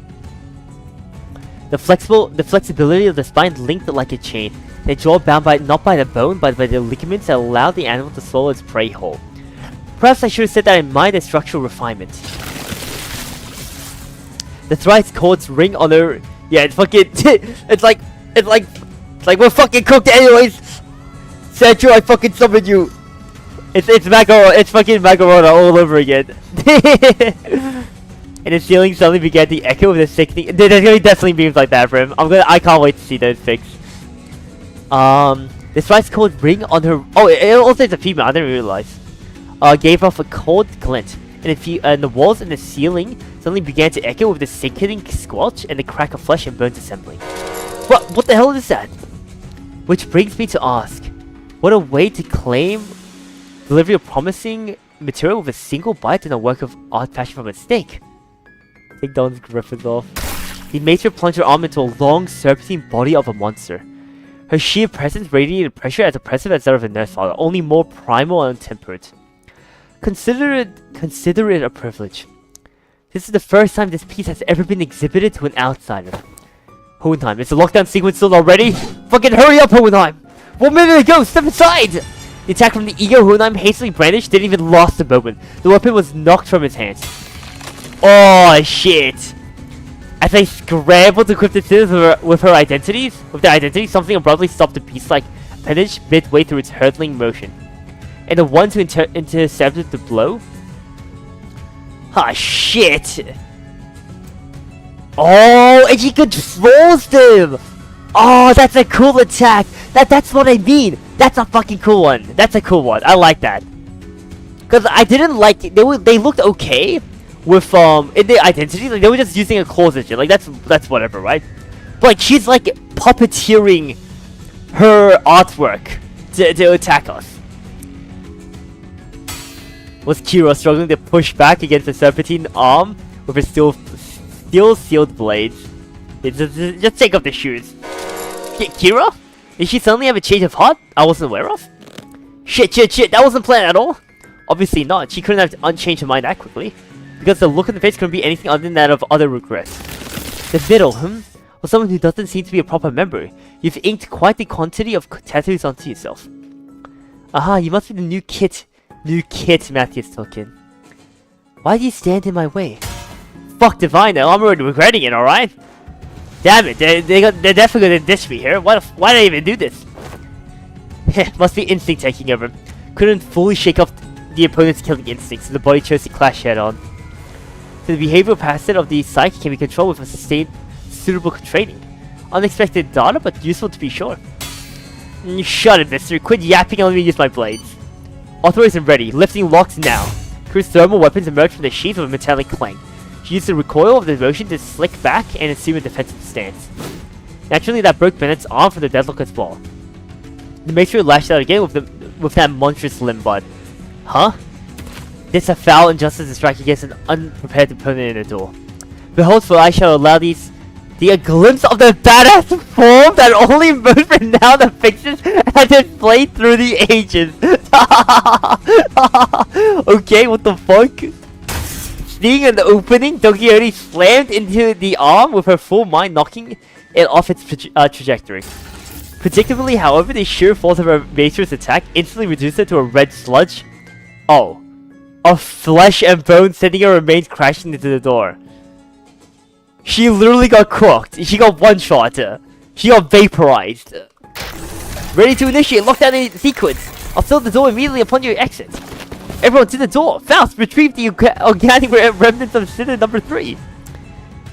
[SPEAKER 1] The flexibility of the spine linked like a chain. The jaw bound not by the bone, but by the ligaments that allowed the animal to swallow its prey whole. Perhaps I should have said that in mind as structural refinement. The thrice cords ring on her. Yeah, it's fucking. it's like we're fucking cooked anyways. Sancho, I fucking summoned you. It's fucking Macarona all over again. And the ceiling suddenly began to echo with a sickening. There's gonna be definitely memes like that for him. I can't wait to see those fixed. This rice cold ring on her. Oh, it also is a female. I didn't realize. Gave off a cold glint, and the walls and the ceiling suddenly began to echo with the sickening squelch and the crack of flesh and bones assembling. What the hell is that? Which brings me to ask, what a way to claim delivery of promising material with a single bite in a work of art fashioned from a mistake. Take Don's griffins off. The Maester plunged her arm into a long, serpentine body of a monster. Her sheer presence radiated pressure as oppressive as that of a nurse father, only more primal and untempered. Consider it a privilege. This is the first time this piece has ever been exhibited to an outsider. Hohenheim, is the lockdown sequence still already? Fucking hurry up, Hohenheim! 1 minute ago, step aside! The attack from the ego Hohenheim hastily brandished didn't even last a moment. The weapon was knocked from his hands. Oh shit! As I scrambled to equip the citizens with their identities, something abruptly stopped the beast-like appendage midway through its hurtling motion. And the one who intercepted the blow? Ah shit! Oh, and she controls them! Oh, that's a cool attack! That's what I mean! That's a fucking cool one! That's a cool one, I like that. Cause I didn't like it. They looked okay with in their identity, like they were just using a claws and shit. Like that's whatever, right? But like she's like puppeteering her artwork to attack us. Was Kira struggling to push back against the serpentine arm with her steel-sealed blades? Just take off the shoes. Kira? Did she suddenly have a change of heart I wasn't aware of? Shit, that wasn't planned at all. Obviously not. She couldn't have unchanged her mind that quickly. Because the look on the face couldn't be anything other than that of utter regret. The middle, Well, someone who doesn't seem to be a proper member. You've inked quite the quantity of tattoos onto yourself. Aha, you must be the new kit. Matthias Tolkien. Why do you stand in my way? Fuck Divine, I'm already regretting it, alright? Damn it, they're definitely gonna ditch me here. Why did I even do this? Must be instinct taking over. Couldn't fully shake off the opponent's killing instincts, so the body chose to clash head on. So the behavioral facet of the psyche can be controlled with a sustained, suitable training. Unexpected data, but useful to be sure. Shut it, mister. Quit yapping and let me use my blades. Authorized and ready. Lifting locks now. Crew's thermal weapons emerged from the sheath with a metallic clang. She used the recoil of the motion to slick back and assume a defensive stance. Naturally, that broke Bennett's arm from the deadlock as well. The Maester lashed out again with that monstrous limb bud. Huh? This a foul injustice to strike against an unprepared opponent in the duel. Behold, for I shall allow a glimpse of the badass form that only most renowned affixes has displayed through the ages. Okay, what the fuck? Seeing an opening, Don Quixote slammed into the arm with her full mind, knocking it off its trajectory. Predictably, however, the sheer force of her Maester's attack instantly reduced her to a red sludge. Oh. Of flesh and bone, sending her remains crashing into the door. She literally got cooked. She got one-shot. She got vaporized. Ready to initiate lockdown sequence. I'll seal the door immediately upon your exit. Everyone to the door. Faust, retrieve the organic remnants of Sinner number 3.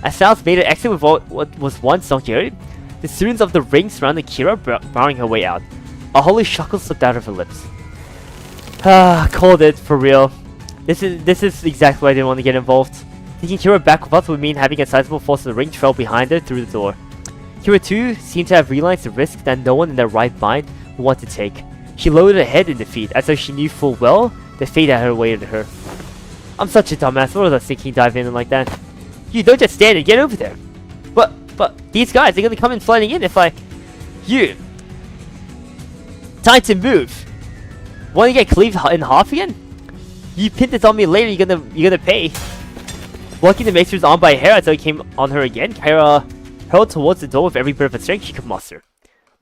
[SPEAKER 1] As Faust made an exit with what was once Don Quixote, the students of the ring surrounded Kira, barring her way out. A holy chuckle slipped out of her lips. Called it, for real. This is exactly why I didn't want to get involved. Taking Kira back with us would mean having a sizable force of the ring trail behind her through the door. Kira too seemed to have realized the risk that no one in their right mind you want to take. She lowered her head in defeat, as though she knew full well the fate that had awaited her. I'm such a dumbass. What was I thinking diving in like that? You don't just stand and get over there. But these guys, they're gonna come in flooding in if I... You. Time to move. Want to get cleaved in half again? You pinned this on me later, you're gonna pay. Blocking the Maester's arm by a hair as though he came on her again, Kyra hurled towards the door with every bit of strength she could muster.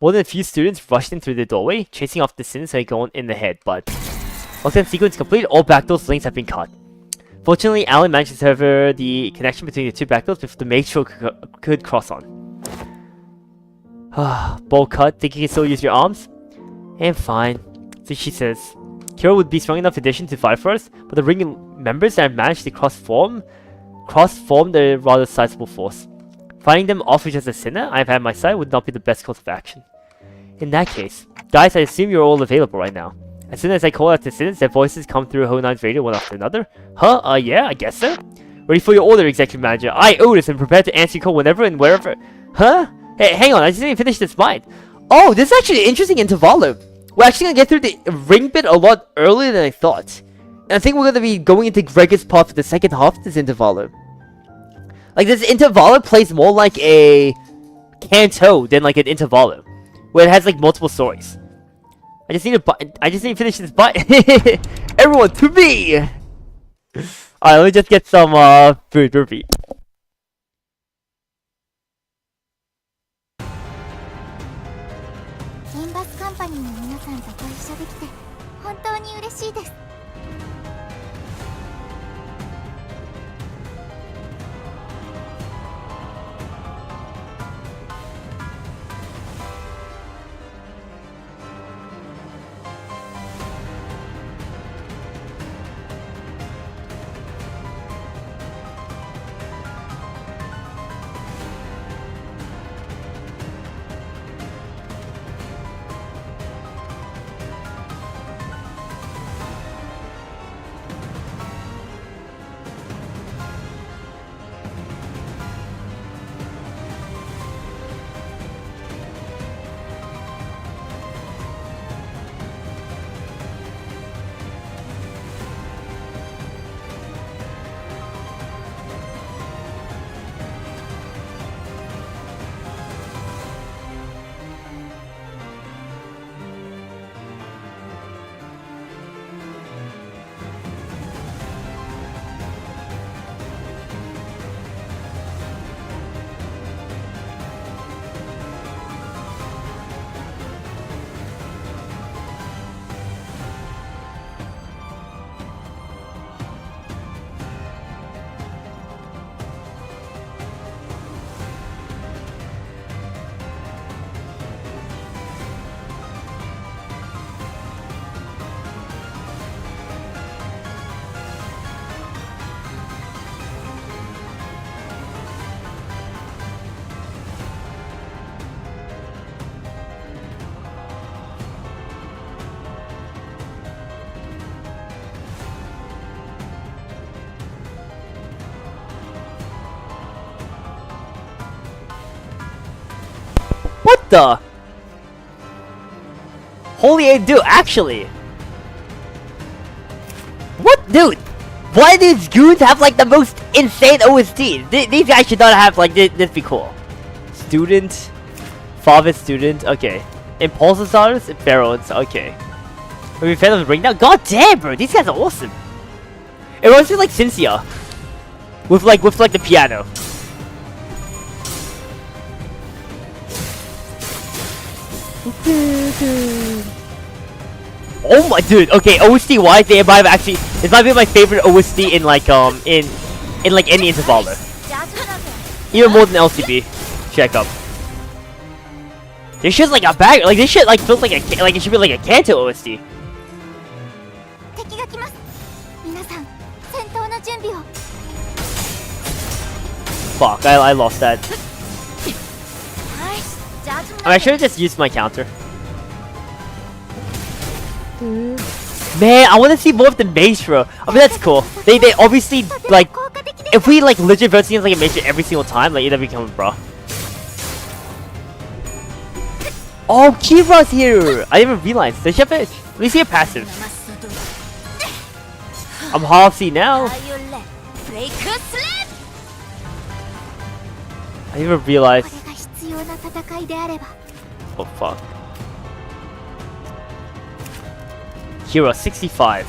[SPEAKER 1] More than a few students rushed in through the doorway, chasing off the sinners who had gone in the head, but... Lockdown sequence complete, all backdoor links have been cut. Fortunately, Alan managed to sever the connection between the two backdoors before the Maestro could cross on. Bolt cut, think you can still use your arms? And fine. So she says, Kira would be strong enough addition to fight for us, but the ring members that have managed to cross-form a rather sizable force. Fighting them off with just a sinner I've had my side would not be the best course of action. In that case, guys, I assume you're all available right now. As soon as I call out the sinners, their voices come through Honan's radio one after another. Huh? Yeah, I guess so. Ready for your order, Executive Manager. I, Otis, am prepared to answer your call whenever and wherever. Huh? Hey, hang on, I just didn't finish this fight. Oh, this is actually an interesting intervalo. We're actually gonna get through the ring bit a lot earlier than I thought. And I think we're gonna be going into Gregor's part for the second half of this intervalo. Like, this intervalo plays more like a canto than like an intervalo, where it has like multiple stories. I just need to finish this fight. Everyone, to me! Alright, let me just get some food to repeat.
[SPEAKER 4] インバスカンパニーの皆さんとご一緒できて本当に嬉しいです。
[SPEAKER 1] What the? Holy A dude, actually. What, dude? Why do these goons have like the most insane OST? These guys should not have like this be cool. Student, father student, okay. Impulsosauros, Barons, okay. Are we fan of the ring now? God damn, bro, these guys are awesome. It reminds me like Cynthia, with like the piano. Oh my dude, okay, OST wise, they might have actually, this might be my favorite OST in like in like any intervaller. Even more than LCB. Check up. This shit's like a bag, like this shit like feels like it should be like a Kanto OST.
[SPEAKER 4] 敵が来ます。皆さん、戦闘の準備を。
[SPEAKER 1] Fuck, I lost that. I should have just used my counter. Man, I want to see more of the Maestro. I mean, that's cool. They obviously, like, if we, like, legit vote scenes like a Maestro every single time, like, it'll become a bro. Oh, Kira's here! I didn't even realize. Does she have a... Let me see a passive. I'm half C now. I didn't even realize.
[SPEAKER 4] これが必要な戦いであれば
[SPEAKER 1] Oh, fuck. Kira, 65.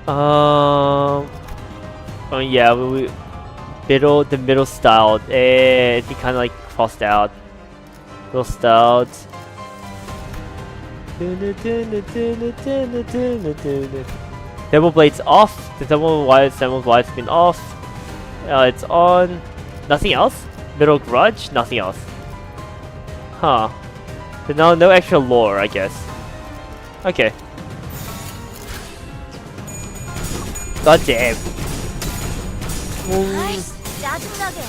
[SPEAKER 1] Oh yeah, the middle styled. He kind of like crossed out. Middle styled. Thermal blade's off. The thermal wire's been off. It's on. Nothing else? Middle grudge? Nothing else. Huh. So no extra lore, I guess. Okay. God damn.
[SPEAKER 4] 짜증나게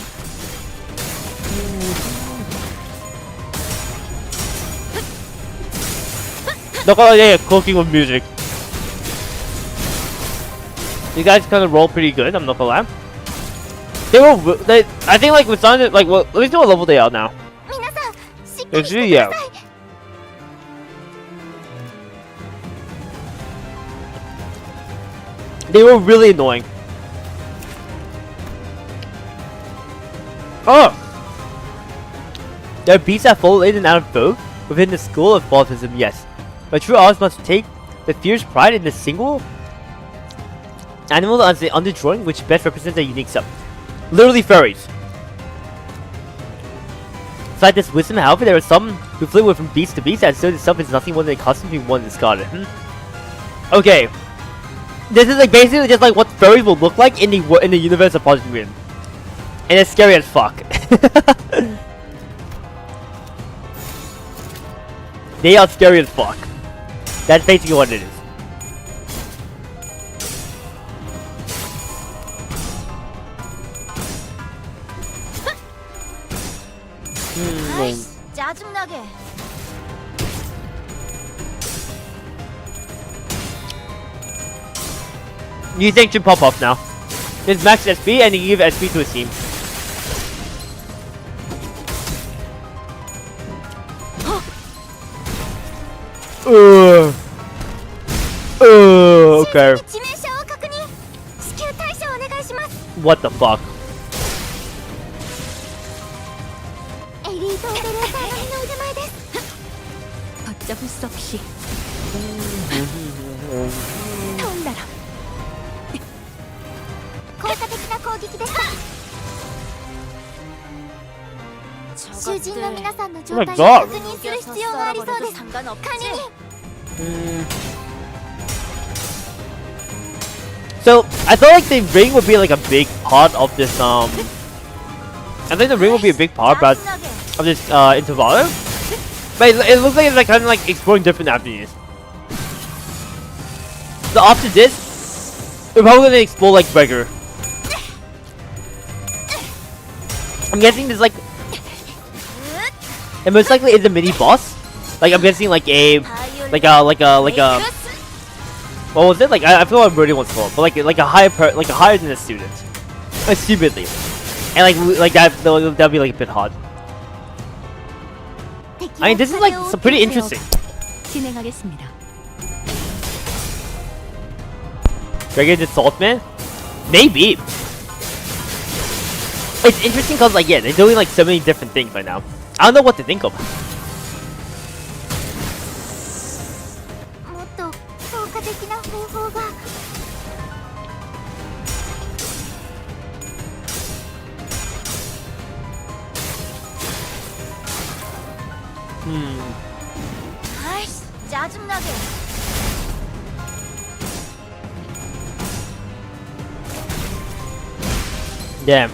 [SPEAKER 1] Look at yeah, cooking with music. You guys kind of roll pretty good, I'm not gonna lie. I think like what's on it, like, well, let's do a level they are now.
[SPEAKER 4] 皆さんしっかり
[SPEAKER 1] It's
[SPEAKER 4] して
[SPEAKER 1] yeah.
[SPEAKER 4] ください
[SPEAKER 1] They were really annoying. Oh! There are beasts that fall in and out of vogue within the school of Baltism, yes. But true artists must take the fierce pride in the single animal as the underdrawing which best represents their unique self. Literally furries. Besides this wisdom, however, there are some who flit from beast to beast as though the self is nothing more than a costume between one and discarded. Okay. This is like basically just like what furries will look like in the universe of Project Green. And it's scary as fuck. They are scary as fuck. That's basically what it is.
[SPEAKER 4] 아이씨 짜증나게
[SPEAKER 1] You think should pop up now. There's max SP and you give SP to his team. Okay.
[SPEAKER 4] 致命傷を確認至急対処お願いします
[SPEAKER 1] What the fuck?
[SPEAKER 4] エリートオペレーター並みの腕前です
[SPEAKER 5] 어쩌고 수 없이
[SPEAKER 4] 飛んだら効果的な攻撃でした囚人の皆さんの状態を
[SPEAKER 1] Oh my
[SPEAKER 4] 確認する必要がありそうです管理人
[SPEAKER 1] So I thought like the ring would be like a big part of this I think the ring would be a big part of this intervalo. But it looks like it's like kind of like exploring different avenues. So after this, we're probably gonna explore like regular. I'm guessing there's like, and most likely is a mini boss. Like I'm guessing like a what was it? Like I forgot what Birdie wants to call it, but like a higher than a student, like stupidly, and like that'd be like a bit hard. I mean, this is like some pretty interesting.
[SPEAKER 5] 진행하겠습니다.
[SPEAKER 1] Dragon's Assault Man? Maybe. It's interesting because like yeah, they're doing like so many different things right now. I don't know what to think of.
[SPEAKER 4] もっと効果的な方法が 아이씨 짜증나게
[SPEAKER 1] Damn.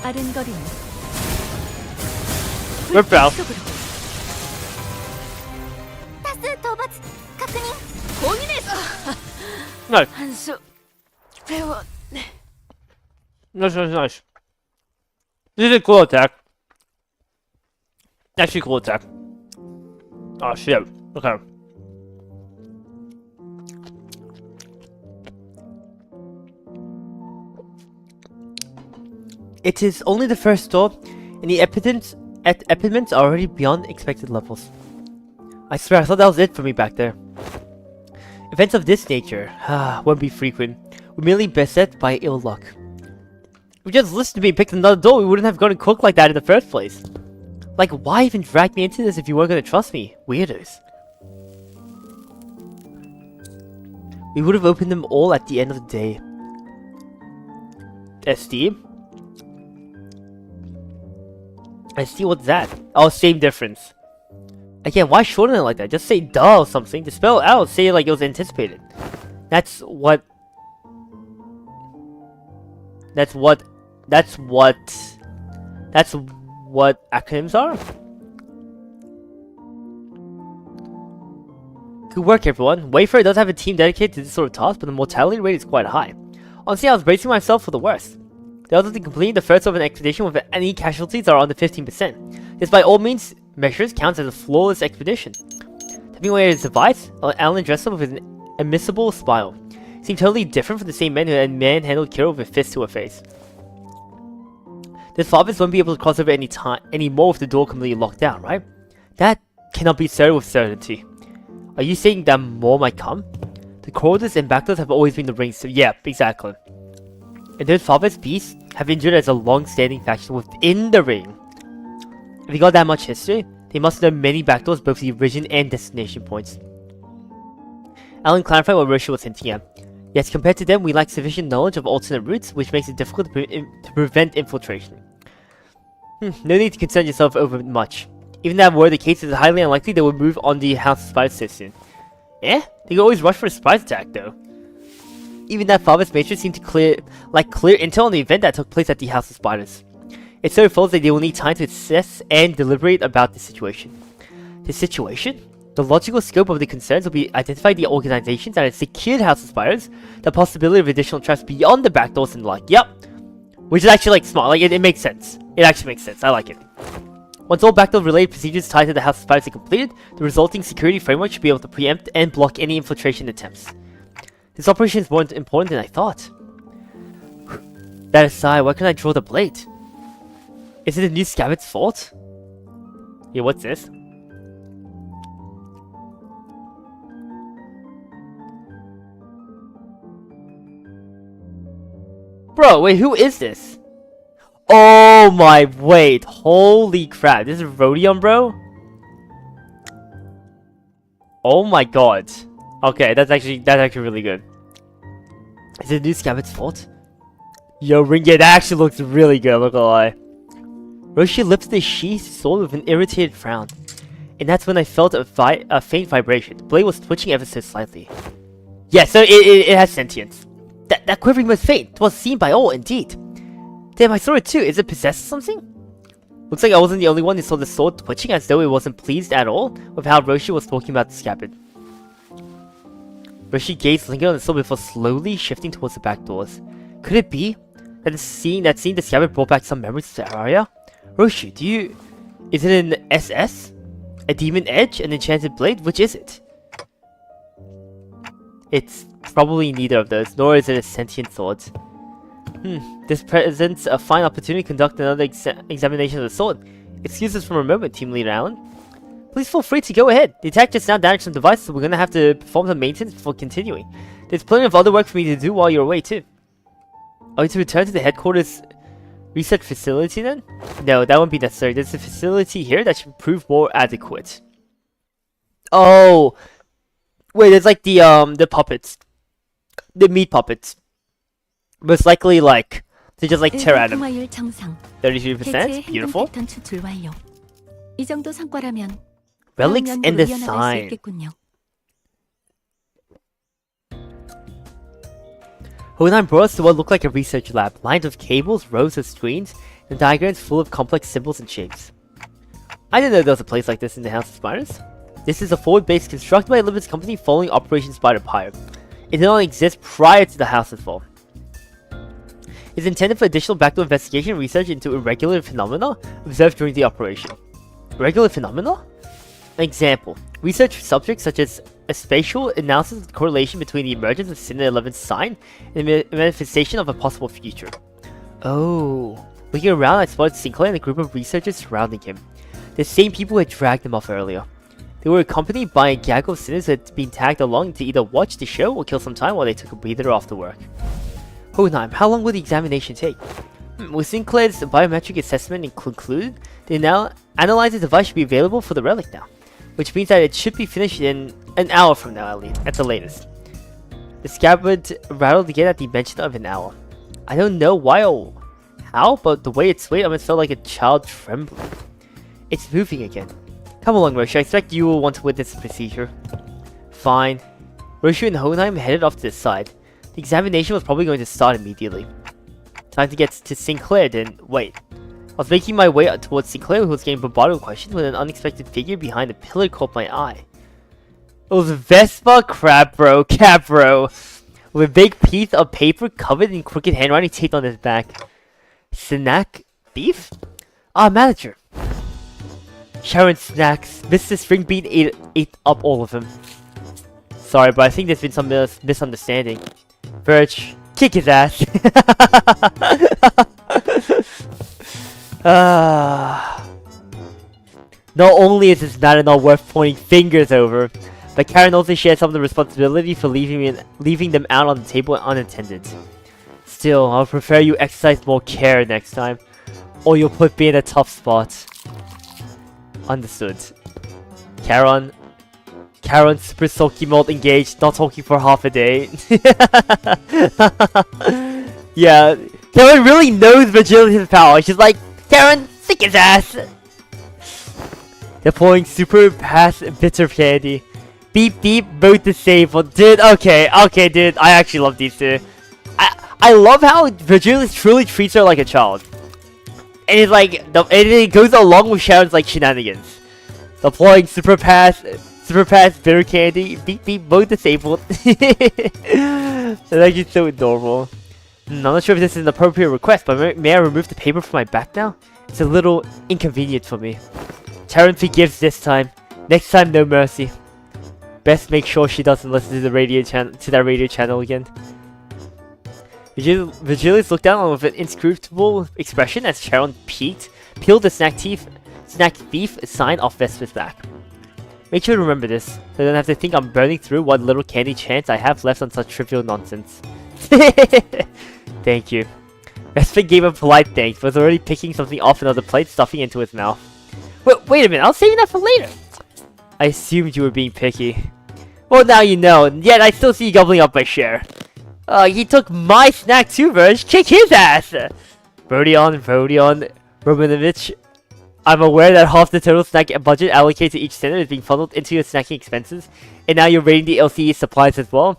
[SPEAKER 5] 아른거리는
[SPEAKER 1] We're proud.
[SPEAKER 5] 속으로
[SPEAKER 4] 多数討伐確認
[SPEAKER 1] Nice.
[SPEAKER 5] 한수 배워
[SPEAKER 1] Nice. This is a cool attack. Actually, cool attack. Oh shit. Okay. It is only the first door, and the epidements are already beyond expected levels. I swear, I thought that was it for me back there. Events of this nature won't be frequent. We're merely beset by ill luck. If we just listened to me and picked another door, we wouldn't have gone to cook like that in the first place. Like, why even drag me into this if you weren't gonna trust me? Weirdos. We would have opened them all at the end of the day. SD? SD, what's that? Oh, same difference. Again, why shorten it like that? Just say duh or something. To spell it out, say it like it was anticipated. That's what acronyms are? Good work, everyone. Wayfarer does have a team dedicated to this sort of task, but the mortality rate is quite high. Honestly, I was bracing myself for the worst. The odds of completing the first of an expedition with any casualties are under 15%. This by all means measures counts as a flawless expedition. Tapping away at his device, Alan dressed up with an immiscible smile. He seemed totally different from the same man who had manhandled Kira with a fist to her face. The Fathers won't be able to cross over anymore with the door completely locked down, right? That cannot be said with certainty. Are you saying that more might come? The corridors and back doors have always been the rings, so yeah, exactly. And those Fathers beasts have endured as a long-standing faction within the ring. If you got that much history, they must know many backdoors, both the origin and destination points. Alan clarified what Roshi was hinting at. Yes, compared to them, we lack sufficient knowledge of alternate routes, which makes it difficult to prevent infiltration. No need to concern yourself over much. Even if that were the case, it is highly unlikely they would move on the House of Spiders so soon. Eh? They could always rush for a surprise attack, though. Even that Father's matrix seemed to clear intel on the event that took place at the House of Spiders. It so follows that they will need time to assess and deliberate about the situation. The situation? The logical scope of the concerns will be identify the organizations that have secured House of Spiders, the possibility of additional traps beyond the back doors, and like, yep. Which is actually like smart, like it makes sense. It actually makes sense, I like it. Once all backdoor related procedures tied to the House of Spiders are completed, the resulting security framework should be able to preempt and block any infiltration attempts. This operation is more important than I thought. That aside, why can't I draw the blade? Is it the new Scabbard's fault? Yeah, what's this? Bro, wait, who is this? Oh my, wait, holy crap, this is Rodion, bro? Oh my god. Okay, that's actually really good. Is it the new Scabbard's fault? Yo, Ring, yeah, that actually looks really good, I'm not gonna lie. Roshi lifted the sheathed sword with an irritated frown. And that's when I felt a faint vibration. The blade was twitching ever so slightly. Yeah, so it has sentience. That quivering was faint. It was seen by all, indeed. Damn, I saw it too. Is it possessed or something? Looks like I wasn't the only one who saw the sword twitching as though it wasn't pleased at all with how Roshi was talking about the scabbard. Roshi gazed lingered on the sword before slowly shifting towards the back doors. Could it be that seeing the scabbard brought back some memories to the area? Roshi, is it an SS? A demon edge? An enchanted blade? Which is it? It's probably neither of those, nor is it a sentient sword. This presents a fine opportunity to conduct another examination of the sword. Excuse us for a moment, Team Leader Alan. Please feel free to go ahead. The attack just now damaged some devices, so we're gonna have to perform some maintenance before continuing. There's plenty of other work for me to do while you're away too. Are we to return to the headquarters research facility then? No, that won't be necessary. There's a facility here that should prove more adequate. Oh! Wait, it's like the puppets. The meat puppets. Most likely, like, they just like tear at him. 33%? Beautiful.
[SPEAKER 5] 이 정도 성과라면
[SPEAKER 1] Relics and the sign. Hohenheim brought us to what looked like a research lab, lined with cables, rows of screens, and diagrams full of complex symbols and shapes. I didn't know there was a place like this in the House of Spiders. This is a forward base constructed by a limited company following Operation Spider Pyre. It did not exist prior to the House's fall. It's intended for additional backdoor investigation and research into irregular phenomena observed during the operation. Irregular phenomena? An example. Research subjects such as a spatial analysis of the correlation between the emergence of Synod 11's sign and the manifestation of a possible future. Oh. Looking around, I spotted Sinclair and a group of researchers surrounding him. The same people who had dragged him off earlier. They were accompanied by a gaggle of sinners who had been tagged along to either watch the show or kill some time while they took a breather after work. Hohenheim, how long will the examination take? With Sinclair's biometric assessment concluded, they now analyze the device should be available for the relic now, which means that it should be finished in an hour from now at the latest. The scabbard rattled again at the mention of an hour. I don't know why or how, but the way it swayed almost felt like a child trembling. It's moving again. Come along, Roshu. I expect you will want to witness the procedure. Fine. Roshu and Hohenheim headed off to the side. The examination was probably going to start immediately. Time to get to Sinclair then. Wait. I was making my way towards Sinclair, who was getting bombarded with questions when an unexpected figure behind a pillar caught my eye. It was Vespa Capro, with a big piece of paper covered in crooked handwriting taped on his back. Snack Beef? Ah, manager. Sharon Snacks. Mr. Stringbean ate up all of them. Sorry, but I think there's been some misunderstanding. Birch, kick his ass. Not only is this matter not worth pointing fingers over, but Karen also shares some of the responsibility for leaving them out on the table unattended. Still, I'll prefer you exercise more care next time, or you'll put me in a tough spot. Understood. Karen, super sulky mode engaged, not talking for half a day. Yeah, Karen really knows Virgilia's power. She's like, Karen, sick his ass! Deploying super pass bitter candy. Beep beep, both disabled. Dude, okay, dude, I actually love these two. I love how Virgilia truly treats her like a child. And it's like, it goes along with Sharon's like shenanigans. Deploying super pass bitter candy. Beep beep, both disabled. That's actually so adorable. I'm not sure if this is an appropriate request, but may I remove the paper from my back now? It's a little inconvenient for me. Taryn forgives this time. Next time, no mercy. Best make sure she doesn't listen to the radio channel again. Virgilius looked down with an inscrutable expression as Sharon peeled the snack thief sign off Vespa's back. Make sure to remember this, so I don't have to think I'm burning through what little candy chance I have left on such trivial nonsense. Thank you. Vespa gave a polite thanks, but was already picking something off another plate, stuffing into his mouth. Wait a minute, I was saving that for later! I assumed you were being picky. Well, now you know, yet I still see you gobbling up my share. He took my snack too, Verge. Kick his ass! Rodion Romanovich, I'm aware that half the total snack budget allocated to each center is being funneled into your snacking expenses, and now you're raiding the LCE supplies as well.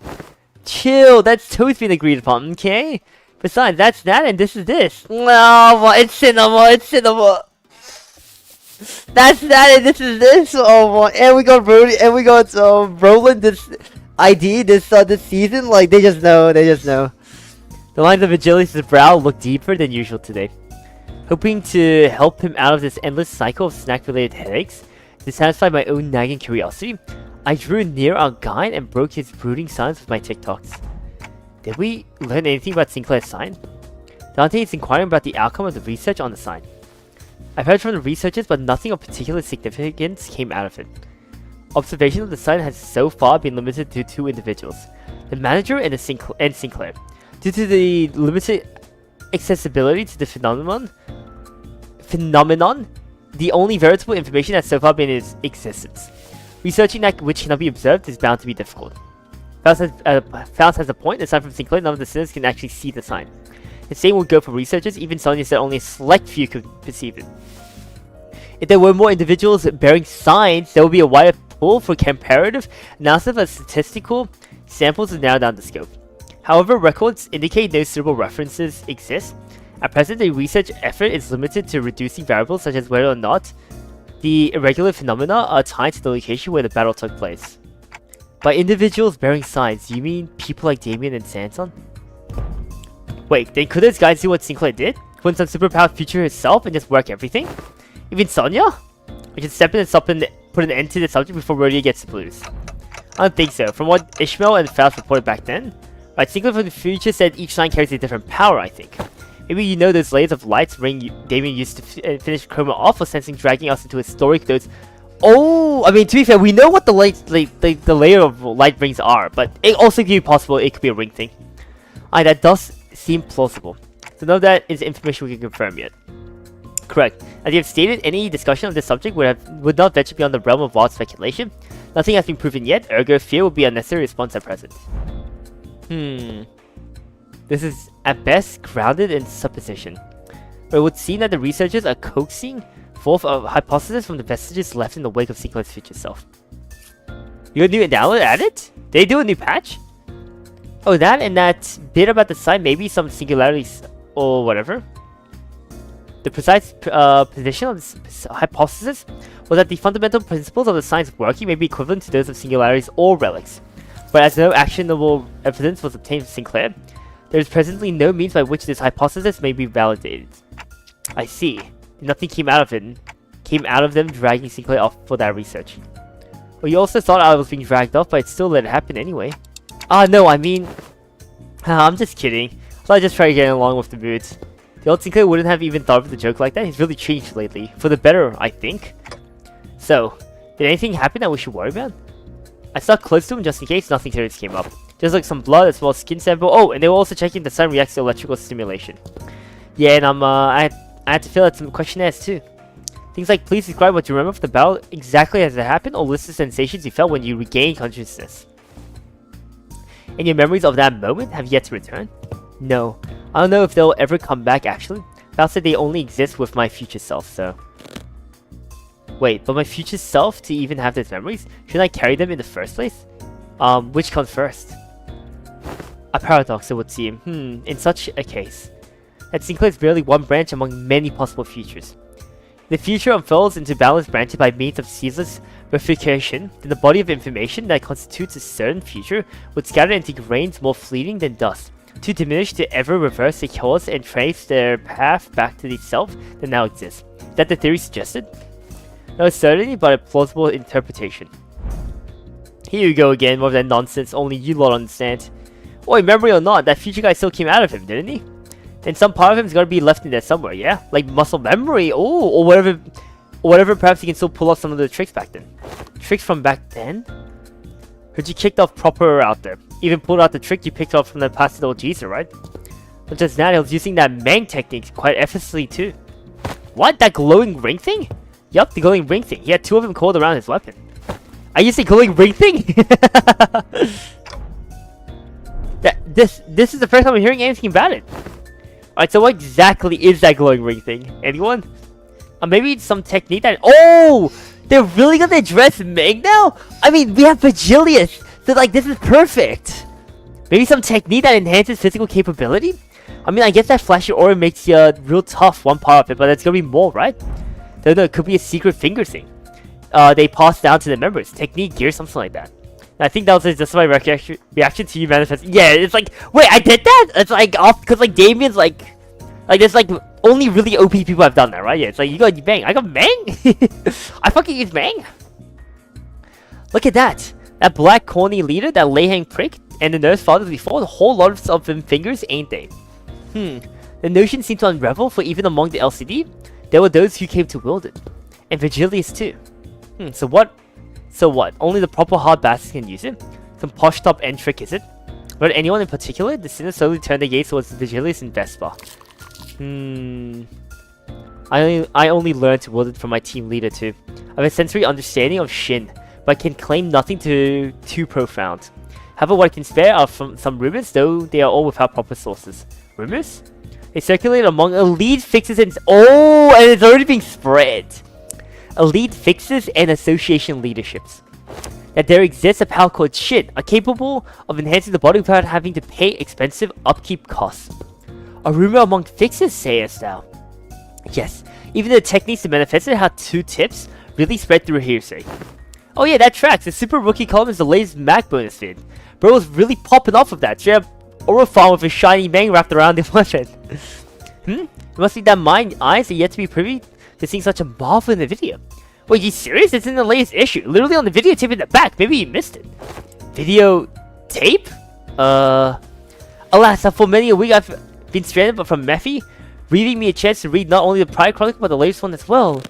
[SPEAKER 1] Chill, that's totally been agreed upon, okay? Besides, that's that, and this is this. Oh, it's cinema. That's that, and this is this. Oh my, and we got Roland this ID this season. Like they just know. The lines of Vigilius' brow look deeper than usual today. Hoping to help him out of this endless cycle of snack-related headaches, to satisfy my own nagging curiosity, I drew near our guide and broke his brooding silence with my TikToks. Did we learn anything about Sinclair's sign? Dante is inquiring about the outcome of the research on the sign. I've heard from the researchers, but nothing of particular significance came out of it. Observation of the sign has so far been limited to 2 individuals, the manager and Sinclair. Due to the limited accessibility to the phenomenon, the only veritable information has so far been its existence. Researching that which cannot be observed is bound to be difficult. Faust has a point. Aside from Sinclair, none of the sinners can actually see the sign. The same would go for researchers. Even Sonia said only a select few could perceive it. If there were more individuals bearing signs, there would be a wider pool for comparative analysis of statistical samples to narrow down the scope. However, records indicate no suitable references exist. At present, the research effort is limited to reducing variables such as whether or not the irregular phenomena are tied to the location where the battle took place. By individuals bearing signs, you mean people like Damien and Sanson? Wait, then could this guy see what Sinclair did? Put in some superpowered future herself and just work everything? Even Sonya? I should step in and put an end to the subject before Rhodia gets the blues. I don't think so. From what Ishmael and Faust reported back then, right, Sinclair from the future said each sign carries a different power, I think. Maybe you know those layers of lights ring Damien used to finish Chroma off, or sensing dragging us into historic those. Oh, I mean, to be fair, we know what the the layer of light rings are, but it also could be possible it could be a ring thing. That does seem plausible. So none of that is information we can confirm yet. Correct. As you have stated, any discussion of this subject would not venture beyond the realm of wild speculation. Nothing has been proven yet, ergo fear would be a necessary response at present. This is, at best, grounded in supposition. But it would seem that the researchers are coaxing forth a hypothesis from the vestiges left in the wake of Sinclair's future self. You got a new download added? They do a new patch? Oh, that and that bit about the sign, maybe some singularities or whatever. The precise position of this hypothesis was that the fundamental principles of the science working may be equivalent to those of singularities or relics. But as no actionable evidence was obtained from Sinclair, there is presently no means by which this hypothesis may be validated. I see. Nothing came out of them dragging Sinclair off for that research. Well, you also thought I was being dragged off, but it still let it happen anyway. No, I mean... I'm just kidding. So I just try to get along with the mood. The old Sinclair wouldn't have even thought of the joke like that. He's really changed lately. For the better, I think. So, did anything happen that we should worry about? I stuck close to him just in case nothing serious came up. Just like some blood as well as skin sample. Oh, and they were also checking the sun reacts to electrical stimulation. Yeah, and I had to fill out some questionnaires too. Things like, please describe what you remember of the battle exactly as it happened, or list the sensations you felt when you regained consciousness. And your memories of that moment have yet to return? No. I don't know if they'll ever come back actually. Val said they only exist with my future self, so... Wait, but my future self to even have those memories? Shouldn't I carry them in the first place? Which comes first? A paradox, it would seem. In such a case. That Sinclair is merely one branch among many possible futures. The future unfolds into balanced branches by means of ceaseless verification, then the body of information that constitutes a certain future would scatter into grains more fleeting than dust, to diminish to ever reverse the course and trace their path back to the self that now exists. Is that the theory suggested? No certainty, but a plausible interpretation. Here you go again, more of that nonsense only you lot understand. Oi, memory or not, that future guy still came out of him, didn't he? Then some part of him's gotta be left in there somewhere, yeah? Like muscle memory, or whatever, perhaps he can still pull off some of the tricks back then. Tricks from back then? Heard you kicked off proper out there. Even pulled out the trick you picked up from the past old Jeezer, right? But just now, he was using that Mang technique quite effortlessly too. What? That glowing ring thing? Yup, the glowing ring thing. He had two of them coiled around his weapon. Are you saying glowing ring thing? This is the first time I'm hearing anything about it. Alright, so what exactly is that glowing ring thing? Anyone? Maybe it's some technique that... Oh! They're really gonna address Meg now? I mean, we have Vigilius! So, like, this is perfect! Maybe some technique that enhances physical capability? I mean, I guess that flashy aura makes you real tough, one part of it, but there's gonna be more, right? No, it could be a secret finger thing. They pass down to the members. Technique, gear, something like that. And I think that was just my reaction to you manifest. Yeah, it's like, wait, I did that? It's like, off, because, like, Damien's, like, there's, like, only really OP people have done that, right? Yeah, it's like, you got Mang. I got Mang? I fucking use Mang? Look at that. That black corny leader, that Lei-Hang prick, and the nurse fathers before, a whole lot of them fingers, ain't they? The notion seemed to unravel, for even among the LCD, there were those who came to wield it. And Vigilius too. So what? Only the proper hard bastards can use it? Some posh top end trick, is it? But anyone in particular? The sinners slowly turned their gaze towards Vigilius and Vespa. I only learned to wield it from my team leader too. I have a sensory understanding of Shin, but can claim nothing too profound. However, what I can spare are from some rumors, though they are all without proper sources. Rumors? They circulate among elite fixers and... Oh, and it's already being spread! Elite fixers and association leaderships. That there exists a power called Shin, are capable of enhancing the body without having to pay expensive upkeep costs. A rumor among fixers, sayest thou? Yes, even the techniques to manifest it had 2 tips really spread through hearsay. Oh yeah, that tracks. The super rookie column is the latest Mac bonus vid. Bro was really popping off of that. Straight up Orophon with his shiny Mang wrapped around his weapon. It must be that my eyes are yet to be privy to seeing such a marvel in the video. Wait, you serious? It's in the latest issue. Literally on the videotape in the back. Maybe you missed it. Video tape? Alas, for many a week I've been stranded from Mephi, leaving me a chance to read not only the Pride Chronicle but the latest one as well.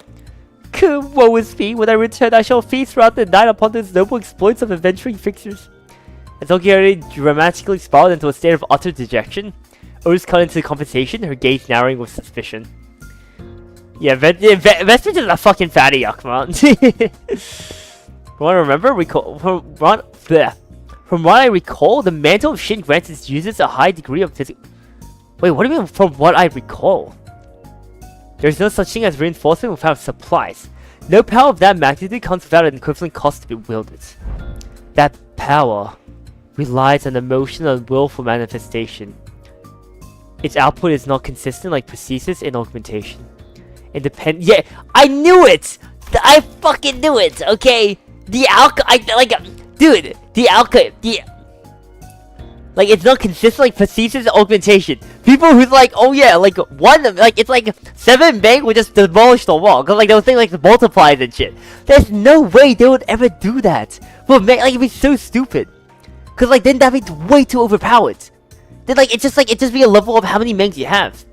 [SPEAKER 1] Woe is me, when I return I shall feast throughout the night upon those noble exploits of adventuring fixers. As Oki already dramatically spiraled into a state of utter dejection, Otis cut into conversation, her gaze narrowing with suspicion. Yeah, Vespers is a fucking fatty Yakuman. From what I remember, from what I recall, the Mantle of Shin grants its users a high degree of physical... Wait, what do you mean from what I recall? There is no such thing as reinforcement without supplies. No power of that magnitude comes without an equivalent cost to be wielded. That power relies on emotional and willful manifestation. Its output is not consistent like prosthesis and augmentation. Yeah, I knew it! I fucking knew it, okay? Like, it's not consistent like prosthesis and augmentation. People who's like, oh yeah, like, it's like 7 Bang would just demolish the wall. Cause like, they'll think like the multipliers and shit. There's no way they would ever do that. But man, like, it'd be so stupid. Cause like, then that'd be way too overpowered. Then like, it'd just be a level of how many Mangs you have.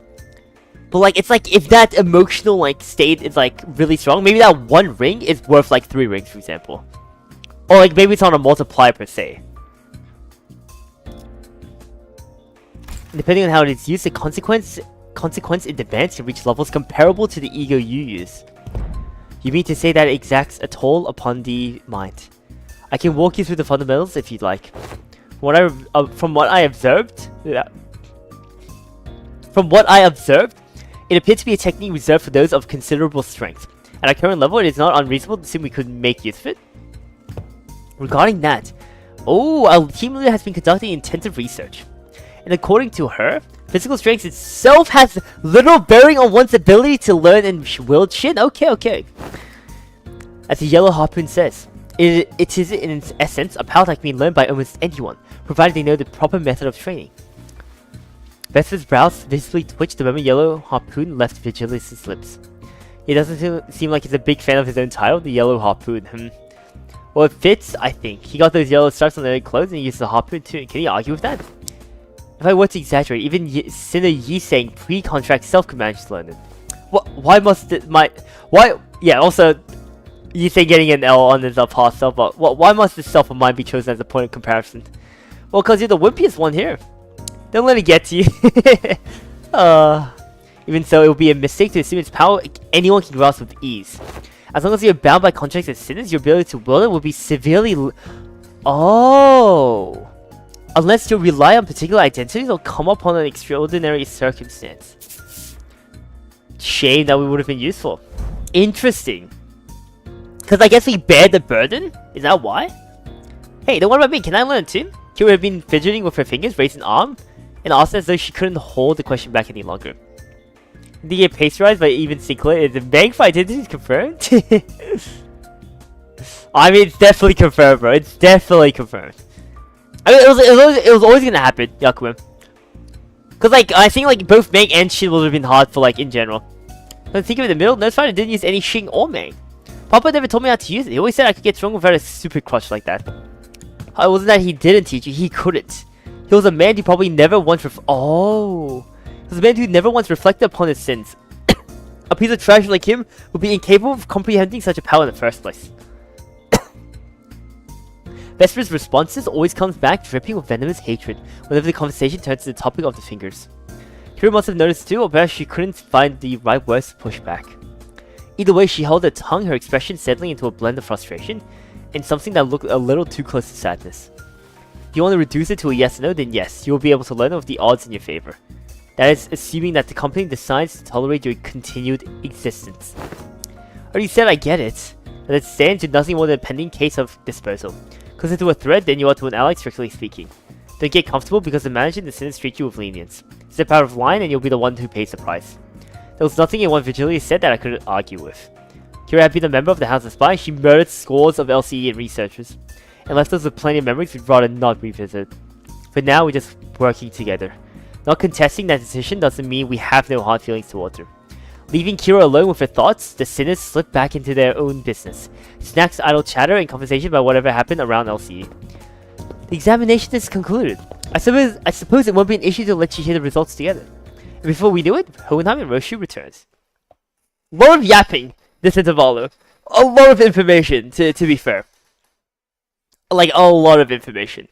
[SPEAKER 1] But like, it's like, if that emotional like state is like really strong, maybe that 1 ring is worth like 3 rings, for example. Or like, maybe it's on a multiplier per se. Depending on how it is used, the consequence it demands can reach levels comparable to the ego you use. You mean to say that it exacts a toll upon the mind? I can walk you through the fundamentals if you'd like. From what I observed, it appeared to be a technique reserved for those of considerable strength. At our current level, it is not unreasonable to assume we could make use of it. Regarding that, our team leader has been conducting intensive research. And according to her, physical strength itself has little bearing on one's ability to learn and wield shit. Okay. As the Yellow Harpoon says, it is in its essence a power that can be learned by almost anyone, provided they know the proper method of training. Vesper's brows visibly twitched the moment Yellow Harpoon left Vigilius' lips. He doesn't seem like he's a big fan of his own title, the Yellow Harpoon. Well, it fits, I think. He got those yellow stripes on their clothes and he used the harpoon too. Can you argue with that? If I were to exaggerate, even Sinner Yi saying pre-contract self-command is learned. Why must it also Yi saying getting an L on his past self, but why must the self of mine be chosen as a point of comparison? Well, cause you're the wimpiest one here. Don't let it get to you. Even so, it would be a mistake to assume its power anyone can grasp with ease. As long as you're bound by contracts as sinners, your ability to wield it will be severely unless you rely on particular identities or come upon an extraordinary circumstance. Shame that we would have been useful. Interesting. Because I guess we bear the burden? Is that why? Hey, then what about me? Can I learn too? Kira had been fidgeting with her fingers, raised an arm, and asked as though she couldn't hold the question back any longer. Did he get pasteurized by even Sinclair? Is the bank for identity confirmed? I mean, it's definitely confirmed, bro. It's definitely confirmed. I mean, it was always gonna happen, Yakuin. Cause like, I think like both Mang and Shin would have been hard for like in general. But think of it in the middle, Nurse Fighter didn't use any Shin or Mang. Papa never told me how to use it. He always said I could get stronger without a super crush like that. It wasn't that he didn't teach you, he couldn't. He was a man who probably never once he was a man who never once reflected upon his sins. A piece of trash like him would be incapable of comprehending such a power in the first place. Vesper's responses always comes back dripping with venomous hatred whenever the conversation turns to the topic of the fingers. Kira must have noticed too, or perhaps she couldn't find the right words to push back. Either way, she held her tongue, her expression settling into a blend of frustration and something that looked a little too close to sadness. If you want to reduce it to a yes or no, then yes, you will be able to learn it with the odds in your favor. That is, assuming that the company decides to tolerate your continued existence. I already said I get it, but it stands to nothing more than a pending case of disposal. Close into a threat, then you are to an ally, strictly speaking. Don't get comfortable because the manager and the sinners treat you with lenience. Step out of line and you'll be the one who pays the price. There was nothing in what Vigilius said that I couldn't argue with. Kira had been a member of the House of Spy. She murdered scores of LCE and researchers, and left us with plenty of memories we'd rather not revisit. But now we're just working together. Not contesting that decision doesn't mean we have no hard feelings towards her. Leaving Kira alone with her thoughts, the sinners slipped back into their own business. Snacks, idle chatter, and conversation about whatever happened around LCE. The examination is concluded. I suppose it won't be an issue to let you hear the results together. Before we do it, Hohenheim and Roshi returns. Lot of yapping this intervalo. A lot of information, to be fair. Like, a lot of information.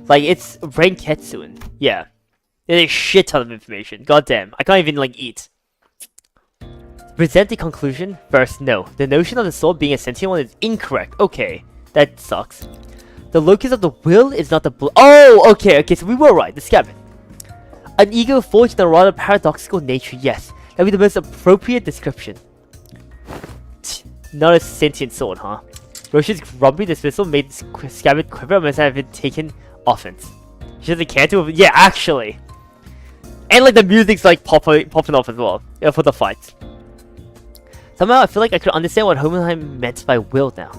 [SPEAKER 1] Like, it's Renketsuin. Yeah. There's a shit ton of information. Goddamn. I can't even, like, eat. Present the conclusion. First, no. The notion of the soul being a sentient one is incorrect. Okay. That sucks. The locus of the will is not the oh, okay, so we were right. The scabbard. An ego forged in a rather paradoxical nature, yes. That would be the most appropriate description. Not a sentient sword, huh? Roshi's grumpy dismissal made the scabbard quiver and must have been taken offense. She doesn't care to. Yeah, actually. And like the music's like popping off as well. Yeah, for the fight. Somehow I feel like I could understand what Hohenheim meant by will now.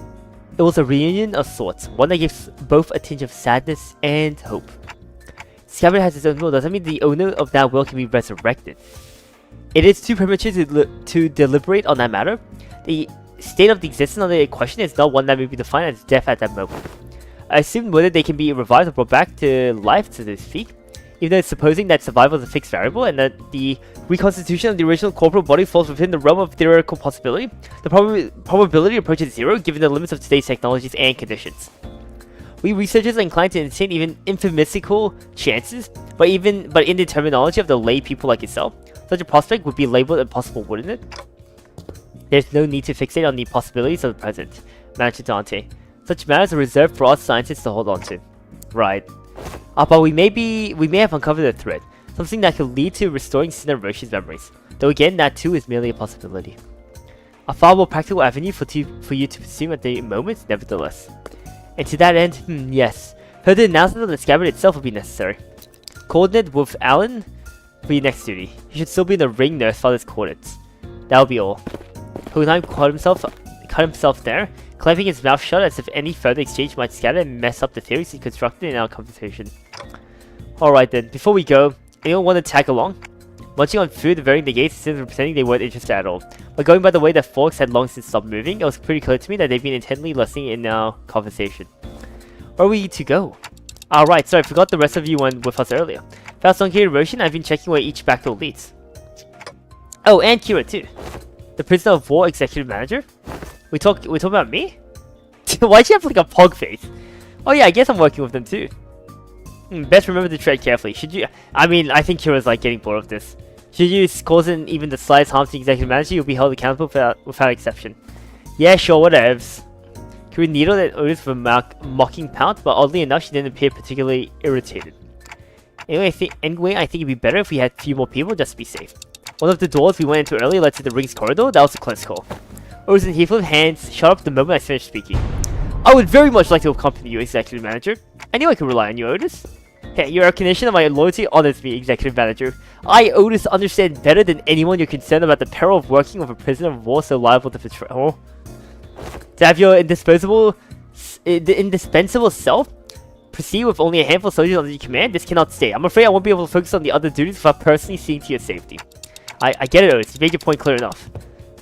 [SPEAKER 1] It was a reunion of sorts, one that gives both a tinge of sadness and hope. Scabbard has its own will, doesn't mean the owner of that will can be resurrected. It is too premature to deliberate on that matter. The state of the existence of the question is not one that may be defined as death at that moment. I assume whether they can be revived or brought back to life, so to speak, even though it's supposing that survival is a fixed variable and that the reconstitution of the original corporal body falls within the realm of theoretical possibility, the probability approaches zero given the limits of today's technologies and conditions. We researchers are inclined to entertain even infimisical chances, but in the terminology of the lay people like yourself, such a prospect would be labeled impossible, wouldn't it? There's no need to fixate on the possibilities of the present, Manager Dante. Such matters are reserved for us scientists to hold on to. Right. But we may have uncovered a thread, something that could lead to restoring Sinner Roshi's memories. Though again, that too is merely a possibility. A far more practical avenue for you to pursue at the moment, nevertheless. And to that end, yes, further announcement of the scabbard itself will be necessary. Coordinate with Alan for your next duty. He should still be in the ring nurse father's coordinates. That'll be all. Hohenheim cut himself there, clamping his mouth shut as if any further exchange might scatter and mess up the theories he constructed in our conversation. Alright then, before we go, anyone want to tag along? Munching on food, varying the gates instead of pretending they weren't interested at all. But going by the way that forks had long since stopped moving, it was pretty clear to me that they'd been intently listening in our conversation. Where are we to go? Alright, sorry, I forgot the rest of you went with us earlier. Fast on Kira Roshin, I've been checking where each backdoor leads. Oh, and Kira too. The prisoner of war executive manager? We talk about me? Why'd you have like a pog face? Oh yeah, I guess I'm working with them too. Best remember to tread carefully. Should you? I mean, I think Kira's like getting bored of this. Should you cause even the slightest harm to the executive manager, you'll be held accountable without exception. Yeah, sure, whatevs. Kira needled at Otis with a mocking pout, but oddly enough, she didn't appear particularly irritated. Anyway, I think it'd be better if we had a few more people just to be safe. One of the doors we went into earlier led to the ring's corridor. That was a close call. Otis and Heathcliff hands shut up the moment I finished speaking. I would very much like to accompany you, executive manager. I knew I could rely on you, Otis. Hey, your recognition of my loyalty honors me, executive manager. I, Otis, understand better than anyone your concern about the peril of working with a prisoner of war so liable to betrayal. To have your indispensable self proceed with only a handful of soldiers under your command, this cannot stay. I'm afraid I won't be able to focus on the other duties without personally seeing to your safety. I get it, Otis. You made your point clear enough.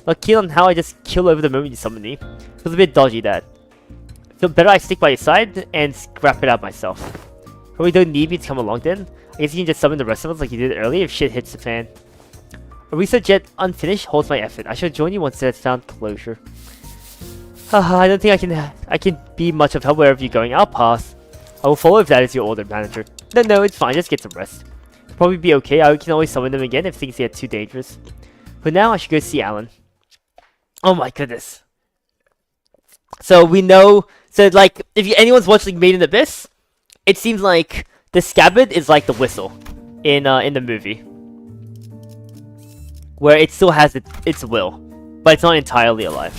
[SPEAKER 1] Not keen on how I just kill over the moment you summon me. Feels a bit dodgy, that. Feel better I stick by your side and scrap it out myself. Probably don't need me to come along then. I guess you can just summon the rest of us like you did earlier if shit hits the fan. A research yet unfinished holds my effort. I shall join you once it's found closure. I don't think I can be much of help wherever you're going. I'll pass. I will follow if that is your order, manager. No, it's fine. Just get some rest. It'll probably be okay. I can always summon them again if things get too dangerous. For now, I should go see Alan. Oh my goodness. So we know. So like, if anyone's watching Made in Abyss, it seems like the scabbard is like the whistle in the movie, where it still has its will, but it's not entirely alive.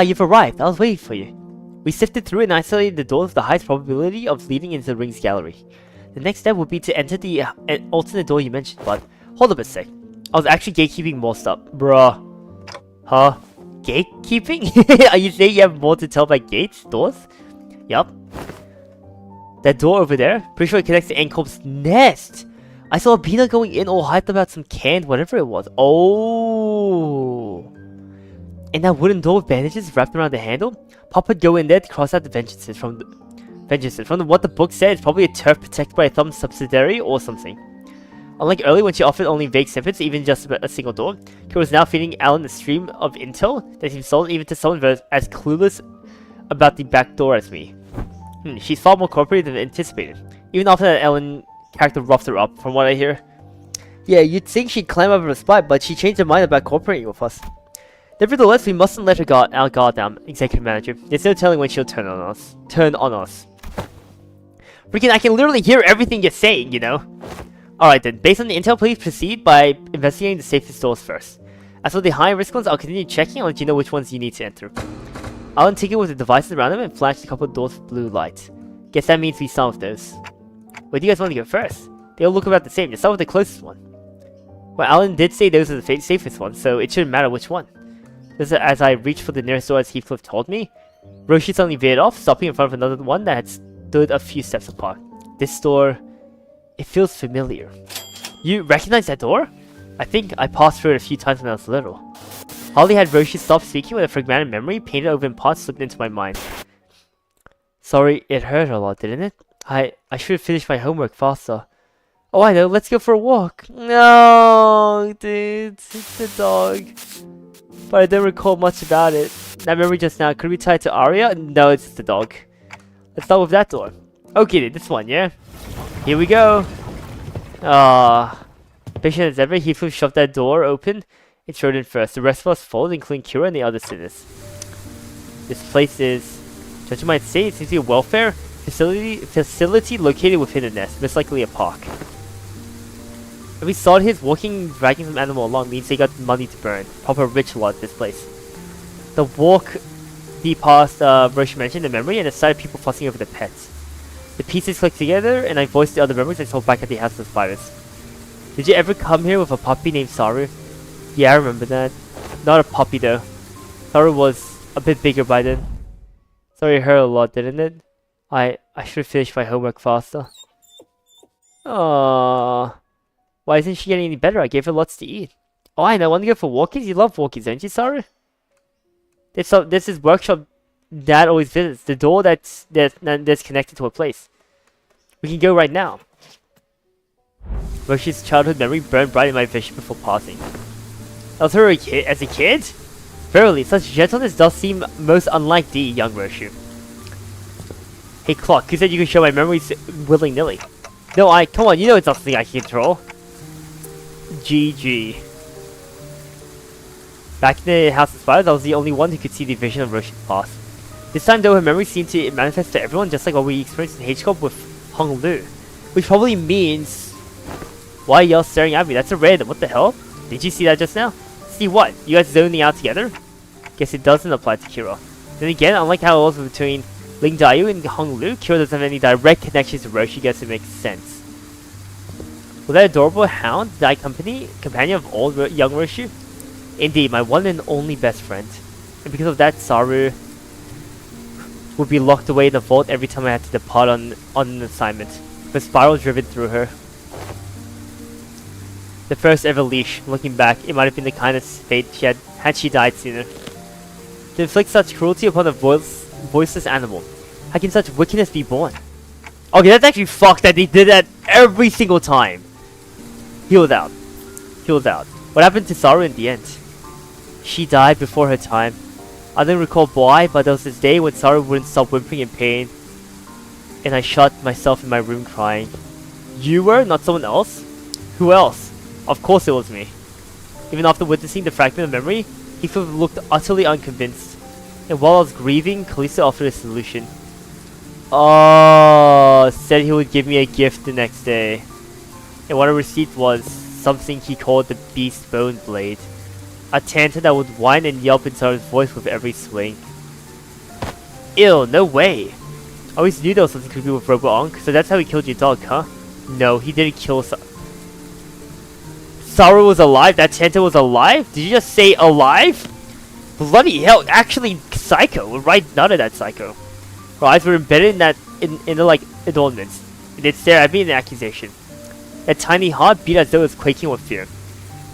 [SPEAKER 1] You've arrived. I was waiting for you. We sifted through and isolated the doors with the highest probability of leading into the ring's gallery. The next step would be to enter the alternate door you mentioned, but hold up a sec. I was actually gatekeeping more stuff. Bruh. Huh? Gatekeeping? Are you saying you have more to tell about gates? Doors? Yup. That door over there? Pretty sure it connects to Ankorp's nest. I saw Bina going in all hyped about some canned whatever it was. Oh. And that wooden door with bandages wrapped around the handle? Pop would go in there to cross out the vengeances from what the book said. It's probably a turf protected by a thumb subsidiary or something. Unlike earlier when she offered only vague snippets, even just about a single door, Kira was now feeding Alan a stream of intel that seemed sold even to someone as clueless about the back door as me. She's far more cooperative than anticipated. Even after that Ellen character roughed her up, from what I hear. Yeah, you'd think she'd climb over the spot, but she changed her mind about cooperating with us. Nevertheless, we mustn't let her our guard down, executive manager. There's no telling when she'll turn on us. Freaking, I can literally hear everything you're saying, you know? Alright then, based on the intel, please proceed by investigating the safest doors first. As for the high-risk ones, I'll continue checking and let you know which ones you need to enter. Alan tinkered with the devices around him and flashed a couple of doors with blue light. Guess that means we start with those. Where do you guys want to go first? They all look about the same, just start with the closest one. Well, Alan did say those are the safest ones, so it shouldn't matter which one. Just as I reached for the nearest door as Heathcliff told me, Roshi suddenly veered off, stopping in front of another one that had stood a few steps apart. This door... it feels familiar. You recognize that door? I think I passed through it a few times when I was little. Hardly had Roshi stopped speaking when a fragmented memory painted over in parts slipped into my mind. Sorry, it hurt a lot, didn't it? I should have finished my homework faster. Oh, I know, let's go for a walk. No, dude, it's the dog. But I don't recall much about it. That memory just now, could we tie it to Arya? No, it's just the dog. Let's start with that door. Okay, dude, this one, yeah? Here we go. Patient as ever, Heathcliff shoved that door open and strode in first. The rest of us followed, including Kira and the other sitters. This place is, judging might say, it seems to be a welfare facility located within a nest, most likely a park. And we saw his walking, dragging some animal along, means they got money to burn. Proper rich lot, this place. The walk deep past Roshi mentioned the memory and the sight of people fussing over the pets. The pieces clicked together, and I voiced the other memories I saw back at the House of Spiders. Did you ever come here with a puppy named Saru? Yeah, I remember that. Not a puppy though. Saru was a bit bigger by then. Sorry it hurt a lot, didn't it? I should have finished my homework faster. Aww. Why isn't she getting any better? I gave her lots to eat. Oh, I know. Want to go for walkies? You love walkies, don't you, Saru? This is workshop Dad always visits. The door that's connected to a place. We can go right now. Roshi's childhood memory burned bright in my vision before passing. I was her as a kid? Verily, such gentleness does seem most unlike thee, young Roshi. Hey Clock, you said you can show my memories willy-nilly. No, come on, you know it's not something I can control. GG. Back in the House of Spiders, I was the only one who could see the vision of Roshi's past. This time though, her memory seemed to manifest to everyone just like what we experienced in H-Corp with Hong Lu. Which probably means... Why are y'all staring at me? That's a random, what the hell? Did you see that just now? See what? You guys zoning out together? Guess it doesn't apply to Kira. Then again, unlike how it was between Ling Daiyu and Hong Lu, Kira doesn't have any direct connections to Roshi, guess it makes sense. Was that adorable hound, thy companion of old young Roshi? Indeed, my one and only best friend. And because of that, Saru would be locked away in the vault every time I had to depart on an assignment, with spiral driven through her. The first ever leash. Looking back, it might have been the kindest fate she had she died sooner. To inflict such cruelty upon a voiceless animal. How can such wickedness be born? Okay, that's actually fucked that they did that every single time. Healed out. What happened to Saru in the end? She died before her time. I don't recall why, but there was this day when Saru wouldn't stop whimpering in pain. And I shut myself in my room crying. You were? Not someone else? Who else? Of course it was me. Even after witnessing the fragment of memory, he looked utterly unconvinced. And while I was grieving, Callisto offered a solution. Oh, said he would give me a gift the next day. And what I received was something he called the Beast Bone Blade. A Tanta that would whine and yelp inside his voice with every swing. Ew, no way. I always knew there was something creepy with Robo-Onk, so that's how he killed your dog, huh? No, he didn't kill Saru was alive? That Tanta was alive? Did you just say alive? Bloody hell, actually psycho. Right, none of that psycho. Her eyes were embedded in the like adornments. It did stare at me in accusation. That tiny heart beat as though it was quaking with fear.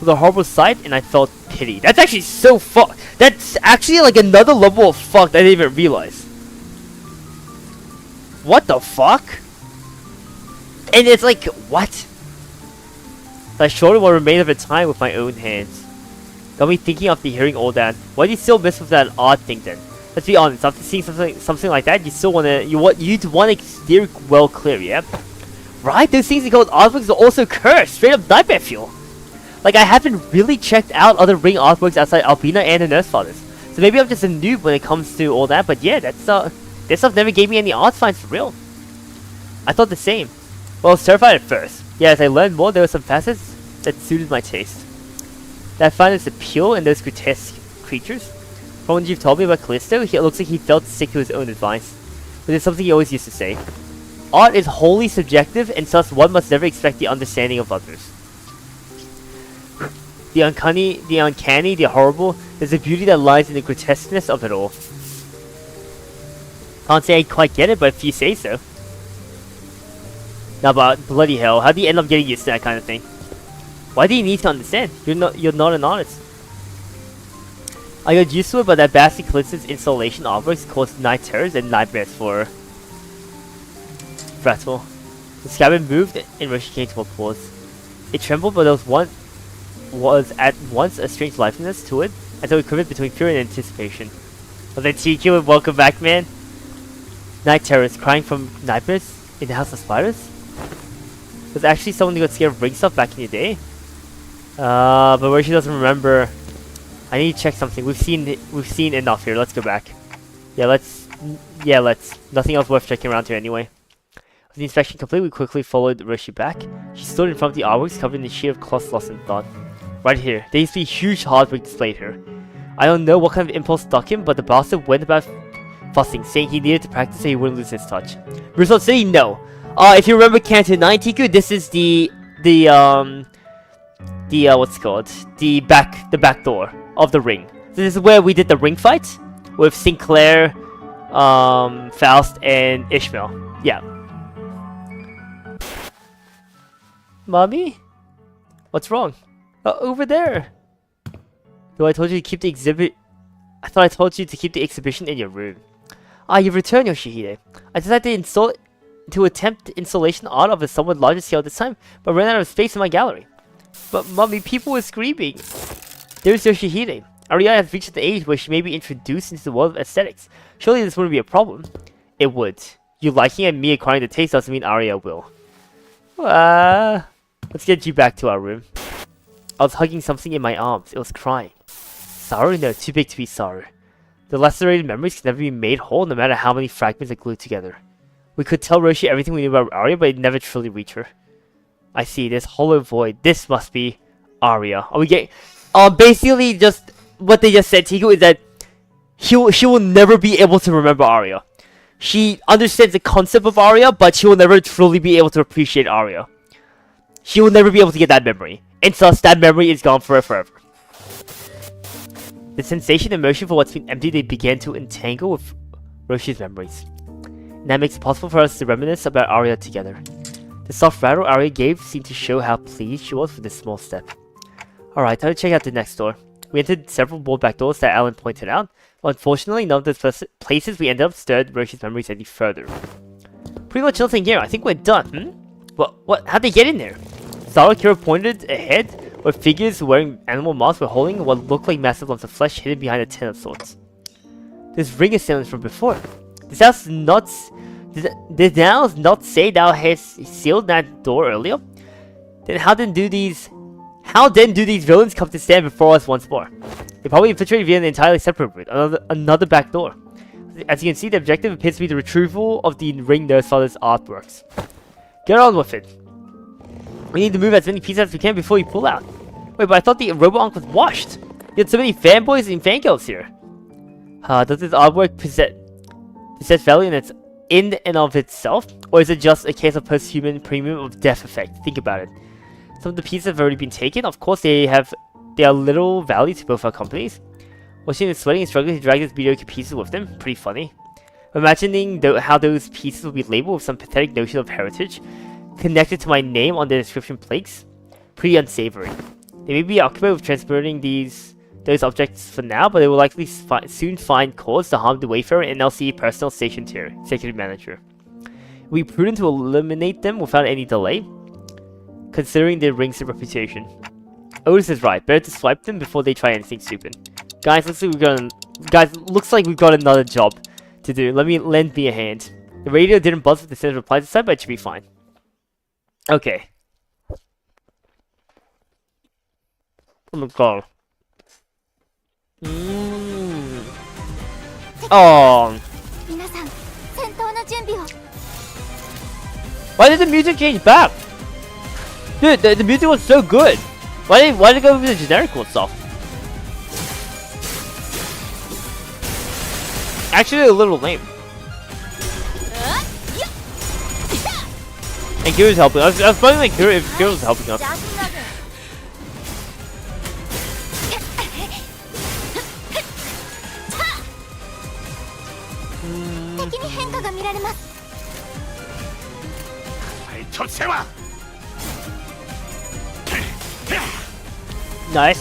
[SPEAKER 1] was a horrible sight, and I felt pity. That's actually so fucked. That's actually like another level of fucked I didn't even realize. What the fuck? And it's like, what? I shortened what remained of the time with my own hands. Got me thinking after hearing all that. Why do you still miss with that odd thing then? Let's be honest, after seeing something like that, you still you'd want to steer well clear, yeah? Right? Those things called artworks are also cursed. Straight up nightmare fuel. Like, I haven't really checked out other ring artworks outside Albina and the Nurse Fathers. So maybe I'm just a noob when it comes to all that, but yeah, that stuff never gave me any art finds for real. I thought the same. Well, I was terrified at first. Yeah, as I learned more, there were some facets that suited my taste. That I find its appeal in those grotesque creatures. From what you've told me about Callisto, it looks like he felt to stick to his own advice. But it's something he always used to say. Art is wholly subjective, and thus one must never expect the understanding of others. The uncanny, the horrible, there's a beauty that lies in the grotesqueness of it all. Can't say I quite get it, but if you say so. Now, but bloody hell, how do you end up getting used to that kind of thing? Why do you need to understand? You're not an artist. I got used to it, but that bastard Callisto's installation artworks caused night terrors and nightmares for Fretful. The cabin moved and Roshi came to a pause. It trembled, but there was at once a strange liveliness to it, as though it quivered between fear and anticipation. Was that TQ and welcome back, man? Night terrors, crying from nightmares in the House of Spiders? Was actually someone who got scared of ring stuff back in the day? But Roshi doesn't remember. I need to check something. We've seen enough here. Let's go back. Yeah, let's. Nothing else worth checking around here anyway. With the inspection complete, we quickly followed Roshi back. She stood in front of the artworks covered in a sheet of cloth lost in thought. Right here. There used to be a huge hardware displayed here. I don't know what kind of impulse stuck him, but the bastard went about fussing, saying he needed to practice so he wouldn't lose his touch. Result City, no. If you remember Canto 9, Tiku, this is the what's it called? The back door of the ring. So this is where we did the ring fight with Sinclair, Faust, and Ishmael. Yeah. Mommy? What's wrong? Over there. Though I told you to keep the exhibit. I thought I told you to keep the exhibition in your room. Ah, you've returned, Yoshihide. I decided to attempt installation art of a somewhat larger scale this time, but ran out of space in my gallery. But mommy, people were screaming. There's Yoshihide. Aria has reached an age where she may be introduced into the world of aesthetics. Surely this wouldn't be a problem. It would. You liking and me acquiring the taste doesn't mean Aria will. Let's get you back to our room. I was hugging something in my arms. It was crying. Sorrow? No, too big to be sorrow. The lacerated memories can never be made whole, no matter how many fragments are glued together. We could tell Roshi everything we knew about Aria, but it never truly reached her. I see, this hollow void. This must be Aria. Are we getting... basically, just what they just said, Tiku, is that she will never be able to remember Aria. She understands the concept of Aria, but she will never truly be able to appreciate Aria. She will never be able to get that memory. And thus, that memory is gone forever. The sensation and emotion for what's been empty, they began to entangle with Roshi's memories. And that makes it possible for us to reminisce about Aria together. The soft rattle Aria gave seemed to show how pleased she was with this small step. Alright, time to check out the next door. We entered several more back doors that Alan pointed out, but unfortunately none of those places we ended up stirred Roshi's memories any further. Pretty much nothing here. I think we're done, What? How'd they get in there? Sarakira pointed ahead, where figures wearing animal masks were holding what looked like massive lumps of flesh hidden behind a tent of sorts. This ring is sealed from before. This house did now not say thou hast sealed that door earlier? Then how then do these villains come to stand before us once more? They probably infiltrated via an entirely separate route, another back door. As you can see, the objective appears to be the retrieval of the Ring Nurse Father's artworks. Get on with it. We need to move as many pieces as we can before we pull out. Wait, but I thought the Robo-Onk was washed. You had so many fanboys and fangirls here. Does this artwork possess value in and of itself? Or is it just a case of post-human premium of death effect? Think about it. Some of the pieces have already been taken. Of course, they are little value to both our companies. Watching them sweating and struggling to drag these mediocre pieces with them. Pretty funny. Imagining how those pieces will be labeled with some pathetic notion of heritage connected to my name on the inscription plates. Pretty unsavory. They may be occupied with transporting those objects for now, but they will likely soon find cause to harm the Wayfarer and LCE personnel stationed here. Executive Manager. It would be prudent to eliminate them without any delay, considering their ring's reputation. Otis is right. Better to swipe them before they try anything stupid. Guys, looks like we've got another job to do. Lend me a hand. The radio didn't buzz with the sentence reply this time, but it should be fine. Okay. Oh my god. Oh.
[SPEAKER 4] 皆さん戦闘の準備を
[SPEAKER 1] Why did the music change back? Dude, the music was so good. Why did it go with the generic cool stuff? Actually, a little lame. And Kira's helping. I was wondering like if Kira was helping us.
[SPEAKER 4] 敵に変化が見られます
[SPEAKER 1] Nice.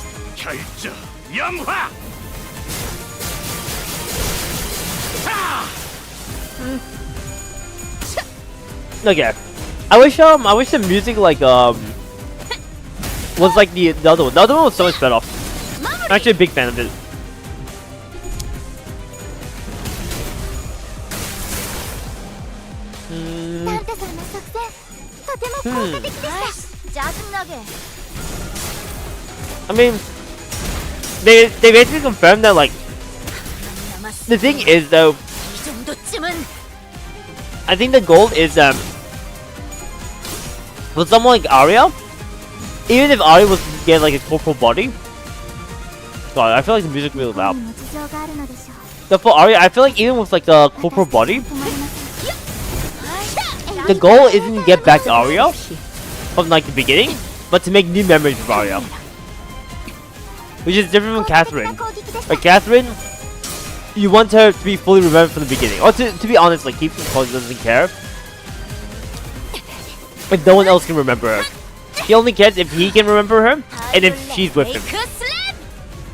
[SPEAKER 1] Okay. I wish the music like was like the other one. The other one was so much better. I'm actually a big fan of it.
[SPEAKER 4] ダンテさんの作戦とても効果的でしたジャズ投げ
[SPEAKER 1] I mean, they basically confirmed that like the thing is though, I think the goal is with someone like Arya, even if Arya was to get like a corporal body. God, I feel like the music really loud. So for Arya, I feel like even with like a corporal body, the goal isn't to get back Arya from like the beginning, but to make new memories of Arya. Which is different from Catherine. Like Catherine, you want her to be fully remembered from the beginning. Or to be honest, like Keith doesn't care if no one else can remember her. He only cares if he can remember her and if she's with him.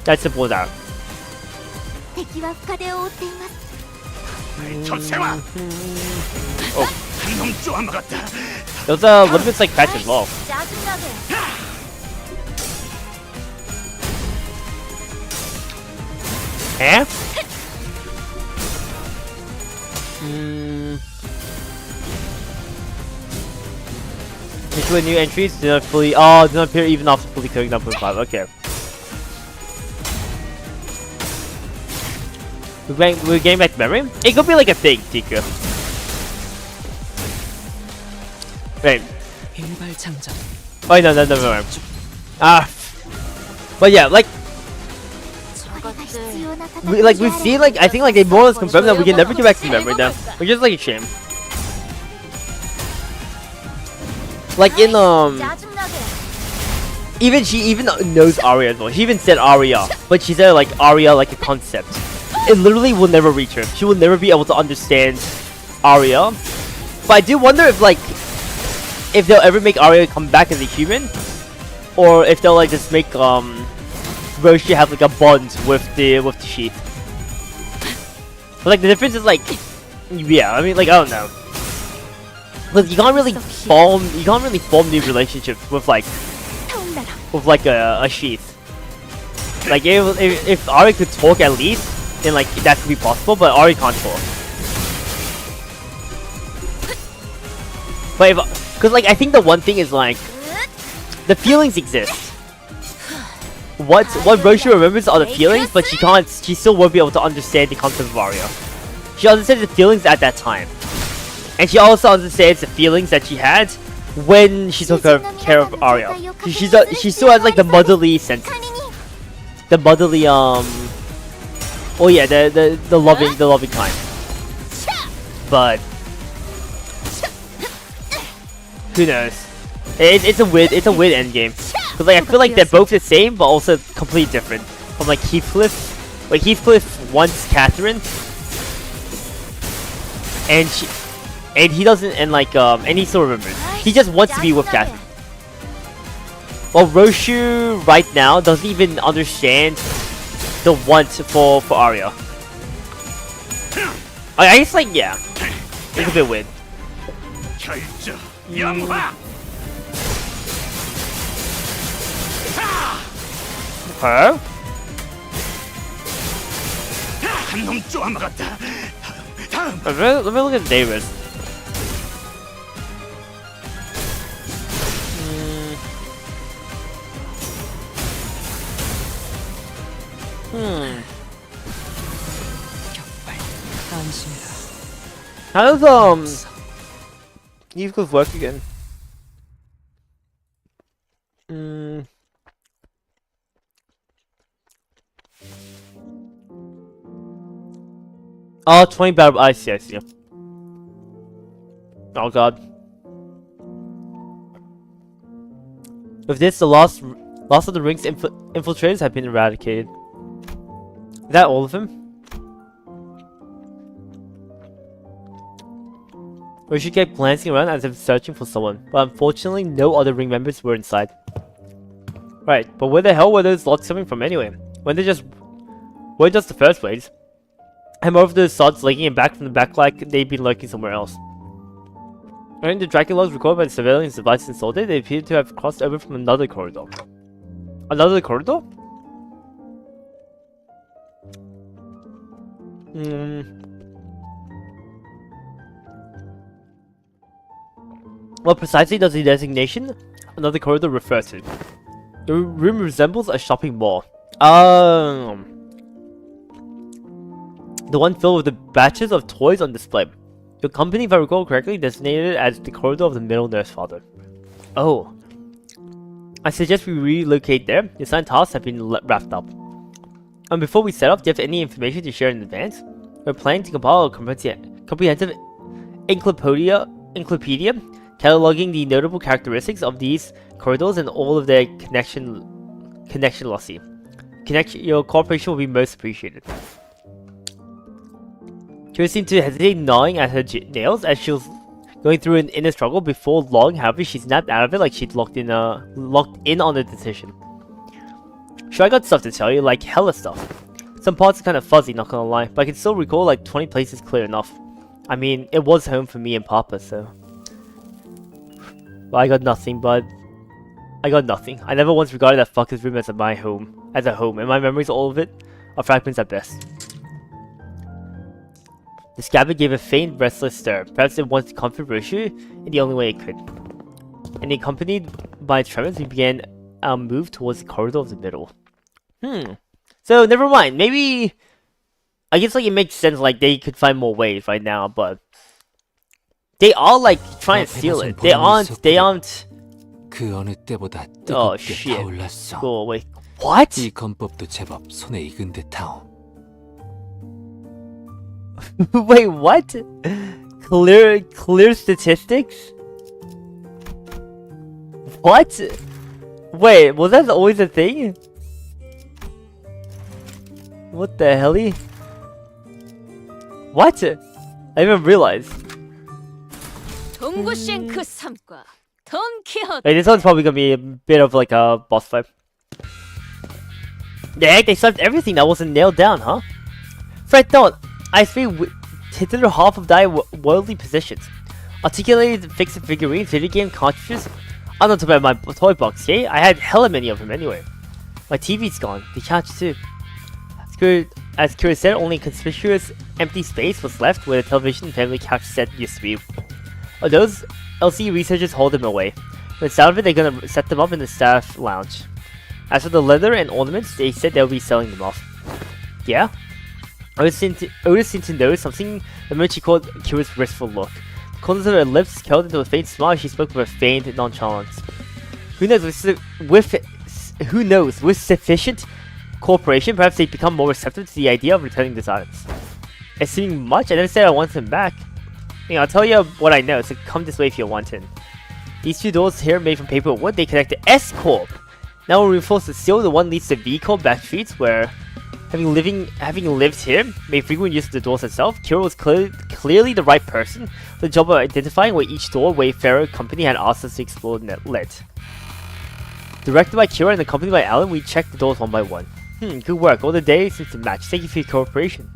[SPEAKER 1] That's simple as that. Oh. Those limits like patch as well. Eh? Issue new entries do not fully. Oh, do not appear even after fully clearing 9.5. Okay. We're getting back to memory. It could be like a thing, Tika. Right. Oh no. Ah. But yeah, like. We've seen like I think like they more or less confirmed that we can never get back to memory now, which is like a shame. Like in even she even knows Arya as well. She even said Arya, but she said like Arya like a concept. It literally will never reach her. She will never be able to understand Arya. But I do wonder if they'll ever make Arya come back as a human, or if they'll like just make Roshi have like a bond with the sheath. But like the difference is like, yeah, I mean like I don't know. But you can't really form new relationships with like a sheath. Like if Arya could talk at least, then like that could be possible. But Arya can't talk. But because like I think the one thing is like the feelings exist. What Roshi remembers are the feelings, but she still won't be able to understand the concept of Arya. She understands the feelings at that time. And she also understands the feelings that she had when she took care of Arya. She still has like the motherly sense. The motherly oh yeah, the loving kind. But who knows? It's a weird endgame. Cause like I feel like they're both the same, but also completely different. From like Heathcliff, like Heathcliff wants Catherine, and he doesn't, and like and he still remembers. He just wants to be with Catherine. Well, Roshu right now doesn't even understand the want for Arya. I guess like yeah, it's a bit weird. Her? Let me look at David. How does Eagles work again? 20 battle. I see. Oh god. With this, the lost of the ring's infiltrators have been eradicated. Is that all of them? We should keep glancing around as if searching for someone, but unfortunately no other ring members were inside. Right, but where the hell were those lots coming from anyway? Were just the first waves? And more of the sods leaking in back from the back like they'd been lurking somewhere else. According to tracking logs recorded by the surveillance device installed there, they appear to have crossed over from another corridor. Another corridor? What precisely does the designation another corridor refer to? The room resembles a shopping mall. The one filled with the batches of toys on display. Your company, if I recall correctly, designated it as the corridor of the middle nurse father. Oh. I suggest we relocate there. The assigned tasks have been wrapped up. And before we set off, do you have any information to share in advance? We're planning to compile a comprehensive encyclopedia cataloging the notable characteristics of these corridors and all of their connection lossy. Your cooperation will be most appreciated. Kira seemed to hesitate, gnawing at her nails as she was going through an inner struggle. Before long, however, she snapped out of it like she'd locked in on the decision. Sure, I got stuff to tell you, like hella stuff. Some parts are kind of fuzzy, not gonna lie, but I can still recall like 20 places clear enough. I mean, it was home for me and Papa, so... Well, I got nothing. I never once regarded that fucker's room as a home, and my memories, all of it, are fragments at best. The scabbard gave a faint, restless stir. Perhaps it wanted to comfort Roshu in the only way it could. And accompanied by tremors, we began our move towards the corridor of the middle. So, never mind. Maybe... I guess, like, it makes sense, like, they could find more ways right now, but... They are, like, trying to steal it. They aren't... Oh, shit. Go away. What?
[SPEAKER 6] 이 건법도 제법 손에 익은 듯하오.
[SPEAKER 1] Wait, what? Clear statistics? What? Wait, was that always a thing? What the helly? What? I didn't even realize.
[SPEAKER 5] 동구쉔크 삼과 돈키호테.
[SPEAKER 1] Hey, this one's probably gonna be a bit of like a boss fight. The heck, they solved everything that wasn't nailed down, huh? Fred, don't. I consider half of thy worldly possessions. Articulated fixed figurines, video game cartridges. I'm not talking about my toy box, yeah? I had hella many of them anyway. My TV's gone, the couch too. As Kira said, only a conspicuous empty space was left where the television and family couch set used to be. Those LCE researchers hold them away. With the sound of it, they're gonna set them up in the staff lounge. As for the leather and ornaments, they said they'll be selling them off. Yeah? Otis seemed to notice something the moment she caught Kira's wistful look. The corners of her lips curled into a faint smile. She spoke with a faint nonchalance. Who knows, with sufficient cooperation, perhaps they'd become more receptive to the idea of returning the items. Assuming much, I never said I wanted them back. I'll tell you what I know, so come this way if you're wanting. These two doors here, made from paper or wood, they connect to S-Corp. Now when we're forced to seal, the one leads to V-Corp back streets, where, having lived here, made frequent use of the doors itself, Kira was clearly the right person for the job of identifying where each door Wayfarer Company had asked us to explore lit. Directed by Kira and accompanied by Alan, we checked the doors one by one. Good work. All the data seems to match. Thank you for your cooperation.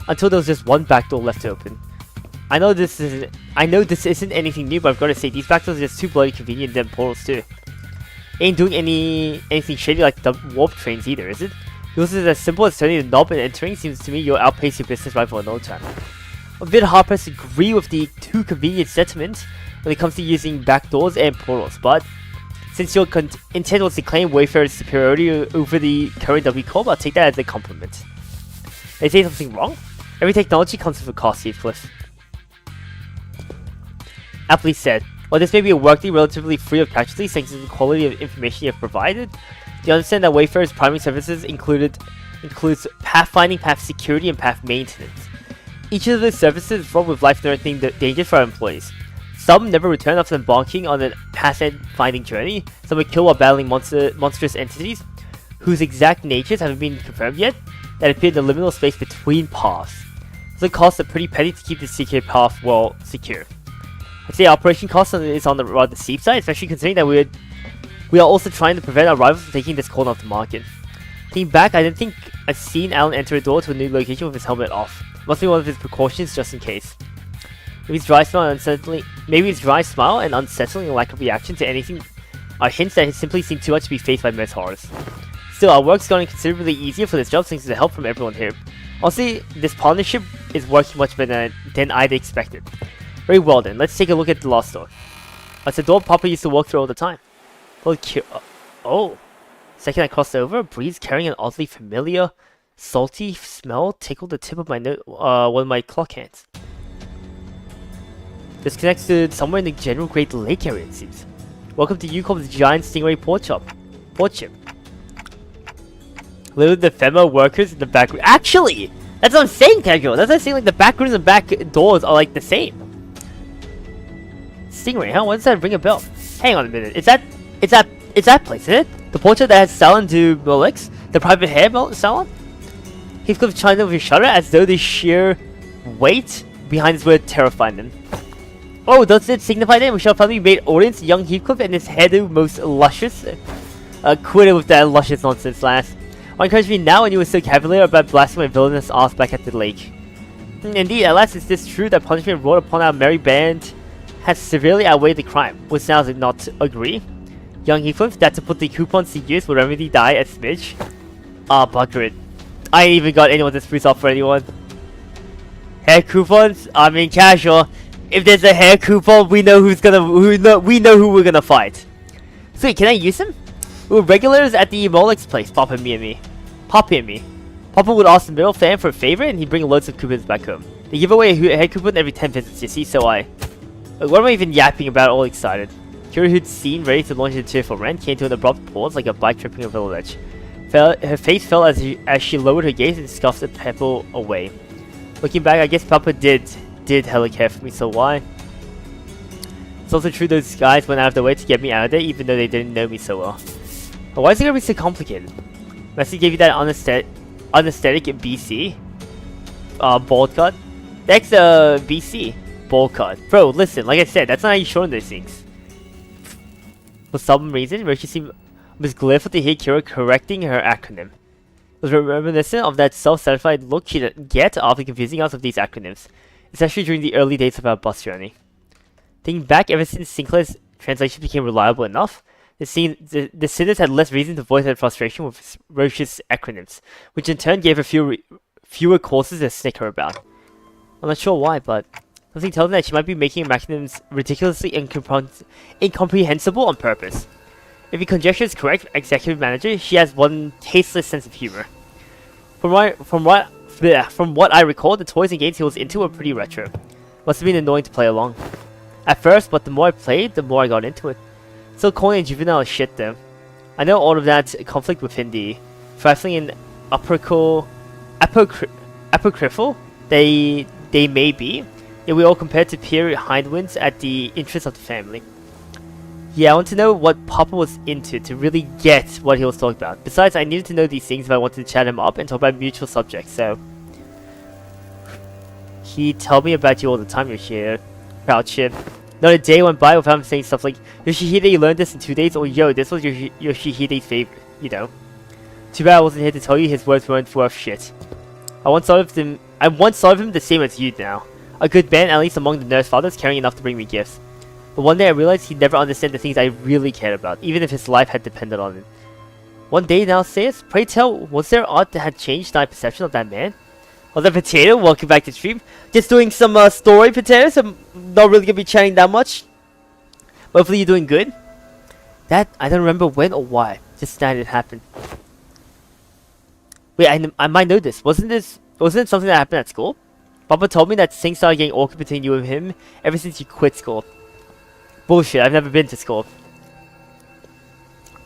[SPEAKER 1] Until there was just one back door left to open. I know this isn't anything new, but I've got to say, these back doors are just too bloody convenient than portals too. Ain't doing anything shady like the warp trains either, is it? Yours is as simple as turning the knob and entering. Seems to me you'll outpace your business rival in no time. I'm a bit hard-pressed to agree with the too convenient sentiment when it comes to using back doors and portals, but since your intent was to claim Wayfarer's superiority over the current W Corp, I'll take that as a compliment. Did I say something wrong? Every technology comes with a cost, Heathcliff. Aptly said. While this may be a workday relatively free of casualties thanks to the quality of information you have provided, you understand that Wayfarer's primary services includes pathfinding, path security, and path maintenance. Each of those services is fraught with life-threatening dangers for our employees. Some never return after embarking on a path-finding journey. Some are killed while battling monstrous entities, whose exact natures haven't been confirmed yet, that appear in the liminal space between paths. So it costs a pretty penny to keep the secret path well secure. I'd say operation cost is on the rather steep side, especially considering that we are also trying to prevent our rivals from taking this coin off the market. Thinking back, I didn't think I'd seen Alan enter a door to a new location with his helmet off. Must be one of his precautions just in case. Maybe his dry smile and unsettling lack of reaction to anything are hints that he simply seemed too much to be faced by Mez horrors. Still, our work's gotten considerably easier for this job thanks to the help from everyone here. Honestly, this partnership is working much better than I'd expected. Very well then, let's take a look at the last door. It's a door Papa used to walk through all the time. Well, oh. Second I crossed over, a breeze carrying an oddly familiar, salty smell tickled the tip of my one of my clock hands. This connects to somewhere in the general Great Lake area, it seems. Welcome to UCorp's giant stingray port ship. Little the ephemeral workers in the back room. Actually! That's what I'm saying, casual! That's what I'm saying, like the back rooms and back doors are like the same. Stingray, huh? Why does that ring a bell? Hang on a minute. It's that place, isn't it? The portrait that has Salon du Molix? The private hair salon? Heathcliff chimed in with a shudder as though the sheer weight behind his word terrified him. Oh, does it signify that we shall finally made audience young Heathcliff and his hairdo most luscious? Quit it with that luscious nonsense, lass. Why encourage me now when you were so cavalier about blasting my villainous ass back at the lake? Indeed, at last is this true that punishment wrought upon our merry band has severely outweighed the crime. Would now not agree? Young Heathcliff, that to put the coupons to use will remedy die at Smidge? Ah, bugger it. I ain't even got anyone to spruce up for anyone. Hair coupons? I mean casual. If there's a hair coupon, we know we know who we're gonna fight. Sweet, can I use him? We were regulars at the Molix place, Papa and me. Papa would ask the middle fan for a favor and he'd bring loads of coupons back home. They give away a hair coupon every 10 visits, you see, so what am I even yapping about all excited? Kira, who'd seen ready to launch into tearful rant, came to an abrupt pause like a bike tripping over the ledge. Her face fell as she lowered her gaze and scuffed the pebble away. Looking back, I guess Papa did hella care for me, so why? It's also true those guys went out of their way to get me out of there even though they didn't know me so well. But why is it gonna be so complicated? Messi gave you that unesthetic BC bald cut? Next BC bald cut. Bro, listen, like I said, that's not how you show those things. For some reason, Roshi was gleeful to hear Kira correcting her acronym. It was reminiscent of that self-satisfied look she'd get after confusing us with these acronyms, especially during the early days of our bus journey. Thinking back, ever since Sinclair's translation became reliable enough, the sinners had less reason to voice their frustration with Roshi's acronyms, which in turn gave her fewer courses to snicker about. I'm not sure why, but something tells me that she might be making her acronyms ridiculously incomprehensible on purpose. If the conjecture is correct, executive manager, she has one tasteless sense of humor. From what I recall, the toys and games he was into were pretty retro. Must have been annoying to play along. At first, but the more I played, the more I got into it. Still corny and juvenile as shit though. I know all of that conflict within the trifling and apocryphal they may be, yet we all compared to peer hindwinds at the interests of the family. Yeah, I want to know what Papa was into to really get what he was talking about. Besides, I needed to know these things if I wanted to chat him up and talk about mutual subjects, so... He told me about you all the time, you're here. Proud shit. Not a day went by without him saying stuff like, Yoshihide, you learned this in 2 days, or yo, this was Yoshihide's favorite, you know. Too bad I wasn't here to tell you his words weren't worth shit. I once thought of him the same as you now. A good man, at least among the nurse fathers, caring enough to bring me gifts. But one day I realized he'd never understand the things I really cared about, even if his life had depended on it. One day now, Sayus, pray tell, was there aught that had changed my perception of that man? Was that Potato? Welcome back to stream. Just doing some story, Potato, so I'm not really gonna be chatting that much. But hopefully you're doing good. That, I don't remember when or why, just that it happened. Wait, I might know this. Wasn't it something that happened at school? Papa told me that things started getting awkward between you and him ever since you quit school. Bullshit, I've never been to school.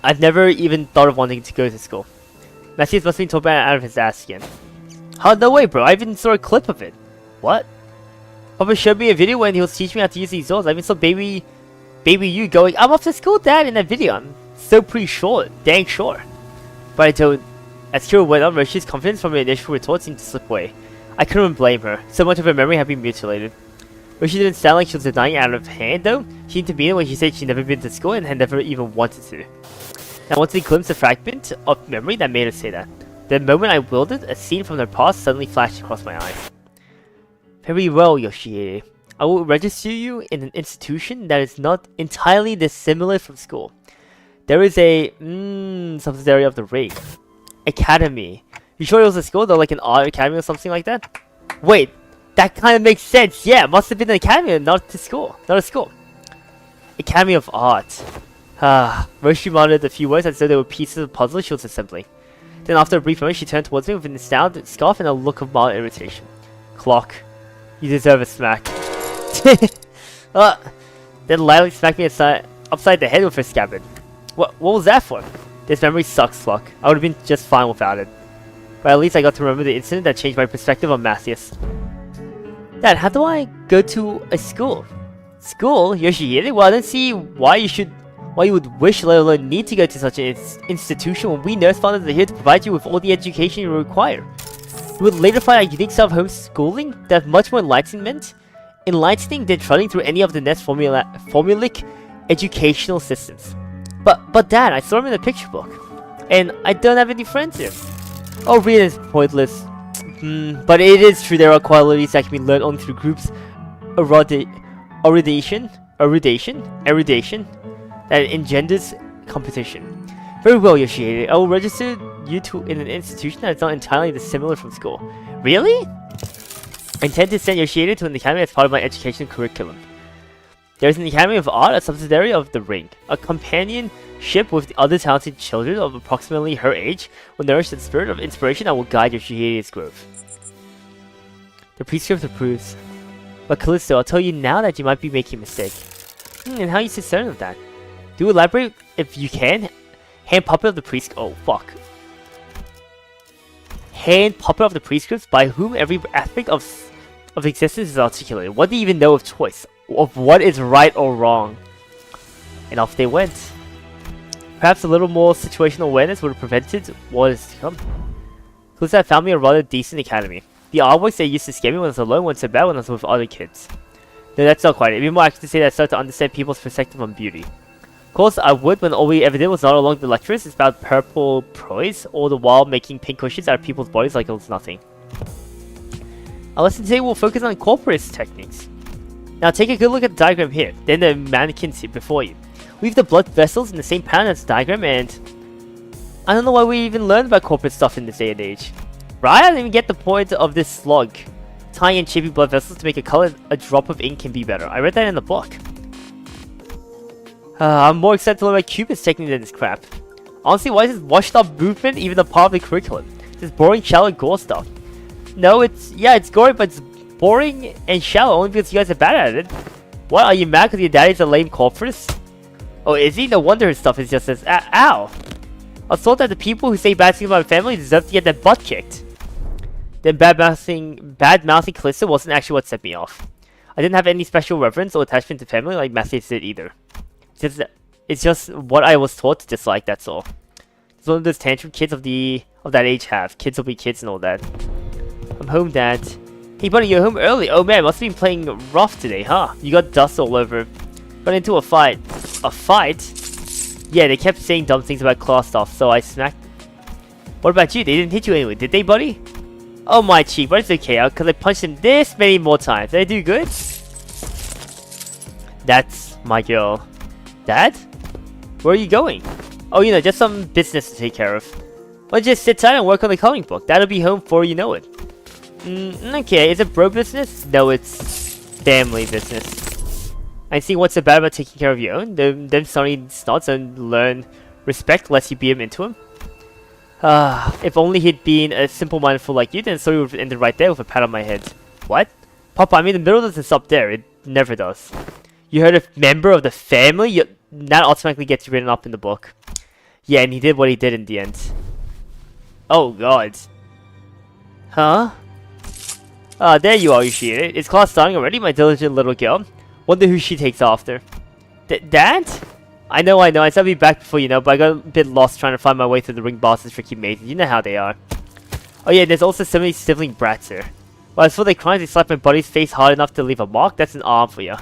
[SPEAKER 1] I've never even thought of wanting to go to school. Matthias must have been told about it out of his ass again. How? No way, bro. I even saw a clip of it. What? Papa showed me a video when he was teaching me how to use these doors. I even saw baby you going, I'm off to school, Dad, in that video. I'm so pretty sure. Dang sure. But I don't. As Kira went on, Roshi's confidence from her initial retort seemed to slip away. I couldn't blame her. So much of her memory had been mutilated. Roshi didn't sound like she was denying it out of hand, though. She seemed to mean it when she said she'd never been to school and had never even wanted to. I wanted to glimpse a fragment of memory that made her say that. The moment I willed it, a scene from their past suddenly flashed across my eyes. Very well, Yoshihide. I will register you in an institution that is not entirely dissimilar from school. There is a subsidiary of the ring. Academy. You sure it was a school though, like an art academy or something like that? Wait, that kind of makes sense. Yeah, it must have been an academy, not a school. Academy of Art. Roshi muttered a few words as though they were pieces of puzzle she was assembling. Then after a brief moment, she turned towards me with an astounded scoff and a look of mild irritation. Clock. You deserve a smack. Then lightly smacked me upside the head with her scabbard. What was that for? This memory sucks, Clock. I would have been just fine without it. But at least I got to remember the incident that changed my perspective on Matthias. Dad, how do I go to a school? School? Yoshihide? Well, I don't see why you would wish, let alone need to go to such an institution when we nurse fathers are here to provide you with all the education you require. You would later find a unique self homeschooling that's much more enlightening than trotting through any of the next formulaic educational systems. But Dad, I saw him in the picture book, and I don't have any friends here. Oh, reading is pointless. But it is true there are qualities that can be learned only through groups, erudition that engenders competition. Very well, Yoshihide. I will register you in an institution that is not entirely dissimilar from school. Really? I intend to send Yoshihide to an academy as part of my education curriculum. There is an Academy of Art, a subsidiary of the Ring. A companionship with the other talented children of approximately her age will nourish the spirit of inspiration that will guide Yoshihide's growth. The prescript approves. But Callisto, I'll tell you now that you might be making a mistake. And how are you so certain of that? Do elaborate if you can. Hand puppet of the prescript. Oh, fuck. Hand puppet of the prescripts by whom every aspect of existence is articulated. What do you even know of choice? Of what is right or wrong? And off they went. Perhaps a little more situational awareness would have prevented what is to come. Callisto had found me a rather decent academy. The artworks they used to scare me when I was alone weren't so bad when I was with other kids. No, that's not quite it. It'd be more accurate to say that I started to understand people's perspective on beauty. Of course, I would when all we ever did was not along the lectures. It's about purple prose, all the while making pink cushions out of people's bodies like it was nothing. Our lesson today will focus on corporist techniques. Now take a good look at the diagram here, then the mannequins here before you. We have the blood vessels in the same pattern as the diagram, and I don't know why we even learned about corporate stuff in this day and age. Right? I didn't even get the point of this slug. Tying in chippy blood vessels to make a color a drop of ink can be better. I read that in the book. I'm more excited to learn about Cupid's technique than this crap. Honestly, why is this washed up movement even a part of the curriculum? This boring, shallow gore stuff. No, it's gory, but it's boring and shallow only because you guys are bad at it. What, are you mad because your daddy's a lame corporist? Oh, is he? No wonder his stuff is just as ow! I was told that the people who say bad things about my family deserve to get their butt kicked. Then bad-mouthing Callisto wasn't actually what set me off. I didn't have any special reverence or attachment to family like Matthias did either. It's just what I was taught to dislike, that's all. It's one of those tantrum kids of that age have. Kids will be kids and all that. I'm home, Dad. Hey buddy, you're home early. Oh man, must have been playing rough today, huh? You got dust all over Got into a fight. A fight? Yeah, they kept saying dumb things about claw stuff, so I smacked. What about you? They didn't hit you anyway, did they, buddy? Oh my cheek, but it's okay, because I punched him this many more times. Did I do good? That's my girl. Dad? Where are you going? Oh, you know, just some business to take care of. Well, just sit tight and work on the comic book. That'll be home before you know it. Okay, is it bro business? No, it's family business. I see what's so bad about taking care of your own. Them starting snots and learn respect lest you beat him into him. If only he'd been a simple-minded fool like you, then the story would have ended right there with a pat on my head. What? Papa, I mean, the middle doesn't stop there. It never does. You heard a member of the family? That automatically gets written up in the book. Yeah, and he did what he did in the end. Oh, God. Huh? There you are, Yoshida. Is class starting already, my diligent little girl? Wonder who she takes after. Dad? I know, I said I'd be back before you know, but I got a bit lost trying to find my way through the ring boss's tricky mazes. You know how they are. Oh yeah, there's also so many sibling brats here. Well, as for the crimes, they slapped my buddy's face hard enough to leave a mark. That's an arm for you.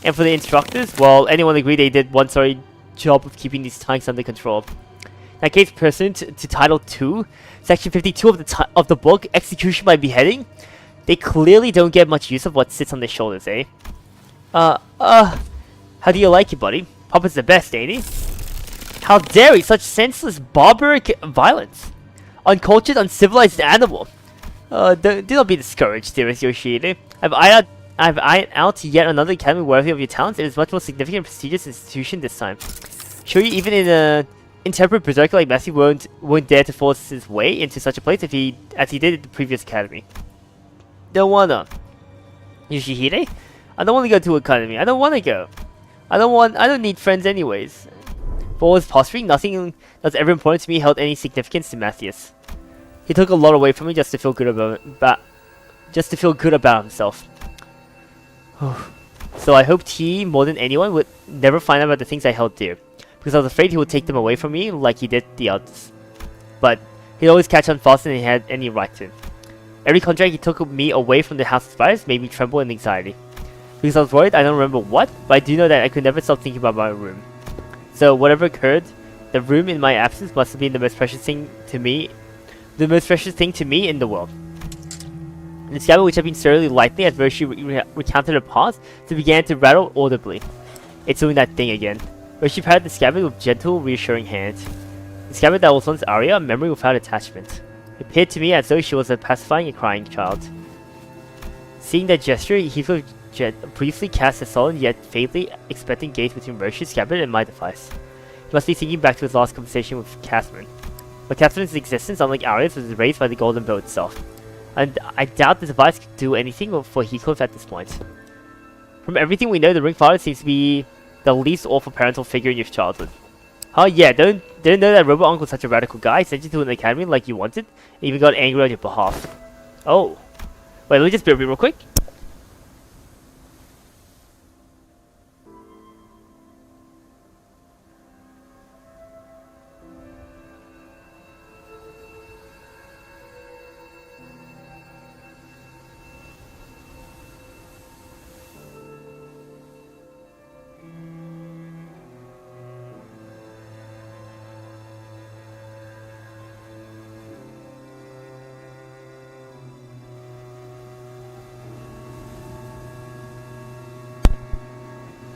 [SPEAKER 1] And for the instructors, well, anyone agree they did one sorry job of keeping these tanks under control. In that case, pursuant to Title 2, Section 52 of the book, Execution by Beheading, they clearly don't get much use of what sits on their shoulders, eh? How do you like it, buddy? Papa's the best, ain't he? How dare he? Such senseless, barbaric violence. Uncultured, uncivilized animal. Do not be discouraged, dearest Yoshida. I've eyed out yet another academy worthy of your talents. It is much more significant and prestigious institution this time. Sure, you even in a intemperate berserker like Matthew won't dare to force his way into such a place as he did at the previous academy. Don't wanna. Yoshihide? I don't want to go to academy. I don't want to go. I don't need friends anyways. For all his posturing, nothing that's ever important to me held any significance to Matthias. He took a lot away from me just to feel good about himself. So I hoped he, more than anyone, would never find out about the things I held dear, because I was afraid he would take them away from me like he did the others. But he'd always catch on faster than he had any right to. Every contract he took me away from the House of Spiders made me tremble in anxiety. Because I was worried, I don't remember what, but I do know that I could never stop thinking about my room. So whatever occurred, the room in my absence must have been the most precious thing to me in the world. The scabbard, which had been stirred lightly as Roshi recounted her past, so began to rattle audibly. It's doing that thing again. Roshi patted the scabbard with gentle, reassuring hand. The scabbard that was once Arya, a memory without attachment. It appeared to me as though she was pacifying a crying child. Seeing that gesture, he briefly cast a sullen yet faintly expectant gaze between Roshi's scabbard and my device. He must be thinking back to his last conversation with Catherine. But Catherine's existence, unlike Arya's, was erased by the golden bow itself. And I doubt the device could do anything for Heathcliff at this point. From everything we know, the Ring Father seems to be the least awful parental figure in your childhood. Oh yeah, didn't know that Robot Uncle was such a radical guy, sent you to an academy like you wanted, and even got angry on your behalf. Oh. Wait, let me just be real quick.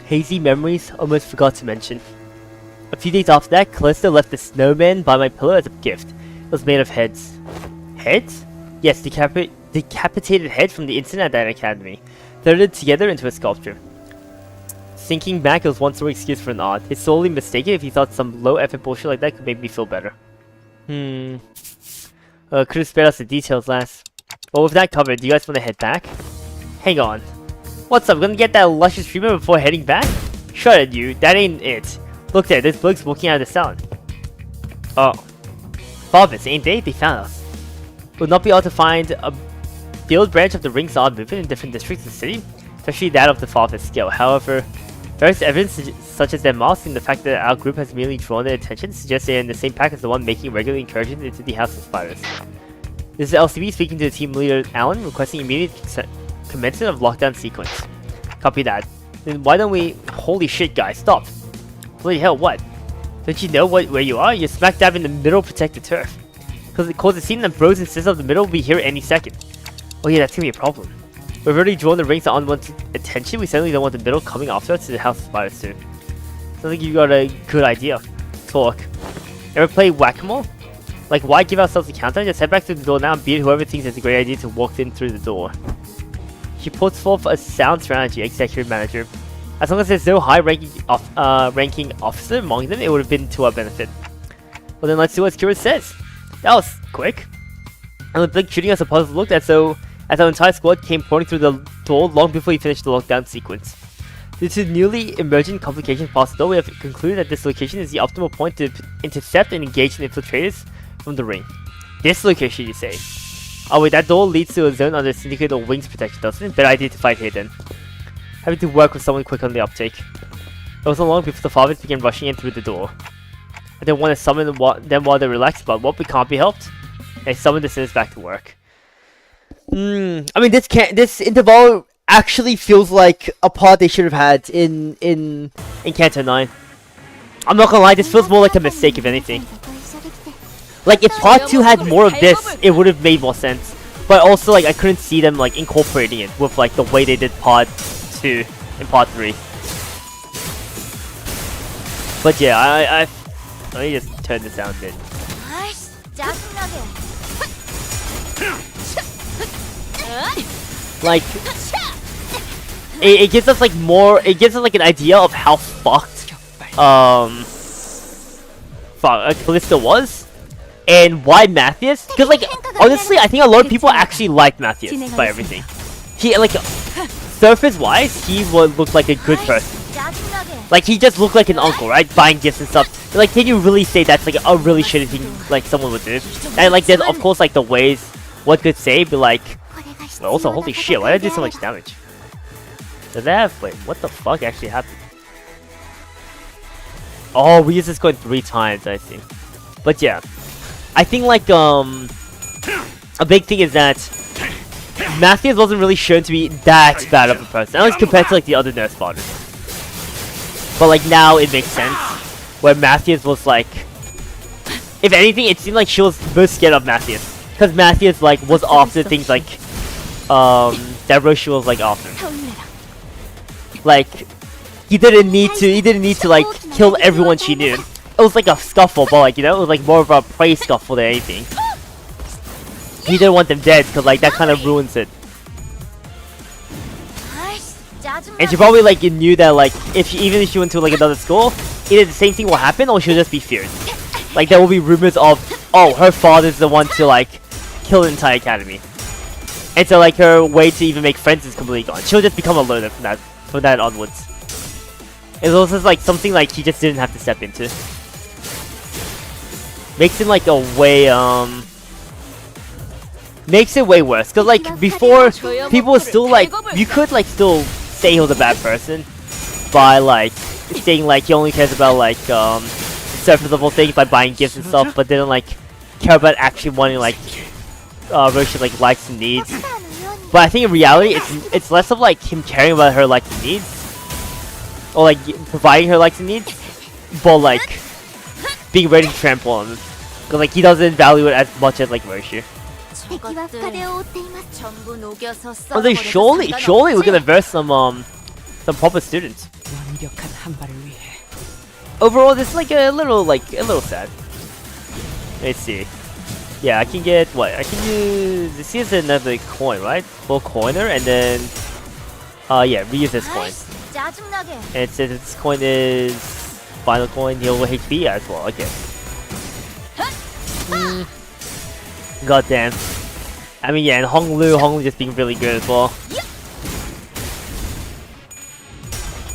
[SPEAKER 1] Hazy memories, almost forgot to mention. A few days after that, Callisto left the snowman by my pillow as a gift. It was made of heads. Heads? Yes, decapitated heads from the incident at that academy, threaded together into a sculpture. Thinking back, it was one sort of excuse for an odd. It's solely mistaken if he thought some low-effort bullshit like that could make me feel better. Could have spared us the details last. Well, with that covered, do you guys want to head back? Hang on. What's up, gonna get that luscious treatment before heading back? Shut it, you. That ain't it. Look there, this bug's walking out of the sound. Oh. Farthest, ain't they? They found us. We'll not be able to find the old branch of the Ring's odd movement in different districts of the city, especially that of the farthest scale. However, various evidence such as their masks and the fact that our group has merely drawn their attention suggests they are in the same pack as the one making regular incursions into the House of Spiders. This is LCB speaking to the team leader Alan, requesting immediate commencement of lockdown sequence. Copy that. Then why don't we... Holy shit, guys, stop. Bloody hell, what? Don't you know where you are? You're smack dab in the middle of protected turf. Cause it seems that bros and sisters of the middle will be here any second. Oh yeah, that's gonna be a problem. We've already drawn the rings to unwanted attention. We certainly don't want the middle coming after us to the house of spiders soon. Sounds like you got a good idea. Talk. Ever play whack-a-mole? Like, why give ourselves a countdown? Just head back to the door now and beat whoever thinks it's a great idea to walk in through the door. She puts forth a sound strategy, executive manager. As long as there's no high-ranking ranking officer among them, it would have been to our benefit. Well then, let's see what Kira says. That was quick. And the Blink shooting us a puzzled look as our entire squad came pouring through the door long before we finished the lockdown sequence. Due to newly emergent complications past the door, we have concluded that this location is the optimal point to intercept and engage the infiltrators from the ring. This location, you say? Oh wait, that door leads to a zone under Syndicate or Wings protection, doesn't it? Better idea to fight here then. Having to work with someone quick on the uptake. It wasn't long before the fathers began rushing in through the door. I didn't want to summon them while they relaxed, but what, we can't be helped? They summoned the sinners back to work. I mean, this interval actually feels like a part they should have had in Kanto 9. I'm not gonna lie, this feels more like a mistake if anything. Like, if part 2 had more of this, it would have made more sense. But also, like, I couldn't see them, like, incorporating it with, like, the way they did part 2 in part 3. But yeah, let me just turn this down a bit. Like, it gives us like more. It gives us like an idea of how fucked Callisto was, and why Matthias. Because like honestly, I think a lot of people actually liked Matthias by everything. He like surface wise, he would look like a good person. Like he just looked like an uncle, right? Buying gifts and stuff. Like, can you really say that's like a really shitty thing like someone would do? And like there's of course like the ways one could say, but like. Well, also, holy shit, why did I do so much damage? Did that have... Wait, what the fuck actually happened? Oh, we used this coin 3 times, I see. But yeah. I think, like, a big thing is that Matthias wasn't really shown to be that bad of a person. At least compared to, like, the other nurse partners. But, like, now it makes sense. Where Matthias was, like... If anything, it seemed like she was most scared of Matthias. Because Matthias, like, was after things like... that Roshi was like after. Like he didn't need to like kill everyone she knew. It was like a scuffle, but like, you know, it was like more of a prey scuffle than anything. He didn't want them dead because like that kind of ruins it. And she probably like knew that like even if she went to like another school, either the same thing will happen or she'll just be feared. Like there will be rumors of, oh, her father's the one to like kill the entire academy. And so, like, her way to even make friends is completely gone. She'll just become a loner from that onwards. It's also like something like he just didn't have to step into. Makes it like a way makes it way worse. Cause like before, people were still like, you could like still say he was a bad person by like saying like he only cares about like surface level things by buying gifts and stuff, but didn't like care about actually wanting like Roshi like likes and needs. But I think in reality it's less of like him caring about her likes and needs, or like providing her likes and needs, but like being ready to trample on them. Cause like he doesn't value it as much as like Roshi. I think surely we're gonna verse some proper students. Overall, this is like a little sad. Let's see. Yeah, I can get what? I can use. This is another coin, right? Full coiner, and then yeah, reuse this coin. And it says this coin is final coin, heal HP as well. Okay. God damn. I mean, yeah, and Honglu just being really good as well.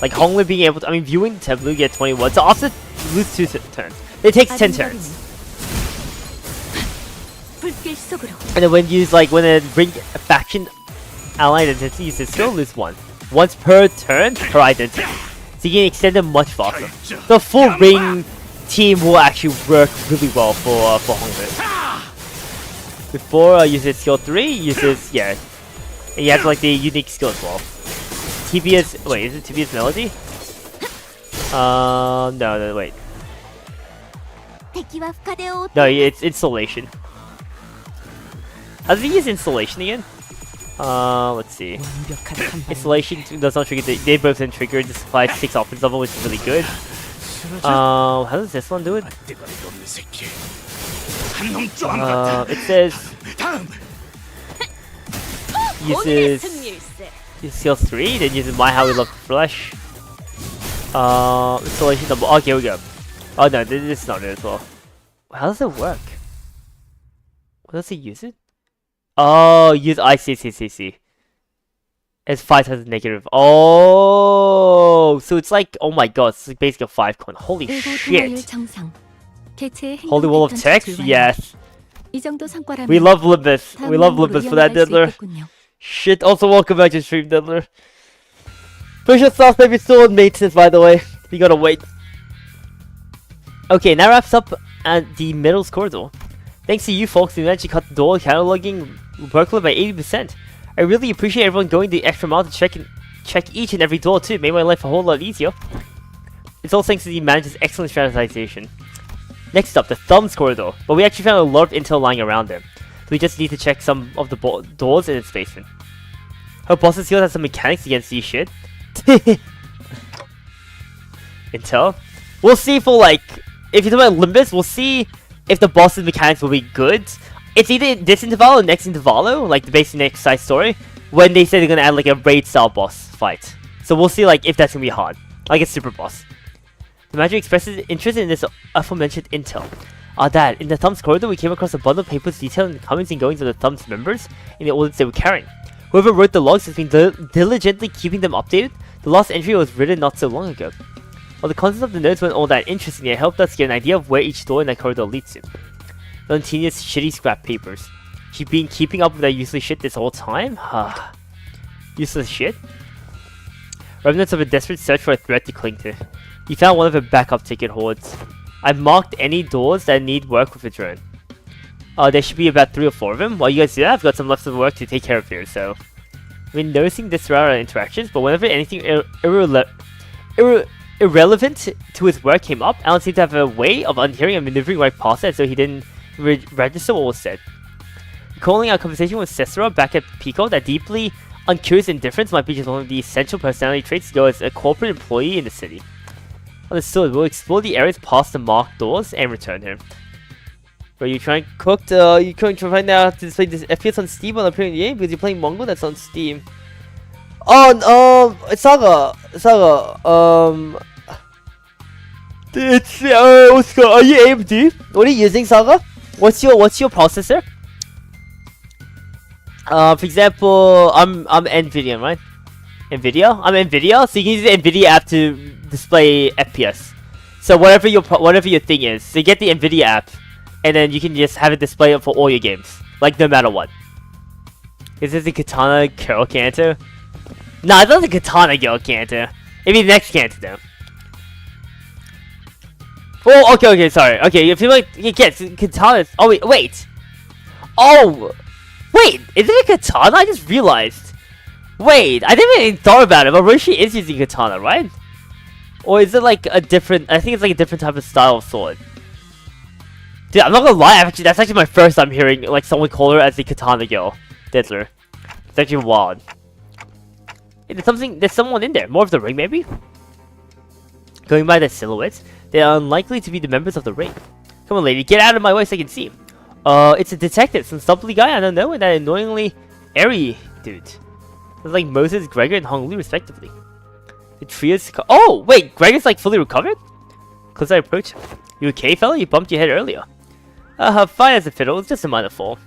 [SPEAKER 1] Like Honglu being able to, I mean, viewing Teblu get 21, so after lose 2 turns, it takes 10 turns. And then when you use like when a ring faction allied identity uses skill, lose 1. Once per turn per identity. So you can extend them much faster. The full ring team will actually work really well for Honglu. Before uses skill 3, uses and he has like the unique skill as well. TBS. Wait, is it TBS Melody? No, wait.
[SPEAKER 4] 敵は深手を負って
[SPEAKER 1] No, it's Installation. How does he use Installation again? Let's see. Installation does not trigger. They both then trigger. This applies 6 offense level, which is really good. How does this one do it? It says
[SPEAKER 5] 오늘의
[SPEAKER 1] uses
[SPEAKER 5] 승리일세.
[SPEAKER 1] skill 3, then uses My How We Love Flesh. Installation double. Okay, here we go. Oh no, this is not it as well. How does it work? What does he use it? Oh, use ICCCC. It's 5 times negative. Oh, so it's like, oh my god, it's like basically a 5 coin. Holy shit. Holy Wall of Text? Yes. We love Limbus. We love Limbus for that, Diddler. Shit, also welcome back to stream, Diddler. Precious Sauce may be still in maintenance, by the way. We gotta wait. Okay, that wraps up at the middle corridor. Thanks to you folks who managed to cut the door cataloging workload by 80%. I really appreciate everyone going the extra mile to check each and every door too. Made my life a whole lot easier. It's all thanks to the manager's excellent strategization. Next up, the Thumbs corridor. But we actually found a lot of intel lying around there. So we just need to check some of the doors in its basement. Her boss's field has some mechanics against these shit. Intel? We'll see for like, if you're talking about Limbus, we'll see if the boss's mechanics will be good. It's either this interval or next intervalo, like the basic next side story, when they say they're gonna add like a raid style boss fight. So we'll see like if that's gonna be hard, like a super boss. The manager expresses interest in this aforementioned intel. That in the Thumbs corridor we came across a bundle of papers detailing the comings and goings of the Thumbs members in the orders they were carrying. Whoever wrote the logs has been diligently keeping them updated. The last entry was written not so long ago. While the contents of the notes weren't all that interesting, it helped us get an idea of where each door in that corridor leads to. Valentina's shitty scrap papers. She's been keeping up with that useless shit this whole time? Useless shit? Remnants of a desperate search for a thread to cling to. He found one of her backup ticket hoards. I've marked any doors that need work with a drone. There should be about 3 or 4 of them. While you guys do that, I've got some leftover work to take care of here, so... I've been noticing this throughout our interactions, but whenever anything irrelevant to his work came up, Alan seemed to have a way of unhearing and maneuvering right past it so he didn't register what was said. Recalling our conversation with Cicero back at Pico, that deeply uncurious indifference might be just one of the essential personality traits to go as a corporate employee in the city. Understood. We'll explore the areas past the marked doors and return here. Are you trying to find out how to display this FPS on Steam on the premium game? Because you're playing Mongo that's on Steam. Saga, it's what's good? Are you AMD? What are you using, Saga? What's your processor? For example, I'm Nvidia, right? I'm Nvidia, so you can use the Nvidia app to display FPS. So whatever your thing is, so you get the Nvidia app, and then you can just have it display it for all your games, like no matter what. Is this the Katana Girl Canto? Nah, it's not the Katana Girl Canto. Maybe the next Canto though. Oh, okay, sorry. Okay, if you like, you get Katana. Oh wait. Oh, wait, is it a Katana? I just realized. Wait, I didn't even thought about it, but Roshi is using Katana, right? Or is it like a different? I think it's like a different type of style of sword. Dude, I'm not gonna lie. That's actually my first time hearing like someone call her as the Katana Girl, Diddler. It's actually wild. Hey, there's someone in there. More of the ring, maybe. Going by the silhouettes, they are unlikely to be the members of the ring. Come on, lady, get out of my way so I can see. It's a detective, some stubbly guy I don't know, and that annoyingly airy dude. It's like Moses, Gregor, and Hong Li, respectively. The trio's. Oh, wait, Gregor's like fully recovered? Close I approach. You okay, fella? You bumped your head earlier. Fine as a fiddle, it's just a minor fall.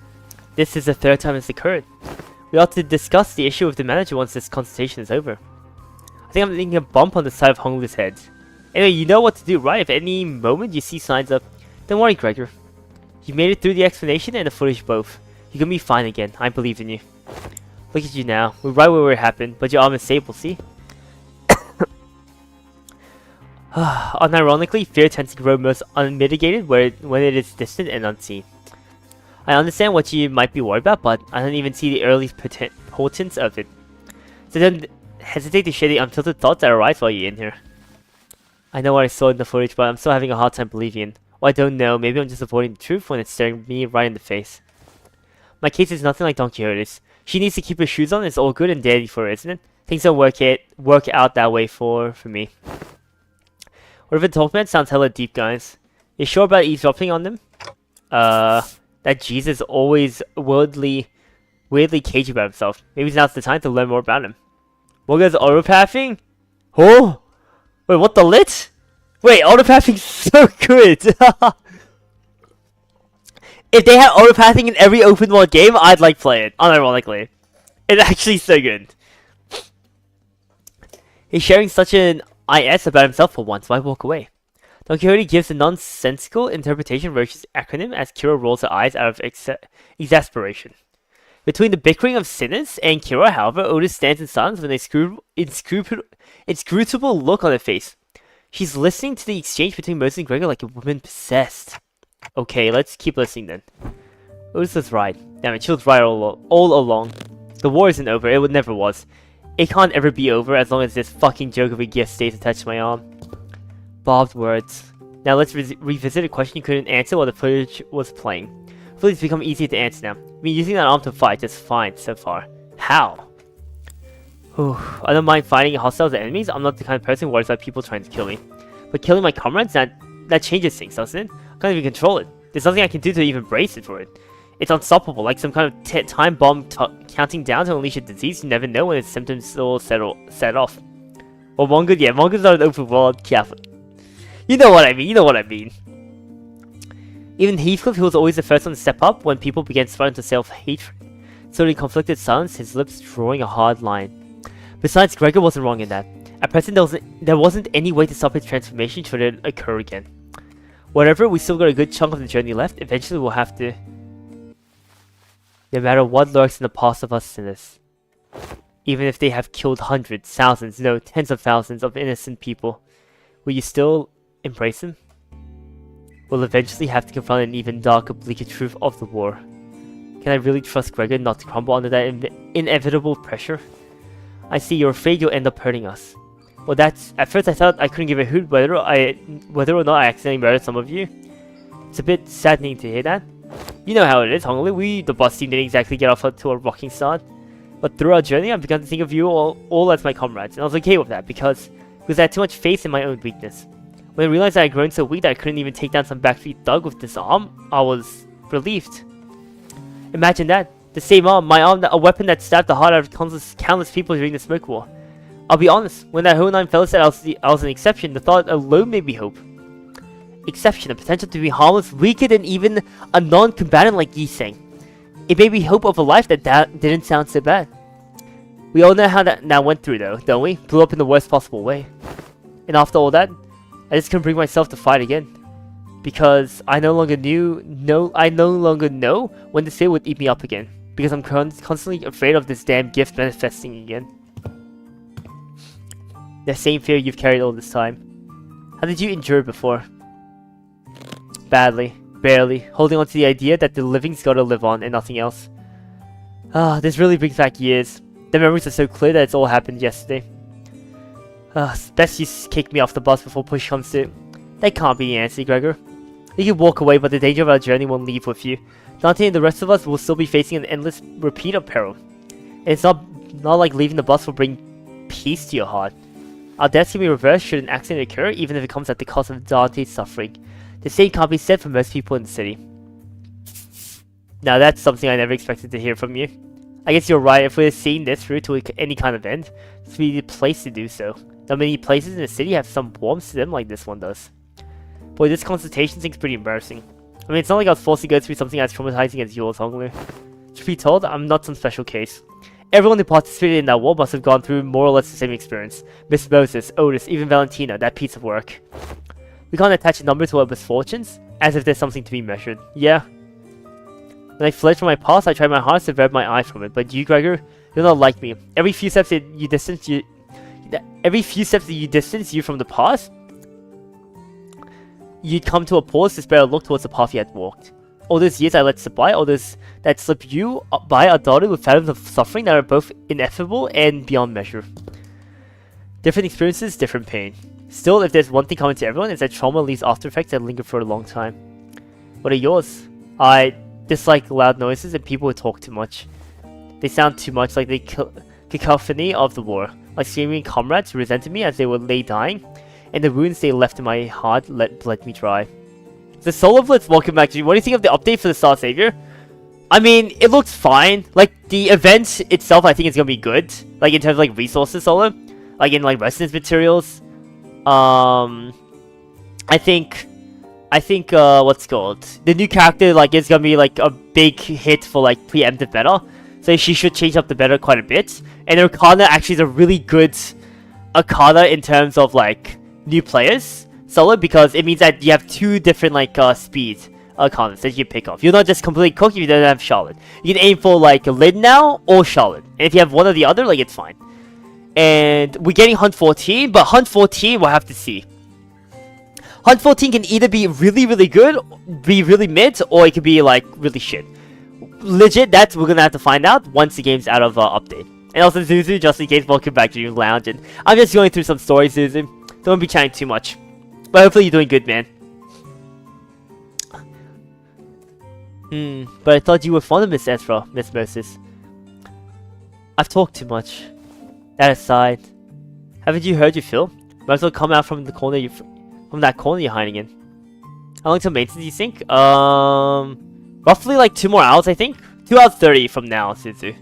[SPEAKER 1] This is the 3rd time it's occurred. We ought to discuss the issue with the manager once this consultation is over. I think I'm thinking a bump on the side of Hong Li's head. Anyway, you know what to do, right? If at any moment you see signs of... Don't worry, Gregor. You made it through the explanation and the footage both. You're gonna be fine again. I believe in you. Look at you now. We're right where it happened, but your arm is stable, see? Unironically, fear tends to grow most unmitigated when it is distant and unseen. I understand what you might be worried about, but I don't even see the earliest portents of it. So then, hesitate to share the unfiltered thoughts that arise while you're in here. I know what I saw in the footage, but I'm still having a hard time believing it. Well, I don't know, maybe I'm just avoiding the truth when it's staring me right in the face. My case is nothing like Don Quixote's. She needs to keep her shoes on, it's all good and dandy for her, isn't it? Things don't work out that way for me. Whatever the talk about sounds hella deep, guys. You sure about eavesdropping on them? That Jesus always weirdly cagey about himself. Maybe now's the time to learn more about him. Morgan's autopathing? Oh! Wait, what the lit? Wait, autopathing's so good! If they had autopathing in every open world game, I'd like play it, unironically. It's actually so good. He's sharing such an IS about himself for once, why walk away? Don Quixote gives a nonsensical interpretation of Roche's acronym as Kira rolls her eyes out of exasperation. Between the bickering of sinners and Kira, however, Otis stands in silence with an inscrutable look on her face. She's listening to the exchange between Moses and Gregor like a woman possessed. Okay, let's keep listening then. Otis was right. Damn it, she was right all along. The war isn't over, it never was. It can't ever be over as long as this fucking joke of a gift stays attached to my arm. Barbed words. Now let's revisit a question you couldn't answer while the footage was playing. Hopefully it's become easier to answer now. I've been using that arm to fight just fine so far. How? Whew. I don't mind fighting hostiles and enemies, I'm not the kind of person who worries about people trying to kill me. But killing my comrades, that changes things, doesn't it? I can't even control it. There's nothing I can do to even brace it for it. It's unstoppable, like some kind of time bomb counting down to unleash a disease you never know when its symptoms will set off. Well, Mongoose, yeah, Mongoose not an open world Catholic. You know what I mean, Even Heathcliff, who was always the first one to step up when people began spun into self-hatred, stood in conflicted silence, his lips drawing a hard line. Besides, Gregor wasn't wrong in that. At present, there wasn't any way to stop his transformation should it occur again. Whatever, we still got a good chunk of the journey left. Eventually, we'll have to... No matter what lurks in the past of us sinners. Even if they have killed hundreds, thousands, no, tens of thousands of innocent people, will you still embrace them? We'll eventually have to confront an even darker, bleaker truth of the war. Can I really trust Gregor not to crumble under that inevitable pressure? I see you're afraid you'll end up hurting us. Well, at first I thought I couldn't give a hoot whether or not I accidentally murdered some of you. It's a bit saddening to hear that. You know how it is, Hongli. We, the boss team, didn't exactly get off to a rocking start. But through our journey, I've begun to think of you all as my comrades, and I was okay with that because I had too much faith in my own weakness. When I realized I had grown so weak that I couldn't even take down some backstreet thug with this arm, I was relieved. Imagine that. The same arm, my arm, a weapon that stabbed the heart out of countless people during the Smoke War. I'll be honest, when that Hohenheim fellow said I was an exception, the thought alone made me hope. Exception, the potential to be harmless, weaker than even a non-combatant like Yi Seng. It made me hope of a life that didn't sound so bad. We all know how that now went through though, don't we? Blew up in the worst possible way. And after all that, I just couldn't bring myself to fight again. Because I no longer know when the fear would eat me up again. Because I'm constantly afraid of this damn gift manifesting again. The same fear you've carried all this time. How did you endure before? Badly. Barely. Holding on to the idea that the living's gotta live on and nothing else. This really brings back years. The memories are so clear that it's all happened yesterday. Best you kick me off the bus before push comes to... That can't be the answer, Gregor. You can walk away, but the danger of our journey won't leave with you. Dante and the rest of us will still be facing an endless repeat of peril. And it's not like leaving the bus will bring peace to your heart. Our deaths can be reversed should an accident occur, even if it comes at the cost of Dante's suffering. The same can't be said for most people in the city. Now that's something I never expected to hear from you. I guess you're right, if we're seeing this through to any kind of end, this would be the place to do so. Not many places in the city have some warmth to them like this one does. Boy, this consultation thing's pretty embarrassing. I mean, it's not like I was forced to go through something as traumatizing as yours, Honglu. To be told, I'm not some special case. Everyone who participated in that war must have gone through more or less the same experience. Miss Moses, Otis, even Valentina, that piece of work. We can't attach a number to our misfortunes, as if there's something to be measured. Yeah. When I fled from my past, I tried my hardest to avert my eyes from it, but you, Gregor, you're not like me. Every few steps that you distance you from the past, you'd come to a pause to spare a look towards the path you had walked. All those years I let slip by, all those that slip you by are dotted with fathoms of suffering that are both ineffable and beyond measure. Different experiences, different pain. Still, if there's one thing common to everyone, it's that trauma leaves after effects that linger for a long time. What are yours? I dislike loud noises and people who talk too much. They sound too much like the cacophony of the war, like screaming comrades who resented me as they were lay dying, and the wounds they left in my heart bled me dry. The Soul of Blitz, welcome back to you. What do you think of the update for the Star Savior? I mean, it looks fine. Like, the event itself, I think is gonna be good. Like, in terms of, like, resources solo. Like, in, like, resonance materials. I think, what's it called? The new character, like, is gonna be, like, a big hit for, like, preemptive meta. So she should change up the meta quite a bit. And Arcana actually is a really good Arcana in terms of, like, new players solo, because it means that you have two different, like, speed Arcanas that you can pick off. You're not just completely cooked if you don't have Charlotte. You can aim for, like, Lyn now or Charlotte. And if you have one or the other, like, it's fine. And we're getting Hunt 14, but Hunt 14 we'll have to see. Hunt 14 can either be really, really good, be really mid, or it could be, like, really shit. Legit, that's we're gonna have to find out once the game's out of update. And also, Zuzu, just in case, welcome back to your lounge. And I'm just going through some stories, Zuzu. Don't be chatting too much. But hopefully you're doing good, man. But I thought you were fond of Miss Ezra, Miss Moses. I've talked too much. That aside, haven't you heard your fill? Might as well come out from the corner from that corner you're hiding in. How long till maintenance do you think? Roughly like 2 more hours, I think. 2 hours 30 from now, Suzu.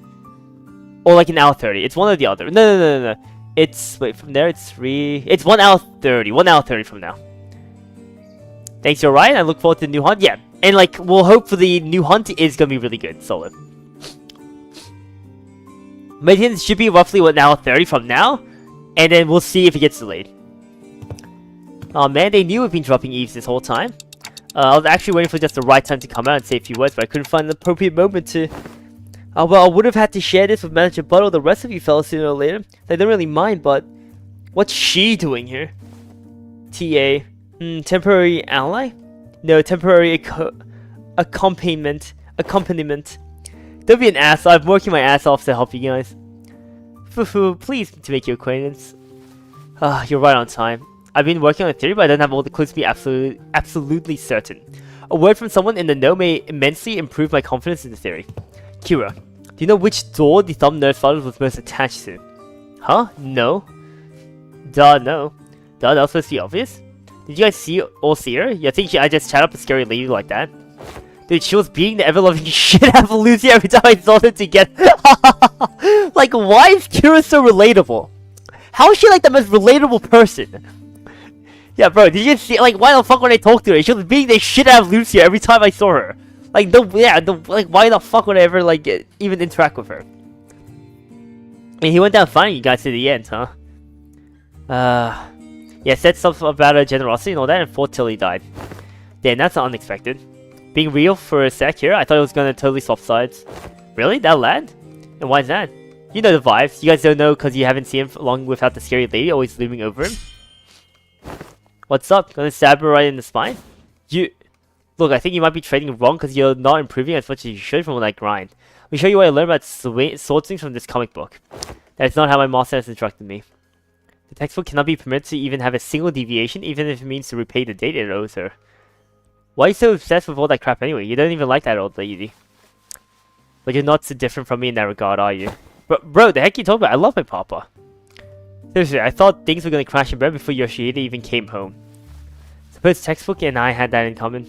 [SPEAKER 1] Or like an hour 30. It's one or the other. No. It's, wait, from there it's 3. It's 1 hour 30. 1 hour 30 from now. Thanks, you're right. I look forward to the new hunt. Yeah. And like, we'll hope for the new hunt is gonna be really good. Solid. Maintenance should be roughly 1 hour 30 from now. And then we'll see if it gets delayed. Oh man, they knew we've been dropping Eves this whole time. I was actually waiting for just the right time to come out and say a few words, but I couldn't find the appropriate moment to... well, I would have had to share this with Manager Bud or the rest of you fellas sooner or later. They don't really mind, but... What's she doing here? TA. Temporary ally? No, temporary accompaniment. Don't be an ass, I'm working my ass off to help you guys. Fufu, pleased to make your acquaintance. You're right on time. I've been working on a theory, but I don't have all the clues to be absolutely certain. A word from someone in the know may immensely improve my confidence in the theory. Kira, do you know which door the thumb nerd father was most attached to? Huh? No. Duh, no. Duh, that was supposed to be obvious? Did you guys see her? You think I just chat up a scary lady like that? Dude, she was beating the ever-loving shit out of Lucy every time I saw them together. Like, why is Kira so relatable? How is she like the most relatable person? Yeah, bro, did you see, like, why the fuck when I talked to her? She was beating the shit out of Lucia every time I saw her. Like, like, why the fuck would I ever, like, even interact with her? And he went down fine, you guys, to the end, huh? Yeah, said stuff about her generosity and all that and fought till he died. Damn, that's unexpected. Being real for a sec here, I thought it was gonna totally swap sides. Really? That lad? And why is that? You know the vibes. You guys don't know because you haven't seen him for long without the scary lady always looming over him. What's up? Gonna stab her right in the spine? Look, I think you might be trading wrong because you're not improving as much as you should from that grind. Let me show you what I learned about sword swings from this comic book. That is not how my master has instructed me. The textbook cannot be permitted to even have a single deviation, even if it means to repay the debt it owes her. Why are you so obsessed with all that crap anyway? You don't even like that old lady. But you're not so different from me in that regard, are you? Bro, the heck you talking about? I love my papa. Seriously, I thought things were gonna crash and burn before Yoshihide even came home. Suppose textbook and I had that in common.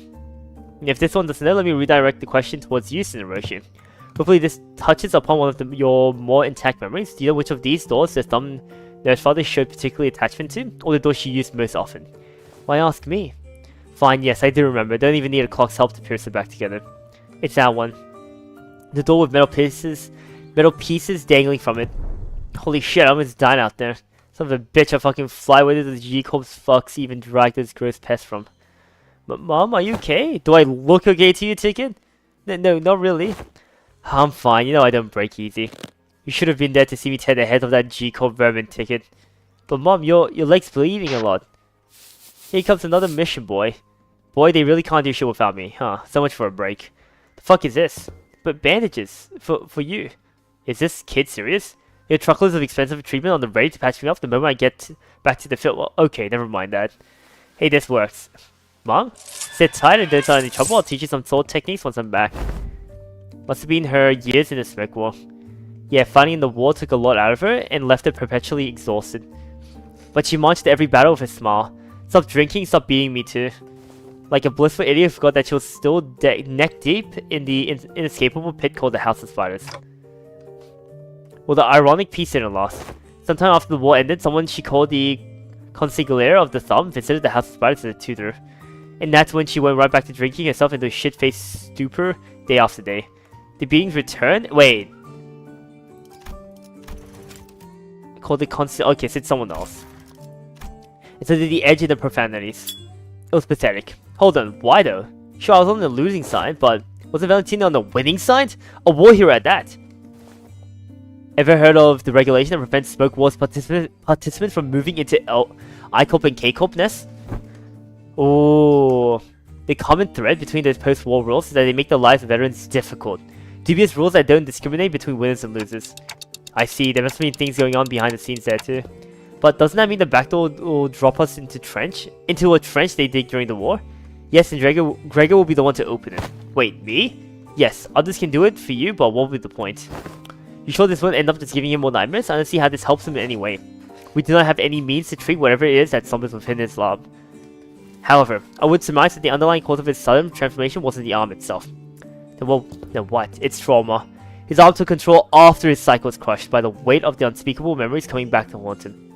[SPEAKER 1] If this one doesn't know, let me redirect the question towards you, Cineroshi. Hopefully this touches upon one of your more intact memories. Do you know which of these doors the thumb nerd's father showed particular attachment to? Or the door she used most often? Why ask me? Fine, yes, I do remember. Don't even need a clock's help to pierce it back together. It's that one. The door with metal pieces dangling from it. Holy shit, I almost died out there. Son of a bitch, I fucking fly with the G-Corps fucks even drag those gross pests from. But Mom, are you okay? Do I look okay to you, Ticket? No, not really. I'm fine, you know I don't break easy. You should have been there to see me tear the head of that G-Corp vermin, Ticket. But Mom, your leg's bleeding a lot. Here comes another mission, boy. Boy, they really can't do shit without me, huh? So much for a break. The fuck is this? But bandages. For you. Is this kid serious? You have truckloads of expensive treatment on the ready to patch me up the moment I get back to the field. Well, okay, never mind that. Hey, this works. Mom? Sit tight and don't start any trouble. I'll teach you some sword techniques once I'm back. Must have been her years in the smoke war. Yeah, fighting in the war took a lot out of her and left her perpetually exhausted. But she marched to every battle with a smile. Stop drinking, stop beating me too. Like a blissful idiot who forgot that she was still neck deep in the inescapable pit called the House of Spiders. Well, the ironic piece didn't last. Sometime after the war ended, someone she called the Consigliere of the Thumb visited the House of Spiders as a tutor. And that's when she went right back to drinking herself into a shit-faced stupor day after day. The beatings returned. Wait. Called the Okay, so it's someone else. It's under the edge of the profanities. It was pathetic. Hold on, why though? Sure, I was on the losing side, but wasn't Valentina on the winning side? A war hero at that. Ever heard of the regulation that prevents Smoke Wars participants from moving into I-Corp and K-Corp nests? Oh, the common thread between those post-war rules is that they make the lives of veterans difficult. Dubious rules that don't discriminate between winners and losers. I see, there must be things going on behind the scenes there too. But doesn't that mean the backdoor will drop us into a trench they dig during the war? Yes, and Gregor will be the one to open it. Wait, me? Yes, others can do it for you, but what will be the point? You sure this won't end up just giving him more nightmares? I don't see how this helps him in any way. We do not have any means to treat whatever it is that summons within his lab. However, I would surmise that the underlying cause of his sudden transformation wasn't the arm itself. Then what? It's trauma. His arm took control after his cycle was crushed by the weight of the unspeakable memories coming back to haunt him.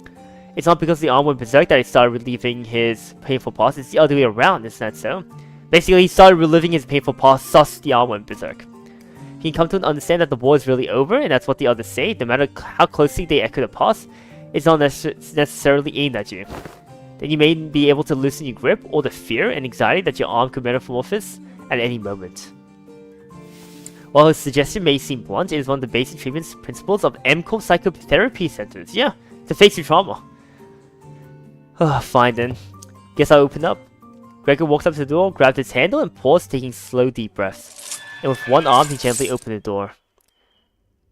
[SPEAKER 1] It's not because the arm went berserk that he started reliving his painful past, it's the other way around, isn't that so? Basically, he started reliving his painful past, thus the arm went berserk. He can come to understand that the war is really over, and that's what the others say, no matter how closely they echo the past, it's not necessarily aimed at you. Then you may be able to loosen your grip, or the fear and anxiety that your arm could metamorphose at any moment. While his suggestion may seem blunt, it is one of the basic treatment principles of M-Corp psychotherapy centers. Yeah, to face your trauma. Fine then. Guess I'll open up. Gregor walked up to the door, grabbed its handle, and paused, taking slow, deep breaths. And with one arm, he gently opened the door.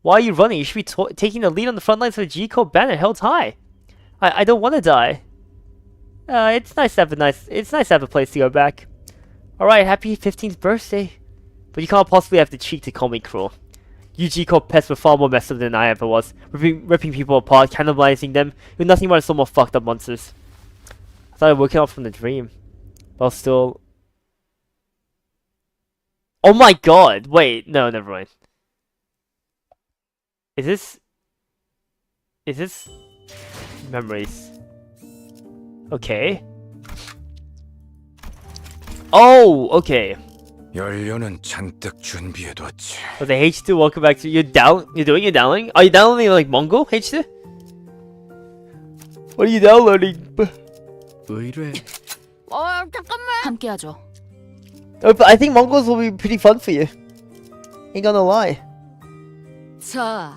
[SPEAKER 1] Why are you running? You should be taking the lead on the front lines of the G-Corp banner held high. I don't want to die. It's nice to have a place to go back. Alright, happy 15th birthday. But you can't possibly have the cheek to call me cruel. You G-Corp pests were far more messed up than I ever was, ripping people apart, cannibalizing them. You're nothing but some more fucked up monsters. I thought I woke up from the dream. But still... Oh my god! Wait, no, never mind. Is this... Memories. Okay. Oh, okay.
[SPEAKER 6] 연료는 잔뜩 준비해뒀지.
[SPEAKER 1] Oh, the H2, welcome back to... You're downloading? Are you downloading like Mongol, H2? What are you downloading?
[SPEAKER 6] 의뢰.
[SPEAKER 5] 잠깐만. 함께하죠.
[SPEAKER 1] Oh, but I think Mongols will be pretty fun for you. Ain't gonna lie.
[SPEAKER 5] 자,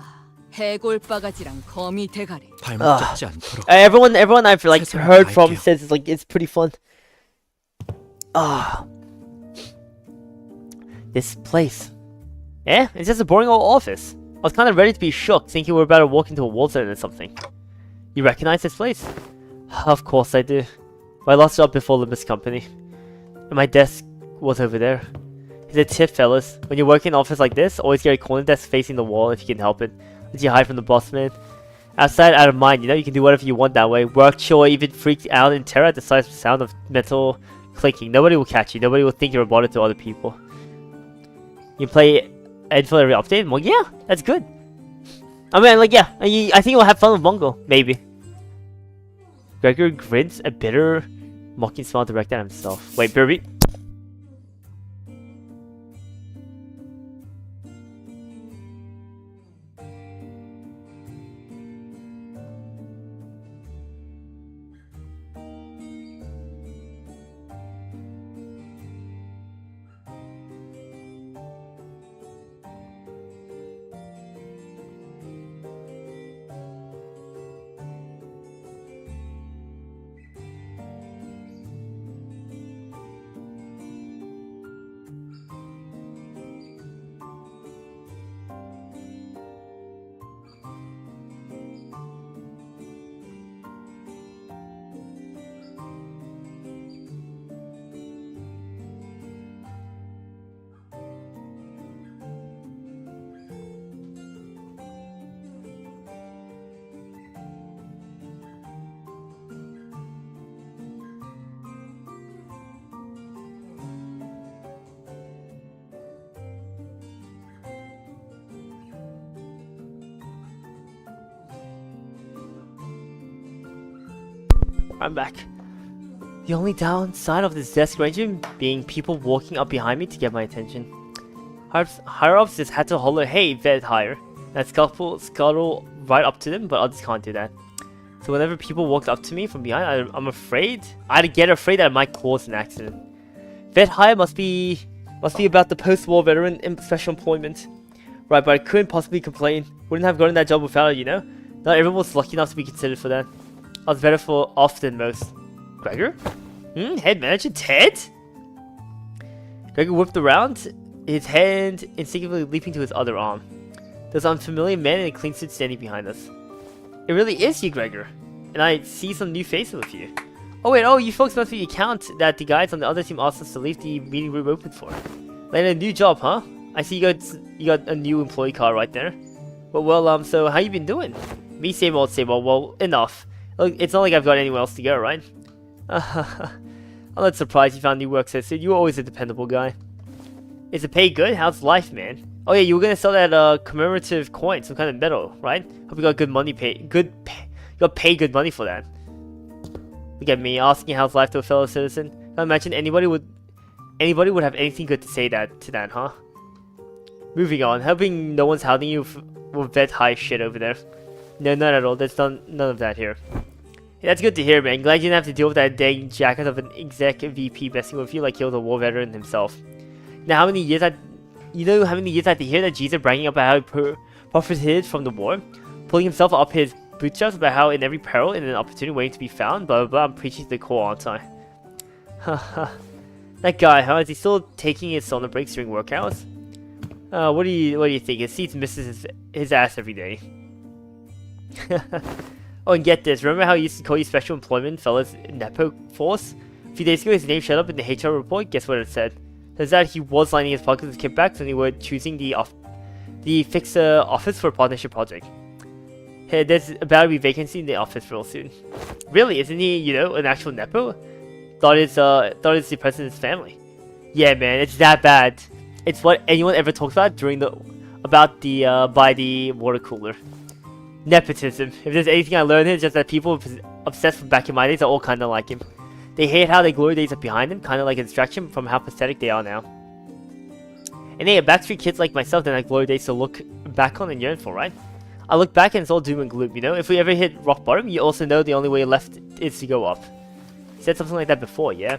[SPEAKER 5] 해골바가지랑 거미 대가리.
[SPEAKER 6] 발목 잡지 않도록.
[SPEAKER 1] Everyone I've like
[SPEAKER 6] 최선을
[SPEAKER 1] heard from
[SPEAKER 6] 다할게요.
[SPEAKER 1] says it's pretty fun. This place. Yeah, it's just a boring old office. I was kind of ready to be shocked, thinking we were about to walk into a wall zone or something. You recognize this place? Of course I do. But I lost it up before Limbus Company. And my desk was over there. Here's a tip, fellas. When you work in an office like this, always get a corner desk facing the wall if you can help it. Let you hide from the boss man. Outside, out of mind, you know, you can do whatever you want that way. Work, chill, or even freak out in terror at the sound of metal clinking. Nobody will catch you. Nobody will think you're a bother to other people. You play Ed for every update? Well, yeah, that's good. I mean, like, yeah, I think you'll have fun with Mongol, maybe. Gregor grins, a bitter, mocking smile directed at himself. Wait, Burby? I'm back. The only downside of this desk arrangement being people walking up behind me to get my attention. Higher-ups just had to holler, "Hey, vet higher." And scuttle right up to them, but others can't do that. So whenever people walked up to me from behind, I'm afraid. I'd get afraid that I might cause an accident. Vet hire must be about the post-war veteran in special employment. Right, but I couldn't possibly complain. Wouldn't have gotten that job without it, you know? Not everyone was lucky enough to be considered for that. I was better for off than most. Gregor? Head manager Ted? Gregor whipped around, his hand instinctively leaping to his other arm. There's an unfamiliar man in a clean suit standing behind us. It really is you, Gregor. And I see some new faces with you. Oh wait, you folks must be the account that the guys on the other team asked us to leave the meeting room open for. Landed a new job, huh? I see you got a new employee car right there. Well, so how you been doing? Me, same old, same old. Well, enough. Look, it's not like I've got anywhere else to go, right? I'm not surprised you found new work so soon. You were always a dependable guy. Is the pay good? How's life, man? Oh yeah, you were gonna sell that commemorative coin, some kind of medal, right? Hope you got good money you got paid good money for that. Look at me asking how's life to a fellow citizen. Can't imagine anybody would have anything good to say to that, huh? Moving on, hoping no one's hounding you with vet high shit over there. No, not at all. There's none of that here. Yeah, that's good to hear, man. Glad you didn't have to deal with that dang jacket of an exec VP messing with you like he was a war veteran himself. Now, how many years I had to hear that Jesus bragging about how he profited from the war, pulling himself up his bootstraps about how in every peril and an opportunity waiting to be found, blah blah blah. I'm preaching to the core, aren't I? Haha. That guy, huh? Is he still taking his sauna breaks during work hours? What do you think? His seats misses his ass every day. Oh, and get this. Remember how he used to call you special employment fellas Nepo Force? A few days ago, his name showed up in the HR report. Guess what it said? Turns out he was lining his pockets with kickbacks when they were choosing the fixer office for a partnership project. Hey, there's about to be vacancy in the office real soon. Really? Isn't he, an actual Nepo? Thought it's the president's family. Yeah, man, it's that bad. It's what anyone ever talks about by the water cooler. Nepotism. If there's anything I learned here, it's just that people obsessed from back in my days are all kinda like him. They hate how their glory days are behind them, kinda like a distraction from how pathetic they are now. And they are Backstreet kids like myself that have glory days to look back on and yearn for, right? I look back and it's all doom and gloom, If we ever hit rock bottom, you also know the only way left is to go up. You said something like that before, yeah?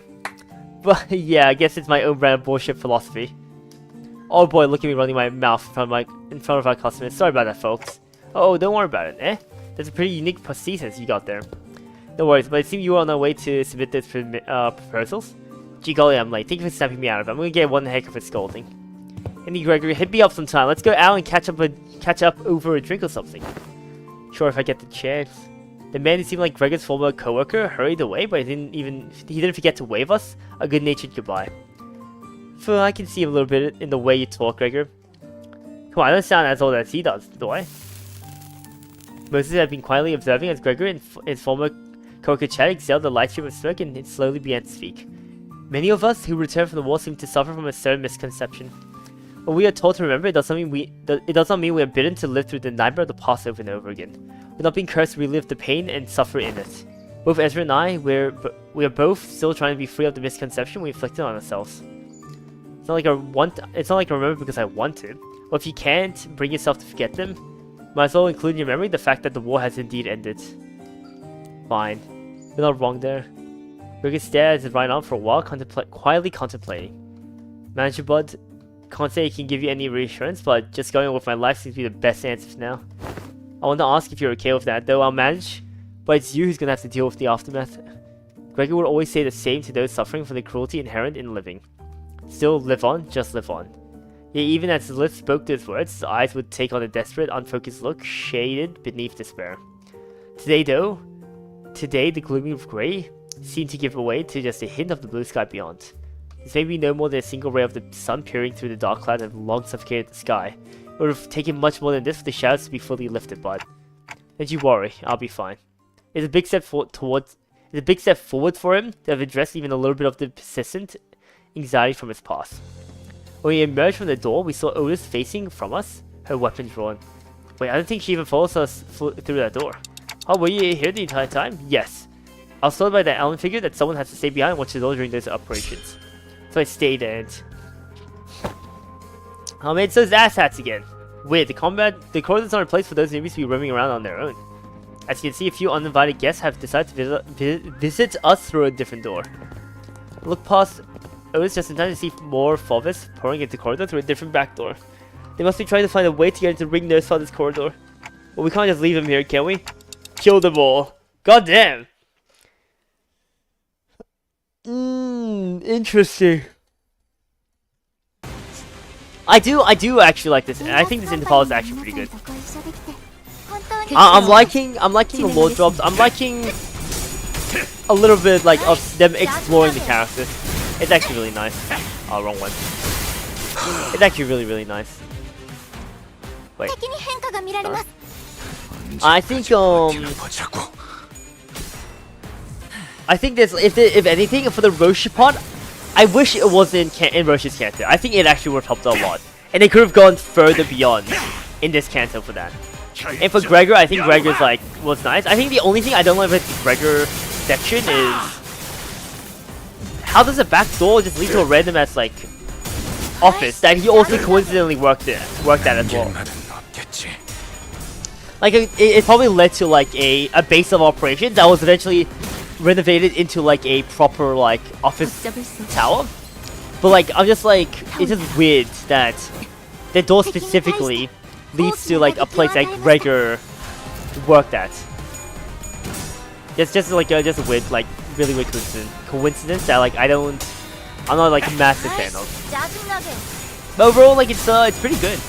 [SPEAKER 1] But yeah, I guess it's my own brand of bullshit philosophy. Oh boy, look at me running my mouth in front of our customers. Sorry about that, folks. Oh, don't worry about it, eh? That's a pretty unique prosthesis you got there. No worries, but it seems you were on our way to submit those proposals. Gee golly, I'm late. Thank you for snapping me out of it. I'm gonna get one heck of a scolding. Andy Gregory, hit me up sometime. Let's go out and catch up over a drink or something. Sure, if I get the chance. The man who seemed like Gregor's former coworker hurried away, but he didn't forget to wave us a good-natured goodbye. So I can see a little bit in the way you talk, Gregor. Come on, I don't sound as old as he does, do I? Moses had been quietly observing as Gregor and his former coworker Chad exhaled the light stream of smoke and slowly began to speak. Many of us who returned from the war seem to suffer from a certain misconception. When we are told to remember, it does not mean we are bidden to live through the nightmare of the past over and over again. We're not being cursed to relive the pain and suffer in it. Both Ezra and I, we are both still trying to be free of the misconception we inflicted on ourselves. It's not like I remember because I want to. Well, if you can't bring yourself to forget them, might as well include in your memory the fact that the war has indeed ended. Fine. You're not wrong there. Gregor stared at his right arm for a while, quietly contemplating. Manager Bud, can't say I can give you any reassurance, but just going on with my life seems to be the best answer for now. I want to ask if you're okay with that, though I'll manage, but it's you who's gonna have to deal with the aftermath. Gregor would always say the same to those suffering from the cruelty inherent in living. Still, live on, just live on. Yet even as his lips spoke those words, his eyes would take on a desperate, unfocused look, shaded beneath despair. Today, the gloomy grey seemed to give way to just a hint of the blue sky beyond. This may be no more than a single ray of the sun peering through the dark clouds that have long suffocated the sky. It would have taken much more than this for the shadows to be fully lifted, bud. Don't you worry, I'll be fine. It's a big step forward for him to have addressed even a little bit of the persistent anxiety from his past. When we emerged from the door, we saw Otis facing from us, her weapon drawn. Wait, I don't think she even followed us through that door. Oh, were you here the entire time? Yes. I was told by the Ellen figure that someone has to stay behind and watch the door during those operations. So I stayed and... Oh man, so it's asshats again. Weird, the corridors aren't a place for those newbies to be roaming around on their own. As you can see, a few uninvited guests have decided to visit us through a different door. Look past Otis just in time to see more Fulvis pouring into the corridor through a different back door. They must be trying to find a way to get into Ring Nurse on this corridor. Well, we can't just leave them here, can we? Kill them all. God damn. Interesting. I do actually like this. I think this Interpol is actually pretty good. I'm liking the lore drops. I'm liking a little bit like of them exploring the characters. It's actually really nice. Oh, wrong one. It's actually really nice. Wait. I think I think there's if anything for the Roshi part, I wish it was in Roshi's canto. I think it actually would have helped a lot, and they could have gone further beyond in this canto for that. And for Gregor, I think Gregor's like was nice. I think the only thing I don't like about the Gregor section is how does a back door just lead to a random ass like office that he also coincidentally worked at as well. Like it probably led to like a base of operations that was eventually renovated into like a proper like office tower. But like I'm just like it's just weird that the door specifically leads to like a place that Gregor worked at. It's just like just a weird like really weird coincidence that like I'm not like a massive fan of. But overall like it's pretty good.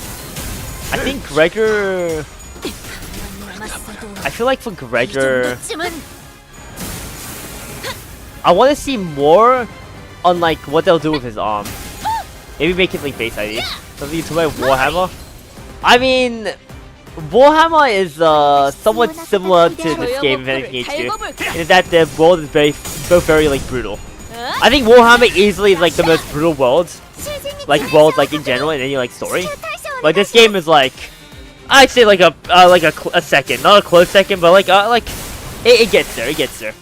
[SPEAKER 1] I think Gregor. I feel like for Gregor, I want to see more on like what they'll do with his arm. Maybe make it like base ID. Something you talk about Warhammer. I mean, Warhammer is somewhat similar to this game, Vanity H2, in that the world is both very like brutal. I think Warhammer easily is like the most brutal world like in general in any like story. But this game is like, I'd say like a second, not a close second, but like it gets there, it gets there.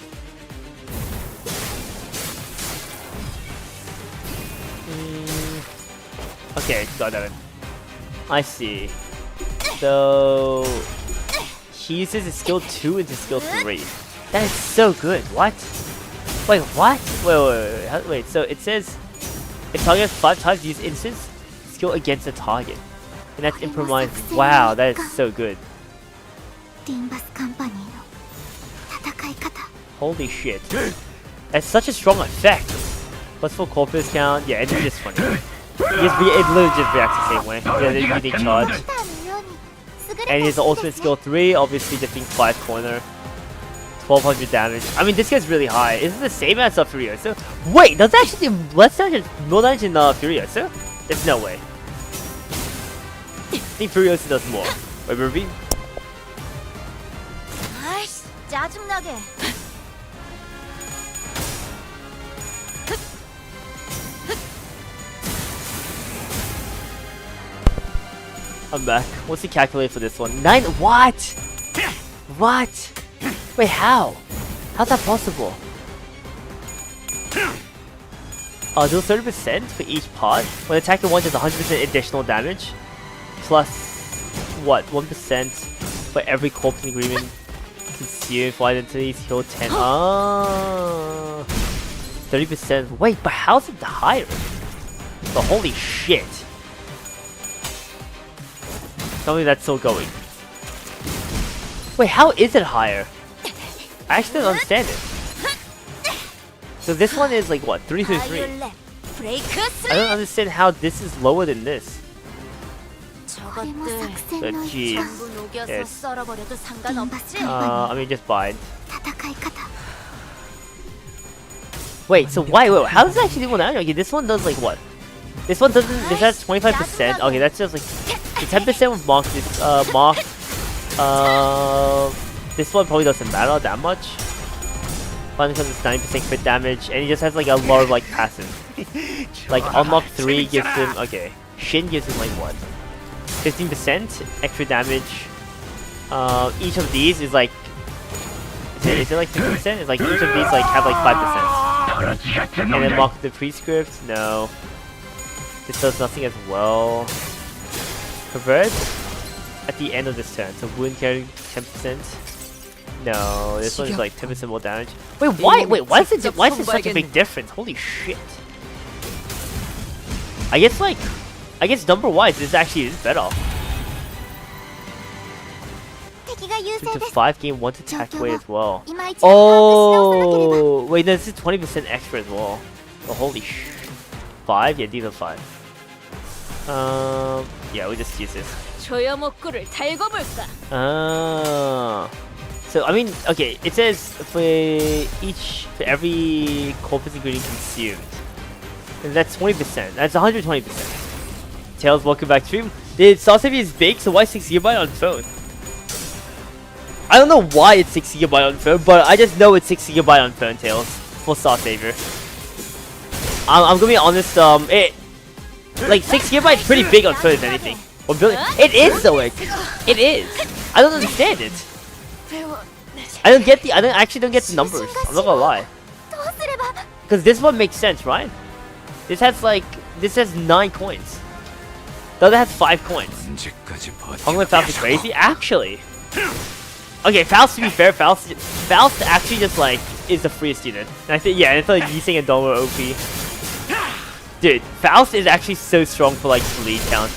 [SPEAKER 1] Okay, got that. I see. So he uses his skill 2 into skill 3. That is so good. What? Wait, what? Wait. So it says if target 5 times use instance skill against a target. And that's improvised. Wow, that is so good. Holy shit. That's such a strong effect. Plus full corpus count. Yeah, it's just funny. It literally just reacts the same way. Yeah, the unique charge. And his ultimate skill 3, obviously defeating 5 corner. 1200 damage. I mean, this guy's really high. Is it the same as Furiosa? Wait, does that actually do less damage more damage in Furiosa? There's no way. I think Furiosa does more. Wait, Ruby? I'm back. What's the calculator for this one? 9? What? What? Wait, how? How's that possible? Do 30% for each part. When attacker 1 does 100% additional damage. Plus, what? 1% for every corpse ingredient consumed for identities. Heal 10. 30%. Wait, but how's it higher? But holy shit. Tell me that's still going. Wait, how is it higher? I actually don't understand it. So this one is like what? 333. I don't understand how this is lower than this. But jeez. Yes. I mean just bind. Wait, so why? Wait, how does it actually do one? Okay, this one does like what? This one doesn't. This has 25%. Okay, that's just like the 10% with Mark. This one probably doesn't matter that much. But because it's 90% crit damage, and he just has like a lot of like passive. Like unlock 3 gives him. Okay, Shin gives him like what? 15% extra damage. Each of these is like Is it like 50%? It's like each of these like have like 5%. And then mark the prescript? No. This does nothing as well. Pervert? At the end of this turn. So wound carry 10%. No, this one is like 10% more damage. Wait, why? Wait, why is it? Why is it such a big difference? Holy shit! I guess number wise, this actually is better.
[SPEAKER 4] 敵が優
[SPEAKER 1] 2 to
[SPEAKER 4] 勢です
[SPEAKER 1] 5 gain 1 to attack weight as well.
[SPEAKER 4] 今一度把握し直さなければ
[SPEAKER 1] Oh, wait, no, this is 20% extra as well. Oh, holy sh! 5? Yeah, these are 5. Yeah, we just use this.
[SPEAKER 5] 조여목구를 달궈볼까?
[SPEAKER 1] So I mean, okay, it says for every corpus ingredient consumed, and that's 20%. That's 120%. Tails, welcome back to stream. The Star Savior is big, so why 6 GB on phone? I don't know why it's 6 GB on phone, but I just know it's 6 GB on phone. Tails for Star Savior. I'm gonna be honest. Like 6 GB is pretty big on phone, if anything. Or billion. It is though. It is. I don't understand it. I actually don't get the numbers. I'm not gonna lie.
[SPEAKER 4] どうすれば
[SPEAKER 1] Because this one makes sense, right? This has 9 coins. The other has 5 coins.
[SPEAKER 6] 언제까지
[SPEAKER 1] Hongler
[SPEAKER 6] 버티고
[SPEAKER 1] Faust is crazy? Actually. Okay, Faust, to be fair, Faust actually just like is the freest unit. And I think, yeah, it's like Yiseng and Dom are OP. Dude, Faust is actually so strong for like the lead count.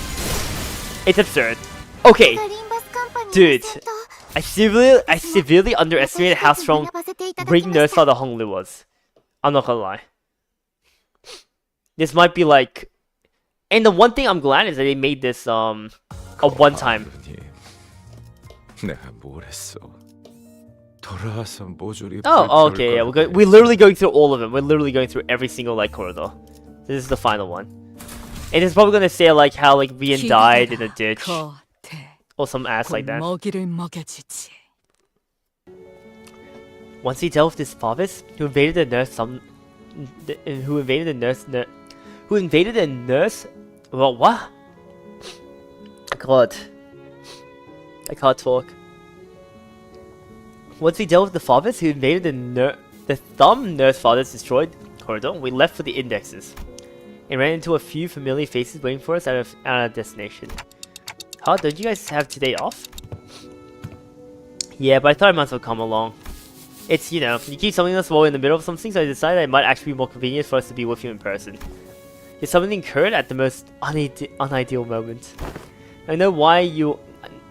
[SPEAKER 1] It's absurd. Okay,
[SPEAKER 4] リンバスカンパニーの
[SPEAKER 1] dude,
[SPEAKER 4] 戦闘
[SPEAKER 1] I severely underestimated how strong
[SPEAKER 4] 学ばせていただき
[SPEAKER 1] Ring
[SPEAKER 4] ました
[SPEAKER 1] Nurse Father Honglu was. I'm not gonna lie. This might be like, and the one thing I'm glad is that they made this a one-time.
[SPEAKER 6] 내가 뭘 했어? 돌아와서 모조리
[SPEAKER 1] Oh, okay, yeah, we're literally going through all of them. We're literally going through every single like corridor. This is the final one, and it's probably gonna say like how like Rian died in a ditch
[SPEAKER 5] 겉에
[SPEAKER 1] or some ass like that.
[SPEAKER 5] 먹이를 먹여주지.
[SPEAKER 1] Once he dealt with this Favis, who invaded the nurse well, what? God, I can't talk. Once we dealt with the Favis, who invaded the thumb nurse Fathers destroyed corridor, we left for the indexes and ran into a few familiar faces waiting for us at our destination. Huh? Don't you guys have today off? Yeah, but I thought I might as well come along. It's, you know, you keep summoning us while we're in the middle of something, so I decided it might actually be more convenient for us to be with you in person. Your summoning occurred at the most unideal moment. I know why you...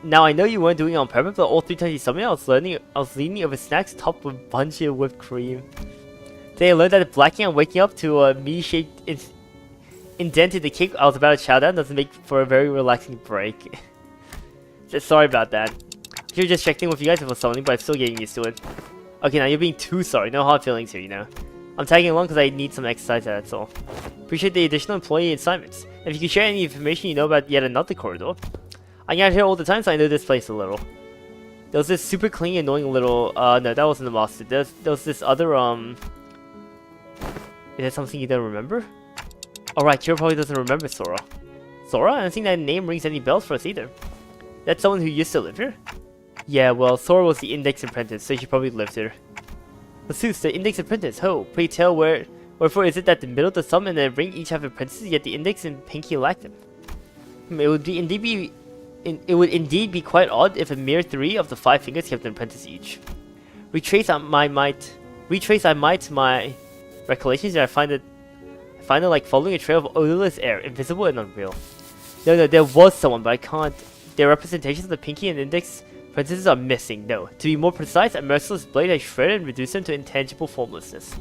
[SPEAKER 1] Now I know you weren't doing it on purpose, but all 3 times you summoned, I was leaning over snacks topped with a bunch of whipped cream. Today I learned that blacking and waking up to a me-shaped indent in the cake I was about to chow down doesn't make for a very relaxing break. Just sorry about that. I should just check in with you guys before summoning, but I'm still getting used to it. Okay, now you're being too sorry. No hard feelings here, you know. I'm tagging along because I need some exercise, that's all. Appreciate the additional employee assignments. And if you could share any information you know about yet another corridor. I get out here all the time, so I know this place a little. There was this super clingy, annoying little... no, that wasn't the master. There was this other, Is that something you don't remember? Alright, Kira probably doesn't remember Sora. Sora? I don't think that name rings any bells for us either. That's someone who used to live here? Yeah, well, Sora was the Index Apprentice, so she probably lived here. Masus, the Index Apprentice, ho! Pray tell wherefore is it that the middle, the thumb, and the ring each have apprentices, yet the Index and Pinky lack them? It would indeed be quite odd if a mere 3 of the 5 fingers kept an apprentice each. Retrace I might my recollections, and I find it like following a trail of odorless air, invisible and unreal. No, there was someone, but I can't. Their representations of the Pinky and Index apprentices are missing. No, to be more precise, a merciless blade has shredded and reduced them to intangible formlessness.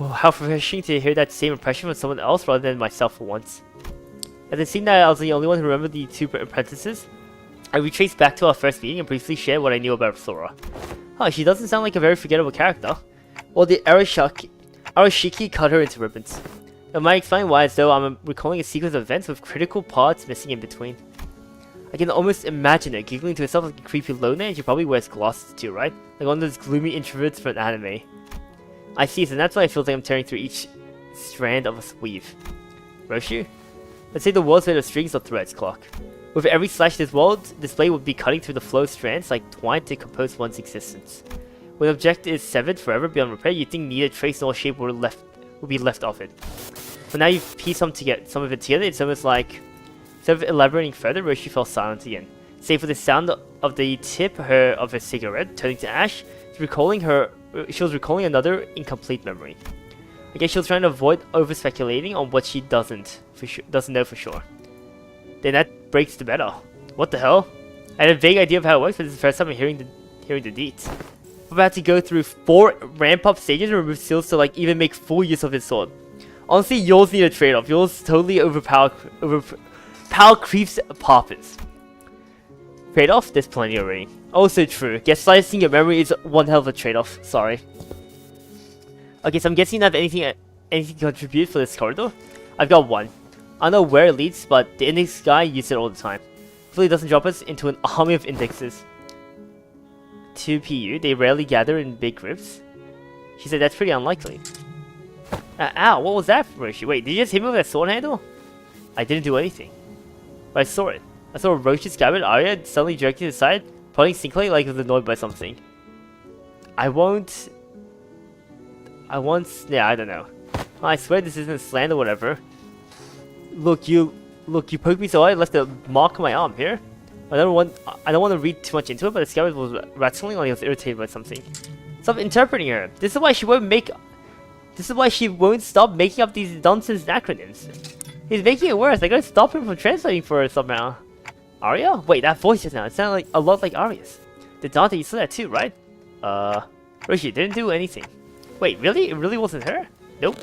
[SPEAKER 1] Oh, how refreshing to hear that same impression from someone else rather than myself for once. As it seemed that I was the only one who remembered the 2 apprentices, I retraced back to our first meeting and briefly shared what I knew about Sora. Huh, she doesn't sound like a very forgettable character. Well, the Arashiki cut her into ribbons. It might explain why, as though I'm recalling a sequence of events with critical parts missing in between. I can almost imagine her giggling to herself like a creepy loner, and she probably wears glasses too, right? Like one of those gloomy introverts from an anime. I see, so that's why it feels like I'm tearing through each strand of a weave. Roshu? Let's say the world's made of strings or threads, Clock. With every slash, this world display would be cutting through the flow of strands like twine to compose one's existence. When an object is severed forever beyond repair, you'd think neither trace nor shape would be left of it. But now you've pieced some of it together, it's almost like, instead of elaborating further, Roshi fell silent again. Save for the sound of the tip of her cigarette turning to ash, she was recalling another incomplete memory. I guess she was trying to avoid over-speculating on what she doesn't know for sure. Then that breaks the meta. What the hell? I had a vague idea of how it works, but this is the first time I'm hearing the deets. I'm about to go through 4 ramp-up stages and remove seals to like even make full use of his sword. Honestly, yours need a trade-off. Yours totally power creeps Poppins. Trade-off? There's plenty already. Also true. Guess slicing your memory is one hell of a trade-off. Sorry. Okay, so I'm guessing you don't have anything to contribute for this corridor. I've got one. I don't know where it leads, but the index guy uses it all the time. Hopefully it doesn't drop us into an army of indexes. 2 PU, they rarely gather in big groups. She said that's pretty unlikely. Ow, what was that, Roshi? Wait, did you just hit me with that sword handle? I didn't do anything. But I saw it. I saw Roshi's scabbard Arya suddenly jerking to the side, prodding Sinclair like he was annoyed by something. Yeah, I don't know. I swear this isn't slant or whatever. Look, you poked me so hard I left a mark on my arm here. I don't want to read too much into it, but the scabbard was rattling like he was irritated by something. Stop interpreting her. This is why she won't stop making up these nonsense acronyms. He's making it worse. I gotta stop him from translating for her somehow. Arya? Wait, that voice just now. It sounded like a lot like Arya's. The Dante, you saw that too, right? Roshi didn't do anything. Wait, really? It really wasn't her? Nope.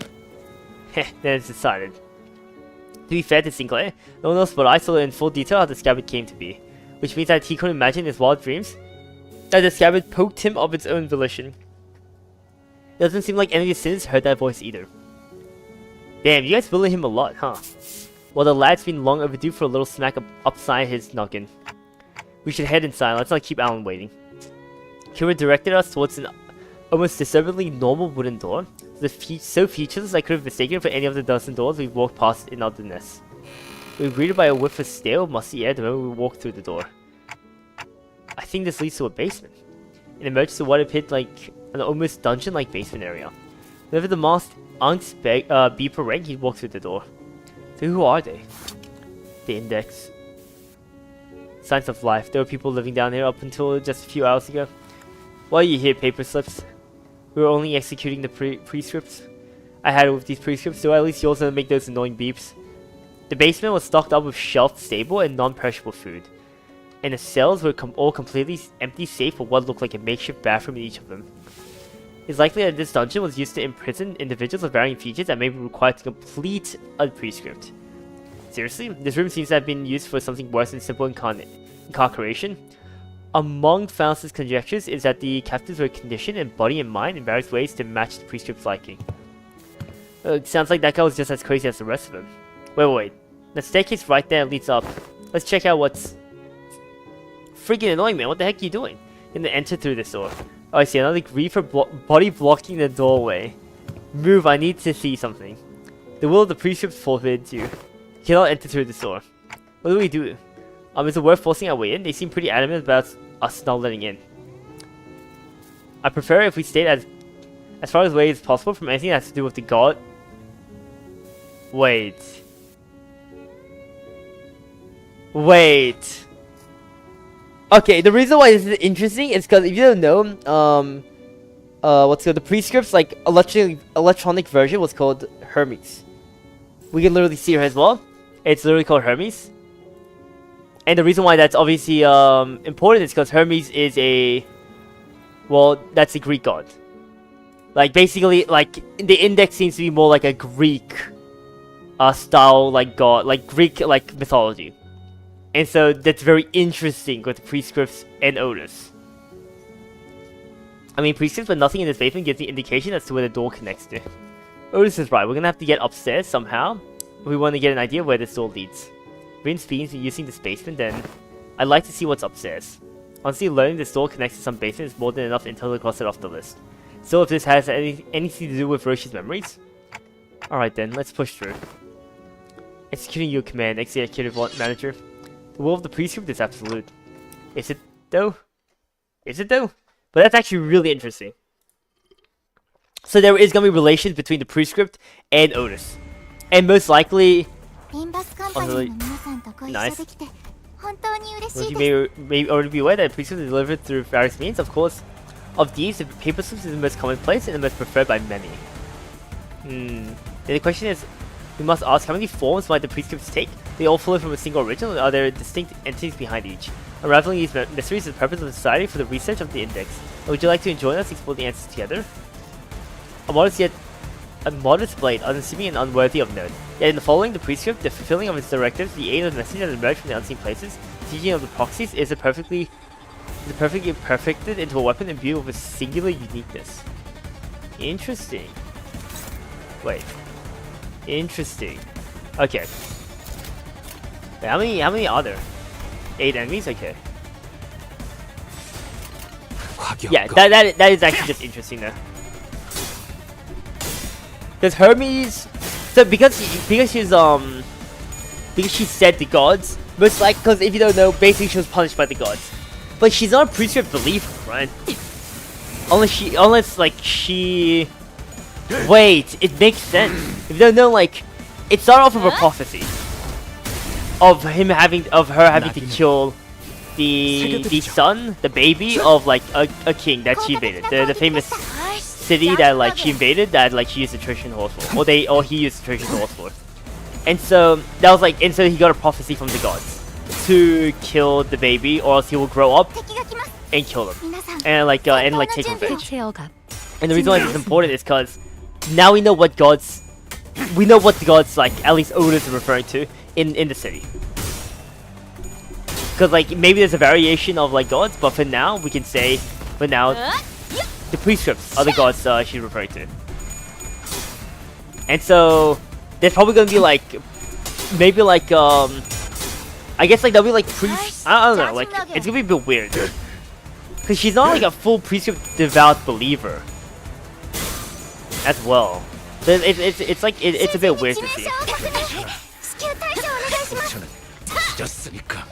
[SPEAKER 1] Heh, then it's decided. To be fair to Sinclair, no one else but I saw in full detail how the scabbard came to be. Which means that he couldn't imagine his wild dreams that the scabbard poked him of its own volition. It doesn't seem like any of his sins heard that voice either. Damn, you guys bully him a lot, huh? Well, the lad's been long overdue for a little smack upside his noggin. We should head inside, let's not keep Alan waiting. Kira directed us towards an almost disturbingly normal wooden door, so featureless I could have mistaken it for any of the dozen doors we've walked past in Otherness. We were greeted by a whiff of stale, musty air the moment we walked through the door. I think this leads to a basement. It emerges to what appeared like an almost dungeon-like basement area. Whenever the masked Unks beeper rang, he'd walk through the door. So who are they? The Index. Signs of life. There were people living down here up until just a few hours ago. Why are you here, paper slips? We were only executing the prescripts. I had it with these prescripts, so at least you also make those annoying beeps. The basement was stocked up with shelved stable and non-perishable food. And the cells were all completely empty save for what looked like a makeshift bathroom in each of them. It's likely that this dungeon was used to imprison individuals of varying features that may be required to complete a prescript. Seriously? This room seems to have been used for something worse than simple incarceration. Among Faustus' conjectures is that the captives were conditioned in body and mind in various ways to match the prescript's liking. It sounds like that guy was just as crazy as the rest of them. Wait. The staircase right there leads up. Let's check out what's... Freaking annoying, man. What the heck are you doing? You're gonna enter through this door. Oh, I see. Another griefer body blocking the doorway. Move, I need to see something. The will of the prescript forbids you. You cannot enter through this door. What do we do? Is it worth forcing our way in? They seem pretty adamant about us not letting in. I prefer if we stayed as far away as possible from anything that has to do with the god. Wait. Okay, the reason why this is interesting is because if you don't know, what's called the prescript's like electronic version was called Hermes. We can literally see her as well. It's literally called Hermes. And the reason why that's obviously important is because Hermes is that's a Greek god. Like basically, like the Index seems to be more like a Greek style like god, like Greek like mythology. And so that's very interesting with the prescripts and Otis. I mean, prescripts, but nothing in this basement gives the indication as to where the door connects to. Otis is right. We're gonna have to get upstairs somehow if we want to get an idea of where this door leads. Vince Beans using this basement, then I'd like to see what's upstairs. Honestly, learning this door connects to some basement is more than enough until it cross it off the list. So if this has anything to do with Roshi's memories, alright then, let's push through. Executing your command, Executive Manager. The will of the prescript is absolute. Is it though? Is it though? But that's actually really interesting. So there is gonna be relations between the prescript and Otis, and most likely,
[SPEAKER 4] リンバスカンパニーの皆さんとご一緒できて本当に嬉し
[SPEAKER 1] well,
[SPEAKER 4] い
[SPEAKER 1] you
[SPEAKER 4] です
[SPEAKER 1] may already be aware that prescript is delivered through various means. Of course, of these, the paper slips is the most commonplace and the most preferred by many. Then the question is, we must ask how many forms might the prescripts take? They all flow from a single original, or are there distinct entities behind each? Unraveling these mysteries is the purpose of the Society for the Research of the Index. Would you like to join us to explore the answers together? A modest blade, unassuming and unworthy of note. Yet in the following the prescript, the fulfilling of its directives, the aid of the message that emerged from the unseen places, the teaching of the proxies is perfectly perfected into a weapon imbued with singular uniqueness. Interesting. Wait. Interesting. Okay. Wait, how many are there? 8 enemies? Okay. Yeah, that is actually just interesting though. Because Hermes, so because she said the gods, most like because if you don't know, basically she was punished by the gods, but she's not a prescript believer, right? Unless wait, it makes sense. If you don't know, like, it started off with a prophecy of her having to kill the son, the baby of like a king that she invaded, the famous city that like she invaded, that like she used the Trojan horse for, or he used the Trojan horse for. And so that was like, and so he got a prophecy from the gods to kill the baby, or else he will grow up and kill them, and take revenge.
[SPEAKER 5] 手をが
[SPEAKER 1] And the reason why this is important is because now we know what the gods like at least Otis is referring to in the city. Because like maybe there's a variation of like gods, but for now we can say the prescripts are the gods she's referring to. And so there's probably gonna be like maybe like I guess like there'll be like I don't know, like it's gonna be a bit weird. Cause she's not like a full prescript devout believer as well. So it's like it's a bit weird to see.
[SPEAKER 4] 至急対処お願いします
[SPEAKER 6] 졌으니까.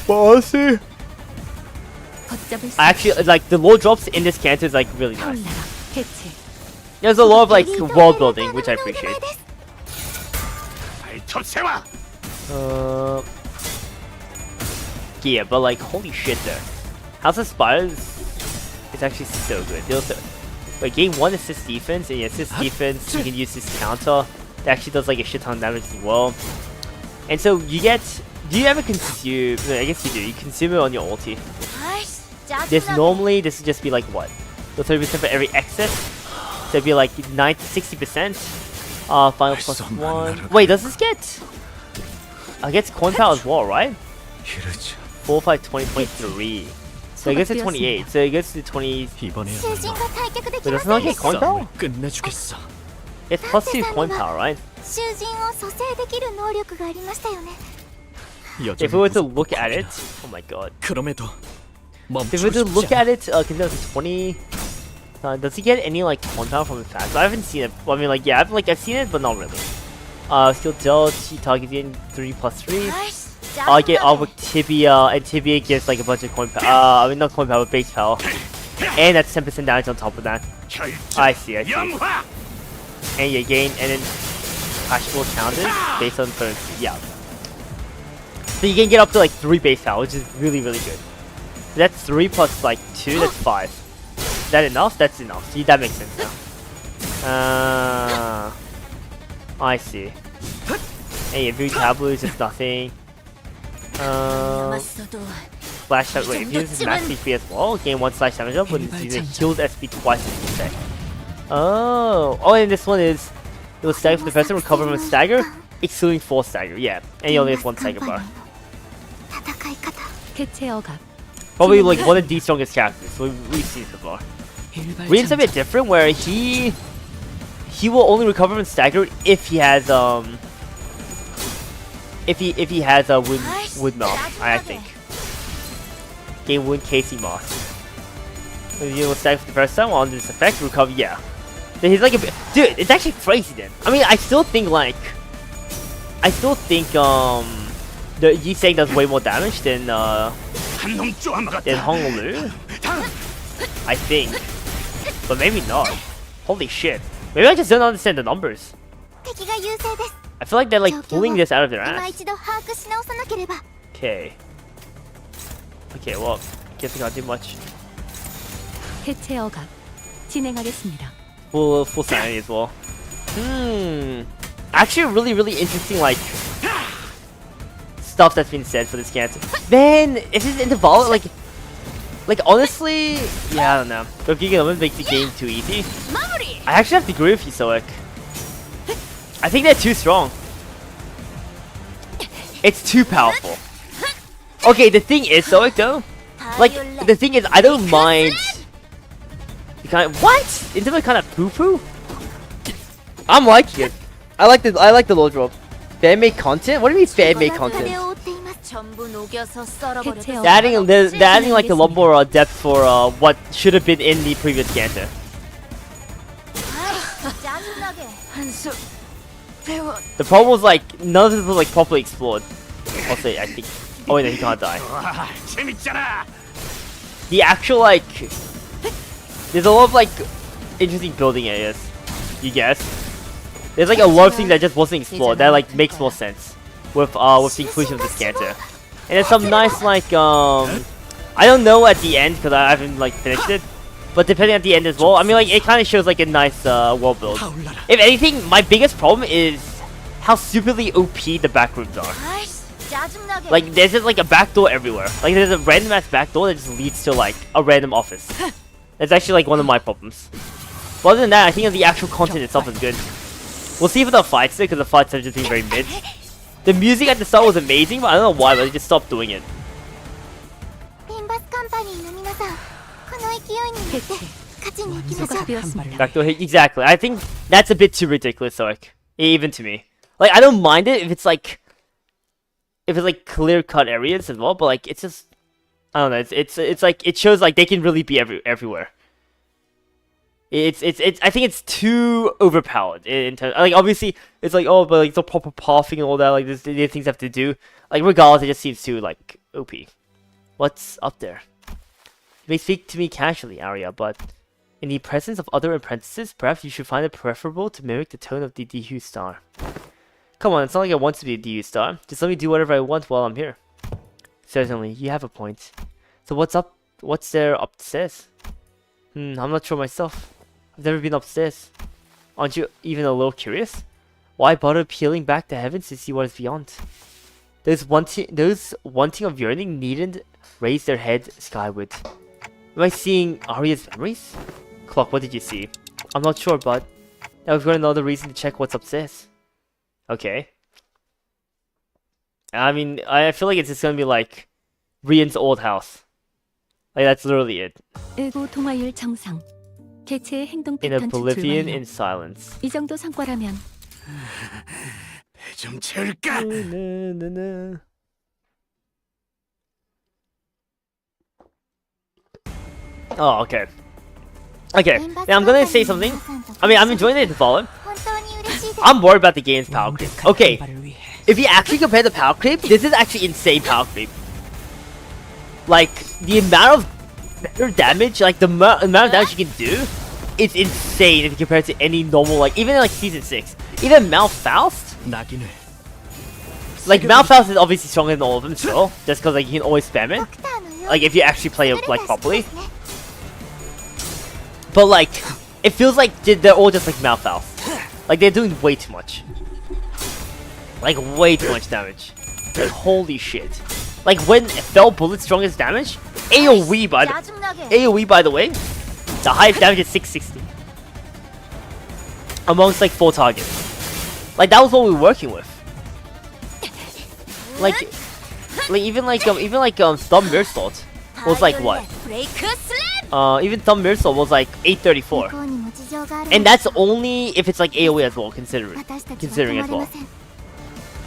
[SPEAKER 1] Bossy.
[SPEAKER 5] 걷잡을 수
[SPEAKER 1] Actually, like the lore drops in this canto is like really nice.
[SPEAKER 5] 타올라라 대체
[SPEAKER 1] There's a lot of like world building, which I appreciate.
[SPEAKER 6] 발톱새와.
[SPEAKER 1] Yeah, but like holy shit, though. House of Spires is actually so good. They also, like, gain 1 assist defense, and assist defense you can use this counter. It actually does like a shit ton of damage as well. And so you get. Do you ever consume? No, I guess you do. You consume it on your ulti.
[SPEAKER 4] はいじゃあ
[SPEAKER 1] This would just be like what? So 30% for every excess. So it'd be like 60%. Final plus 1. Wait, does this get? I guess coin power as well, right?
[SPEAKER 6] 이러지.
[SPEAKER 1] 4, 5, 20.3. So it gets to 28. So it gets to 20.
[SPEAKER 6] 이번에야
[SPEAKER 4] 囚人が退却でき
[SPEAKER 1] Wait,
[SPEAKER 4] ま
[SPEAKER 1] doesn't
[SPEAKER 4] せ
[SPEAKER 1] that
[SPEAKER 4] んで
[SPEAKER 1] get
[SPEAKER 4] した
[SPEAKER 1] coin power?
[SPEAKER 6] 끝내주겠어.
[SPEAKER 1] It's plus 2 coin power, right?
[SPEAKER 4] 囚人を蘇生できる能力がありましたよね
[SPEAKER 1] If we were to look at it, oh my god.
[SPEAKER 6] 그럼에도
[SPEAKER 1] If we were to look at it, consider 20. Does he get any like coin power from the facts? I haven't seen it. Well, I mean, like, yeah, I've seen it, but not really. Skill dealt, he targets in 3 plus 3.
[SPEAKER 4] はいじゃあ
[SPEAKER 1] I get Artwork Tibia, and Tibia gives like a bunch of coin power. I mean, not coin power, but base power. And that's 10% damage on top of that. I see. And you gain, and then actual counters based on currency. Yeah. So you can get up to like 3 base power, which is really, really good. So that's 3 plus like 2, that's 5. Is that enough? That's enough. See, that makes sense now. I see. And your blue tableau is just nothing. Flash out. Wait, if he uses max HP as well, gain 1 slash damage up, but it's using healed SP twice as you say. Oh, and this one is it will stagger for the person, recover from a stagger, excluding 4 stagger. Yeah, and he only has 1 stagger bar.
[SPEAKER 4] 戦い方
[SPEAKER 5] 개체 억압
[SPEAKER 1] Probably like one of the strongest characters we've seen so far. Rein's a bit different, where he will only recover from stagger if he has if he has a wound moth, I think. Gain wound casing moth. So you will stagger for the first time while under this effect, recover. Yeah. So he's like a bit, dude. It's actually crazy then. I mean, I still think Yi Sang does way more damage than
[SPEAKER 6] 한놈 쪼아먹었다.
[SPEAKER 1] Hong Lu. I think, but maybe not. Holy shit! Maybe I just don't understand the numbers.
[SPEAKER 4] 敵が優勢です
[SPEAKER 1] I feel like they're like pulling this out of their
[SPEAKER 4] 今
[SPEAKER 1] ass.
[SPEAKER 4] 一度把握し直さなければ
[SPEAKER 1] Okay. Okay, well, guess I can't do much.
[SPEAKER 5] 해체 억압 진행하겠습니다.
[SPEAKER 1] Full sanity as well. Actually, really interesting like stuff that's been said for this cancer. Man, if this interval like honestly, yeah, I don't know. But if you can make the game too easy, I actually have to agree with you, Soek. I think they're too strong. It's too powerful. Okay, the thing is, Soek though, like the thing is, I don't mind. What? Isn't it kind of poo-poo? I'm liking it. I like the low drop. Fan-made content? What do you mean fan-made
[SPEAKER 4] ここが
[SPEAKER 1] content?
[SPEAKER 4] 風を追っています전部녹여서 썰어버려
[SPEAKER 5] 해체
[SPEAKER 1] They're adding like a lot more depth for what should have been in the previous Canter.
[SPEAKER 4] 짜증나게 한수 배워
[SPEAKER 1] The problem was like none of this was like properly explored. I'll say I think. Oh wait, no, he can't die.
[SPEAKER 6] 와, 재밌잖아.
[SPEAKER 1] The actual like, there's a lot of like interesting building areas. You guess? There's like a lot of things that just wasn't explored that like makes more sense with the inclusion of this Canter. And there's some nice like I don't know at the end because I haven't like finished it. But depending at the end as well, I mean like it kind of shows like a nice world build.
[SPEAKER 6] 타올라라.
[SPEAKER 1] If anything, my biggest problem is how stupidly OP the back rooms are.
[SPEAKER 4] 아이씨 짜증나게
[SPEAKER 1] Like there's just like a back door everywhere. Like there's a random ass back door that just leads to like a random office. That's actually like one of my problems. But other than that, I think the actual content itself is good. We'll see if the fights there, because the fights are just being very mid. The music at the start was amazing, but I don't know why, but they just stopped doing it.
[SPEAKER 4] ペンバスカンパニーの皆さんこの勢いに乗って勝ちに行きましょう
[SPEAKER 5] 수급되었습니다.
[SPEAKER 1] Backdoor hit, exactly. I think that's a bit too ridiculous, like even to me. Like I don't mind it if it's like clear cut areas as well, but like it's just I don't know. It's like it shows like they can really be everywhere. It's I think it's too overpowered in terms like obviously it's like oh but like the proper pathing and all that like there's things have to do like regardless it just seems too like OP. What's up there? You may speak to me casually, Arya, but in the presence of other apprentices, perhaps you should find it preferable to mimic the tone of the DU star. Come on, it's not like I want to be a DU star. Just let me do whatever I want while I'm here. Certainly, you have a point. So what's up? What's there upstairs? I'm not sure myself. I've never been upstairs. Aren't you even a little curious? Why bother peeling back the heavens to see what is beyond? Those wanting of yearning needn't raise their head skyward. Am I seeing Arya's memories? Clock, what did you see? I'm not sure, but now we've got another reason to check what's upstairs. Okay. I mean, I feel like it's just gonna be like Rian's old house. Like that's literally it.
[SPEAKER 5] 에고 동화율 정상. 개체의 행동
[SPEAKER 1] In
[SPEAKER 5] 패턴
[SPEAKER 1] oblivion
[SPEAKER 5] 추출
[SPEAKER 1] in
[SPEAKER 5] 완료.
[SPEAKER 1] silence.
[SPEAKER 5] 이 정도 성과라면
[SPEAKER 6] 배 좀 채울까?
[SPEAKER 1] Oh, okay. Okay, now I'm gonna say something. I mean, I'm enjoying the follow.
[SPEAKER 4] 本当に嬉しいです
[SPEAKER 1] I'm worried about the game's power creep. Okay, if you actually compare the power creep, this is actually insane power creep. Like, the amount of better damage, like the amount of damage you can do, is insane if you compare it to any normal, like, even like Season 6. Even Malfaust?
[SPEAKER 6] 나긴 해.
[SPEAKER 1] Like, Malfaust is obviously stronger than all of them still, just because like, you can always spam it.
[SPEAKER 4] ドクターのよう
[SPEAKER 1] Like, if you actually play it, like,
[SPEAKER 4] 優れた
[SPEAKER 1] properly.
[SPEAKER 4] 人ですね
[SPEAKER 1] But like, it feels like they're all just like Malfaust. Like they're doing way too much. Like way too much damage. Like holy shit. Like when Fell Bullet's strongest damage, AoE by the
[SPEAKER 4] 짜증나게
[SPEAKER 1] AoE by the way, the highest damage is 660. Amongst like 4 targets. Like that was what we were working with. Like even Thumb Mirror was like what?
[SPEAKER 4] ブレイクスレー
[SPEAKER 1] Even Thumb Mirror was like 834.
[SPEAKER 4] 向こうにも事情がある
[SPEAKER 1] And that's only if it's like AoE as well, considering.
[SPEAKER 4] 私たちは
[SPEAKER 1] Considering
[SPEAKER 4] 止
[SPEAKER 1] as
[SPEAKER 4] ま
[SPEAKER 1] well.
[SPEAKER 4] りません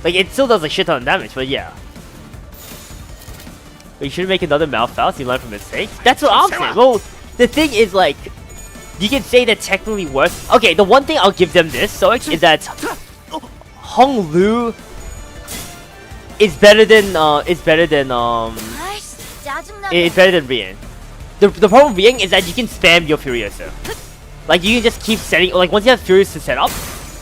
[SPEAKER 1] Like, it still does a shit ton of damage, but yeah. But you should make another Malfaust, you learn from mistakes? That's what I'm saying. Well, the thing is, like, you can say that technically worse. Okay, the one thing I'll give them this, Soic, is that Hong Lu it's better than it's better than
[SPEAKER 4] 짜증나게.
[SPEAKER 1] it's better than Rien. The problem with Rien is that you can spam your Furiosa. Like you can just keep setting, like once you have Furiosa set up,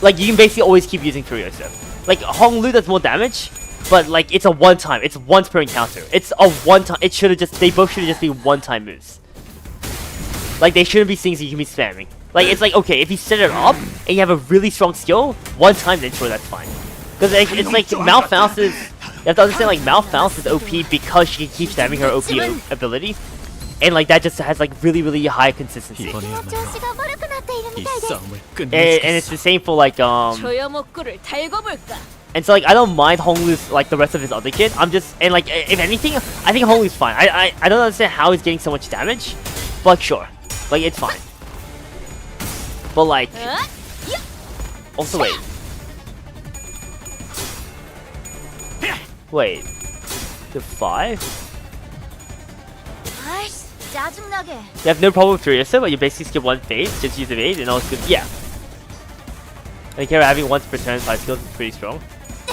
[SPEAKER 1] like you can basically always keep using Furiosa. Like Hong Lu does more damage, but like it's a one time. It's once per encounter. It's a one time. It should have just, they both should have just be one time moves. Like they shouldn't be things you can be spamming. Like it's like, okay, if you set it up and you have a really strong skill, one time, then sure, that's fine. Because like, it's like Malphite is, you have to understand, like Malphite is OP because she can keep spamming her OP ability, and like that just has like really high consistency.
[SPEAKER 4] 気の調子が悪くなっているみたいです。
[SPEAKER 1] And it's the same for like
[SPEAKER 4] 조여먹구를 달고 볼까?
[SPEAKER 1] and so like I don't mind Honglu's like the rest of his other kid. I'm just, and like if anything, I think Honglu's fine. I don't understand how he's getting so much damage, but sure, like it's fine. But like, also wait, the 5?
[SPEAKER 4] 아이씨, 짜증나게.
[SPEAKER 1] You have no problem with Furiosa, but you basically skip one phase, just use the phase, and all is good. Yeah. I care having once per turn 5 skills is pretty strong.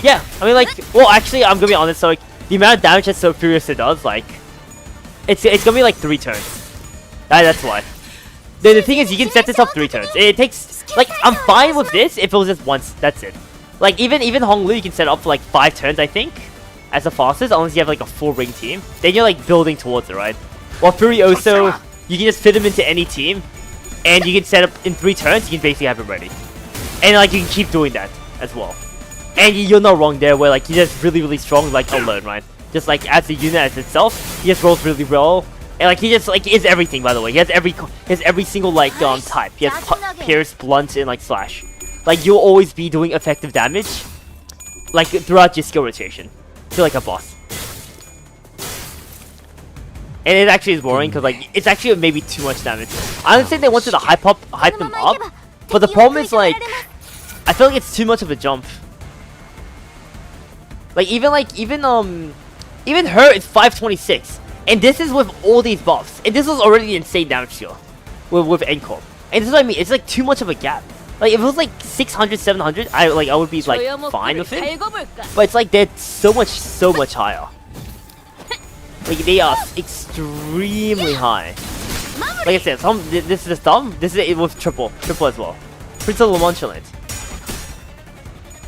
[SPEAKER 1] Yeah, I mean like, well actually I'm gonna be honest, so like the amount of damage that so Furiosa does, like it's gonna be like 3 turns. That's why. The thing is, you can set this up 3 turns. It takes, like, I'm fine with this if it was just once, that's it. Like even Hong Lu you can set up for like 5 turns, I think, as the fastest, unless you have like a full ring team. Then you're like building towards it, right? While Furioso, you can just fit him into any team, and you can set up in 3 turns, you can basically have him ready. And like you can keep doing that as well. And you're not wrong there, where like he's just really strong, like alone, right? Just like as a unit as itself, he just rolls really well. And like he just like is everything, by the way. He has every single like type. He has pierce, blunt, and like slash. Like you'll always be doing effective damage, like throughout your skill rotation. Feel like a boss. And it actually is boring because like it's actually maybe too much damage. I understand they wanted to hype them up, but the problem is like I feel like it's too much of a jump. Like even her it's 526, and this is with all these buffs, and this was already insane damage skill with Encore. And this is what I mean. It's like too much of a gap. Like if it was like 600, 700, I would be like fine with it. But it's like they're so much higher. Like they are extremely high. Like I said, this is the thumb. This is it with triple as well. Prince of Lamanchalant.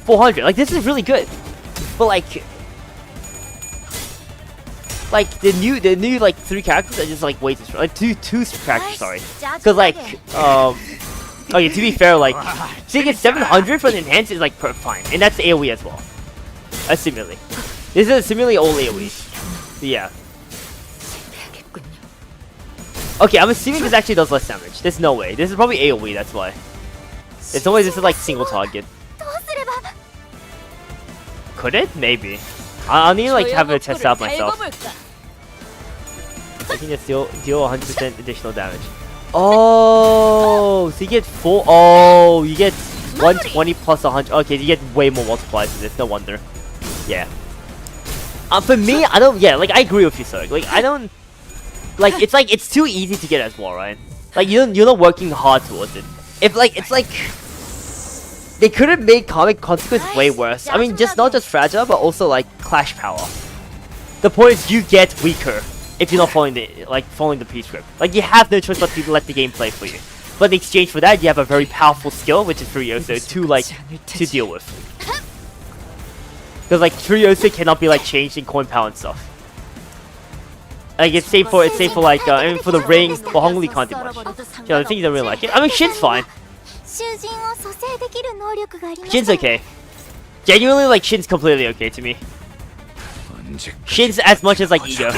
[SPEAKER 1] 400. Like this is really good. But like the new like 3 characters are just like way too strong. Like two characters, sorry. Cause like okay, to be fair, like seeing it 700 for an enhanced is like fine, and that's AoE as well. A simile. This is a simile all AoE. So, yeah. Okay, I'm assuming this actually does less damage. There's no way. This is probably AoE. That's why. There's no way this is like single target.
[SPEAKER 4] どうすれば
[SPEAKER 1] Could it? Maybe. I'll need to like have it test out myself. I can just deal 100% additional damage. Oh, so you get full. Oh, you get 120 plus 100. Okay, you get way more multipliers than this. No wonder. Yeah. For me, I don't. Yeah, like I agree with you, sir. Like I don't. Like it's too easy to get as well, right? Like you're not working hard towards it. If like it's like they could have made Comic Consequence way worse. I mean, just not just fragile, but also like clash power. The point is, you get weaker if you're not following the P script. Like you have no choice but to let the game play for you. But in exchange for that, you have a very powerful skill, which is Furiosa, to deal with. Because like Furiosa cannot be like changed in coin power and stuff. Like it's safe for like I mean for the ring, but Hong Li can't do much. You know, I think you don't really like it. I mean Shin's fine.
[SPEAKER 4] 囚人を蘇生できる能力があります。
[SPEAKER 1] Shin's okay. Genuinely, like Shin's completely okay to me. Shin's as much as like Ego.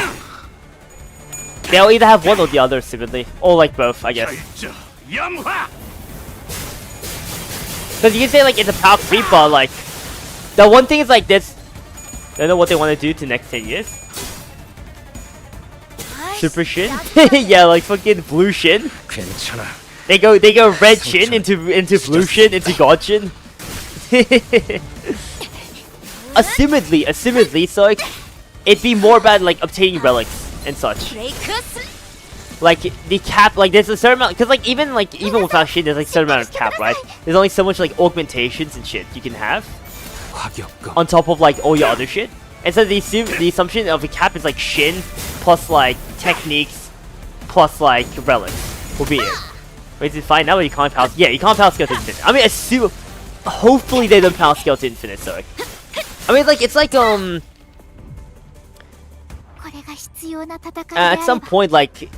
[SPEAKER 1] They'll either have one or the other, similarly, or like both, I guess. Because you can say like it's a power creep, but like the one thing is like this. I don't know what they want to do to next 10 years. Super Shin? Yeah, like fucking blue Shin. They go red Shin into blue Shin into God Shin. Assumedly, so like it'd be more about like obtaining relics and such. Like the cap, like there's a certain amount, because like even without Shin, there's like a certain amount of cap, right? There's only so much like augmentations and shit you can have on top of like all your other shit. And so the assumption of a cap is like Shin plus like techniques plus like relics will be it. Wait to find out what you can't power. Yeah, you can't power scale to infinite. I mean, assume. Hopefully they don't power scale to infinite. Sorry. I mean, like it's like
[SPEAKER 4] これが必要な戦いであ
[SPEAKER 1] at
[SPEAKER 4] れ
[SPEAKER 1] some
[SPEAKER 4] ば
[SPEAKER 1] point like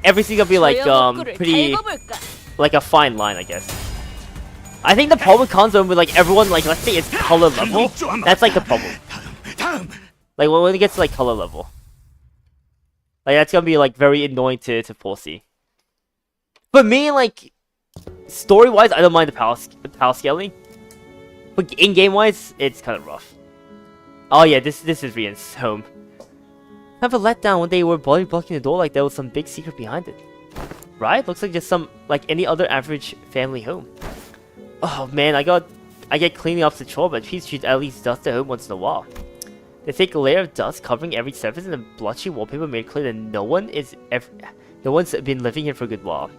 [SPEAKER 1] everything's gonna be like pretty like a fine line, I guess. I think the problem comes when with like everyone like let's say it's color level. That's like the problem.
[SPEAKER 6] 頼む
[SPEAKER 1] Like when it gets to like color level. Like that's gonna be like very annoying to foresee. For me, like story wise, I don't mind the power scaling. But in game wise, it's kind of rough. Oh yeah, this is Rian's home. Kind of a letdown when they were body blocking the door like there was some big secret behind it. Right? Looks like just some like any other average family home. Oh man, I get cleaning up the chore, but please should at least dust the home once in a while. The thick layer of dust covering every surface and the blotchy wallpaper made clear that no one's been living here for a good while.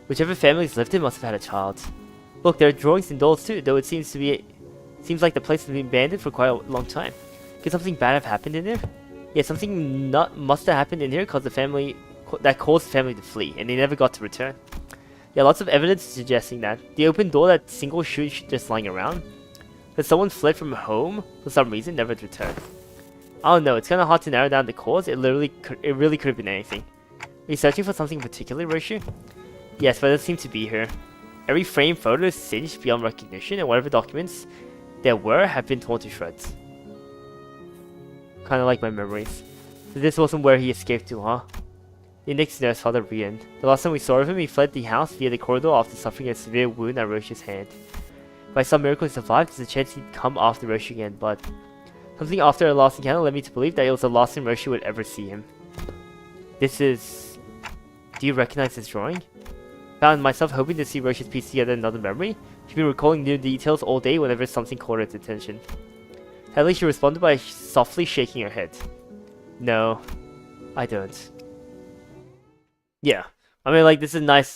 [SPEAKER 1] Whichever family's lived in must have had a child. Look, there are drawings and dolls too, though it seems like the place has been abandoned for quite a long time. Could something bad have happened in there? Yeah, something must have happened in here caused the family to flee, and they never got to return. Yeah, lots of evidence suggesting that. The open door, that single shoe just lying around. That someone fled from home for some reason, never returned. I don't know, it's kind of hard to narrow down the cause. It really could have been anything. Are you searching for something particular, Roshu? Yes, but it doesn't seem to be here. Every framed photo is singed beyond recognition, and whatever documents there were have been torn to shreds. Kinda like my memories. So this wasn't where he escaped to, huh? The next nurse, Father Rian. The last time we saw of him, he fled the house via the corridor after suffering a severe wound at Roshu's hand. By some miracle he survived, there's a chance he'd come after Roshu again, but something after our last encounter led me to believe that it was the last time Roshu would ever see him. This is... Do you recognize this drawing? Found myself hoping to see Roshu's piece together another memory. She'd been recalling new details all day whenever something caught her attention. Sadly, she responded by softly shaking her head. No, I don't. Yeah, I mean, like, this is nice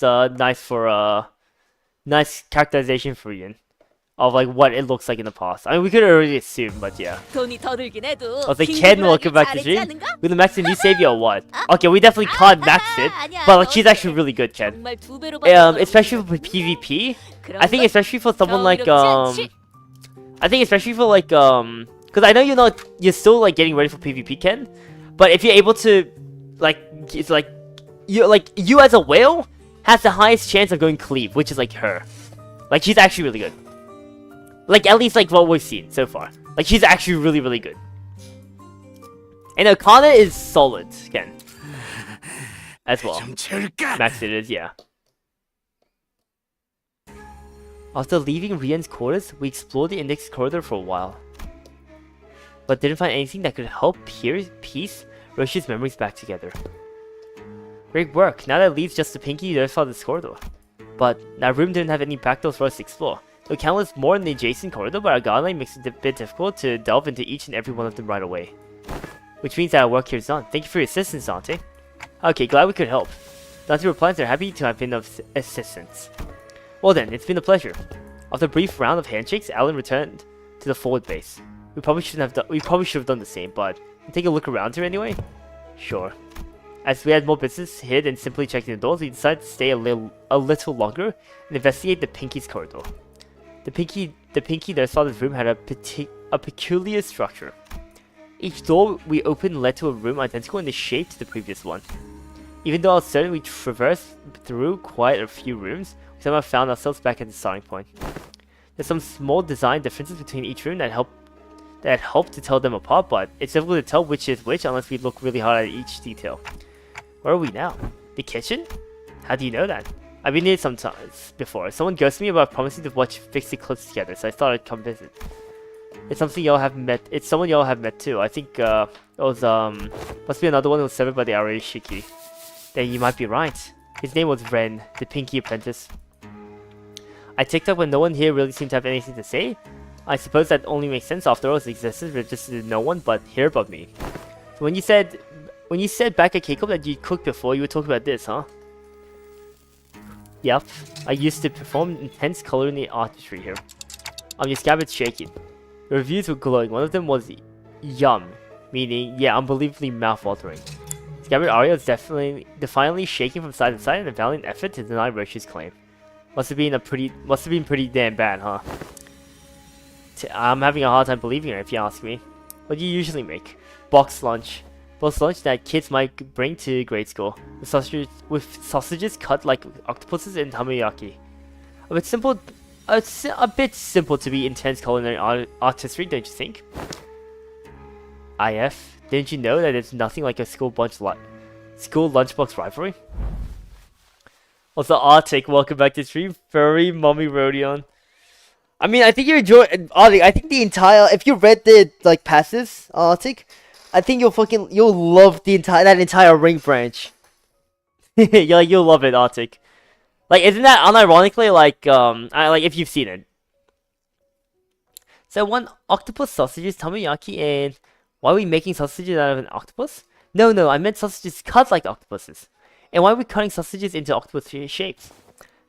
[SPEAKER 1] characterization for Ian of like what it looks like in the past. I mean, we could already assume, but yeah.
[SPEAKER 7] 돈이 더들긴 해도
[SPEAKER 1] I was like, Ken, welcome back to stream. We're gonna max the new savior or what? Okay, we definitely can't max it, but like, she's actually really good, Ken.
[SPEAKER 7] 정말 두 배로
[SPEAKER 1] Especially for PvP. I think especially for someone like because I know you're still like getting ready for PvP, Ken, but if you're able to like, it's like you as a whale has the highest chance of going cleave, which is like her. Like, she's actually really good. Like, at least like what we've seen so far. Like, she's actually really, really good. And Okana is solid, Ken. As well.
[SPEAKER 6] 좀 채울까?
[SPEAKER 1] Max it is, yeah. After leaving Rian's quarters, we explored the index corridor for a while. But didn't find anything that could help piece Roshu's memories back together. Great work. Now that leaves just the Pinky to follow this corridor. But that room didn't have any back doors for us to explore. The account was more in the adjacent corridor, but our guideline makes it a bit difficult to delve into each and every one of them right away. Which means that our work here is done. Thank you for your assistance, Dante. Okay, glad we could help. Dante replies they're happy to have been of assistance. Well then, it's been a pleasure. After a brief round of handshakes, Alan returned to the forward base. We probably should have done the same, but take a look around here anyway? Sure. As we had more business here than simply checking the doors, we decided to stay a little longer and investigate the Pinky's corridor. The Pinky that saw this room had a peculiar structure. Each door we opened led to a room identical in the shape to the previous one. Even though I was certain we traversed through quite a few rooms, we somehow found ourselves back at the starting point. There's some small design differences between each room that help to tell them apart, but it's difficult to tell which is which unless we look really hard at each detail. Where are we now? The kitchen? How do you know that? I've been here sometimes before. Someone ghosted me about promising to fix the clothes together, so I thought I'd come visit. It's someone y'all have met too. I think it was must be another one who was severed by the Arashiki. Then you might be right. His name was Ren, the Pinky apprentice. I ticked up when no one here really seemed to have anything to say. I suppose that only makes sense. After all, his existence registered no one but here but me. So when you said back at K-Club that you cooked before, you were talking about this, huh? Yep, I used to perform intense culinary artistry here. Your scabbard's shaking. The reviews were glowing. One of them was yum, meaning, yeah, unbelievably mouth-watering. Scabbard Arya is defiantly shaking from side to side in a valiant effort to deny Roshi's claim. Must have been pretty damn bad, huh? I'm having a hard time believing her, if you ask me. What do you usually make? Box lunch. Box lunch that kids might bring to grade school. With sausages cut like octopuses in takoyaki. A bit simple to be intense culinary artistry, don't you think? IF, didn't you know that it's nothing like a school lunchbox rivalry? Also, Arctic, welcome back to stream. Furry Mommy Rodion. I mean, I think you enjoy Arctic. I think the entire, if you read the like passes, Arctic, I think you'll love that entire ring branch. You'll love it, Arctic. Like, isn't that unironically like like if you've seen it? So one octopus sausages, takoyaki, and why are we making sausages out of an octopus? No, I meant sausages cut like octopuses. And why are we cutting sausages into octopus shapes?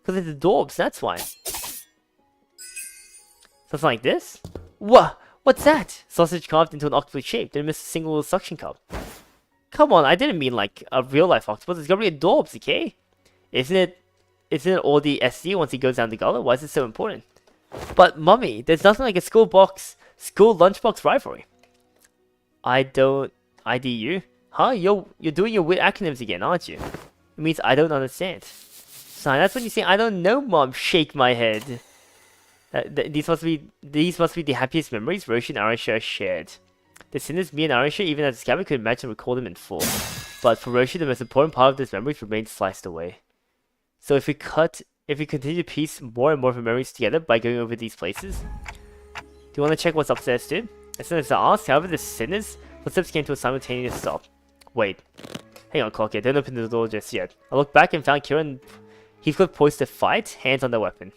[SPEAKER 1] Because it's adorbs, that's why. Something like this? What's that? Sausage carved into an octopus shape. Didn't miss a single suction cup. Come on, I didn't mean like a real life octopus. It's gotta be adorbs, okay? Isn't it all the SD once he goes down the gullet? Why is it so important? But mummy, there's nothing like a school lunchbox rivalry. IDU? Huh? You're doing your weird acronyms again, aren't you? It means I don't understand. Son, that's when you say I don't know, mom. Shake my head. These must be the happiest memories Roshi and Arisha shared. The sinners me and Arisha, even as a Scabbard, could imagine and recall them in full. But for Roshi, the most important part of those memories remained sliced away. So if we continue to piece more and more of our memories together by going over these places, do you want to check what's upstairs, dude? As soon as I asked, however, the sinners' footsteps came to a simultaneous stop. Wait. Hang on, Clockhead. Don't open the door just yet. I looked back and found Kira and Heathcliff poised to fight, hands on their weapon.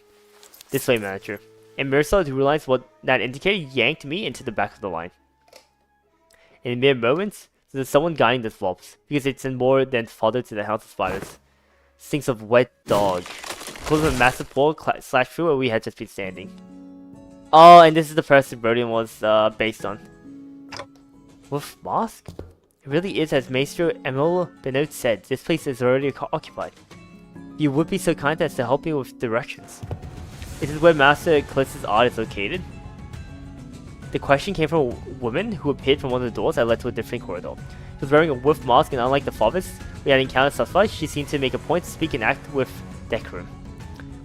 [SPEAKER 1] This way, manager. And Mirsad, who realized what that indicated, yanked me into the back of the line. In mere moments, there's someone guiding the flops, because it's more than fodder to the house of spiders. Stinks of wet dog. Close of a massive pole slashed through where we had just been standing. Oh, and this is the person Brodian was based on. Wolf Mosque? It really is as Maestro Emil Benoit said, this place is already occupied. You would be so kind as to help me with directions. Is this where Master Callista's art is located? The question came from a woman who appeared from one of the doors that led to a different corridor. She was wearing a wolf mask, and unlike the Favis we had encountered thus far, she seemed to make a point to speak and act with decorum.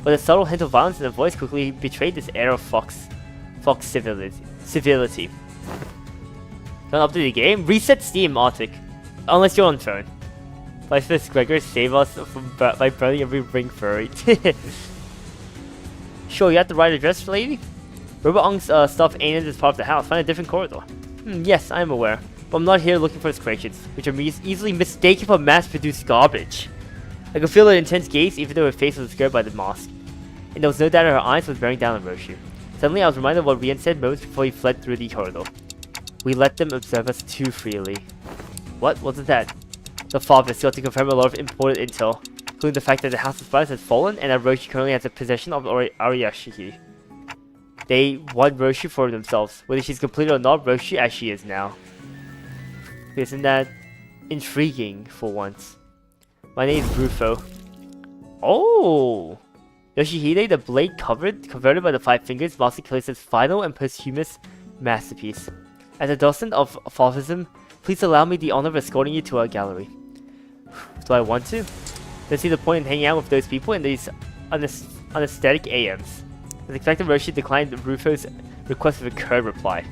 [SPEAKER 1] But a subtle hint of violence in her voice quickly betrayed this air of fox civility. Don't update the game? Reset Steam, Arctic. Unless you're on phone. Vice Gregor, save us by burning every ring furry. Sure, you have the right address, lady? Robot Ong's stuff ain't in this part of the house. Find a different corridor. Yes, I am aware. But I'm not here looking for his creations, which are easily mistaken for mass-produced garbage. I could feel her intense gaze even though her face was obscured by the mask. And there was no doubt her eyes was bearing down on Roshi. Suddenly I was reminded of what Rian said moments before he fled through the corridor. We let them observe us too freely. What? Wasn't that? The Favis got to confirm a lot of important intel, including the fact that the House of Spiders has fallen and that Roshi currently has the possession of Ariashiki. They want Roshi for themselves, whether she's completed or not. Roshi as she is now. Isn't that intriguing for once? My name is Rufo. Oh! Yoshihide, the blade converted by the Five Fingers, Master Callista's final and posthumous masterpiece. As a docent of Favism, please allow me the honor of escorting you to our gallery. Do I want to? Don't see the point in hanging out with those people in these anesthetic AMs. As expected, Roshi declined Rufo's request with a curt reply.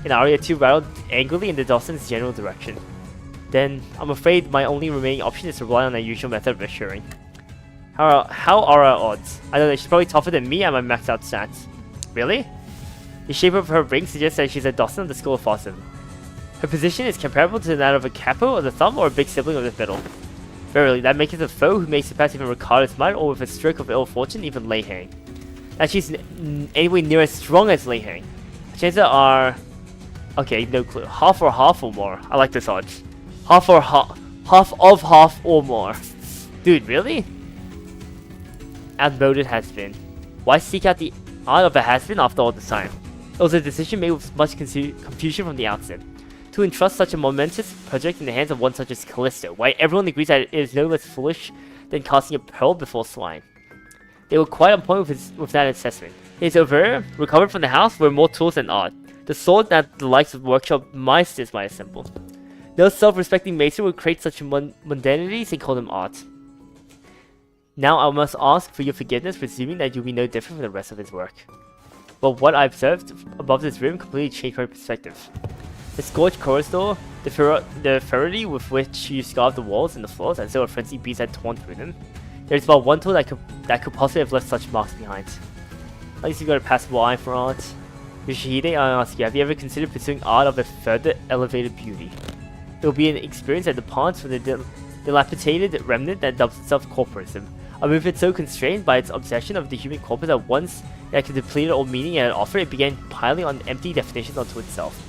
[SPEAKER 1] And Arya too rattled angrily in the docent's general direction. Then, I'm afraid my only remaining option is to rely on our usual method of assuring. How are our odds? I don't know, she's probably tougher than me at my maxed out stats. Really? The shape of her ring suggests that she's a docent of the School of Favism. Her position is comparable to that of a capo of the thumb or a big sibling of the fiddle. Verily, that makes it a foe who may surpass even Ricardo's might, or with a stroke of ill fortune, even Lei Hang. That she's anywhere near as strong as Lei Hang. Chances are... Okay, no clue. Half or more. I like this odds. Half or more. Dude, really? Outmoded has been. Why seek out the art of a has been after all this time? It was a decision made with much confusion from the outset. To entrust such a momentous project in the hands of one such as Callisto, why everyone agrees that it is no less foolish than casting a pearl before swine. They were quite on point with that assessment. His over recovered from the house were more tools than art, the sword that the likes of workshop meisters might assemble. No self-respecting mason would create such mundanities and call them art. Now I must ask for your forgiveness, presuming that you'll be no different from the rest of his work. But what I observed above this room completely changed my perspective. The scorched corridor, the ferocity with which you scarved the walls and the floors as though a frenzied beast had torn through them. There's but one tool that could possibly have left such marks behind. At least you got a passable eye for art. Yoshihide, I ask you, have you ever considered pursuing art of a further elevated beauty? It will be an experience that departs from the dilapidated remnant that dubs itself corporism. A movement so constrained by its obsession of the human corpus that once it had depleted all meaning it had offered, it began piling on empty definitions onto itself.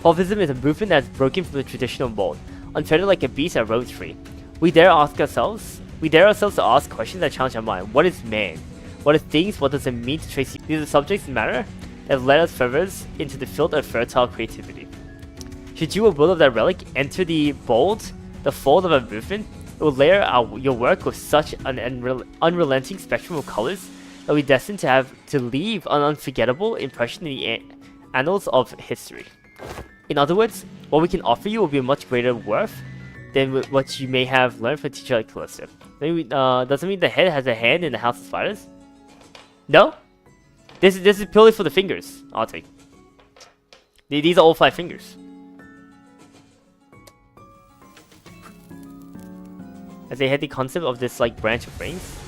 [SPEAKER 1] Pulvism is a movement that has broken from the traditional mold, unfettered like a beast that roams free. We dare ourselves to ask questions that challenge our mind. What is man? What are things? What does it mean to trace these are subjects in matter that have led us further into the field of fertile creativity. Should you, a will of that relic, enter the fold of a movement, it will layer your work with such an unrelenting spectrum of colors that we destined to leave an unforgettable impression in the annals of history. In other words, what we can offer you will be a much greater worth than what you may have learned from a teacher like Callisto. Doesn't mean the head has a hand in the House of Spiders? No? This is purely for the fingers, I'll take. These are all 5 fingers. As they had the concept of this like branch of rings.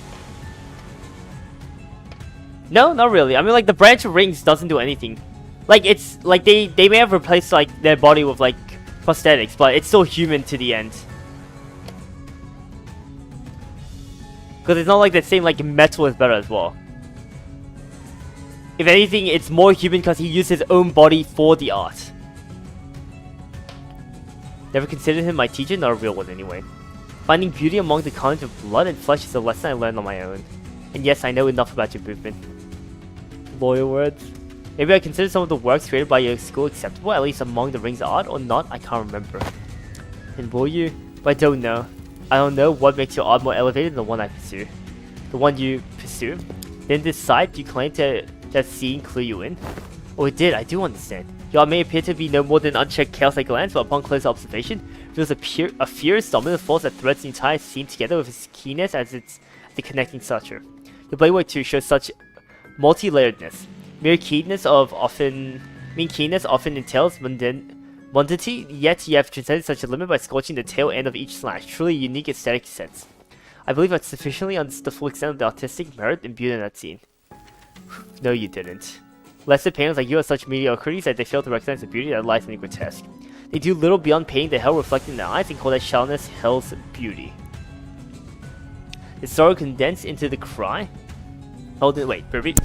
[SPEAKER 1] No, not really. I mean, like, the branch of rings doesn't do anything. Like, it's like they may have replaced like their body with like prosthetics, but it's still human to the end. Because it's not like they're saying like metal is better as well. If anything, it's more human because he used his own body for the art. Never considered him my teacher, not a real one anyway. Finding beauty among the carnage of blood and flesh is a lesson I learned on my own. And yes, I know enough about your movement. Loyal words. Maybe I consider some of the works created by your school acceptable, at least among the rings of art, or not, I can't remember. And will you? But I don't know. I don't know what makes your art more elevated than the one I pursue. The one you pursue? Then this side you claim that seeing clue you in? Oh, it did, I do understand. Your art may appear to be no more than unchecked chaos-like glance, but upon closer observation, reveals a fierce, dominant force that threads the entire scene together with its keenness as the connecting structure. Your blade work too shows such multi-layeredness. Mere keenness often entails mundity, yet you have transcended such a limit by scorching the tail end of each slash. Truly a unique aesthetic sense. I believe I've sufficiently understood the full extent of the artistic merit imbued in that scene. No, you didn't. Lesser painters like you are such mediocrities that they fail to recognize the beauty that lies in the grotesque. They do little beyond painting the hell reflected in their eyes and call that shallowness hell's beauty. Is sorrow condensed into the cry? Hold it, wait, repeat.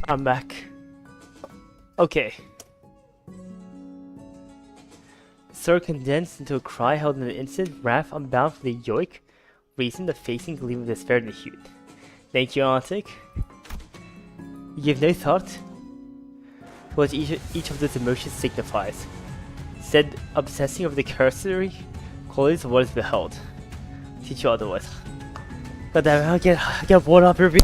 [SPEAKER 1] I'm back. Okay. Sir condensed into a cry held in an instant, wrath unbound from the yoke, reason the facing gleam of despair in the hue. Thank you, Arctic. You give no thought to what each of those emotions signifies. Instead, obsessing over the cursory qualities of what is beheld. Teach you otherwise. God damn it, I get bored up, Ruby.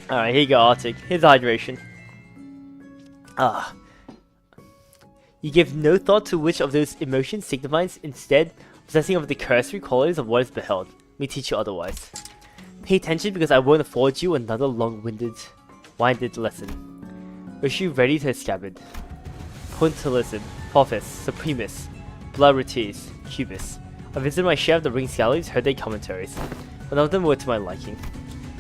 [SPEAKER 1] Alright, here you go, Arctic. Here's hydration. You give no thought to which of those emotions signifies, instead, obsessing over the cursory qualities of what is beheld. Let me teach you otherwise. Pay attention because I won't afford you another long-winded lesson. Wish you ready to scabbard. Puntalism, Prophets, Supremus, Blarites, Cubis. I visited my share of the Rings galleries, heard their commentaries. None of them were to my liking.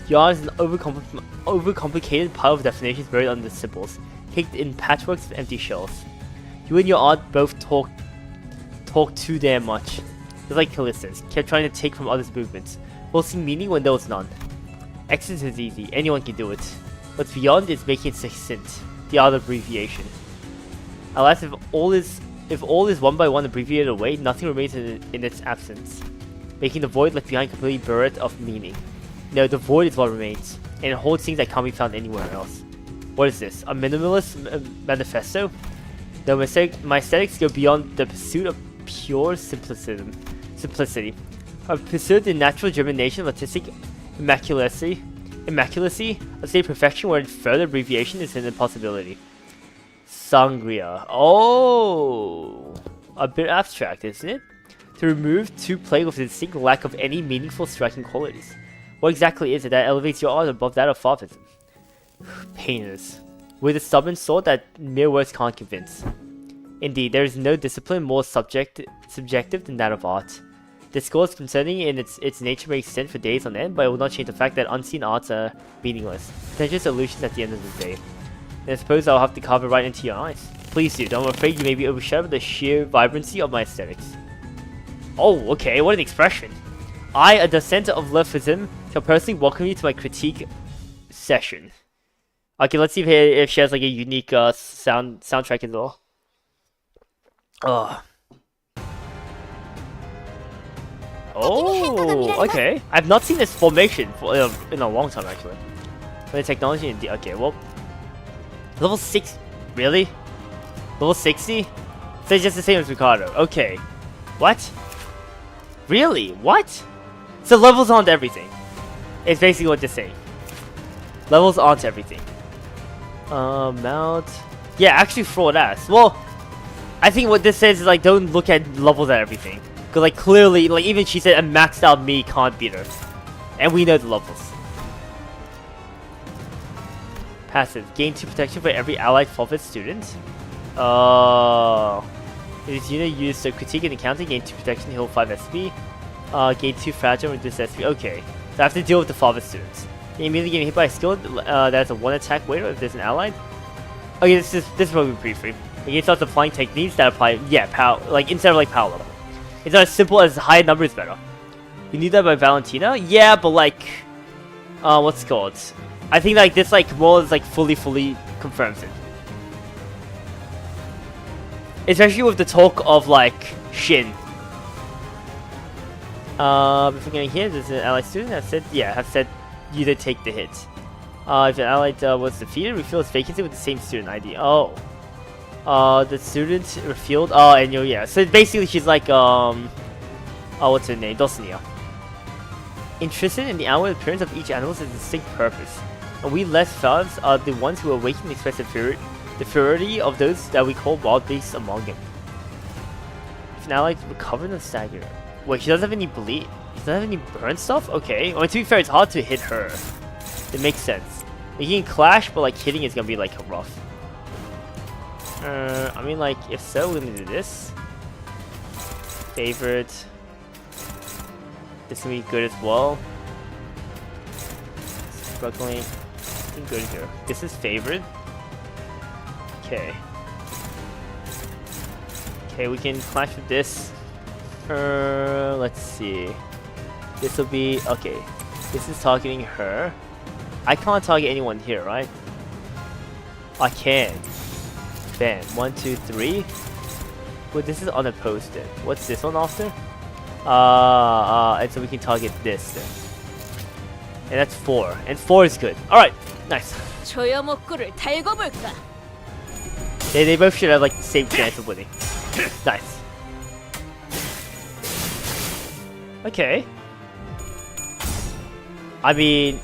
[SPEAKER 1] Yarn is an overcomplicated pile of definitions buried under symbols, caked in patchworks of empty shells. You and your aunt both talk too damn much. Just like Callistus, kept trying to take from others' movements, forcing meaning when there was none. Exit is easy, anyone can do it. What's beyond is making it succinct, the art of abbreviation. Alas, if all is one by one abbreviated away, nothing remains in its absence, making the void left behind completely bereft of meaning. No, the void is what remains, and it holds things that can't be found anywhere else. What is this? A minimalist manifesto? No, my aesthetics go beyond the pursuit of pure simplicity. I've pursued the natural germination of artistic immaculacy, a state of perfection where further abbreviation is an impossibility. Sangria. Oh, a bit abstract, isn't it? To remove, to play with a distinct lack of any meaningful striking qualities. What exactly is it that elevates your art above that of Fafism? Painters. With a stubborn sword that mere words can't convince. Indeed, there is no discipline more subjective than that of art. Discourse concerning in its nature may extend for days on end, but it will not change the fact that unseen arts are meaningless, pretentious illusions at the end of the day. And I suppose I'll have to carve it right into your eyes. Please do, I'm afraid you may be overshadowed by the sheer vibrancy of my aesthetics. Oh, okay, what an expression. I, a descendant of Lefism, shall personally welcome you to my critique session. Okay, let's see if she has like a unique soundtrack as well. Oh, okay. I've not seen this formation for in a long time actually. For the technology indeed. Okay, well, level 6, really? Level 60? So it's just the same as Ricardo. Okay, what? Really? What? So levels aren't everything. It's basically what they're saying. Levels aren't everything. Mount. Yeah, actually fraud ass. Well, I think what this says is like don't look at levels at everything. Cause like clearly, like even she said a maxed out me can't beat her. And we know the levels. Passive. Gain 2 protection for every allied forfeit student. It is used to critique and encounter, gain 2 protection, heal 5 SP. Gain 2 fragile, reduce SP. Okay. So I have to deal with the forfeit students. You immediately get hit by a skill that's a 1 attack waiter if there's an allied. Okay, this is probably pretty free. Against us applying techniques that apply, yeah, power, like instead of like power level. It's not as simple as higher number is better. You need that by Valentina? Yeah, but like, what's it called? I think like this like more is like fully confirms it. Especially with the talk of like Shin. If we're getting here, there's an allied student that said, yeah, have said you did take the hit. If an allied was defeated, refill its vacancy with the same student ID. Oh. The student revealed. Oh, and yeah. So basically, she's like what's her name? Dulcinea. Interested in the outward appearance of each animal has a distinct purpose, and we less fellows are the ones who awaken and express the inferiority of those that we call wild beasts among them. If now like recover the stagger. Wait, she doesn't have any bleed. She doesn't have any burn stuff? Okay. Well, to be fair, it's hard to hit her. It makes sense. You can clash, but like hitting is gonna be like rough. I mean, like, if so, we're gonna do this. Favorite. This gonna be good as well. Struggling. Good here. This is favorite. Okay. Okay, we can clash with this. Let's see. This will be okay. This is targeting her. I can't target anyone here, right? I can. Bam. 1, 2, 3. Well, this is unopposed then. What's this one after? And so we can target this then. And that's 4. And 4 is good. Alright. Nice.
[SPEAKER 7] 조여목구를 달고 볼까?
[SPEAKER 1] They both should have like the same chance of winning. Nice. Okay. I mean,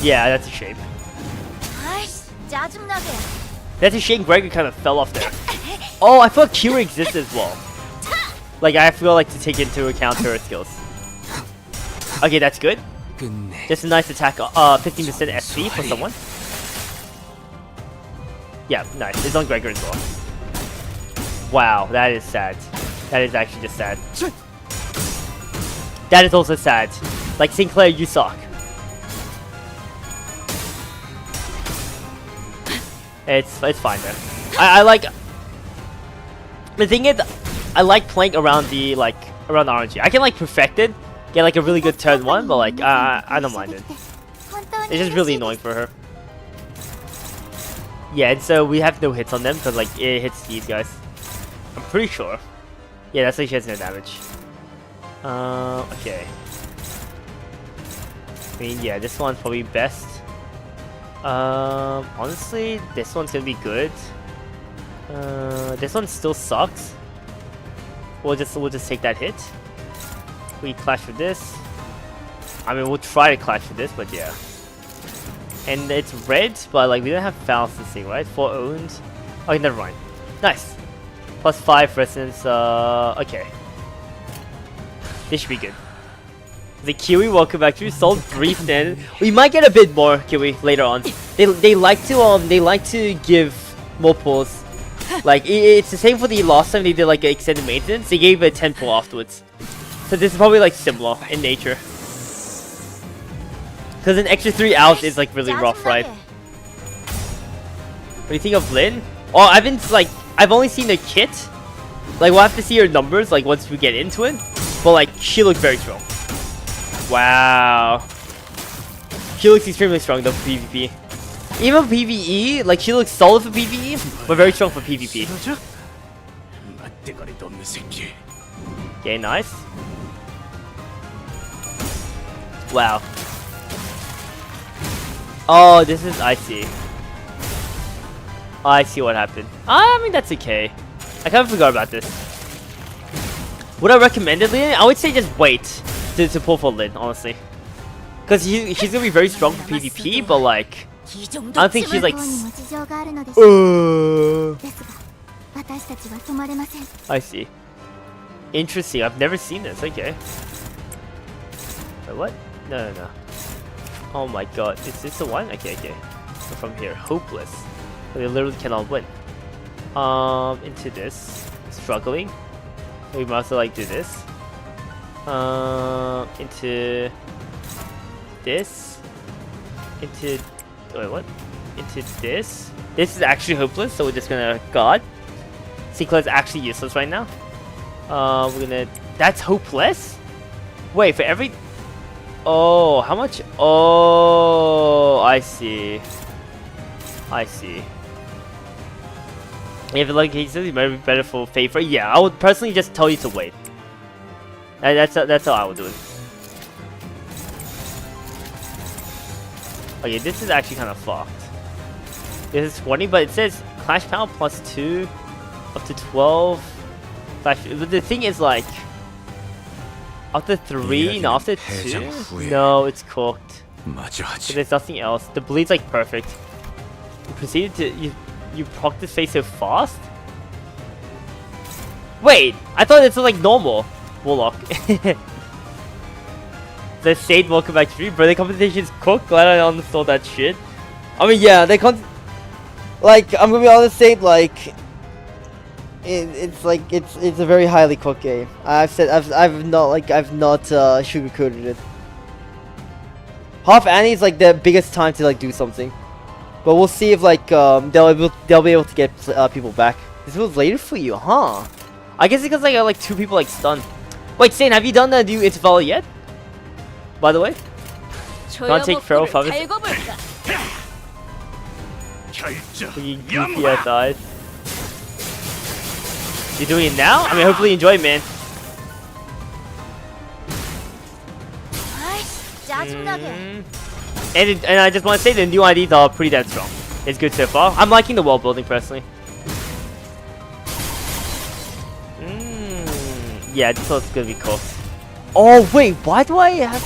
[SPEAKER 1] yeah, that's a shame.
[SPEAKER 4] 아이씨, 짜증나게.
[SPEAKER 1] That's a shame Gregor kind of fell off there. Oh, I thought Kira existed as well. Like, I feel like to take into account her skills. Okay, that's good. Just a nice attack, 15% SP for someone. Yeah, nice. It's on Gregor as well. Wow, that is sad. That is actually just sad. That is also sad. Like, Sinclair, you suck. It's fine then. I like. The thing is, I like playing around the around RNG. I can like perfect it, get like a really good turn 1, but like I don't mind it. It's just really annoying for her. Yeah, and so we have no hits on them because like it hits these guys. I'm pretty sure. Yeah, that's like she has no damage. Okay. I mean, yeah, this one's probably best. Honestly, this one's gonna be good. This one still sucks. We'll just take that hit. We clash with this. I mean, we'll try to clash with this, but yeah. And it's red, but like we don't have fouls this thing, right? 4 owned. Okay, never mind. Nice. Plus 5 resonance. Okay. This should be good. The Kiwi, welcome back to Sold 3 stand. We might get a bit more Kiwi later on. They like to give more pulls. Like it's the same for the last time they did like extended maintenance. They gave a 10 pull afterwards. So this is probably like similar in nature. Because an extra 3 hours is like really rough, right? What do you think of Lynn? Oh, I've only seen the kit. Like we'll have to see her numbers like once we get into it. But like she looks very strong. Wow. She looks extremely strong though for PvP. Even for PvE, like she looks solid for PvE, but very strong for PvP. Okay, nice. Wow. Oh, this is icy. I see what happened. I mean, that's okay. I kind of forgot about this. Would I recommend it, Lynn? I would say just wait to pull for Lynn, honestly. Because she's gonna be very strong for PvP, but like, I don't think she's like. I see. Interesting. I've never seen this. Okay. Wait, what? No. Oh my god. Is this the one? Okay. So from here, hopeless. They literally cannot win. Into this, struggling. We might also like do this. Into this. Into wait, what? Into this. This is actually hopeless, so we're just gonna God. Sinclair's actually useless right now. We're gonna. That's hopeless. Wait for every. Oh, how much? Oh, I see. If like he says, it might be better for favor. Yeah, I would personally just tell you to wait. That's how I would do it. Okay, this is actually kind of fucked. This is 20, but it says Clash Power plus 2 up to 12. But the thing is like after 3, no, after 2, no, it's cooked.
[SPEAKER 6] 마주하지.
[SPEAKER 1] There's nothing else. The bleed's like perfect. You proceeded to you proc this face so fast. Wait, I thought this was like normal. Warlock. The Shade welcome back to you, bro. The competition's cooked. Glad I understood that shit. I mean, yeah, they can't. Like, I'm gonna be honest, Shade. Like, it's a very highly cooked game. I've not sugarcoated it. Half Annie is like the biggest time to like do something, but we'll see if like they'll be able to get people back. This was later for you, huh? I guess because I got like 2 people like stunned. Wait, Sane, have you done the new interval yet? By the way, can't take feral
[SPEAKER 7] 조여먹고를
[SPEAKER 1] focus.
[SPEAKER 7] 달궈볼까?
[SPEAKER 6] 결정.
[SPEAKER 1] You goofy ass eyes. You doing it now? I mean, hopefully you enjoy it, man.
[SPEAKER 4] 아이씨, 짜증나게.
[SPEAKER 1] And I just want to say the new IDs are pretty damn strong. It's good so far. I'm liking the world building personally. Yeah, this one's gonna be cool. Oh wait, why do I have?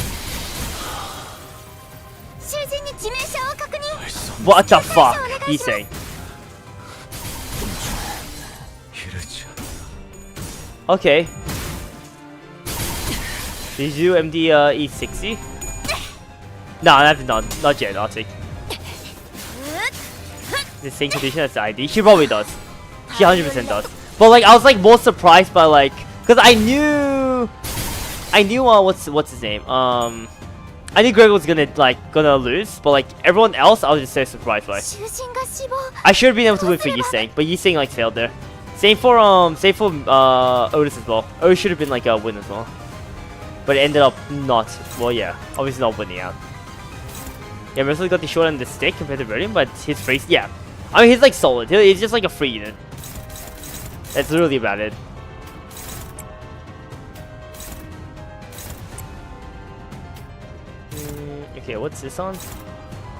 [SPEAKER 4] 囚人に致命傷を確認。
[SPEAKER 1] What the fuck? He's saying. Okay. Did you do MD E60? No, not yet. I'll take. The same condition as the ID. She probably does. She 100% does. But like, I was like more surprised by like, cause I knew what's his name? I knew Greg was gonna lose, but like everyone else, I was just so surprised by.
[SPEAKER 4] 囚人が死亡。
[SPEAKER 1] I should have been able to win for Yiseng, but Yiseng like failed there. Same for Otis as well. Otis should have been like a win as well, but it ended up not. Well, yeah, obviously not winning out. Yeah, Mercer got the short end of the stick compared to Radiant, but his freeze, yeah. I mean, he's like solid. He's just like a free unit. That's literally about it. Okay, what's this on?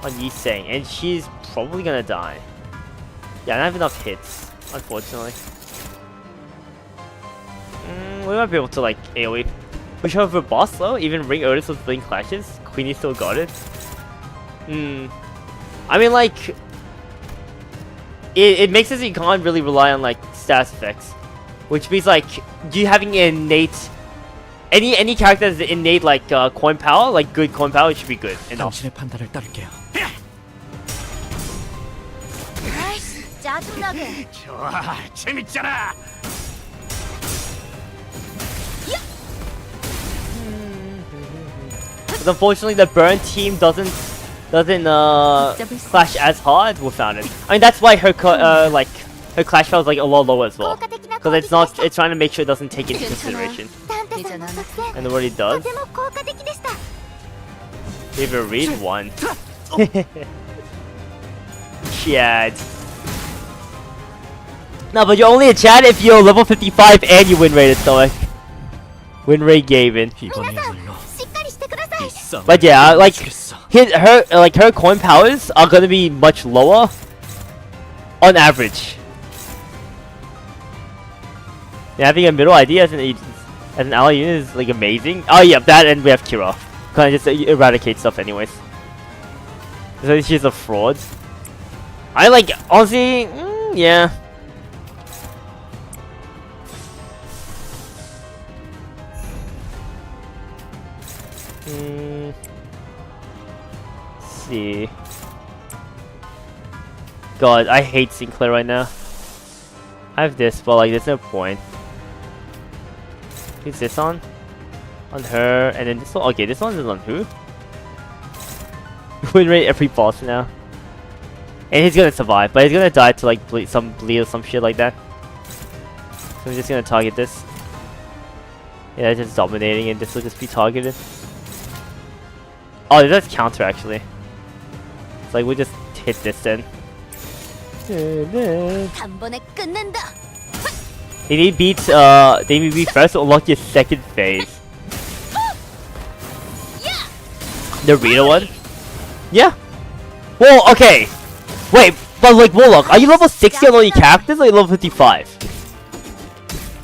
[SPEAKER 1] On Yiseng, and she's probably gonna die. Yeah, I don't have enough hits, unfortunately. We might be able to like AoE push over boss though. Even Ring Otis with Blink Clashes, Queenie still got it. I mean, like, it makes it so you can't really rely on like status effects, which means like you having innate any character that's innate like coin power, like good coin power, should be good enough.
[SPEAKER 2] 당신의 판단을 따를게요.
[SPEAKER 4] 아이씨, 짜증나게.
[SPEAKER 6] 좋아, 재밌잖아.
[SPEAKER 1] But unfortunately, the burn team doesn't clash as hard without it. I mean, that's why her her clash power is like a lot lower as well,
[SPEAKER 4] 効果的な
[SPEAKER 1] because
[SPEAKER 4] 攻撃
[SPEAKER 1] it's not
[SPEAKER 4] でした。
[SPEAKER 1] it's trying to make sure it doesn't take into consideration.
[SPEAKER 4] ダンテさんの作戦、
[SPEAKER 1] And what it
[SPEAKER 4] と
[SPEAKER 1] does,
[SPEAKER 4] ても効果的でした。
[SPEAKER 1] give a read one. Chad. No, but you're only a Chad if you're level 55 and you win rated Stoic. Win rate Gavin.
[SPEAKER 2] 이번이야말로
[SPEAKER 4] しっかりしてください。
[SPEAKER 2] 이 싸움을
[SPEAKER 1] But yeah, like
[SPEAKER 2] 이기겠어.
[SPEAKER 1] her coin powers are gonna be much lower on average. Yeah, having a middle ID as an ally unit is like amazing. Oh yeah, that, and we have Kira. Kind of just eradicate stuff anyways. So she's a fraud. I like honestly, yeah. Let's see. God, I hate Sinclair right now. I have this, but like, there's no point. Who's this on? On her, and then this one. Okay, this one is on who? Win rate every boss now. And he's gonna survive, but he's gonna die to like bleed or some shit like that. So I'm just gonna target this. Yeah, just dominating, and this will just be targeted. Oh, that's counter actually. It's like we just hit this then.
[SPEAKER 4] 단번에 끝낸다.
[SPEAKER 1] They need beat first to unlock your second phase. The Rita one? Yeah. Well, okay. Wait, But like, Warlock, are you level 60 on all your characters or are you level 55?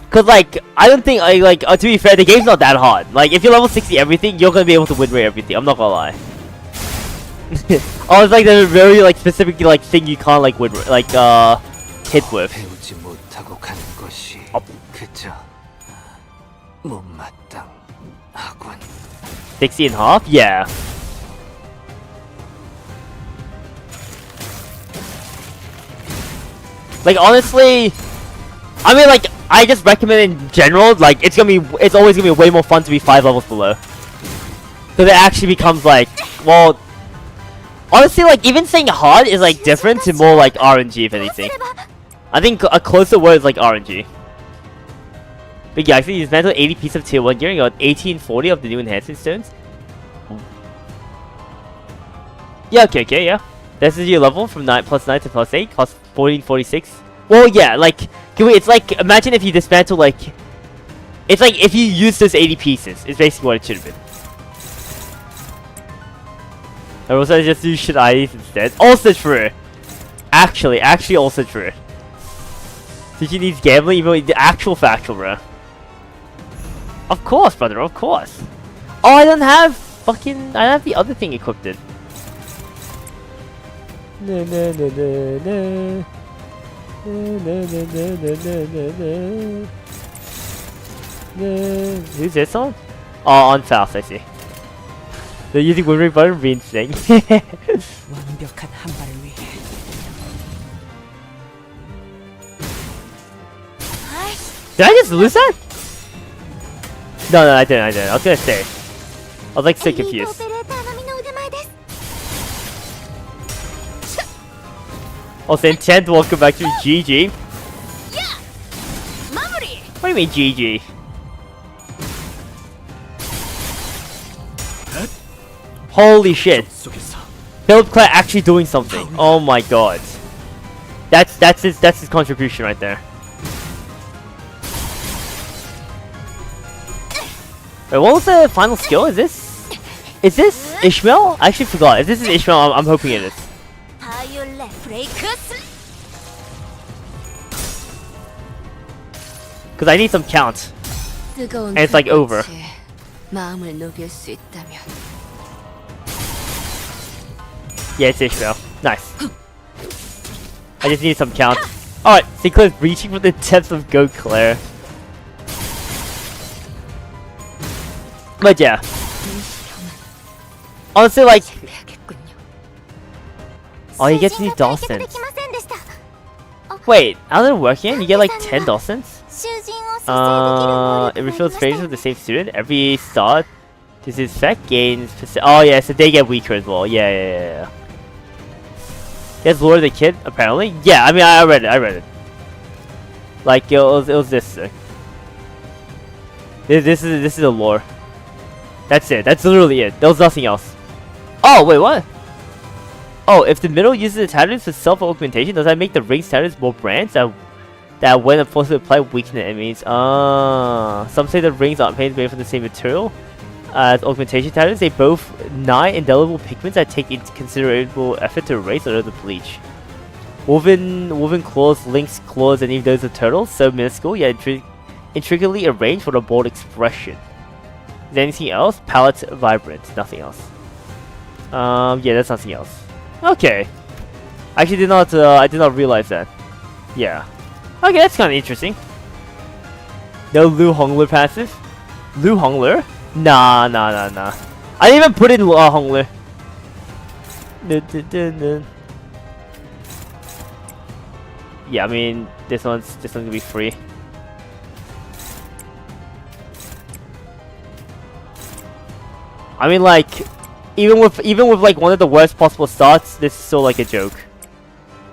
[SPEAKER 1] Cause like, I don't think, to be fair, the game's not that hard. Like, if you're level 60 everything, you're gonna be able to win rate everything, I'm not gonna lie. Oh, it's like there's a very like specific like thing you can't like win, like hit with.
[SPEAKER 6] 배우지 못하고 간 것이 그저 못마땅하군.
[SPEAKER 1] 60 and half? Yeah. Like honestly, I mean like I just recommend in general, like it's always gonna be way more fun to be 5 levels below. Cause it actually becomes like, well, honestly like even saying hard is like different to more like RNG if anything. I think a closer word is like RNG. But yeah, actually dismantle 80 pieces of tier 1 gear and got 1840 of the new enhancement stones. Yeah, okay, yeah. This is your level from 9 plus 9 to plus 8, cost 1446. Well, yeah, like, it's like, imagine if you dismantle, like, it's like if you use those 80 pieces, is basically what it should have been. Or also just use shit IDs instead. Also true. Actually also true. Sushi needs gambling, even the actual factual, bro. Of course, brother, of course. Oh, I don't have the other thing equipped in. No. Who's this on? Oh, on South, I see. They're using win rate button, being thing.
[SPEAKER 7] 완벽한 한 발을 위해.
[SPEAKER 1] Did I just lose that? No, I didn't. I was gonna say. I was like so
[SPEAKER 4] エリートオ
[SPEAKER 1] confused.
[SPEAKER 4] ペレーター並みの腕前です
[SPEAKER 1] Also, Intent, welcome back to GG.
[SPEAKER 7] マブリ
[SPEAKER 1] What do you mean GG? Holy shit.
[SPEAKER 6] 속에서
[SPEAKER 1] Philip Clay actually doing something. Oh my god. That's his contribution right there. Wait, what was the final skill? Is this Ishmael? I actually forgot. If this is Ishmael, I'm hoping it is.
[SPEAKER 7] パイオレブレイクス
[SPEAKER 1] Because I need some count.
[SPEAKER 5] 뜨거운
[SPEAKER 1] And it's like over.
[SPEAKER 5] 불꽃에 마음을 녹일 수 있다면
[SPEAKER 1] Yeah, it's Ishmael. Nice. I just need some count. Alright, Sinclair's reaching for the depths of Go Claire. But yeah. Honestly, like,
[SPEAKER 5] 해야겠군요.
[SPEAKER 1] oh, you get to
[SPEAKER 4] 囚
[SPEAKER 1] use
[SPEAKER 4] 人が解決
[SPEAKER 1] Dawson.
[SPEAKER 4] できませんでした
[SPEAKER 1] Wait, now that I'm working, you get like 10 Dawsons?
[SPEAKER 4] 囚人を蘇生できる能
[SPEAKER 1] It
[SPEAKER 4] 力が
[SPEAKER 1] refills
[SPEAKER 4] あり
[SPEAKER 1] phrases
[SPEAKER 4] ま
[SPEAKER 1] with the same student. Every start, this effect gains. Oh yeah, so they get weaker as well. Yeah. Gets lower the kid apparently. Yeah, I mean I read it. Like it was this thing. This is the lore. That's it. That's literally it. There was nothing else. Oh wait, what? Oh, if the middle uses the tattoos for self-augmentation, does that make the ring tattoos more brands that when forced to apply weaken enemies? Some say the rings aren't made from the same material as augmentation tattoos. They both nigh indelible pigments that take into considerable effort to erase or to bleach. Woven claws, lynx claws, and even those of turtles, so minuscule yet intricately arranged for a bold expression. Is there anything else? Palette vibrant. Nothing else. Yeah, that's nothing else. Okay. I actually I did not realize that. Yeah. Okay, that's kind of interesting. No Lu Hongler passive? Lu Hongler? Nah. I didn't even put in Hongler. Yeah, I mean, this one's gonna be free. I mean, like, even with like one of the worst possible starts, this is still like a joke,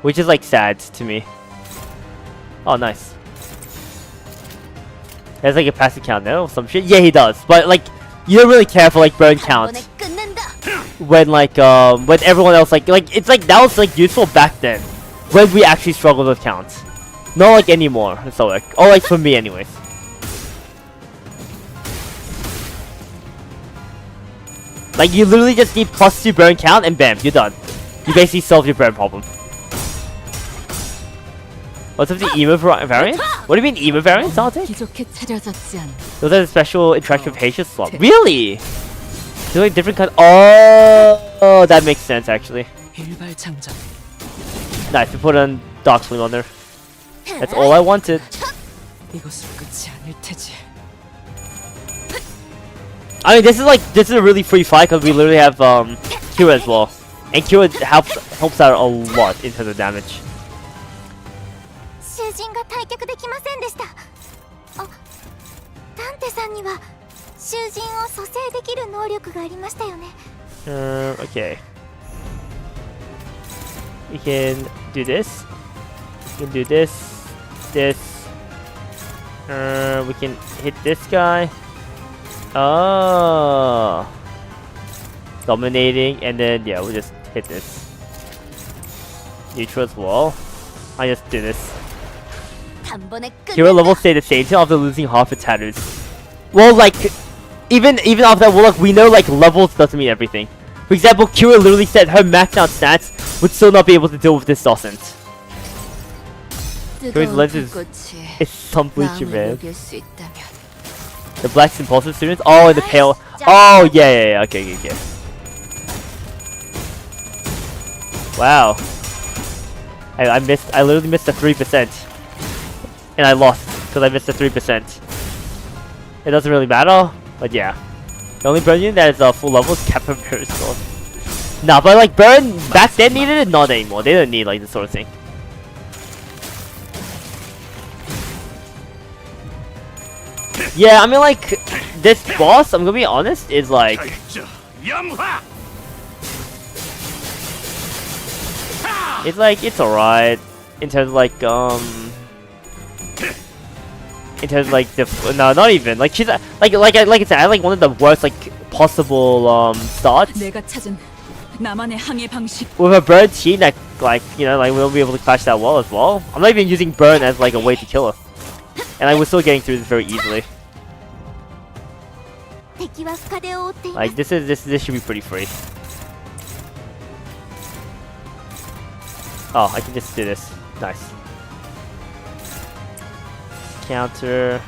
[SPEAKER 1] which is like sad to me. Oh, nice. There's like a passive count there or some shit. Yeah, he does, but like you don't really care for like burn count when like when everyone else like it's like that was like useful back then when we actually struggled with counts. Not like anymore. So like, or like for me anyways. Like you literally just need +2 burn count and bam, you're done. You basically solve your burn problem. What's up the emo variant? What do you mean emo variant, Dante?
[SPEAKER 5] 기적해 차려졌지 않아.
[SPEAKER 1] Those are the special interaction with patient slot. Really? They're like different kinds. Oh, that makes sense actually.
[SPEAKER 2] 일발장전.
[SPEAKER 1] Nice, we put on Dark Flame on there. That's all I wanted.
[SPEAKER 2] 이것은 끝이 아닐 테지.
[SPEAKER 1] I mean, this is a really free fight because we literally have Kira as well, and Kira helps out a lot in terms of damage.
[SPEAKER 4] 囚人が退却できませんでした。あ、ダンテさんには囚人を蘇生できる能力がありましたよね。
[SPEAKER 1] Okay. We can do this. We can do this. This. We can hit this guy. Oh. Dominating, and then yeah, we'll just hit this. Neutral as well. I just do this.
[SPEAKER 7] 단번에 끝.
[SPEAKER 1] Hero level stay the same till after losing half its tatters. Well, like, even after that, well, like, we know like levels doesn't mean everything. For example, Kira literally said her maxed out stats would still not be able to deal with this doesn't. Kira's lens is some bleacher, man. The black impulsive students? Oh, and the pale. Oh, yeah, okay. Wow. I literally missed the 3%. And I lost, because I missed the 3%. It doesn't really matter, but yeah. The only burn unit that is full level is Kappa Periscope. Nah, but like burn back then needed it, not anymore. They don't need like this sort of thing. Yeah, I mean like this boss, I'm gonna be honest, is like it's alright in terms of like in terms of like the no, not even like she's like I said, I like one of the worst like possible starts.
[SPEAKER 5] 내가 찾은 나만의 항해 방식.
[SPEAKER 1] With a burn team that like you know like we'll be able to clash that well as well. I'm not even using burn as like a way to kill her, and like we're still getting through this very easily.
[SPEAKER 4] 敵は深手を追っています。
[SPEAKER 1] Like this should be pretty free. Oh, I can just do this. Nice. Counter.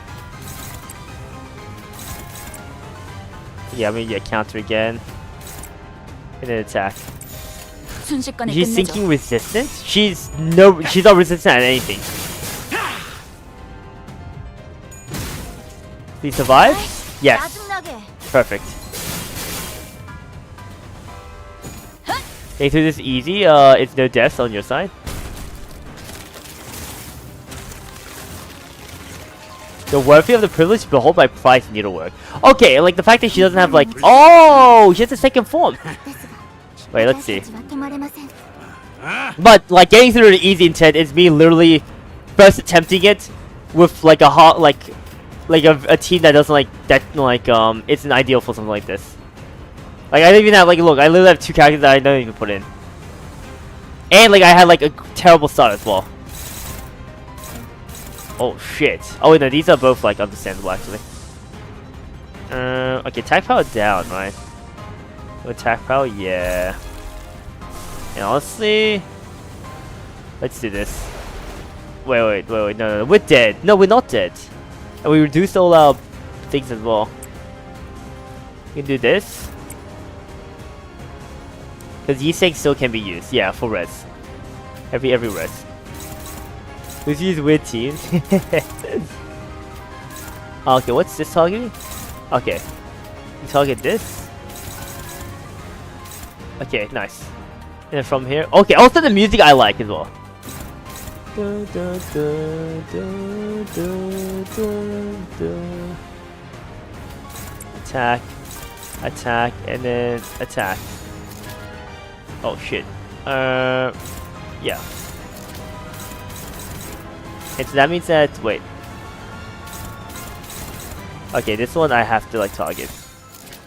[SPEAKER 1] Yeah, I mean yeah, counter again. And then attack.
[SPEAKER 5] 순식간에
[SPEAKER 1] She's
[SPEAKER 5] 끝내죠.
[SPEAKER 1] thinking resistance? She's not resistant at anything. Did he survive? Yes.
[SPEAKER 7] 짜증나게.
[SPEAKER 1] Perfect. Getting through this easy, it's no deaths on your side. The worthy of the privilege to behold my prize needlework. Okay, like the fact that she doesn't have like oh, she has a second form. Wait, let's see.
[SPEAKER 4] 私たちは止まれません。
[SPEAKER 1] But like getting through the easy intent is me literally first attempting it with like a hot like a team that doesn't like that like isn't ideal for something like this. Like I don't even have like look, I literally have 2 characters that I don't even put in. And like I had like a terrible start as well. Oh shit. Oh wait, no, these are both like understandable actually. Okay, attack power down, right? Attack power, yeah. And honestly, let's do this. Wait, no, we're dead. No, we're not dead. And we reduced all our things as well. We can do this. Because Yiseng still can be used, yeah, for res. Every res. Let's use weird teams. Okay, what's this targeting? Okay. You target this. Okay, nice. And then from here. Okay, also the music I like as well. Attack. Attack. And then attack. Oh shit. Yeah. And so that means that wait. Okay, this one I have to like target.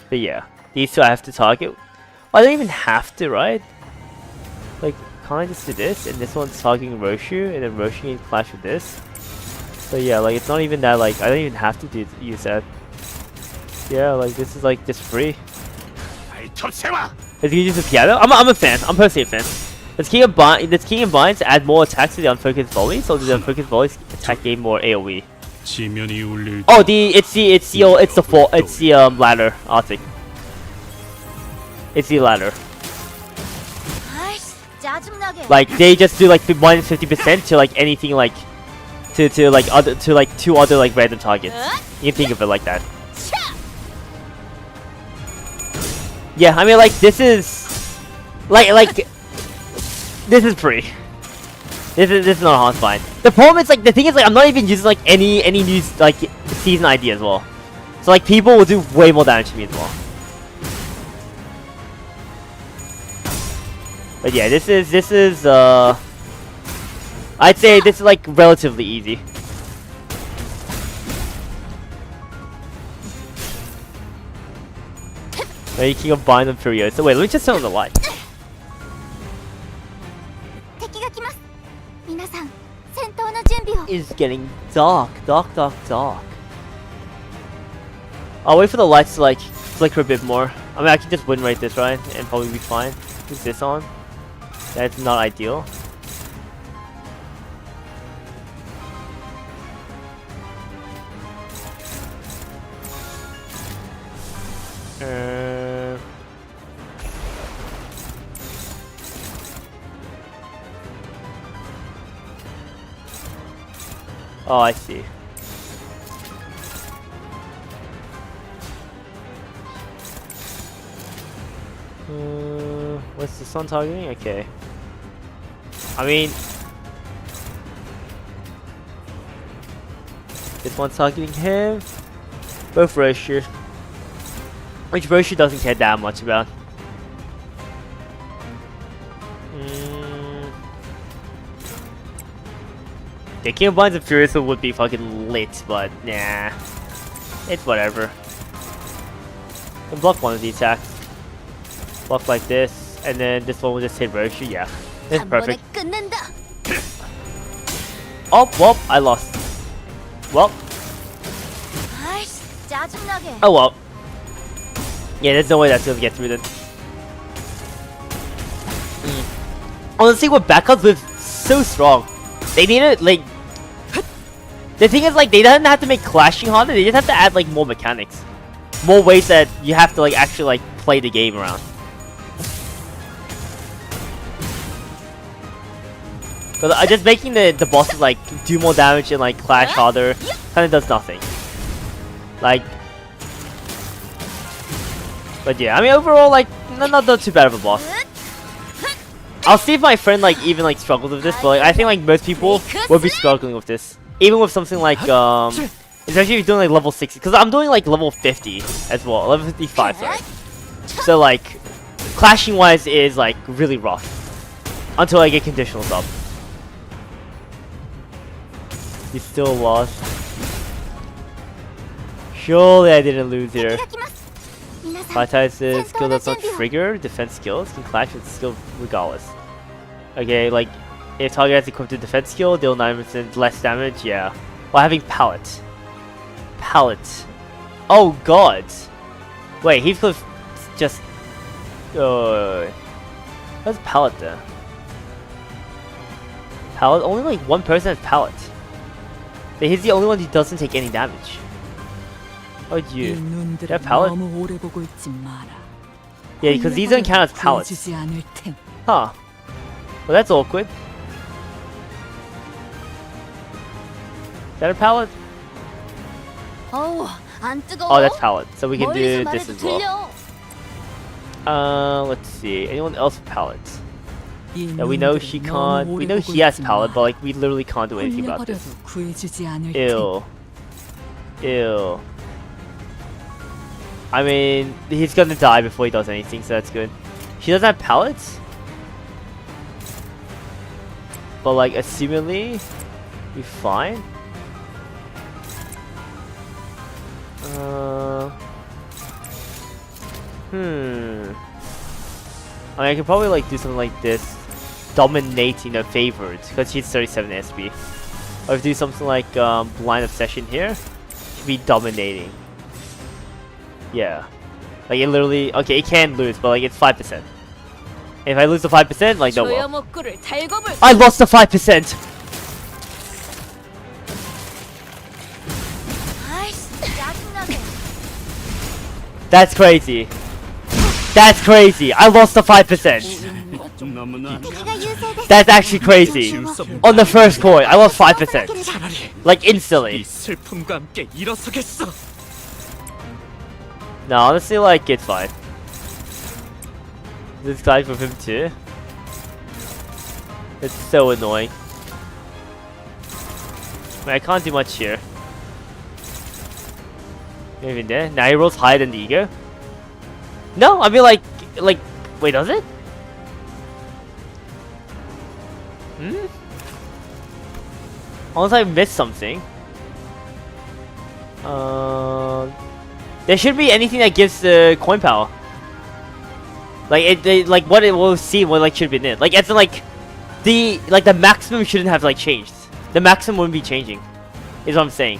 [SPEAKER 1] But yeah, these two I have to target. Well, I don't even have to, right? Like, can't I just do this? And this one's targeting Roshu, and then Roshu can clash with this. So yeah, like it's not even that like I don't even have to use that. Yeah, like this is like just free. Is he use the piano? I'm a fan. I'm personally a fan. Does King of Binds add more attacks to the unfocused volleys, or does the unfocused volleys attack gain more AoE?
[SPEAKER 8] 지면이 울릴
[SPEAKER 1] Oh, it's the ladder. Arctic. It's the ladder.
[SPEAKER 7] 아이씨, 짜증나게.
[SPEAKER 1] Like they just do like minus 50% to like anything like to like other to like two other like random targets. You can think of it like that. Yeah, I mean like this is like this is free. This is not hard fine. The problem is like the thing is like I'm not even using like any new like season idea as well. So like people will do way more damage to me as well. But yeah, this is I'd say this is like relatively easy. Making a bind on Furiosa. So wait, let me just turn on the light.
[SPEAKER 4] 敵が来ます。皆さん、戦闘の準備を。
[SPEAKER 1] It's getting dark. I'll wait for the lights to like flicker a bit more. I mean I can just win right this, right? And probably be fine. Who's this on? That's not ideal. Oh, I see. What's the sun targeting? Okay. I mean, this one's targeting him. Both Roshu. Which Roshu doesn't care that much about. The King of Binds and Furiosa would be fucking lit, but nah. It's whatever. Can block one of the attacks. Block like this, and then this one will just hit Roshu, yeah. It's perfect.
[SPEAKER 7] 끝낸다.
[SPEAKER 1] Oh, well, I lost. Well,
[SPEAKER 7] 아이씨, 짜증나게.
[SPEAKER 1] oh well. Yeah, there's no way that's gonna get through then. Honestly, with backups with so strong. They need it, like... The thing is, like, they don't have to make clashing harder, they just have to add, like, more mechanics. More ways that you have to, like, actually, like, play the game around. Because just making the bosses, like, do more damage and, like, clash harder kind of does nothing. Like... But yeah, I mean, overall, like, not too bad of a boss. I'll see if my friend like even like struggles with this, but like, I think like most people will be struggling with this, even with something like especially if you're doing like level 60, because I'm doing like level 50 as well, level 55, sorry. So like clashing wise is like really rough until I get conditionals up. You still lost. Surely I didn't lose here.
[SPEAKER 4] 敵が来ます。皆さん、
[SPEAKER 1] Prioritizes skill does not trigger defense skills, can clash with skill regardless. Okay, like, if target has equipped a defense skill, deal 9% less damage, yeah. While having palette. Palette. Oh god! Wait, Heathcliff just... what's palette there? Palette? Only like one person has palette. But he's the only one who doesn't take any damage. Oh,
[SPEAKER 2] 이
[SPEAKER 1] you.
[SPEAKER 2] 눈들을
[SPEAKER 1] That palette?
[SPEAKER 2] 너무 오래 보고 있지 마라.
[SPEAKER 1] Yeah, because these don't count as palettes.
[SPEAKER 2] 구해주지 않을 템.
[SPEAKER 1] Huh. Well, that's awkward. Is that a palette?
[SPEAKER 7] 어우, 안 뜨거워.
[SPEAKER 1] Oh, that's palette. So we can
[SPEAKER 7] 멀리서
[SPEAKER 1] do
[SPEAKER 7] 말해도
[SPEAKER 1] this as well.
[SPEAKER 7] 들려.
[SPEAKER 1] Let's see. Anyone else with palette?
[SPEAKER 2] 이
[SPEAKER 1] Yeah, we know
[SPEAKER 2] 눈들을
[SPEAKER 1] she
[SPEAKER 2] 너무
[SPEAKER 1] can't. We
[SPEAKER 2] 오래
[SPEAKER 1] know
[SPEAKER 2] 보고
[SPEAKER 1] he has
[SPEAKER 2] 있지
[SPEAKER 1] palette, but
[SPEAKER 2] 마라.
[SPEAKER 1] like we literally can't do anything about
[SPEAKER 2] 흘려버려도
[SPEAKER 1] this.
[SPEAKER 2] 구해주지 않을 템.
[SPEAKER 1] Ew. Ew. I mean, he's gonna die before he does anything, so that's good. She doesn't have pallets? But like, assumingly, be fine. I mean, I could probably like do something like this. Dominate, you know, favored, because she's 37 SP. Or if do something like Blind Obsession here, she'd be dominating. Yeah. Like it literally, okay, it can lose, but like it's 5%. If I lose the 5%, like no
[SPEAKER 7] 조여
[SPEAKER 1] well.
[SPEAKER 7] 목구를 달고 볼.
[SPEAKER 1] I lost the 5%.
[SPEAKER 7] 아이씨, 짜증나게.
[SPEAKER 1] That's crazy. That's crazy. I lost the 5%.
[SPEAKER 6] 너무나
[SPEAKER 4] 敵が優勢です。
[SPEAKER 1] That's actually crazy. On the first coin, I lost 5%. Like instantly.
[SPEAKER 6] 슬픔과 함께 일어서겠어.
[SPEAKER 1] No, honestly, like it's fine. This guy from him too. It's so annoying. I can't do much here. Maybe there. Now he rolls higher than the ego. No, I mean like, wait, does it? Hmm. Unless I missed something. There should be anything that gives the coin power. Like like what it will see what like should be in it. Like it's like the maximum shouldn't have like changed. The maximum wouldn't be changing. Is what I'm saying.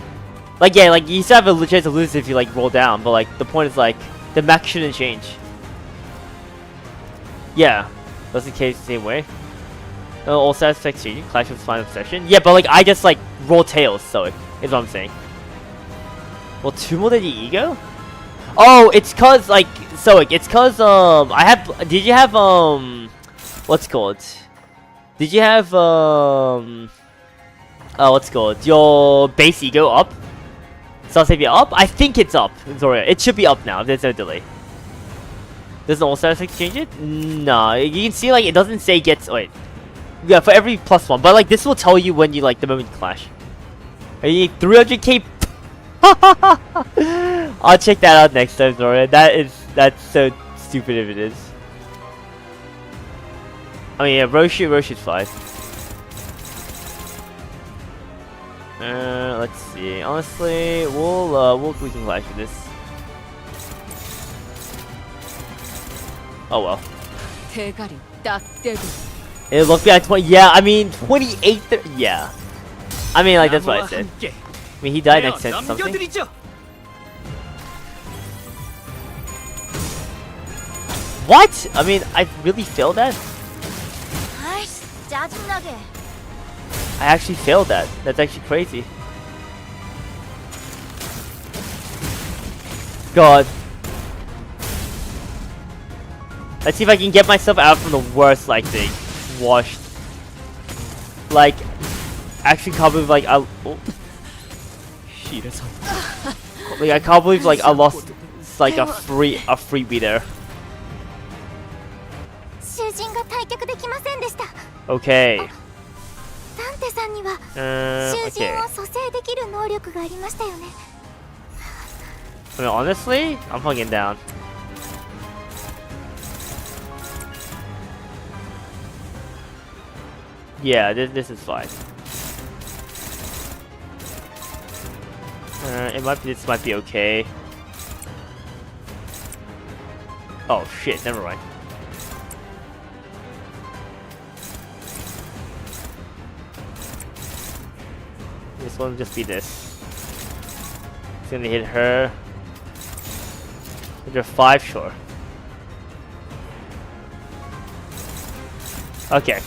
[SPEAKER 1] Like yeah, like you still have a chance to lose if you like roll down, but like the point is like the max shouldn't change. Yeah, that's the case the same way. All stats affect changing. Clash of Final Obsession. Yeah, but like I just like roll tails, so is what I'm saying. Well, 2 more than the ego? Oh, it's cause like it's cause I have. Did you have what's it called? Did you have what's it called? Your base ego up? So I'll say up. I think it's up. Zoria. It should be up now. There's no delay. Does the all stats change it? No, you can see like it doesn't say gets. Wait. Yeah, for every +1, but like this will tell you when you like the moment you clash. You need 300k. I'll check that out next time, Zoria. That's so stupid if it is. I mean, yeah, Roshi's fine. Let's see. Honestly, we can clash with this. Oh well.
[SPEAKER 2] 대가리 딱 떼고
[SPEAKER 1] It looked at 20. Yeah, I mean 28. Yeah. I mean like that's what I said. I mean he died next turn or something. What? I mean I really failed that.
[SPEAKER 7] 아이씨, 짜증나게.
[SPEAKER 1] I actually failed that. That's actually crazy. God. Let's see if I can get myself out from the worst like thing. Washed. Like, actually can't believe like I. Oh. Like I can't believe like I lost like a freebie there.
[SPEAKER 4] 囚人が退却できませんでした。
[SPEAKER 1] Okay.
[SPEAKER 4] ダンテさんには囚人
[SPEAKER 1] Okay.
[SPEAKER 4] を蘇生できる能力がありましたよね。
[SPEAKER 1] I mean, honestly, I'm fucking down. Yeah, this is fine. This might be okay. Oh shit, never mind. This one will just be this. It's gonna hit her. 105, sure. Okay.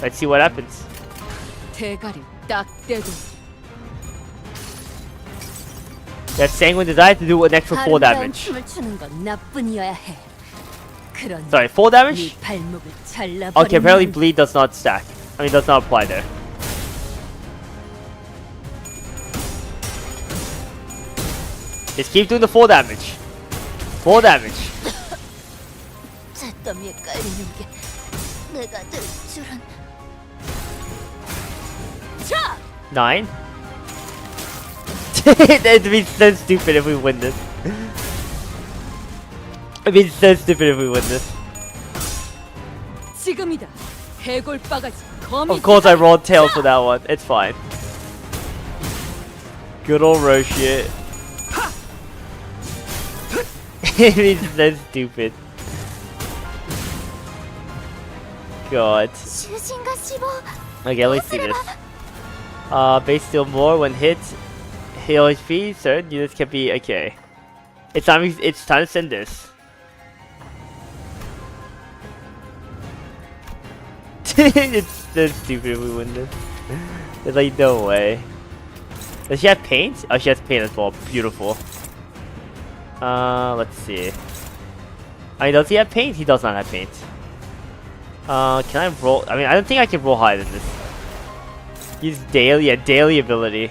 [SPEAKER 1] Let's see what happens.
[SPEAKER 2] 대가리 딱 떼고
[SPEAKER 1] That Sanguine Desire to do an extra 4
[SPEAKER 2] 아름다운
[SPEAKER 1] damage.
[SPEAKER 2] 춤을 추는 건 나뿐이어야 해. 그런
[SPEAKER 1] Sorry, 4 damage?
[SPEAKER 2] 네 발목을 잘라버리면
[SPEAKER 1] Okay, apparently bleed does not stack. I mean, does not apply there. Just keep doing the 4 damage. 4 damage.
[SPEAKER 7] 잿더미에 깔리는 게 내가 될 줄은.
[SPEAKER 1] 9. It'd be so stupid if we win this. It'd be so stupid if we win this.
[SPEAKER 2] 지금이다. 해골바가지 거미.
[SPEAKER 1] Of course I rolled tails for that one. It's fine. Good old Roshi. It's so stupid. God.
[SPEAKER 4] 囚人が死亡。
[SPEAKER 1] Okay, let's see this. Base steal more when hit. Heal HP. Certain units can be okay. It's time to send this. It's so stupid if we win this. There's like no way. Does she have paint? Oh, she has paint as well. Beautiful. Let's see. I mean, does he have paint? He does not have paint. Can I roll? I mean, I don't think I can roll higher than this. Use daily, a daily ability.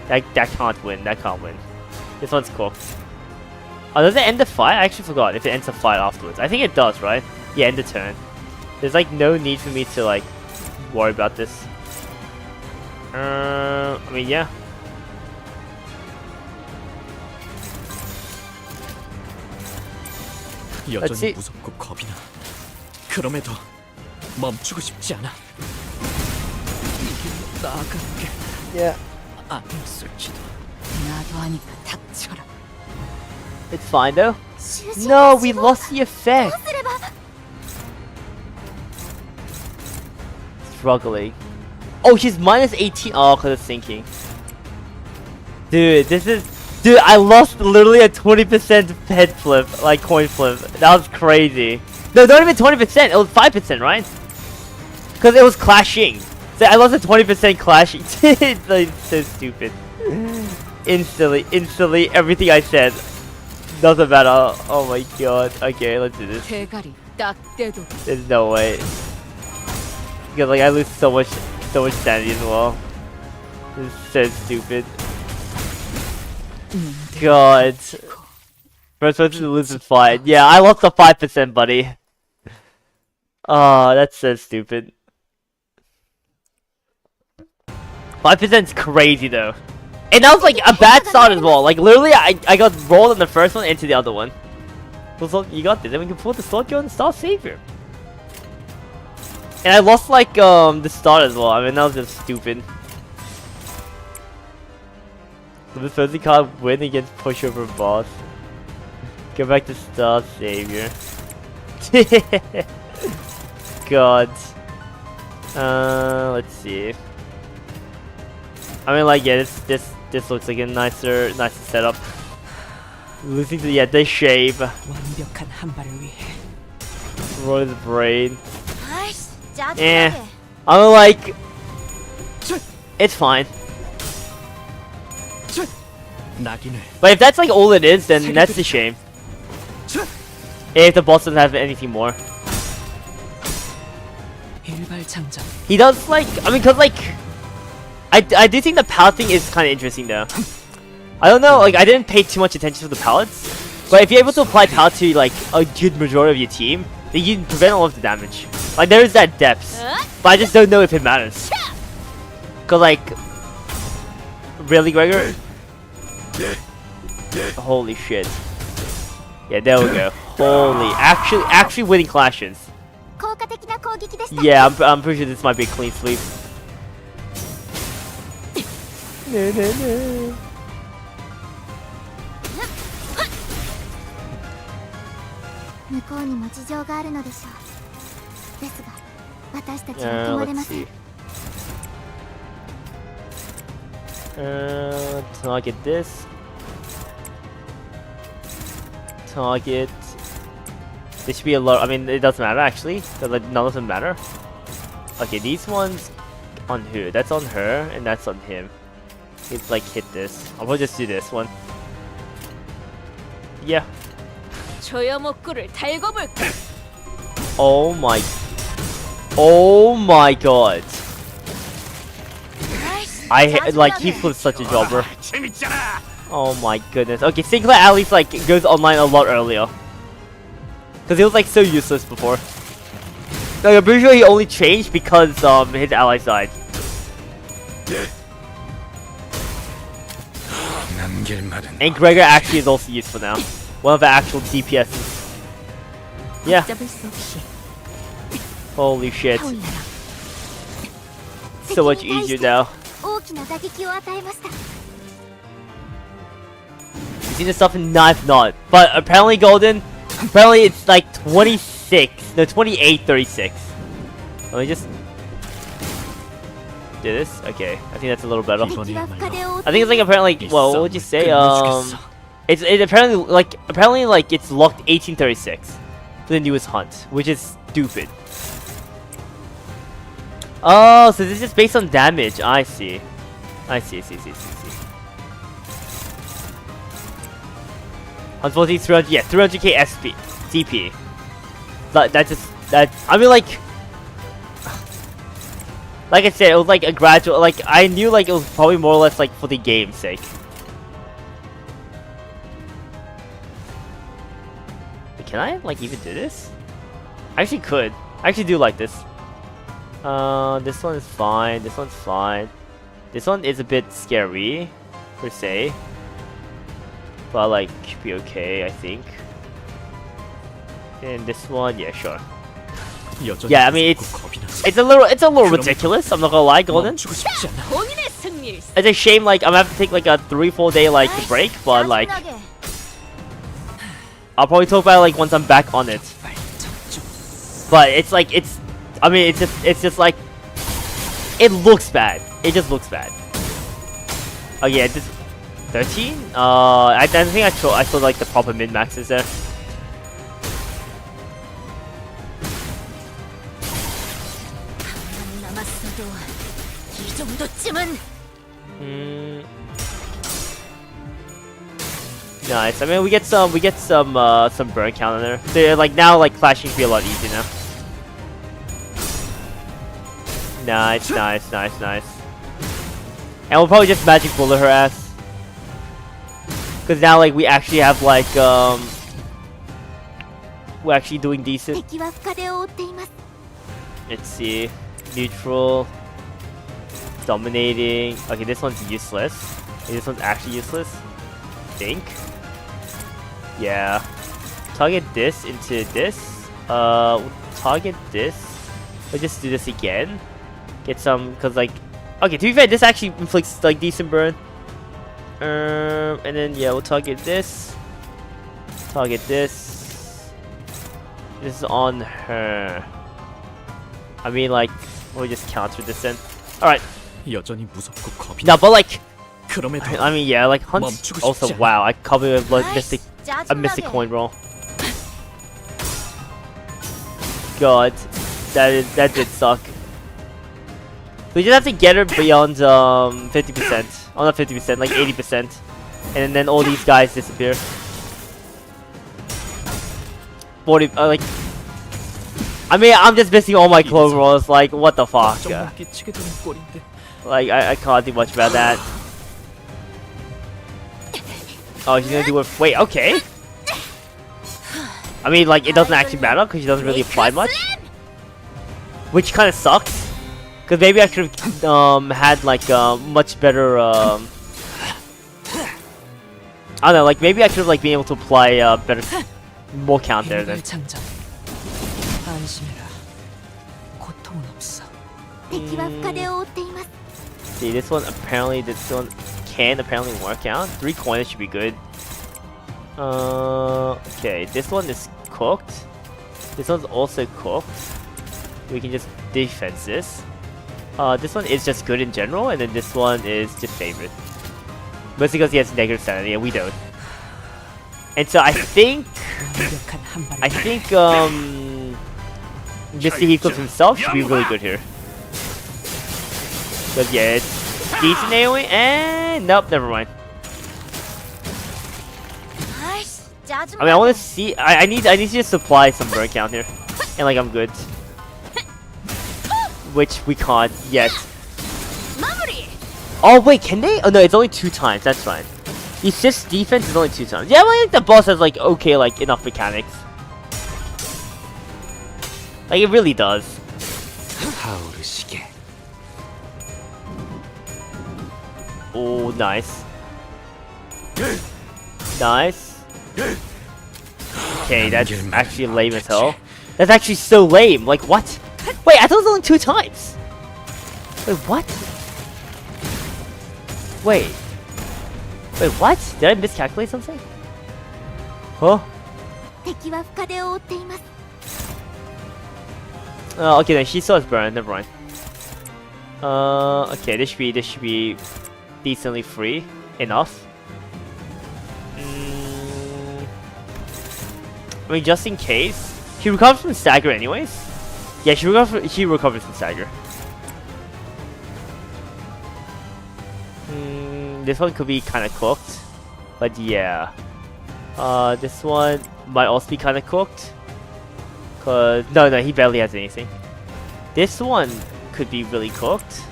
[SPEAKER 1] That can't win. That can't win. This one's cool. Oh, does it end the fight? I actually forgot if it ends the fight afterwards. I think it does, right? Yeah, end the turn. There's like no need for me to like worry about this. I mean, yeah. Let's see.
[SPEAKER 6] 여전히 무섭고 겁이 나. 그럼에도 멈추고 싶지 않아. 이길로 나아가는 게
[SPEAKER 1] Yeah.
[SPEAKER 6] 아니었을지도.
[SPEAKER 2] 나도 하니까 닥쳐라.
[SPEAKER 1] It's fine though.
[SPEAKER 4] 囚人
[SPEAKER 1] No,
[SPEAKER 4] が
[SPEAKER 1] we
[SPEAKER 4] 死亡
[SPEAKER 1] lost the effect.
[SPEAKER 4] どうすれば
[SPEAKER 1] Struggling. Oh, she's minus 18. Oh, because it's sinking. Dude, this is... Dude, I lost literally a 20% head flip, like coin flip. That was crazy. No, not even 20%. It was 5%, right? Because it was clashing. So I lost a 20% clashing. It's like so stupid. Instantly, everything I said doesn't matter. Oh my god. Okay, let's do this.
[SPEAKER 2] 대가리 딱 떼도
[SPEAKER 1] There's no way. Because like I lose so much sanity as well. This is so stupid. God. First person to lose is fine. Yeah, I lost the 5%, buddy. Oh, that's so stupid. 5% is crazy though. And that was like a bad start as well. Like literally I got rolled in the first one into the other one. So you got this. Then we can pull the Sluggo and Star Savior. And I lost like the start as well. I mean that was just stupid. So this person can't win against pushover boss. Go back to Star Savior. God. Let's see. I mean like yeah, this looks like a nicer setup. Losing to the shave.
[SPEAKER 2] 완벽한 한 발을 위해
[SPEAKER 1] Roll his brain.
[SPEAKER 4] はいじゃあ
[SPEAKER 1] Eh.
[SPEAKER 4] どうで
[SPEAKER 1] I'm like, it's fine.
[SPEAKER 6] 낙인을
[SPEAKER 1] But if that's like all it is, then that's a shame. If the boss doesn't have anything more.
[SPEAKER 2] 일발장장
[SPEAKER 1] He does like, I mean, cause like, I do think the palette thing is kind of interesting though. I don't know, like I didn't pay too much attention to the palettes, but if you're able to apply palette to like a good majority of your team, then you can prevent a lot of the damage. Like there is that depth, but I just don't know if it matters. Cause like, really, Gregor? Holy shit! Yeah, there we go. Holy, actually winning clashes.
[SPEAKER 4] 効果的な攻撃でした
[SPEAKER 1] Yeah, I'm pretty sure this might be a clean sweep. No.
[SPEAKER 4] 向こうにも事情があるのでしょうですが私たちは止まれ
[SPEAKER 1] Let's
[SPEAKER 4] ません
[SPEAKER 1] see. Target this. Target. This should be a lot. I mean, it doesn't matter actually. Like, none of them matter. Okay, these ones on who? That's on her, and that's on him. It's like hit this. I'll probably just do this one. Yeah.
[SPEAKER 2] 조여목구를 달고 볼까
[SPEAKER 1] Oh my god. Like he flips such a jobber.
[SPEAKER 6] 재밌잖아.
[SPEAKER 1] Oh my goodness. Okay, Sinclair at least like goes online a lot earlier. Cause he was like so useless before. Like, I'm pretty sure he only changed because his allies died. And Gregor actually is also useful now. One of the actual DPSs. Yeah.
[SPEAKER 2] 잡을 수 없이
[SPEAKER 1] Holy shit.
[SPEAKER 2] 타올라라
[SPEAKER 1] So much easier now.
[SPEAKER 4] 大きな打撃を与えました
[SPEAKER 1] You see the stuff in Knife Knot. But apparently Golden, apparently it's like 26. No, 28-36. Let me just do this. Okay, I think that's a little better.
[SPEAKER 4] 敵は深手を負っ
[SPEAKER 1] I
[SPEAKER 4] て
[SPEAKER 1] think it's like apparently well, what would you say? It's apparently like it's locked 1836. for the newest hunt, which is stupid. Oh, so this is based on damage. I see. I see. Unfortunately, 300. Yeah, 300k SP, CP. I mean, like I said, it was like a gradual. Like I knew, like it was probably more or less like for the game's sake. Can I like even do this? I actually could. I actually do like this. This one is fine. This one's fine. This one is a bit scary, per se. But like, should be okay, I think. And this one, yeah, sure. Yeah, I mean it's a little ridiculous. I'm not gonna lie, Golden.
[SPEAKER 6] 멈추고 싶지 않아.
[SPEAKER 2] 본인의 승리일
[SPEAKER 1] It's a shame, like I'm gonna have to take like a 3-4 day like break, but like I'll probably talk about it like once I'm back on it. But it's like I mean it's just like it looks bad. It just looks bad. Oh yeah, this 13. I don't think I saw like the proper min maxes there.
[SPEAKER 2] 남았어도 이 정도쯤은
[SPEAKER 1] Nice. I mean, we get some burn count in there. They're like now, like clashing feel a lot easier now. Nice. And we'll probably just magic bullet her ass. Cause now, like, we actually have like we're actually doing decent.
[SPEAKER 4] 敵は深手を負っています。
[SPEAKER 1] Let's see. Neutral. Dominating. Okay, this one's useless. Okay, this one's actually useless. I think. Yeah. Target this into this. Target this. We'll just do this again. Get some, cause like, okay, to be fair, this actually inflicts like decent burn. And then yeah, we'll target this. Target this. This is on her. I mean, like, we'll just counter this then. All right.
[SPEAKER 6] 여전히 무섭고 겁이
[SPEAKER 1] Now, but like,
[SPEAKER 6] 그럼에도
[SPEAKER 1] I mean, yeah, like Hunt's
[SPEAKER 6] 멈추고
[SPEAKER 1] also
[SPEAKER 6] 싶지 않아.
[SPEAKER 1] wow. I covered with like, a mystic
[SPEAKER 4] 짜증나게.
[SPEAKER 1] coin roll. God, that did suck. We just have to get her beyond 50%. Oh, not 50%, like 80%, and then all these guys disappear. 40, like. I mean, I'm just missing all my clone rolls. Like, what the fuck?
[SPEAKER 6] 정말 끼치게 되는 꼴인데.
[SPEAKER 1] Like, I can't do much about that. Oh, she's gonna do it. Wait, okay. I mean, like, it doesn't actually matter because she doesn't really apply much, which kind of sucks. Because maybe I could have had like much better. I don't know. Like, maybe I could have like been able to apply better, more count there then.
[SPEAKER 2] 장전 안심해라 고통은 없어
[SPEAKER 4] 敵は深手を負っています。
[SPEAKER 1] See, this one can apparently work out. 3 coins should be good. Okay, this one is cooked. This one's also cooked. We can just defense this. This one is just good in general, and then this one is just favorite. Mostly because he has negative sanity, and we don't. And so I think
[SPEAKER 2] 완벽한 한 발을
[SPEAKER 1] Mr. Heathcliff himself should be really good here. But yeah, it's decent AoE, and nope, never mind.
[SPEAKER 4] 아이씨, 짜증나.
[SPEAKER 1] I mean, I want to see. I need to just supply some burn count here, and like I'm good. Which we can't yet.
[SPEAKER 2] 마무리
[SPEAKER 1] Oh wait, can they? Oh no, it's only 2 times. That's fine. The assist defense is only 2 times. Yeah, well, I think the boss has like okay, like enough mechanics. Like it really does.
[SPEAKER 6] 타오르시게.
[SPEAKER 1] Oh, nice. Nice. Okay, that's actually lame as hell. That's actually so lame. Like what? Wait, I thought it was only 2 times. Wait, what? Wait, what? Did I miscalculate something? Huh?
[SPEAKER 4] 敵は深手を負っています。
[SPEAKER 1] Okay, then she saw his burn. Never mind. Okay, this should be decently free enough. I mean, just in case, She recovers from stagger anyways. Yeah, she recovers from stagger. This one could be kind of cooked, but yeah. This one might also be kind of cooked. Cause no, he barely has anything. This one could be really cooked,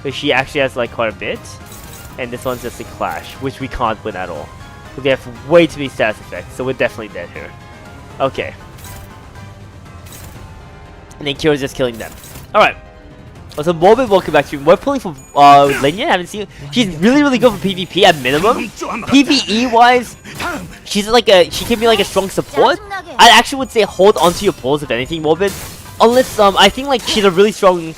[SPEAKER 1] cause she actually has like quite a bit, and this one's just a clash, which we can't win at all. Cause we have way too many status effects, so we're definitely dead here. Okay. And then Kira's just killing them. Alright. So Morbid, welcome back to you. We're pulling for Linya. I haven't seen. She's really good for PvP at minimum. PvE wise, she can be like a strong support. I actually would say hold onto your pulls if anything, Morbid. Unless I think like she's a really strong.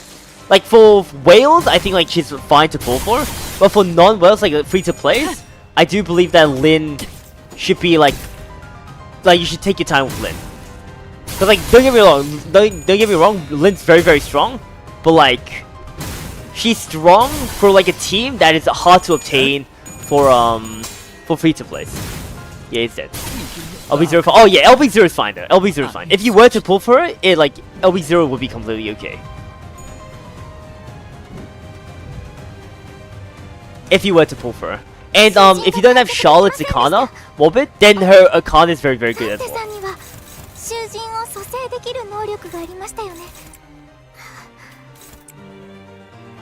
[SPEAKER 1] Like for whales, I think like she's fine to pull for. But for non-whales, like free to plays, I do believe that Lin should be like you should take your time with Lin. Cause like don't get me wrong, Lin's very strong. But like, she's strong for like a team that is hard to obtain for free to plays. Yeah, it's dead. LB0. Oh yeah, LB0 is fine though. LB0 is fine. If you were to pull for it, like LB0 would be completely okay. If you were to pull for her, and if you don't have Charlotte's Akana, Morbid, then her Akana is very good as well.
[SPEAKER 4] 囚人を蘇生できる能力がありましたよね。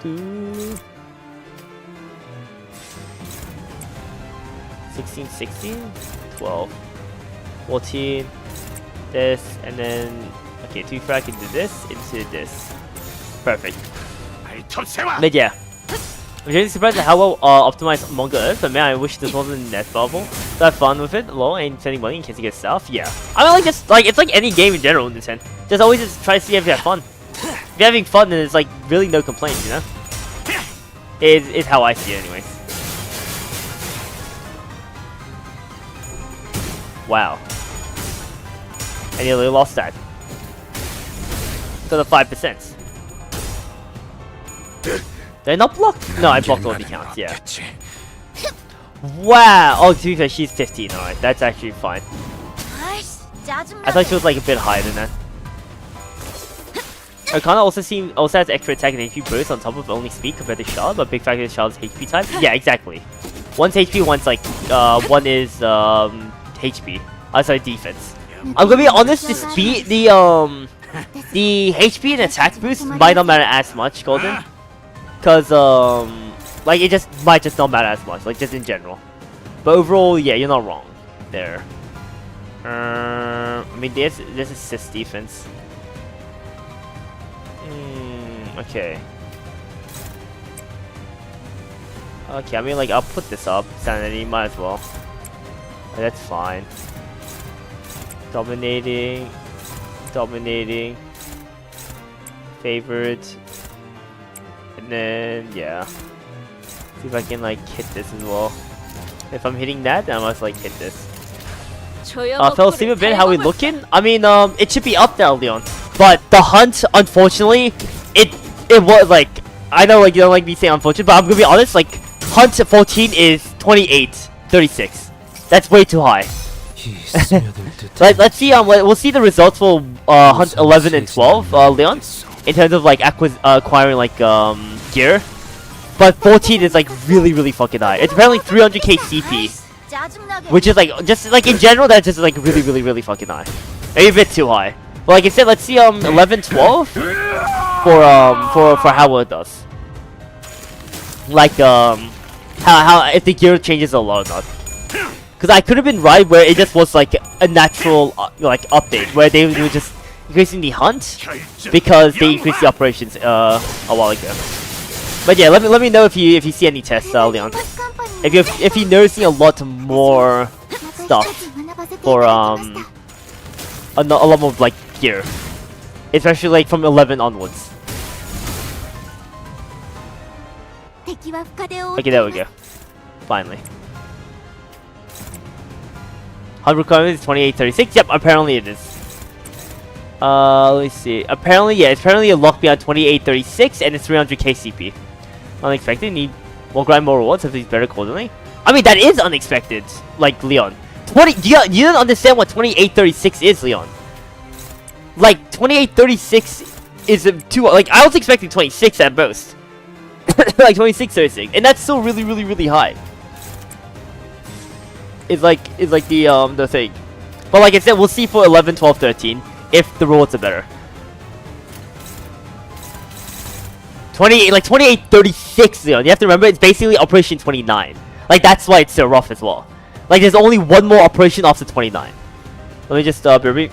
[SPEAKER 1] 16, 12, 14, this, and then, okay, 2 frag into this, into this. Perfect. But yeah, I'm really surprised at how well optimized Manga is, but man, I wish this wasn't a net bubble. So have fun with it, lol, and spending money in case you get stuff, yeah. I mean, like, just, like, it's like any game in general in this end. Just always just try to see if you have fun. If you're having fun, then it's like really no complaints, you know? It's how I see it anyways. Wow. I nearly lost that. To the 5%. Did I not block? No, I blocked all the accounts, yeah. Wow! Oh, to be fair, she's 15, alright. That's actually fine. I thought she was like a bit higher than that. Arcana also has extra attack and HP burst on top of only speed compared to Charlotte, but big factor is Charlotte's HP type. Yeah, exactly. One's HP, one's like, one is HP. Sorry, defense. I'm gonna be honest, the speed, the HP and attack boost might not matter as much, Golden. Cause, like, it just might just not matter as much, like, just in general. But overall, yeah, you're not wrong there. I mean, there's assist defense. Okay. Okay, I mean, like, I'll put this up. Sanity, might as well. That's fine. Dominating. Favored. And then, yeah. See if I can, like, hit this as well. If I'm hitting that, then I must, like, hit this. Fell asleep a bit, how we looking? I mean, it should be up there, Leon. But the hunt, unfortunately, it was, like, I know, like, you don't like me saying unfortunate, but I'm gonna be honest, like, hunt 14 is 28-36. That's way too high. Let's see, we'll see the results for hunt 11 and 12, Leon, in terms of, like, acquiring, like, gear. But 14 is, like, really fucking high. It's apparently 300k CP, which is, like, just, like, in general, that's just, like, really fucking high. Maybe a bit too high. But like I said, let's see 11, 12 for how well it does. Like how if the gear changes a lot or not. Cause I could have been right where it just was like a natural like update where they were just increasing the hunt because they increased the operations a while ago. But yeah, let me know if you see any tests, Leon. If you're noticing a lot more stuff for a lot more like gear, especially like from 11 onwards. Okay, there we go. Finally. 100 requirement is 2836. Yep, apparently it is. Let me see. Apparently, yeah, it's apparently a lock beyond 2836 and it's 300k CP. Unexpected. Need more grind, more rewards. If he's better accordingly. I mean, that is unexpected. Like Leon. You don't understand what 2836 is, Leon. like 28-36 is too, like, I was expecting 26 at most. Like 26-36, and that's still really, really, really high. Is like the thing. But like I said, we'll see for 11, 12, 13 if the rewards are better. 28-36, you know, you have to remember it's basically Operation 29. Like, that's why it's so rough as well. Like, there's only one more operation after 29. Let me just bear with me.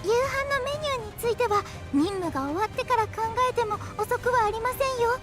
[SPEAKER 4] 夕飯のメニューについては任務が終わってから考えても遅くはありませんよ。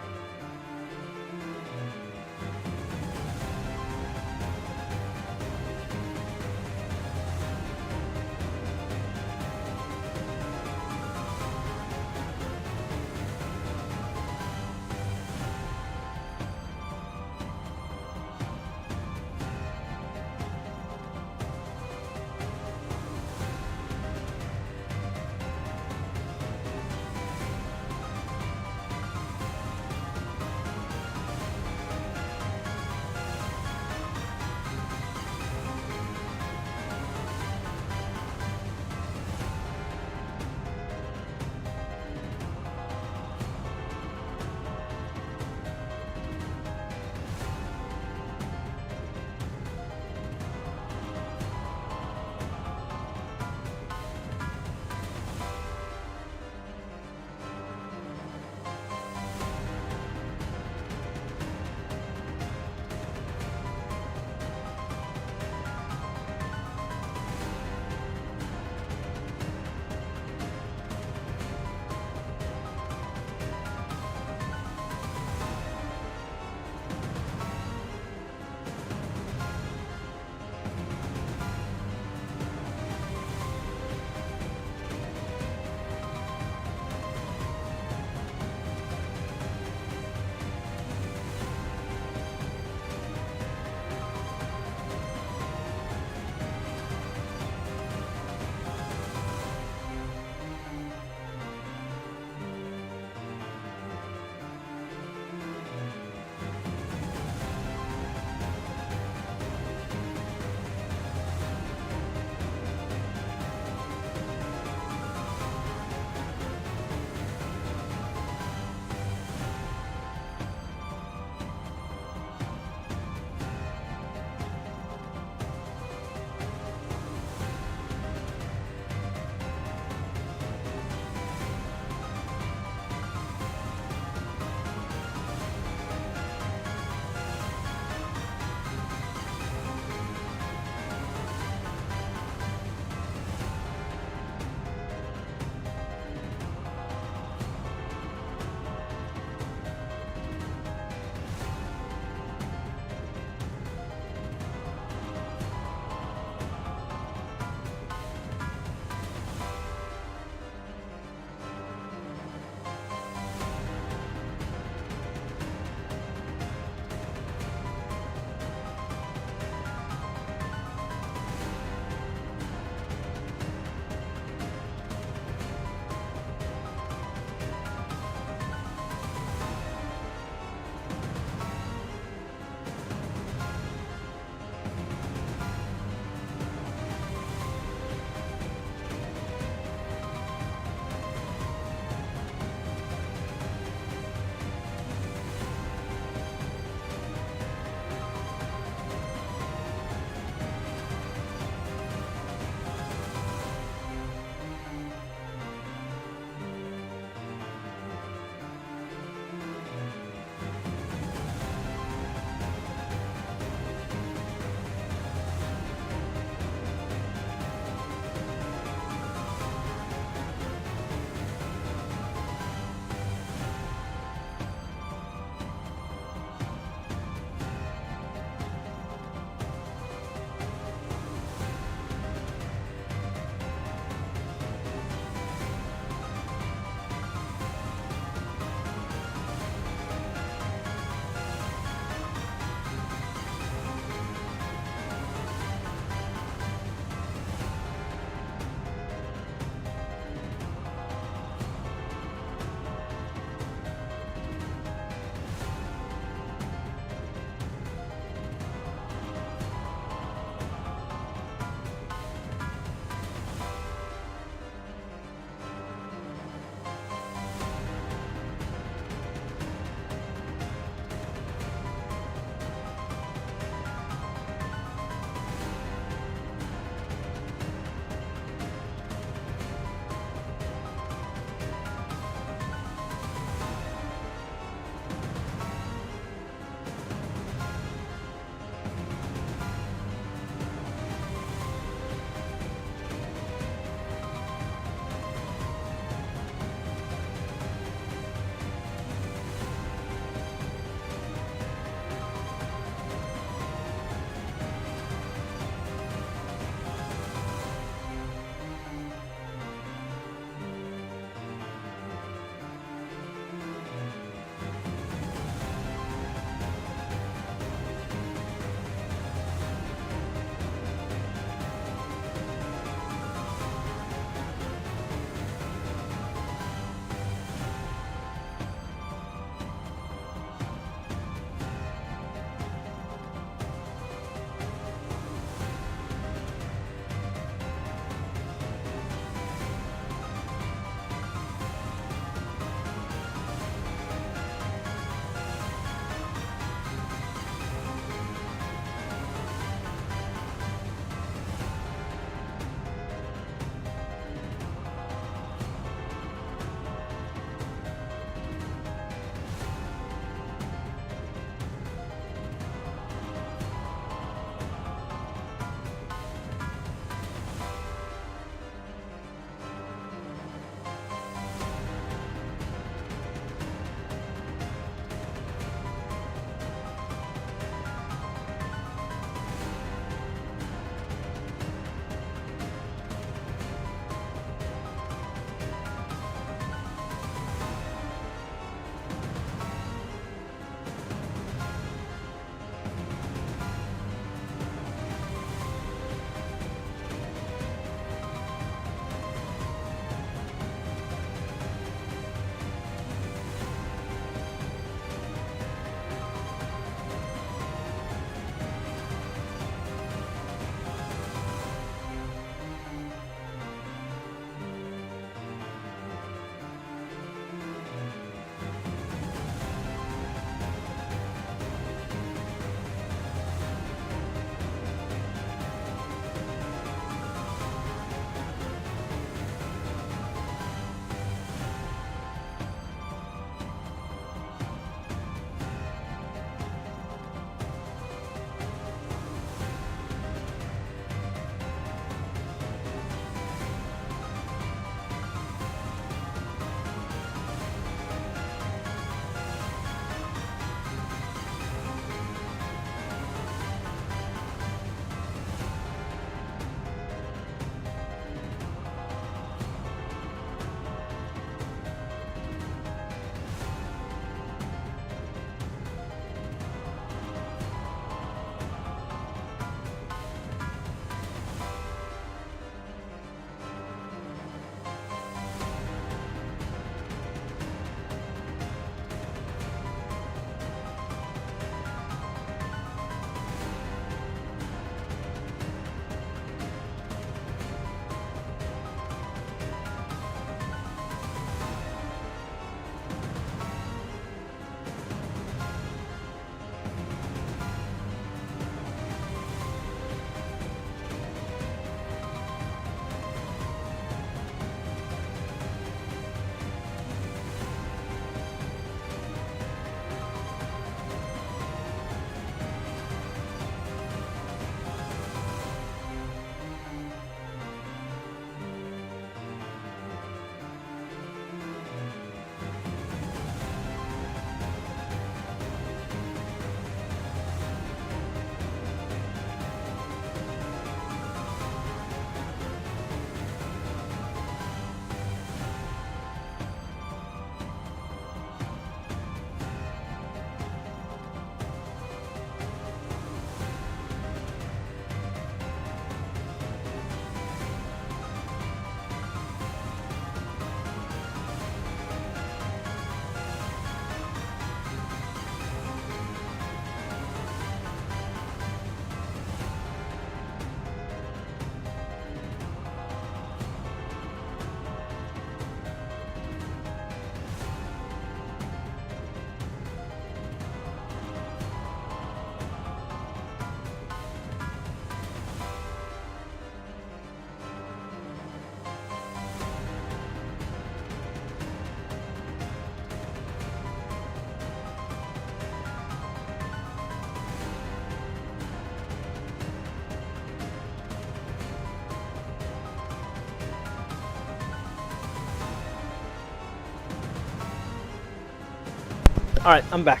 [SPEAKER 1] Alright, I'm back.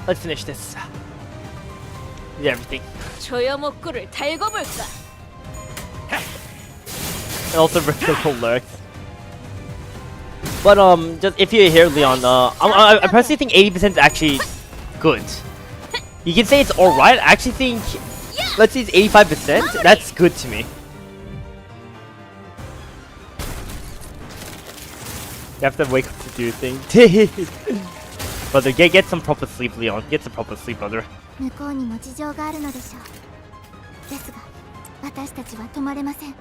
[SPEAKER 1] Let's finish this. Did everything.
[SPEAKER 2] 조여목구를 달고 볼까?
[SPEAKER 1] And also vertical lyrics. But just if you're here, Leon, I personally think 80% is actually good. You can say it's alright. I actually think, let's say it's 85%. That's good to me. You have to wake up to do things. Brother, get some proper sleep, Leon. Get some proper sleep, brother.
[SPEAKER 4] 向こうにも事情があるのでしょう。ですが私たちは止まれません。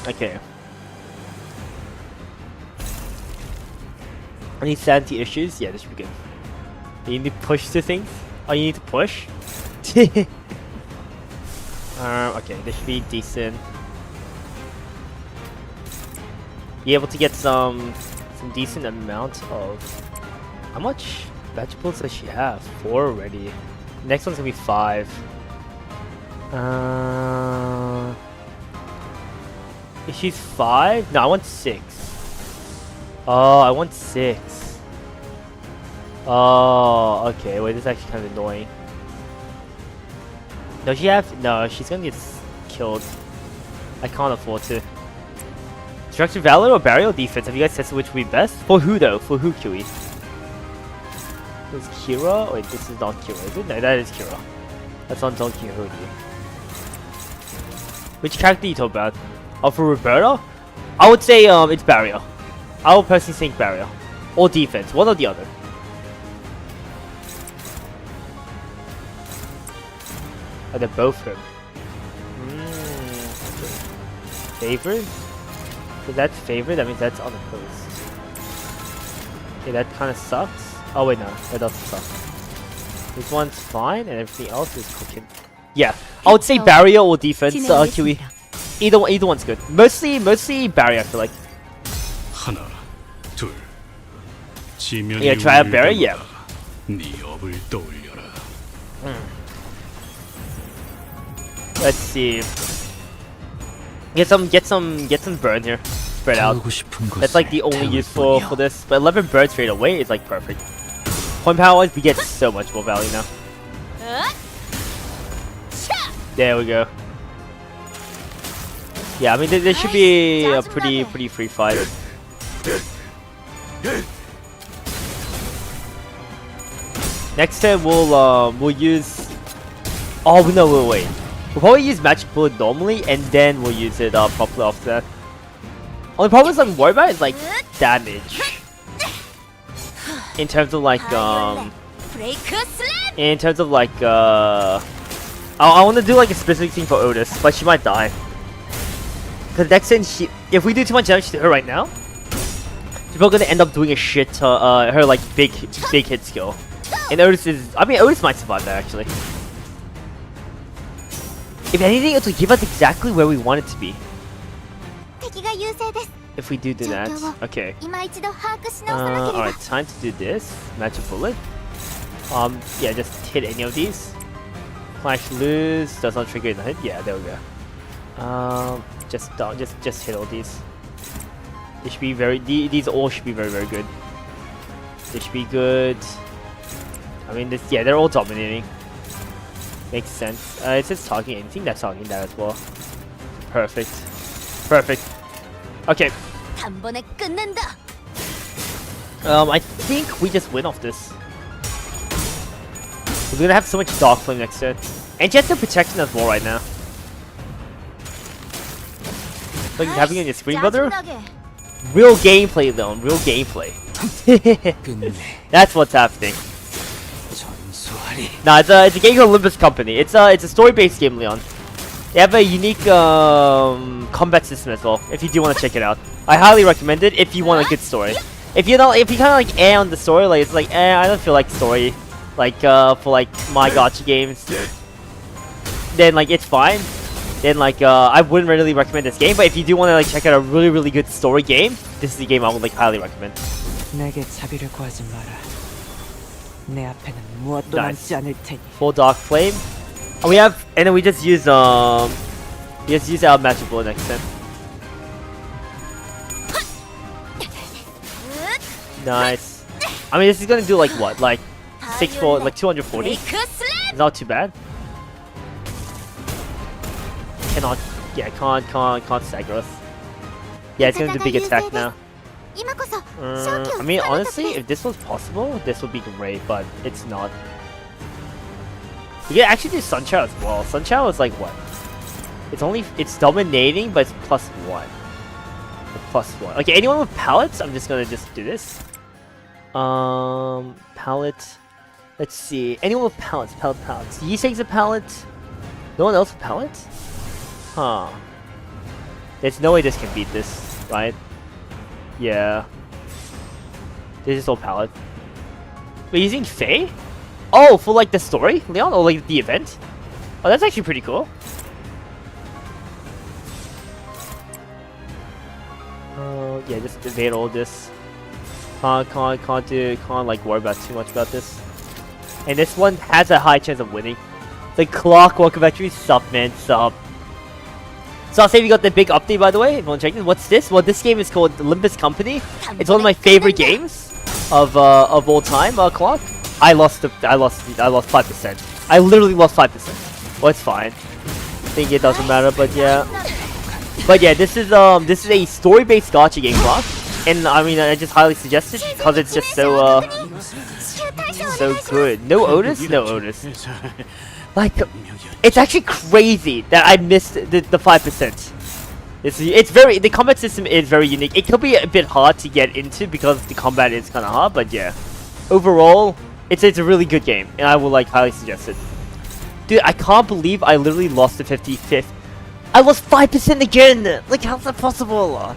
[SPEAKER 1] Okay. Any sanity issues? Yeah, this should be good. You need to push the things? Oh, you need to push? Okay, this should be decent. Be able to get some decent amount of... How much vegetables does she have? 4 already. Next one's gonna be 5. If she's 5? No, I want 6. Oh, I want 6. Oh, okay. Wait, this is actually kind of annoying. Does she have? No, she's gonna get killed. I can't afford to. Structure Valor or Burial Defense? Have you guys tested which would be best? For who though? For who, Kiwi? Is Kira? Wait, this is not Kira, is it? No, that is Kira. That's on Donkey Hoodie. Which character you talk about? Oh, for Roberta? I would say it's Barrier. I would personally think Barrier. Or Defense, one or the other. Oh, they're both him. Favorite? So that's favorite, that means that's unopposed. Okay, that kind of sucks. Oh wait, no, that doesn't suck. This one's fine, and everything else is cooking. Yeah, I would say Barrier or Defense, Kiwi. Either one's good. Mostly Barrier, I feel like.
[SPEAKER 8] 하나, 둘. 지면이
[SPEAKER 1] Yeah, try out Barrier, yeah.
[SPEAKER 8] 네 업을 떠올려라.
[SPEAKER 1] Let's see. Get some burn here. Spread out. That's like the only use for this. But 11 birds straight away is like perfect. Point power wise, we get so much more value now. There we go. Yeah, I mean this should be a pretty free fight. Next turn we'll use. Oh no, wait. We'll probably use Magic Bullet normally, and then we'll use it properly after that. Only problem is I'm worried about is like damage. In terms of like in terms of like I want to do like a specific thing for Otis, but she might die. Cause next turn if we do too much damage to her right now, she's probably gonna end up doing a shit to her like big hit skill. And Otis might survive that actually. If anything, it will give us exactly where we want it to be.
[SPEAKER 4] 敵が優勢です。
[SPEAKER 1] If we do that, okay.
[SPEAKER 4] 今一度把握し直さなければ。
[SPEAKER 1] Alright, time to do this. Magic Bullet. Yeah, just hit any of these. Clash lose, does not trigger the hit. Yeah, there we go. Just hit all these. They should be these all should be very good. They should be good. I mean, yeah, they're all dominating. Makes sense. It says targeting anything, that's targeting that as well. Perfect. Okay.
[SPEAKER 2] 단번에 끝낸다.
[SPEAKER 1] I think we just win off this. We're gonna have so much Dark Flame next turn. And she has the protection as well right now. Like having it on your screen, brother. Real gameplay, though. Real gameplay. That's what's happening. Nah, it's a game called Olympus Company. It's a story-based game, Leon. They have a unique combat system as well. If you do want to check it out, I highly recommend it. If you want a good story, if you kind of like on the story, like it's like I don't feel like story, like for like my gacha games, then like it's fine. Then like I wouldn't really recommend this game. But if you do want to like check out a really good story game, this is the game I would like highly recommend.
[SPEAKER 9] 내게 자비를 구하지 마라. 내 앞에는 무엇도
[SPEAKER 1] Nice.
[SPEAKER 9] 남지 않을 테니.
[SPEAKER 1] Full Dark Flame. And then we just use our Magic Bullet next time. Nice. I mean, this is gonna do like what? Like 240? It's not too bad. Cannot, yeah, can't stagger us. Yeah, it's gonna do big attack now.
[SPEAKER 4] 今こそ
[SPEAKER 1] I mean, honestly, if this was possible, this would be great, but it's not. You can actually do Sunchow as well. Sunchow is like what? It's dominating, but it's +1. +1. Okay, anyone with pallets? I'm just gonna do this. Pallet. Let's see. Anyone with pallets? Pallets. Yisei's a pallet. No one else with pallets? Huh. There's no way this can beat this, right? Yeah. This is all pallet. Wait, using Faye? Oh, for like the story, Leon? Or like the event? Oh, that's actually pretty cool. Yeah, just evade all this. Can't like worry about too much about this. And this one has a high chance of winning. The Clockwork Victory, sup man, sup. So I'll say we got the big update, by the way. If you want to check this, what's this? Well, this game is called Olympus Company. It's one of my favorite games of all time. Clock. I lost 5%. I literally lost 5%. Well, it's fine. I think it doesn't matter, but yeah. But yeah, this is a story-based gacha game, Clock. And I mean, I just highly suggest it because it's just so good. No Otis, no Otis. Like, it's actually crazy that I missed the 5%. It's very, the combat system is very unique. It could be a bit hard to get into because the combat is kind of hard, but yeah. Overall, it's a really good game, and I will like highly suggest it. Dude, I can't believe I literally lost the 55th. I lost 5% again! Like, how's that possible?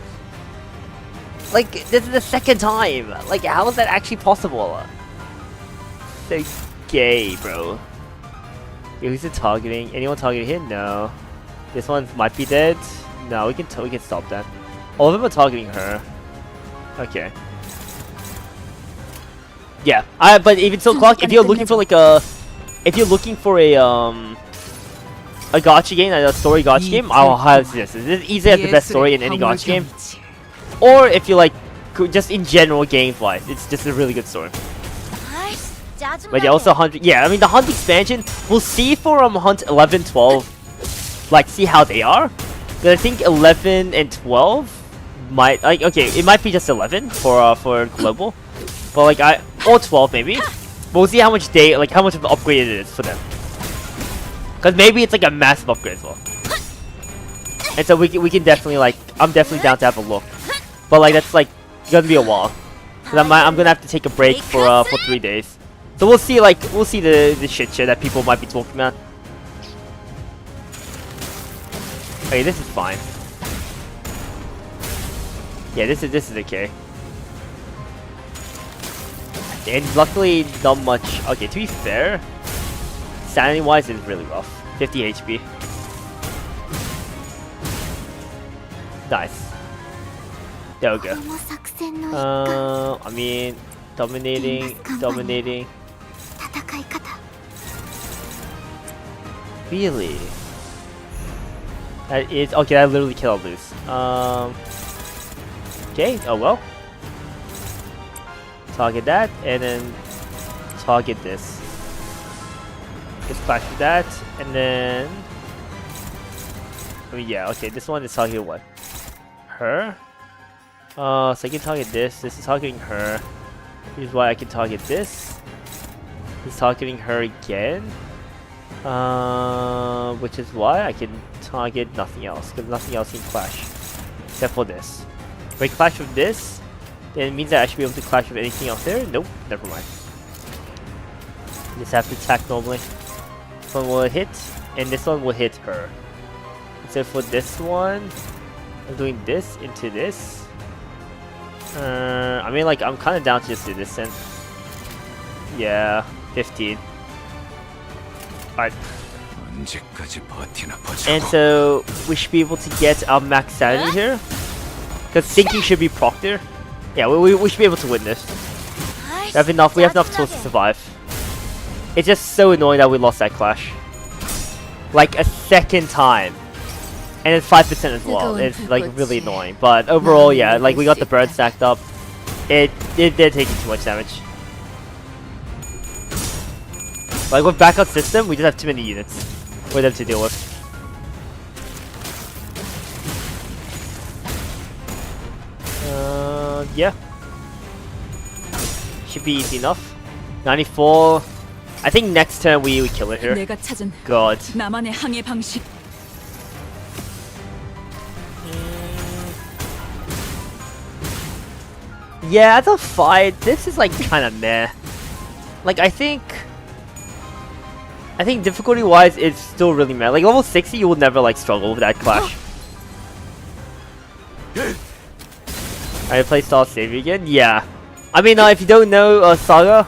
[SPEAKER 1] Like, this is the second time. Like, how is that actually possible? So gay, bro. Yeah, who's it targeting? Anyone targeting him? No. This one might be dead. No, we can stop that. All of them are targeting her. Okay. Yeah. But even so, Clock, if you're looking for like a gacha game, like a story gacha game, I'll highly suggest this. This easily has the best story in any gacha game. Or if you like, just in general games-wise, it's just a really good story. But yeah, also Hunt. Yeah, I mean the Hunt expansion. We'll see for Hunt 11, 12. Like, see how they are. But I think 11 and 12 might like. Okay, it might be just 11 for global. But like or 12 maybe. But we'll see how much how much of an upgrade it is for them. Cause maybe it's like a massive upgrade as well. And so we can definitely like. I'm definitely down to have a look. But like that's like gonna be a while. Cause I'm gonna have to take a break for 3 days. So we'll see the shit that people might be talking about. Okay, this is fine. Yeah, this is okay. And luckily not much. Okay, to be fair, sanity wise it's really rough. 50 HP. Nice. There we go. I mean, dominating. Really? That is okay. That literally killed loose. Okay. Oh well. Target that, and then target this. Just flash with that, and then. I mean, yeah. Okay. This one is targeting what? Her. So I can target this. This is targeting her. Here's why I can target this. He's targeting her again. Which is why I can target nothing else, because nothing else can clash. Except for this. If I clash with this, then it means that I should be able to clash with anything else there. Nope, never mind. Just have to attack normally. This one will hit, and this one will hit her. Except for this one, I'm doing this into this. I mean, like, I'm kind of down to just do this then. Yeah, 15. Alright. And so, we should be able to get our max sanity here. Because thinking should be Proctor. Yeah, we should be able to win this. We have enough tools to survive. It's just so annoying that we lost that clash. Like, a second time. And it's 5% as well. It's like really annoying. But overall, yeah, like we got the bird stacked up. It did take too much damage. Like with backup system, we just have too many units for them to deal with. Yeah. Should be easy enough. 94. I think next turn we kill it here.
[SPEAKER 2] 내가 찾은
[SPEAKER 1] God.
[SPEAKER 2] 나만의 항해 방식.
[SPEAKER 1] Yeah, as a fight, this is like kind of meh. Like I think difficulty wise it's still really meh. Like level 60 you will never like struggle with that clash. Alright, play style save again? Yeah. I mean if you don't know Saga,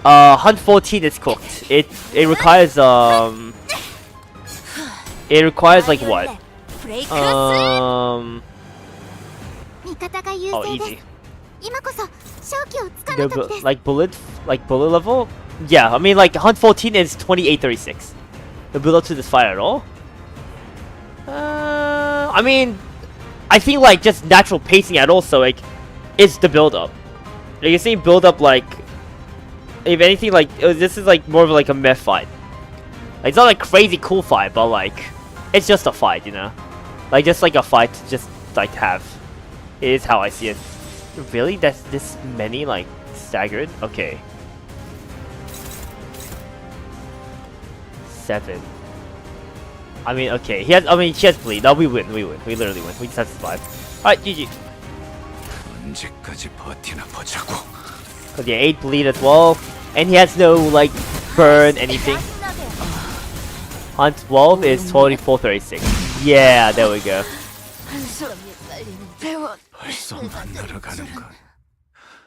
[SPEAKER 1] Hunt 14 is cooked. It requires like what?
[SPEAKER 4] ブレイクロス 味方が優
[SPEAKER 1] Oh
[SPEAKER 4] 勢で
[SPEAKER 1] easy.
[SPEAKER 4] す今こそ勝機をつかむ時です
[SPEAKER 1] Like bullet level? Yeah, I mean like Hunt 14 is 2836. The build up to this fight at all? I mean I think like just natural pacing at also like is the build up. Like you're seeing build up like if anything like this is like more of like a meh fight. Like it's not like crazy cool fight, but like it's just a fight, you know? Like just like a fight to just like have. It is how I see it. Really? That's this many like staggered? Okay. 7. I mean, okay. She has bleed. No, we win. We literally win. We just have to survive. Alright, GG.
[SPEAKER 8] 언제까지 버티나 보자고.
[SPEAKER 1] Cause yeah, 8 bleed as well. And he has no like burn anything. Hunt 12 is 2436. Yeah, there we go.
[SPEAKER 8] 벌써 만나러 가는군.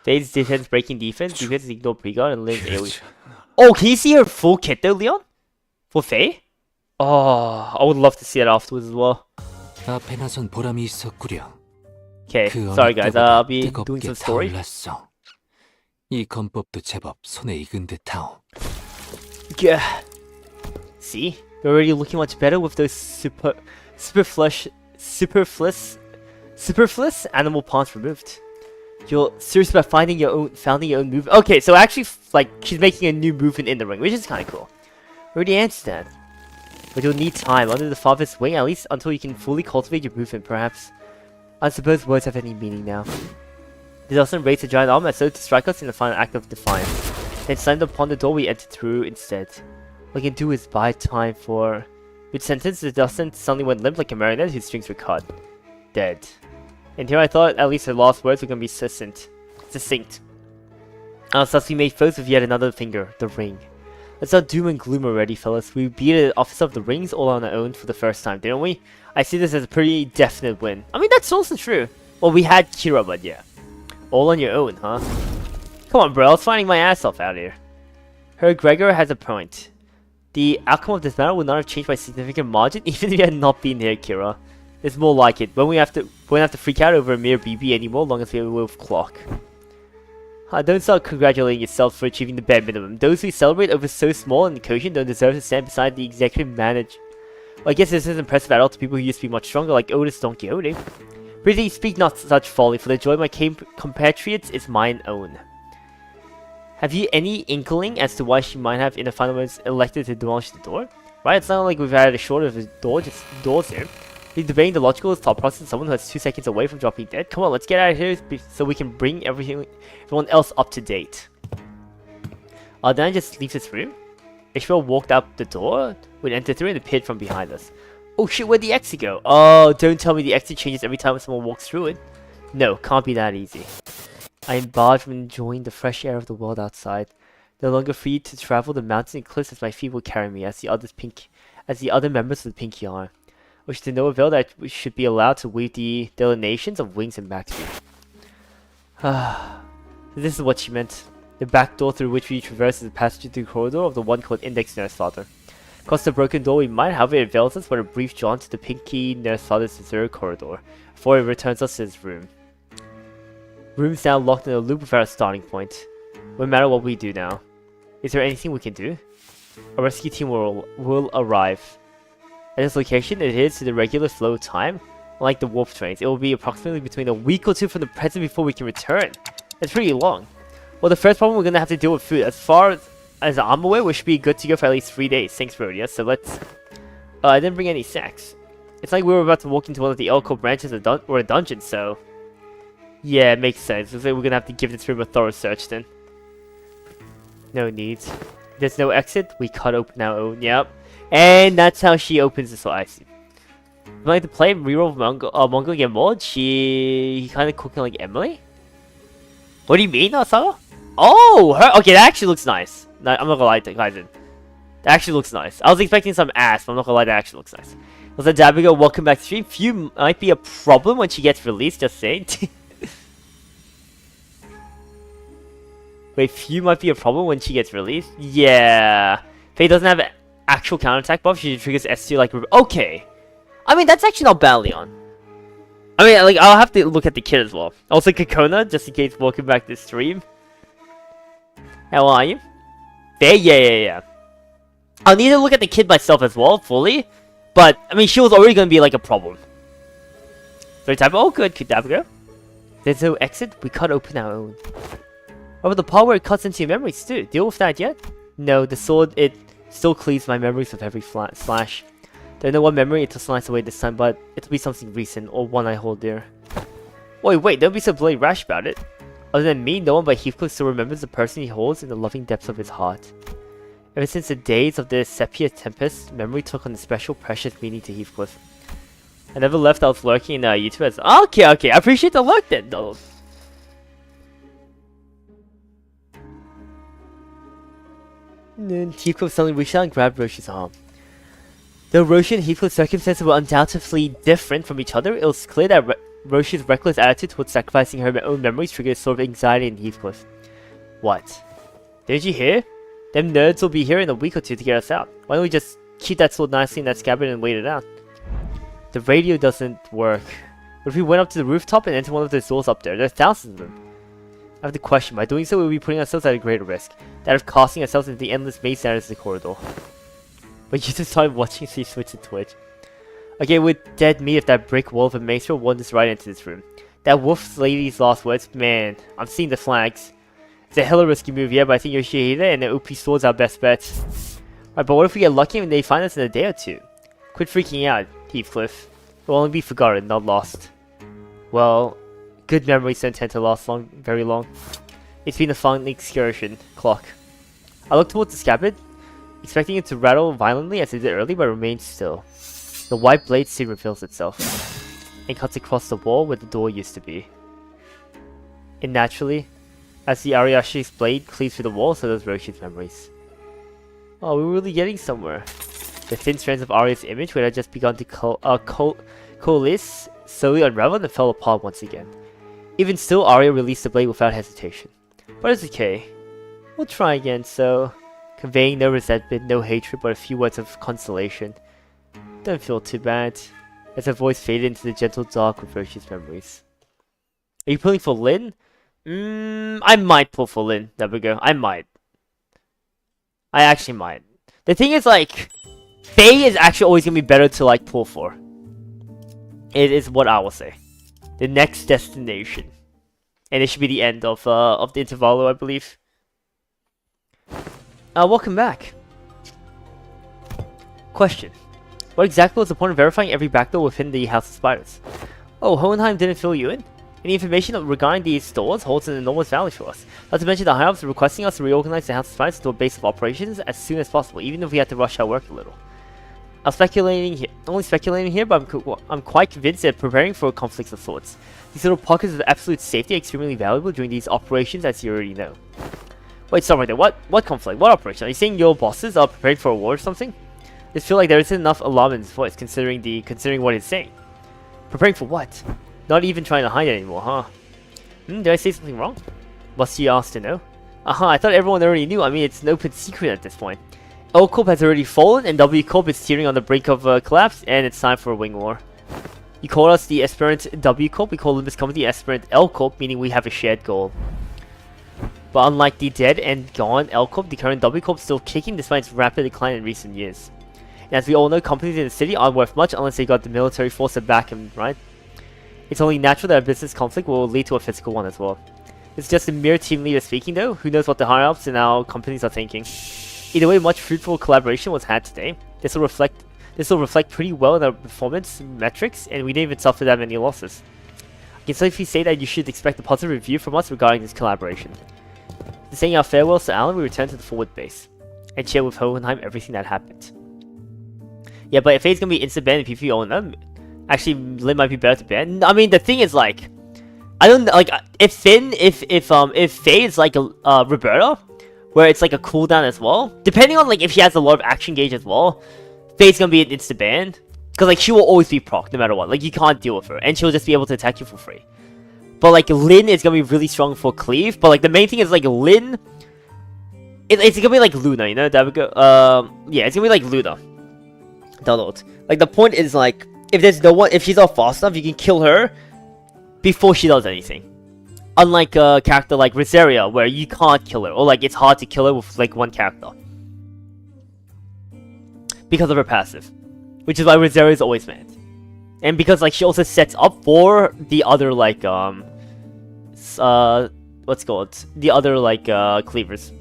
[SPEAKER 1] Phase defense, breaking defense, defense ignore pre-gun and live AoE. Oh, can you see her full kit though, Leon? For Faye? Oh, I would love to see it afterwards as well.
[SPEAKER 6] 앞에 나선 보람이 있었구려.
[SPEAKER 1] Okay,
[SPEAKER 6] 그
[SPEAKER 1] sorry
[SPEAKER 6] 어느
[SPEAKER 1] guys,
[SPEAKER 6] 때보다
[SPEAKER 1] I'll be doing
[SPEAKER 6] 뜨겁게
[SPEAKER 1] some story.
[SPEAKER 6] 타올랐어. 이 건법도 제법 손에 익은 듯하오.
[SPEAKER 1] Yeah. See? You're already looking much better with those superfluous animal pawns removed. You're serious about founding your own move. Okay, so actually, like, she's making a new movement in the ring, which is kind of cool. Already answered that. But you'll need time under the father's wing, at least until you can fully cultivate your movement, perhaps. I suppose words have any meaning now. The Dustin raised a giant arm as though to strike us in the final act of defiance. Then slammed upon the door we entered through instead. What we can do is buy time for... Mid-sentence, the Dustin suddenly went limp like a marionette whose strings were cut. Dead. And here I thought at least her last words were gonna be succinct. Thus we made foes with yet another finger, the ring. Let's not doom and gloom already, fellas. We beat the Officer of the Rings all on our own for the first time, didn't we? I see this as a pretty definite win. I mean, that's also true. Well, we had Kira, but yeah. All on your own, huh? Come on, bro. I was finding my ass off out here. Her Gregor has a point. The outcome of this battle would not have changed by a significant margin, even if you had not been here, Kira. It's more like it. We won't have to freak out over a mere BB anymore, long as we have a wolf clock. Don't start congratulating yourself for achieving the bare minimum. Those who celebrate over so small and quotient don't deserve to stand beside the executive manager. Well, I guess this is impressive at all to people who used to be much stronger, like Otis Don Quixote. Pretty speak not such folly, for the joy of my compatriots is mine own. Have you any inkling as to why she might have, in the final moments, elected to demolish the door? Right, it's not like we've had a shortage of doors here. He's debating the logical thought process of someone who is 2 seconds away from dropping dead. Come on, let's get out of here so we can bring everyone else up to date. Then I just leave this room. Ishmael walked out the door. We entered through and appeared from behind us. Oh shit, where'd the exit go? Oh, don't tell me the exit changes every time someone walks through it. No, can't be that easy. I am barred from enjoying the fresh air of the world outside. No longer free to travel the mountains and cliffs as my feet will carry me, as the other members of the Pinky are. Which to no avail that we should be allowed to weave the delineations of wings and back speed. This is what she meant. The back door through which we traverse is the passage to the corridor of the one called Index Nurse Father. Across the broken door we might, however, it avails us but a brief jaunt to the Pinky Nurse Father's reserved corridor, before it returns us to his room. Room's now locked in a loop without a starting point. No matter what we do now. Is there anything we can do? A rescue team will arrive. At this location, it adheres to the regular flow of time. Unlike the warp trains, it will be approximately between a week or two from the present before we can return. That's pretty long. Well, the first problem we're gonna have to deal with food. As far as I'm aware, we should be good to go for at least 3 days. Thanks, Rhodia. So let's... I didn't bring any sacks. It's like we were about to walk into one of the Elko branches or a dungeon, so... Yeah, it makes sense. Looks like we're gonna have to give this room a thorough search then. No needs. There's no exit. We cut open our own. Yep. And that's how she opens this door. I see. Would like to play reroll Mongol Game Mode? She kind of cooking like Emily? What do you mean, Asala? Oh, her. Okay, that actually looks nice. No, I'm not gonna lie to you guys. That actually looks nice. I was expecting some ass, but I'm not gonna lie, that actually looks nice. Also, Dabigo, welcome back to stream. Few might be a problem when she gets released, just saying. Wait, Few might be a problem when she gets released? Yeah. Faye doesn't have an actual counterattack buff, she triggers S2 like... Okay. I mean, that's actually not badly on. I mean, like, I'll have to look at the kit as well. Also, Kakona, just in case, welcome back to the stream. How are you? Faye? Yeah. I'll need to look at the kid myself as well, fully. But, I mean, she was already going to be, like, a problem. So type, oh, good Dabigo. There's no exit, we cut open our own. Oh, but the part where it cuts into your memories too. Deal with that yet? No, the sword, it still cleaves my memories with every slash. Don't know what memory it'll slice away this time, but it'll be something recent, or one I hold dear. Wait, don't be so bloody rash about it. Other than me, no one but Heathcliff still remembers the person he holds in the loving depths of his heart. Ever since the days of the Sepia Tempest, memory took on a special precious meaning to Heathcliff. I never left, I was lurking in YouTube as... Okay, I appreciate the lurk then, though. Then Heathcliff suddenly reached out and grabbed Roshi's arm. Though Roshi and Heathcliff's circumstances were undoubtedly different from each other, it was clear that Roshi's reckless attitude towards sacrificing her own memories triggered a sort of anxiety in Heathcliff. What? Did you hear? Them nerds will be here in a week or two to get us out. Why don't we just keep that sword nicely in that scabbard and wait it out? The radio doesn't work. What if we went up to the rooftop and entered one of those doors up there? There's thousands of them. I have the question. By doing so, we'll be putting ourselves at a greater risk. That of casting ourselves into the endless maze that is the corridor. But you just started watching, so you switched to Twitch. Okay, with dead meat if that brick wall of a maestro wanders right into this room. That wolf lady's last words, man, I'm seeing the flags. It's a hella risky move, yeah, but I think Yoshihide and the OP sword's our best bet. Right, but what if we get lucky and they find us in a day or two? Quit freaking out, Heathcliff. We'll only be forgotten, not lost. Well, good memories don't tend to last very long. It's been a fun excursion, Clock. I look towards the scabbard, expecting it to rattle violently as it did earlier, but remains still. The white blade soon reveals itself, and cuts across the wall where the door used to be. And naturally, as the Ariashi's blade cleaves through the wall, so does Roshi's memories. Oh, we're really getting somewhere. The thin strands of Arya's image, which had just begun to coalesce, slowly unraveled and fell apart once again. Even still, Arya released the blade without hesitation. But it's okay. We'll try again, so... Conveying no resentment, no hatred, but a few words of consolation. Don't feel too bad. As her voice faded into the gentle dark with Roshi's memories. Are you pulling for Lyn? I might pull for Lyn. There we go. I might. I actually might. The thing is, like... Faye is actually always gonna be better to, like, pull for. It is what I will say. The next destination. And it should be the end of the intervallo, I believe. Welcome back. Question. What exactly was the point of verifying every back door within the House of Spiders? Oh, Hohenheim didn't fill you in? Any information regarding these stores holds an enormous value for us. Not to mention the High-Ups are requesting us to reorganize the House of Spiders into a base of operations as soon as possible, even if we have to rush our work a little. I'm only speculating here, but I'm quite convinced that preparing for a conflict of sorts. These little pockets of absolute safety are extremely valuable during these operations, as you already know. Wait, stop right there. What conflict? What operation? Are you saying your bosses are preparing for a war or something? I just feel like there isn't enough alarm in his voice, considering what he's saying. Preparing for what? Not even trying to hide anymore, huh? Did I say something wrong? Must you ask to know? I thought everyone already knew. I mean, it's an open secret at this point. L Corp has already fallen, and W Corp is teetering on the brink of collapse, and it's time for a wing war. You call us the Esperant W Corp, we call Olympus Company the Esperant L Corp, meaning we have a shared goal. But unlike the dead and gone L Corp, the current W Corp is still kicking despite its rapid decline in recent years. And as we all know, companies in the city aren't worth much unless they got the military force to back them, right? It's only natural that a business conflict will lead to a physical one as well. It's just a mere team leader speaking though. Who knows what the higher-ups in our companies are thinking. Either way, much fruitful collaboration was had today. This will reflect pretty well in our performance metrics, and we didn't even suffer that many losses. I can safely say that you should expect a positive review from us regarding this collaboration. Saying our farewells to Alan, we return to the forward base and share with Hohenheim everything that happened. Yeah, but if Faye's gonna be instant ban and PvP owner, actually Lin might be better to ban. I mean, the thing is like, I don't like if Faye is like a Roberta, where it's like a cooldown as well. Depending on like if she has a lot of action gauge as well, Faye's gonna be an instant ban. Because like she will always be proc no matter what. Like you can't deal with her, and she'll just be able to attack you for free. But like Lin is gonna be really strong for cleave. But like the main thing is like Lin, it's gonna be like Luna, you know? That would go. Yeah, it's gonna be like Luna. Donald. Like the point is like if there's no one, if she's not fast enough, you can kill her before she does anything. Unlike a character like Rosaria, where you can't kill her, or like it's hard to kill her with like one character because of her passive, which is why Rosaria is always banned. And because like she also sets up for the other like what's called the other like cleavers.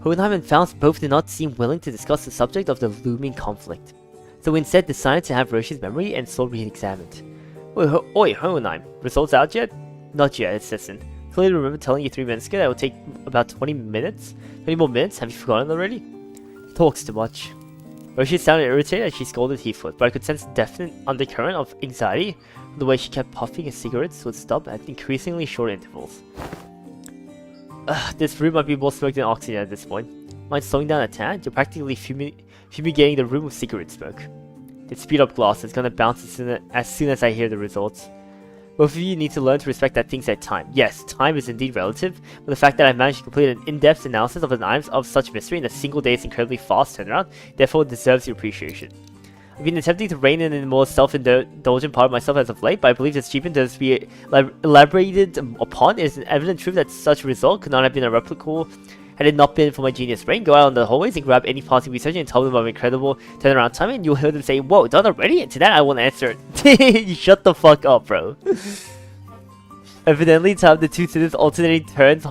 [SPEAKER 1] Hohenheim and Faust both did not seem willing to discuss the subject of the looming conflict, so we instead decided to have Roshi's memory and soul re-examined. Oi, Hohenheim, results out yet? Not yet, it's Sisson. Clearly remember telling you 3 minutes ago that it would take about 20 more minutes? Have you forgotten already? Talks too much. Roshi sounded irritated as she scolded Heathwood, but I could sense a definite undercurrent of anxiety from the way she kept puffing her cigarettes would stop at increasingly short intervals. This room might be more smoke than oxygen at this point. Mind slowing down a tad? You're practically fumigating the room with cigarette smoke. The speed up glass is gonna bounce as soon as I hear the results. Both of you need to learn to respect that things take time. Yes, time is indeed relative, but the fact that I managed to complete an in-depth analysis of the items of such mystery in a single day's incredibly fast turnaround, therefore deserves your appreciation. I've been attempting to rein in a more self-indulgent part of myself as of late, but I believe this achievement does be elaborated upon. It is an evident truth that such a result could not have been a replicable had it not been for my genius brain. Go out on the hallways and grab any passing researcher and tell them of incredible turnaround time, and you'll hear them say, "Whoa, done already?" And to that I won't answer. You shut the fuck up, bro. Evidently, to have the two students alternating turns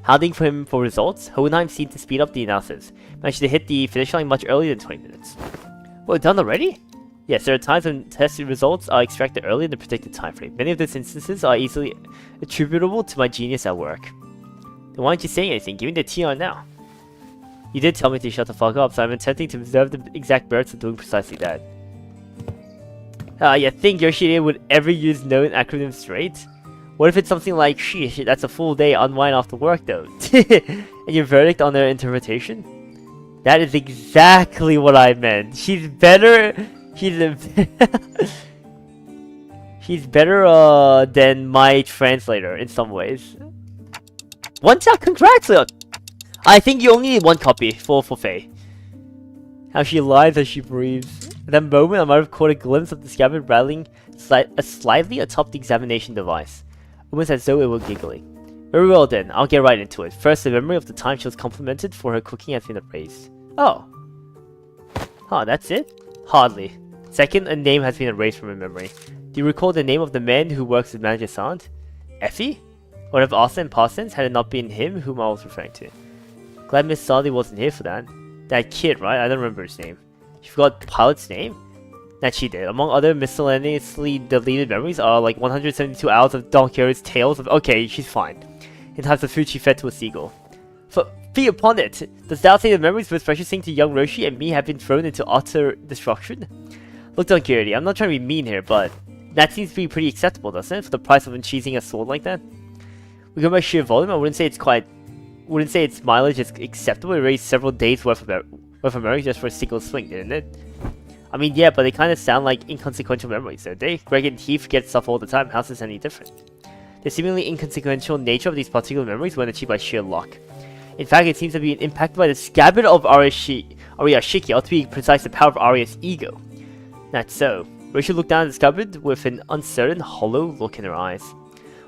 [SPEAKER 1] hounding for him for results, Hohenheim seemed to speed up the analysis, managed to hit the finish line much earlier than 20 minutes. Whoa, done already? Yes, there are times when tested results are extracted earlier in the predicted time frame. Many of those instances are easily attributable to my genius at work. Then why aren't you saying anything? Give me the TR now. You did tell me to shut the fuck up, so I'm attempting to observe the exact merits of doing precisely that. You think Yoshida would ever use known acronyms straight? What if it's something like, sheesh, that's a full day unwind after work though? And your verdict on their interpretation? That is exactly what I meant. She's better... She's better than my translator in some ways. One shot, congrats! I think you only need one copy for Faye. How she lies as she breathes. At that moment, I might have caught a glimpse of the scabbard rattling slightly atop the examination device, almost as though it were giggling. Very well then, I'll get right into it. First, the memory of the time she was complimented for her cooking has been erased. Oh. Huh, that's it? Hardly. Second, a name has been erased from her memory. Do you recall the name of the man who works with Manager Sant? Effie? Or have asked in past tense had it not been him whom I was referring to. Glad Miss Sally wasn't here for that. That kid, right? I don't remember his name. She forgot the pilot's name? That she did. Among other miscellaneously deleted memories are like 172 hours of Don Quixote's tales of... Okay, she's fine. In types of food she fed to a seagull. Fee upon it! Does thou say the memories most precious thing to young Roshi and me have been thrown into utter destruction? Look, Don Quixote, I'm not trying to be mean here, but... that seems to be pretty acceptable, doesn't it? For the price of uncheesing a sword like that? We go by sheer volume, I wouldn't say its mileage is acceptable. It raised several days worth of memories just for a single swing, didn't it? I mean, yeah, but they kind of sound like inconsequential memories, don't they? Greg and Heath forget stuff all the time. How's this any different? The seemingly inconsequential nature of these particular memories weren't achieved by sheer luck. In fact, it seems to be impacted by the scabbard of Ariyashiki, or to be precise, the power of Arya's ego. That's so. Roshi looked down at the scabbard with an uncertain, hollow look in her eyes.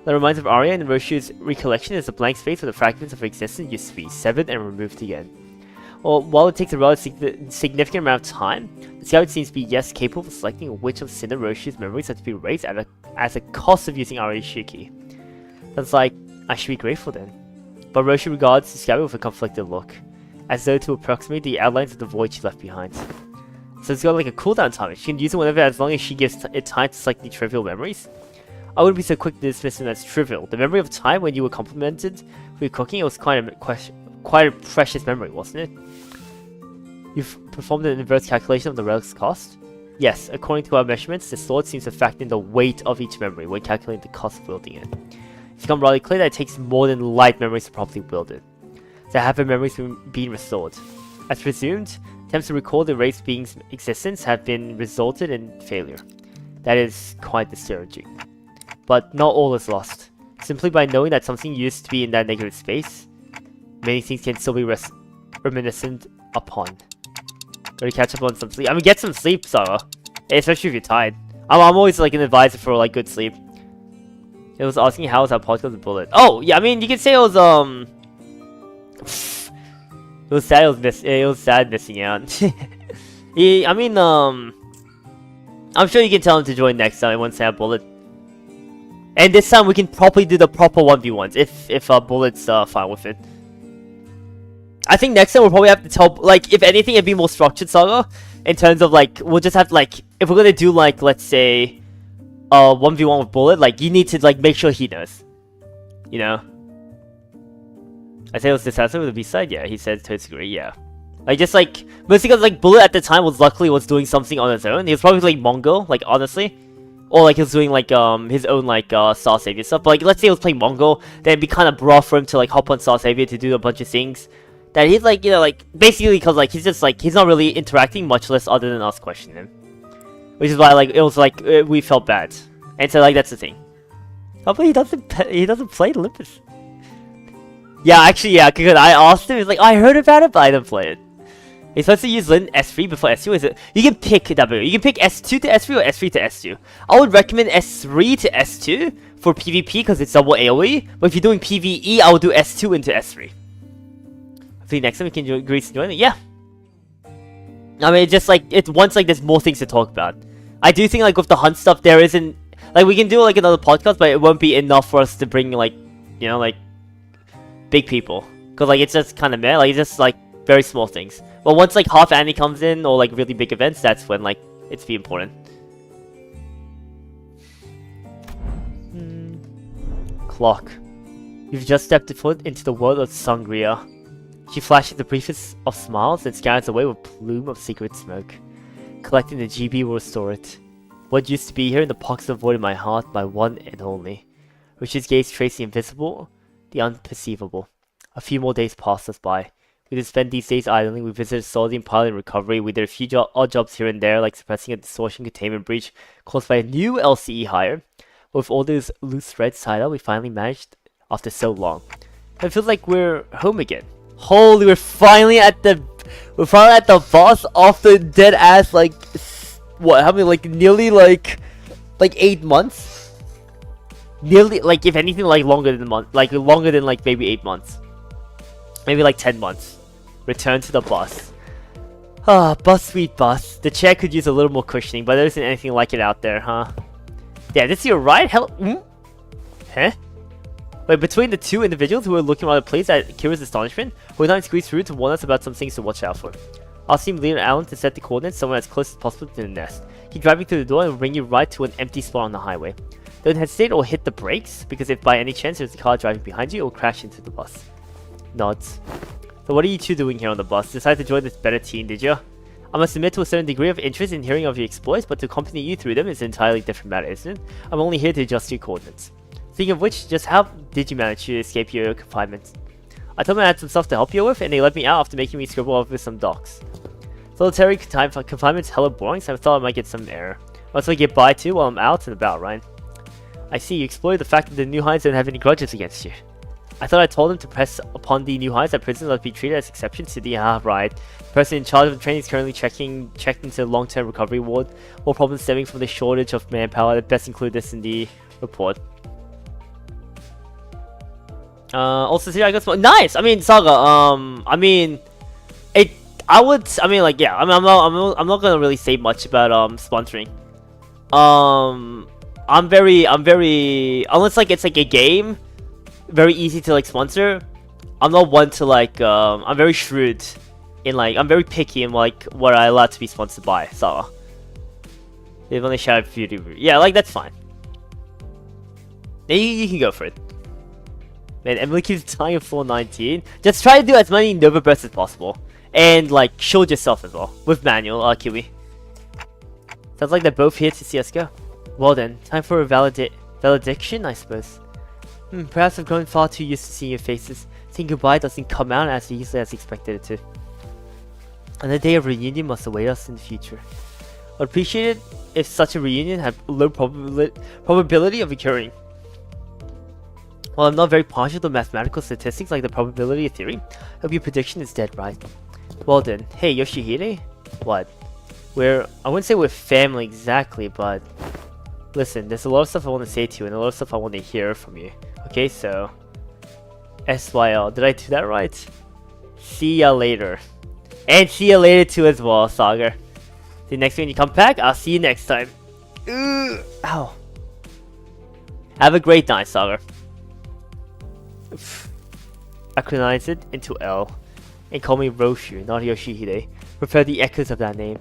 [SPEAKER 1] What reminds of Arya and Roshi's recollection is a blank space where the fragments of existence used to be severed and removed again. Well, while it takes a relatively significant amount of time, the scabbard seems to be capable of selecting which of Cinder Roshi's memories are to be erased as a cost of using Ariyashiki. That's like, I should be grateful then. But Roshi regards Scabby with a conflicted look, as though to approximate the outlines of the void she left behind. So it's got like a cooldown time. She can use it whenever, as long as she gives it time to select the trivial memories. I wouldn't be so quick to dismiss them as trivial. The memory of a time when you were complimented for your cooking, it was quite a precious memory, wasn't it? You've performed an inverse calculation of the relic's cost? Yes, according to our measurements, the sword seems to factor in the weight of each memory when calculating the cost of wielding it. It's become rather clear that it takes more than light memories to properly wield it. So have her memories been restored. As presumed, attempts to recall the race being's existence have been resulted in failure. That is quite discouraging. But not all is lost. Simply by knowing that something used to be in that negative space, many things can still be reminiscent upon. Gotta catch up on some sleep. I mean, get some sleep, Sarah. Especially if you're tired. I'm always like an advisor for like good sleep. It was asking how was our podcast with Bullet. Oh, yeah, I mean, you can say it was, it was sad it was sad missing out. I mean, I'm sure you can tell him to join next time once I have Bullet. And this time we can probably do the proper 1v1s if Bullet's fine with it. I think next time we'll probably have to tell, like, if anything, it'd be more structured, Saga. In terms of, like, we'll just have, like, if we're gonna do, like, let's say, 1v1 with Bullet, like, you need to, like, make sure he knows. You know? I say it was disaster with the B-side? Yeah, he said to a degree, yeah. Like, just, like, mostly because, like, Bullet at the time was doing something on his own. He was probably playing Mongol, like, honestly. Or, like, he was doing, like, his own, like, Star Savior stuff. But, like, let's say he was playing Mongol, then it'd be kind of raw for him to, like, hop on Star Savior to do a bunch of things. That he's, like, you know, like, basically because, like, he's just, like, he's not really interacting much less other than us questioning him. Which is why, like, it was, like, we felt bad. And so, like, that's the thing. Hopefully he doesn't play Olympus. Yeah, actually, yeah, because I asked him, he's like, oh, I heard about it, but I didn't play it. He's supposed to use Lin S3 before S2, is it? You can pick W. You can pick S2 to S3 or S3 to S2. I would recommend S3 to S2 for PvP because it's double AoE, but if you're doing PvE, I would do S2 into S3. Hopefully next time we can agree to join it. Yeah. I mean, it's just like, once like there's more things to talk about. I do think like with the hunt stuff, there isn't, like we can do like another podcast, but it won't be enough for us to bring like, you know, like, big people. Because like it's just kind of meh, like it's just like very small things. But once like half Annie comes in or like really big events, that's when like it's be important. Clock. You've just stepped foot into the world of Sangria. She flashes the briefest of smiles and scatters away with a plume of secret smoke. Collecting the GB will restore it. What used to be here in the pockets of void in my heart, my one and only. Richard's gaze traced the invisible, the unperceivable. A few more days passed us by. We didn't spend these days idling. We visited Solid and Pilot in recovery. We did a few odd jobs here and there, like suppressing a distortion containment breach caused by a new LCE hire. But with all those loose threads tied up, we finally managed after so long. It feels like we're home again. Holy, we're finally at the boss after dead ass like what? How many like nearly like 8 months? Nearly like if anything like longer than a month, like longer than like maybe 8 months, maybe like 10 months. Return to the bus. Ah, bus, sweet bus. The chair could use a little more cushioning, but there isn't anything like it out there, huh? Yeah, this is your ride? Hell, Huh? Wait, between the two individuals who were looking rather pleased at Kira's astonishment, Hoidan squeezed through to warn us about some things to watch out for. Ask Team Leader Alan to set the coordinates somewhere as close as possible to the nest. He's driving through the door and will bring you right to an empty spot on the highway. Don't hesitate or hit the brakes, because if by any chance there's a car driving behind you, it will crash into the bus. Nods. So what are you two doing here on the bus? Decided to join this better team, did you? I must admit to a certain degree of interest in hearing of your exploits, but to accompany you through them is an entirely different matter, isn't it? I'm only here to adjust your coordinates. Speaking of which, just how did you manage to escape your confinement? I told them I had some stuff to help you with, and they let me out after making me scribble over some docs. Solitary confinement's hella boring, so I thought I might get some air. I'll also get by too while I'm out and about, right? I see, you exploited the fact that the new hires don't have any grudges against you. I thought I told them to press upon the new hires that prisoners must be treated as exceptions to the right. The person in charge of the training is currently checked into the long-term recovery ward. More problems stemming from the shortage of manpower. I'd best include this in the report. Also, see, I got some nice. I mean, Saga. I mean, it. I would. I mean, like, yeah. I mean, I'm not gonna really say much about sponsoring. I'm very unless like it's like a game. very easy to like sponsor. I'm not one to like I'm very shrewd in like I'm very picky in like what I allow to be sponsored by. So they've only shouted for you to, yeah, like that's fine. You can go for it. Man, Emily keeps dying at floor 19. Just try to do as many Nova bursts as possible. And like shield yourself as well. With manual, Kiwi. Sounds like they're both here to see us go. Well then, time for a valediction, I suppose. Perhaps I've grown far too used to seeing your faces. Saying goodbye doesn't come out as easily as expected it to. And the day of reunion must await us in the future. I'd appreciate it if such a reunion had low probability of occurring. While I'm not very partial to mathematical statistics like the probability theory, I hope your prediction is dead right. Well then, hey Yoshihide? What? I wouldn't say we're family exactly, but listen, there's a lot of stuff I want to say to you and a lot of stuff I want to hear from you. Okay, so SYL, did I do that right? See ya later. And see ya later too as well, Saga. See you next week when you come back, I'll see you next time. Ow. Have a great night, Saga. Acronize it into L and call me Roshu, not Yoshihide. Prepare the echoes of that name.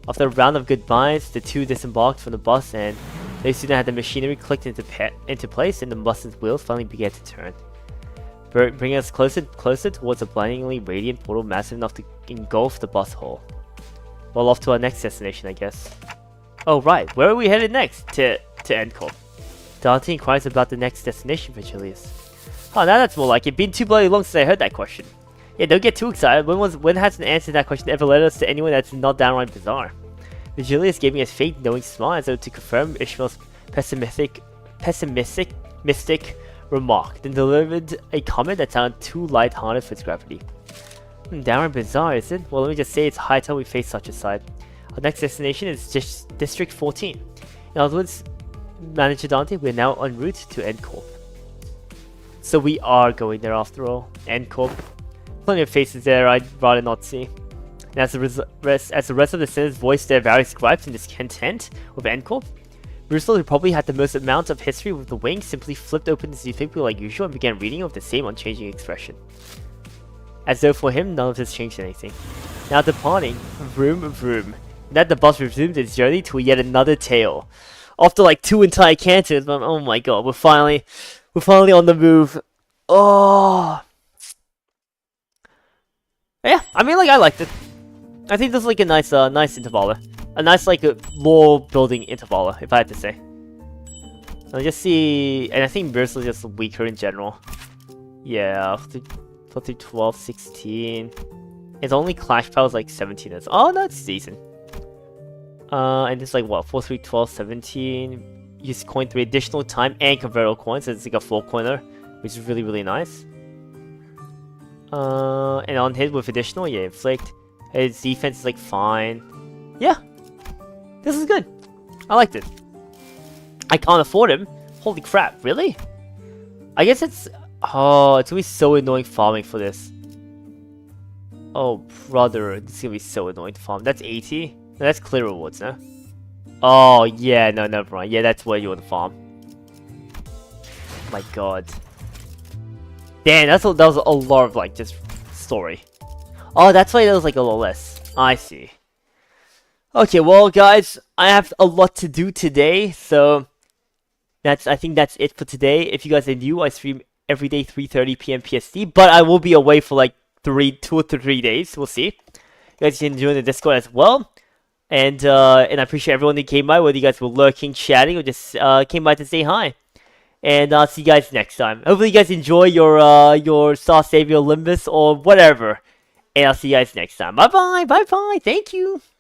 [SPEAKER 1] After a round of goodbyes, the two disembarked from the bus and they soon had the machinery clicked into place and the Mustang's wheels finally began to turn. Bringing us closer towards a blindingly radiant portal massive enough to engulf the bus hull. Well, off to our next destination, I guess. Oh right, where are we headed next? To Endcorp. Dante inquires about the next destination for Julius. Oh, now that's more like it. Been too bloody long since I heard that question. Yeah, don't get too excited. When has an answer to that question ever led us to anyone that's not downright bizarre? Julius gave me a fake knowing smile as though to confirm Ishmael's pessimistic remark, then delivered a comment that sounded too light-hearted for its gravity. Downright bizarre, is it? Well, let me just say it's high time we face such a sight. Our next destination is District 14. In other words, Manager Dante, we are now en route to Endcorp. So we are going there after all. Endcorp. Plenty of faces there I'd rather not see. And as the rest of the sinners voiced their various gripes and discontent with Endcorp, Russell, who probably had the most amount of history with the wing, simply flipped open his newspaper like usual and began reading with the same unchanging expression. As though for him, none of this changed anything. Now departing, vroom vroom. That the bus resumed its journey to yet another tale. After like 2 entire cantons, oh my god, we're finally on the move. Oh. Yeah, I mean, like, I liked it. I think this is like a nice intervaller. A nice, like, lore building intervaller, if I had to say. So just see, and I think Mirror's is just weaker in general. Yeah, 12, 16. Its only clash power is like 17. Oh, no, it's decent. And it's like what, 4, 3, 12, 17. Use coin 3 additional time and convertible coins, so it's like a 4-coiner, which is really, really nice. And on hit with additional, yeah, inflict. His defense is like fine. Yeah, this is good. I liked it. I can't afford him. Holy crap, really? I guess it's... Oh, it's gonna be so annoying farming for this. Oh, brother, it's gonna be so annoying to farm. That's 80? No, that's clear rewards, no? Oh, yeah, no, never mind. Yeah, that's where you want to farm. My god. Damn, that was a lot of, like, just story. Oh, that's why there was, like, a little less. I see. Okay, well, guys, I have a lot to do today, so... I think that's it for today. If you guys are new, I stream every day 3:30 p.m. PST, but I will be away for, like, 2 or 3 days. We'll see. You guys can join the Discord as well. And I appreciate everyone that came by, whether you guys were lurking, chatting, or just came by to say hi. And I'll see you guys next time. Hopefully you guys enjoy your Star Savior Olympus or whatever. And I'll see you guys next time. Bye-bye, bye-bye, thank you.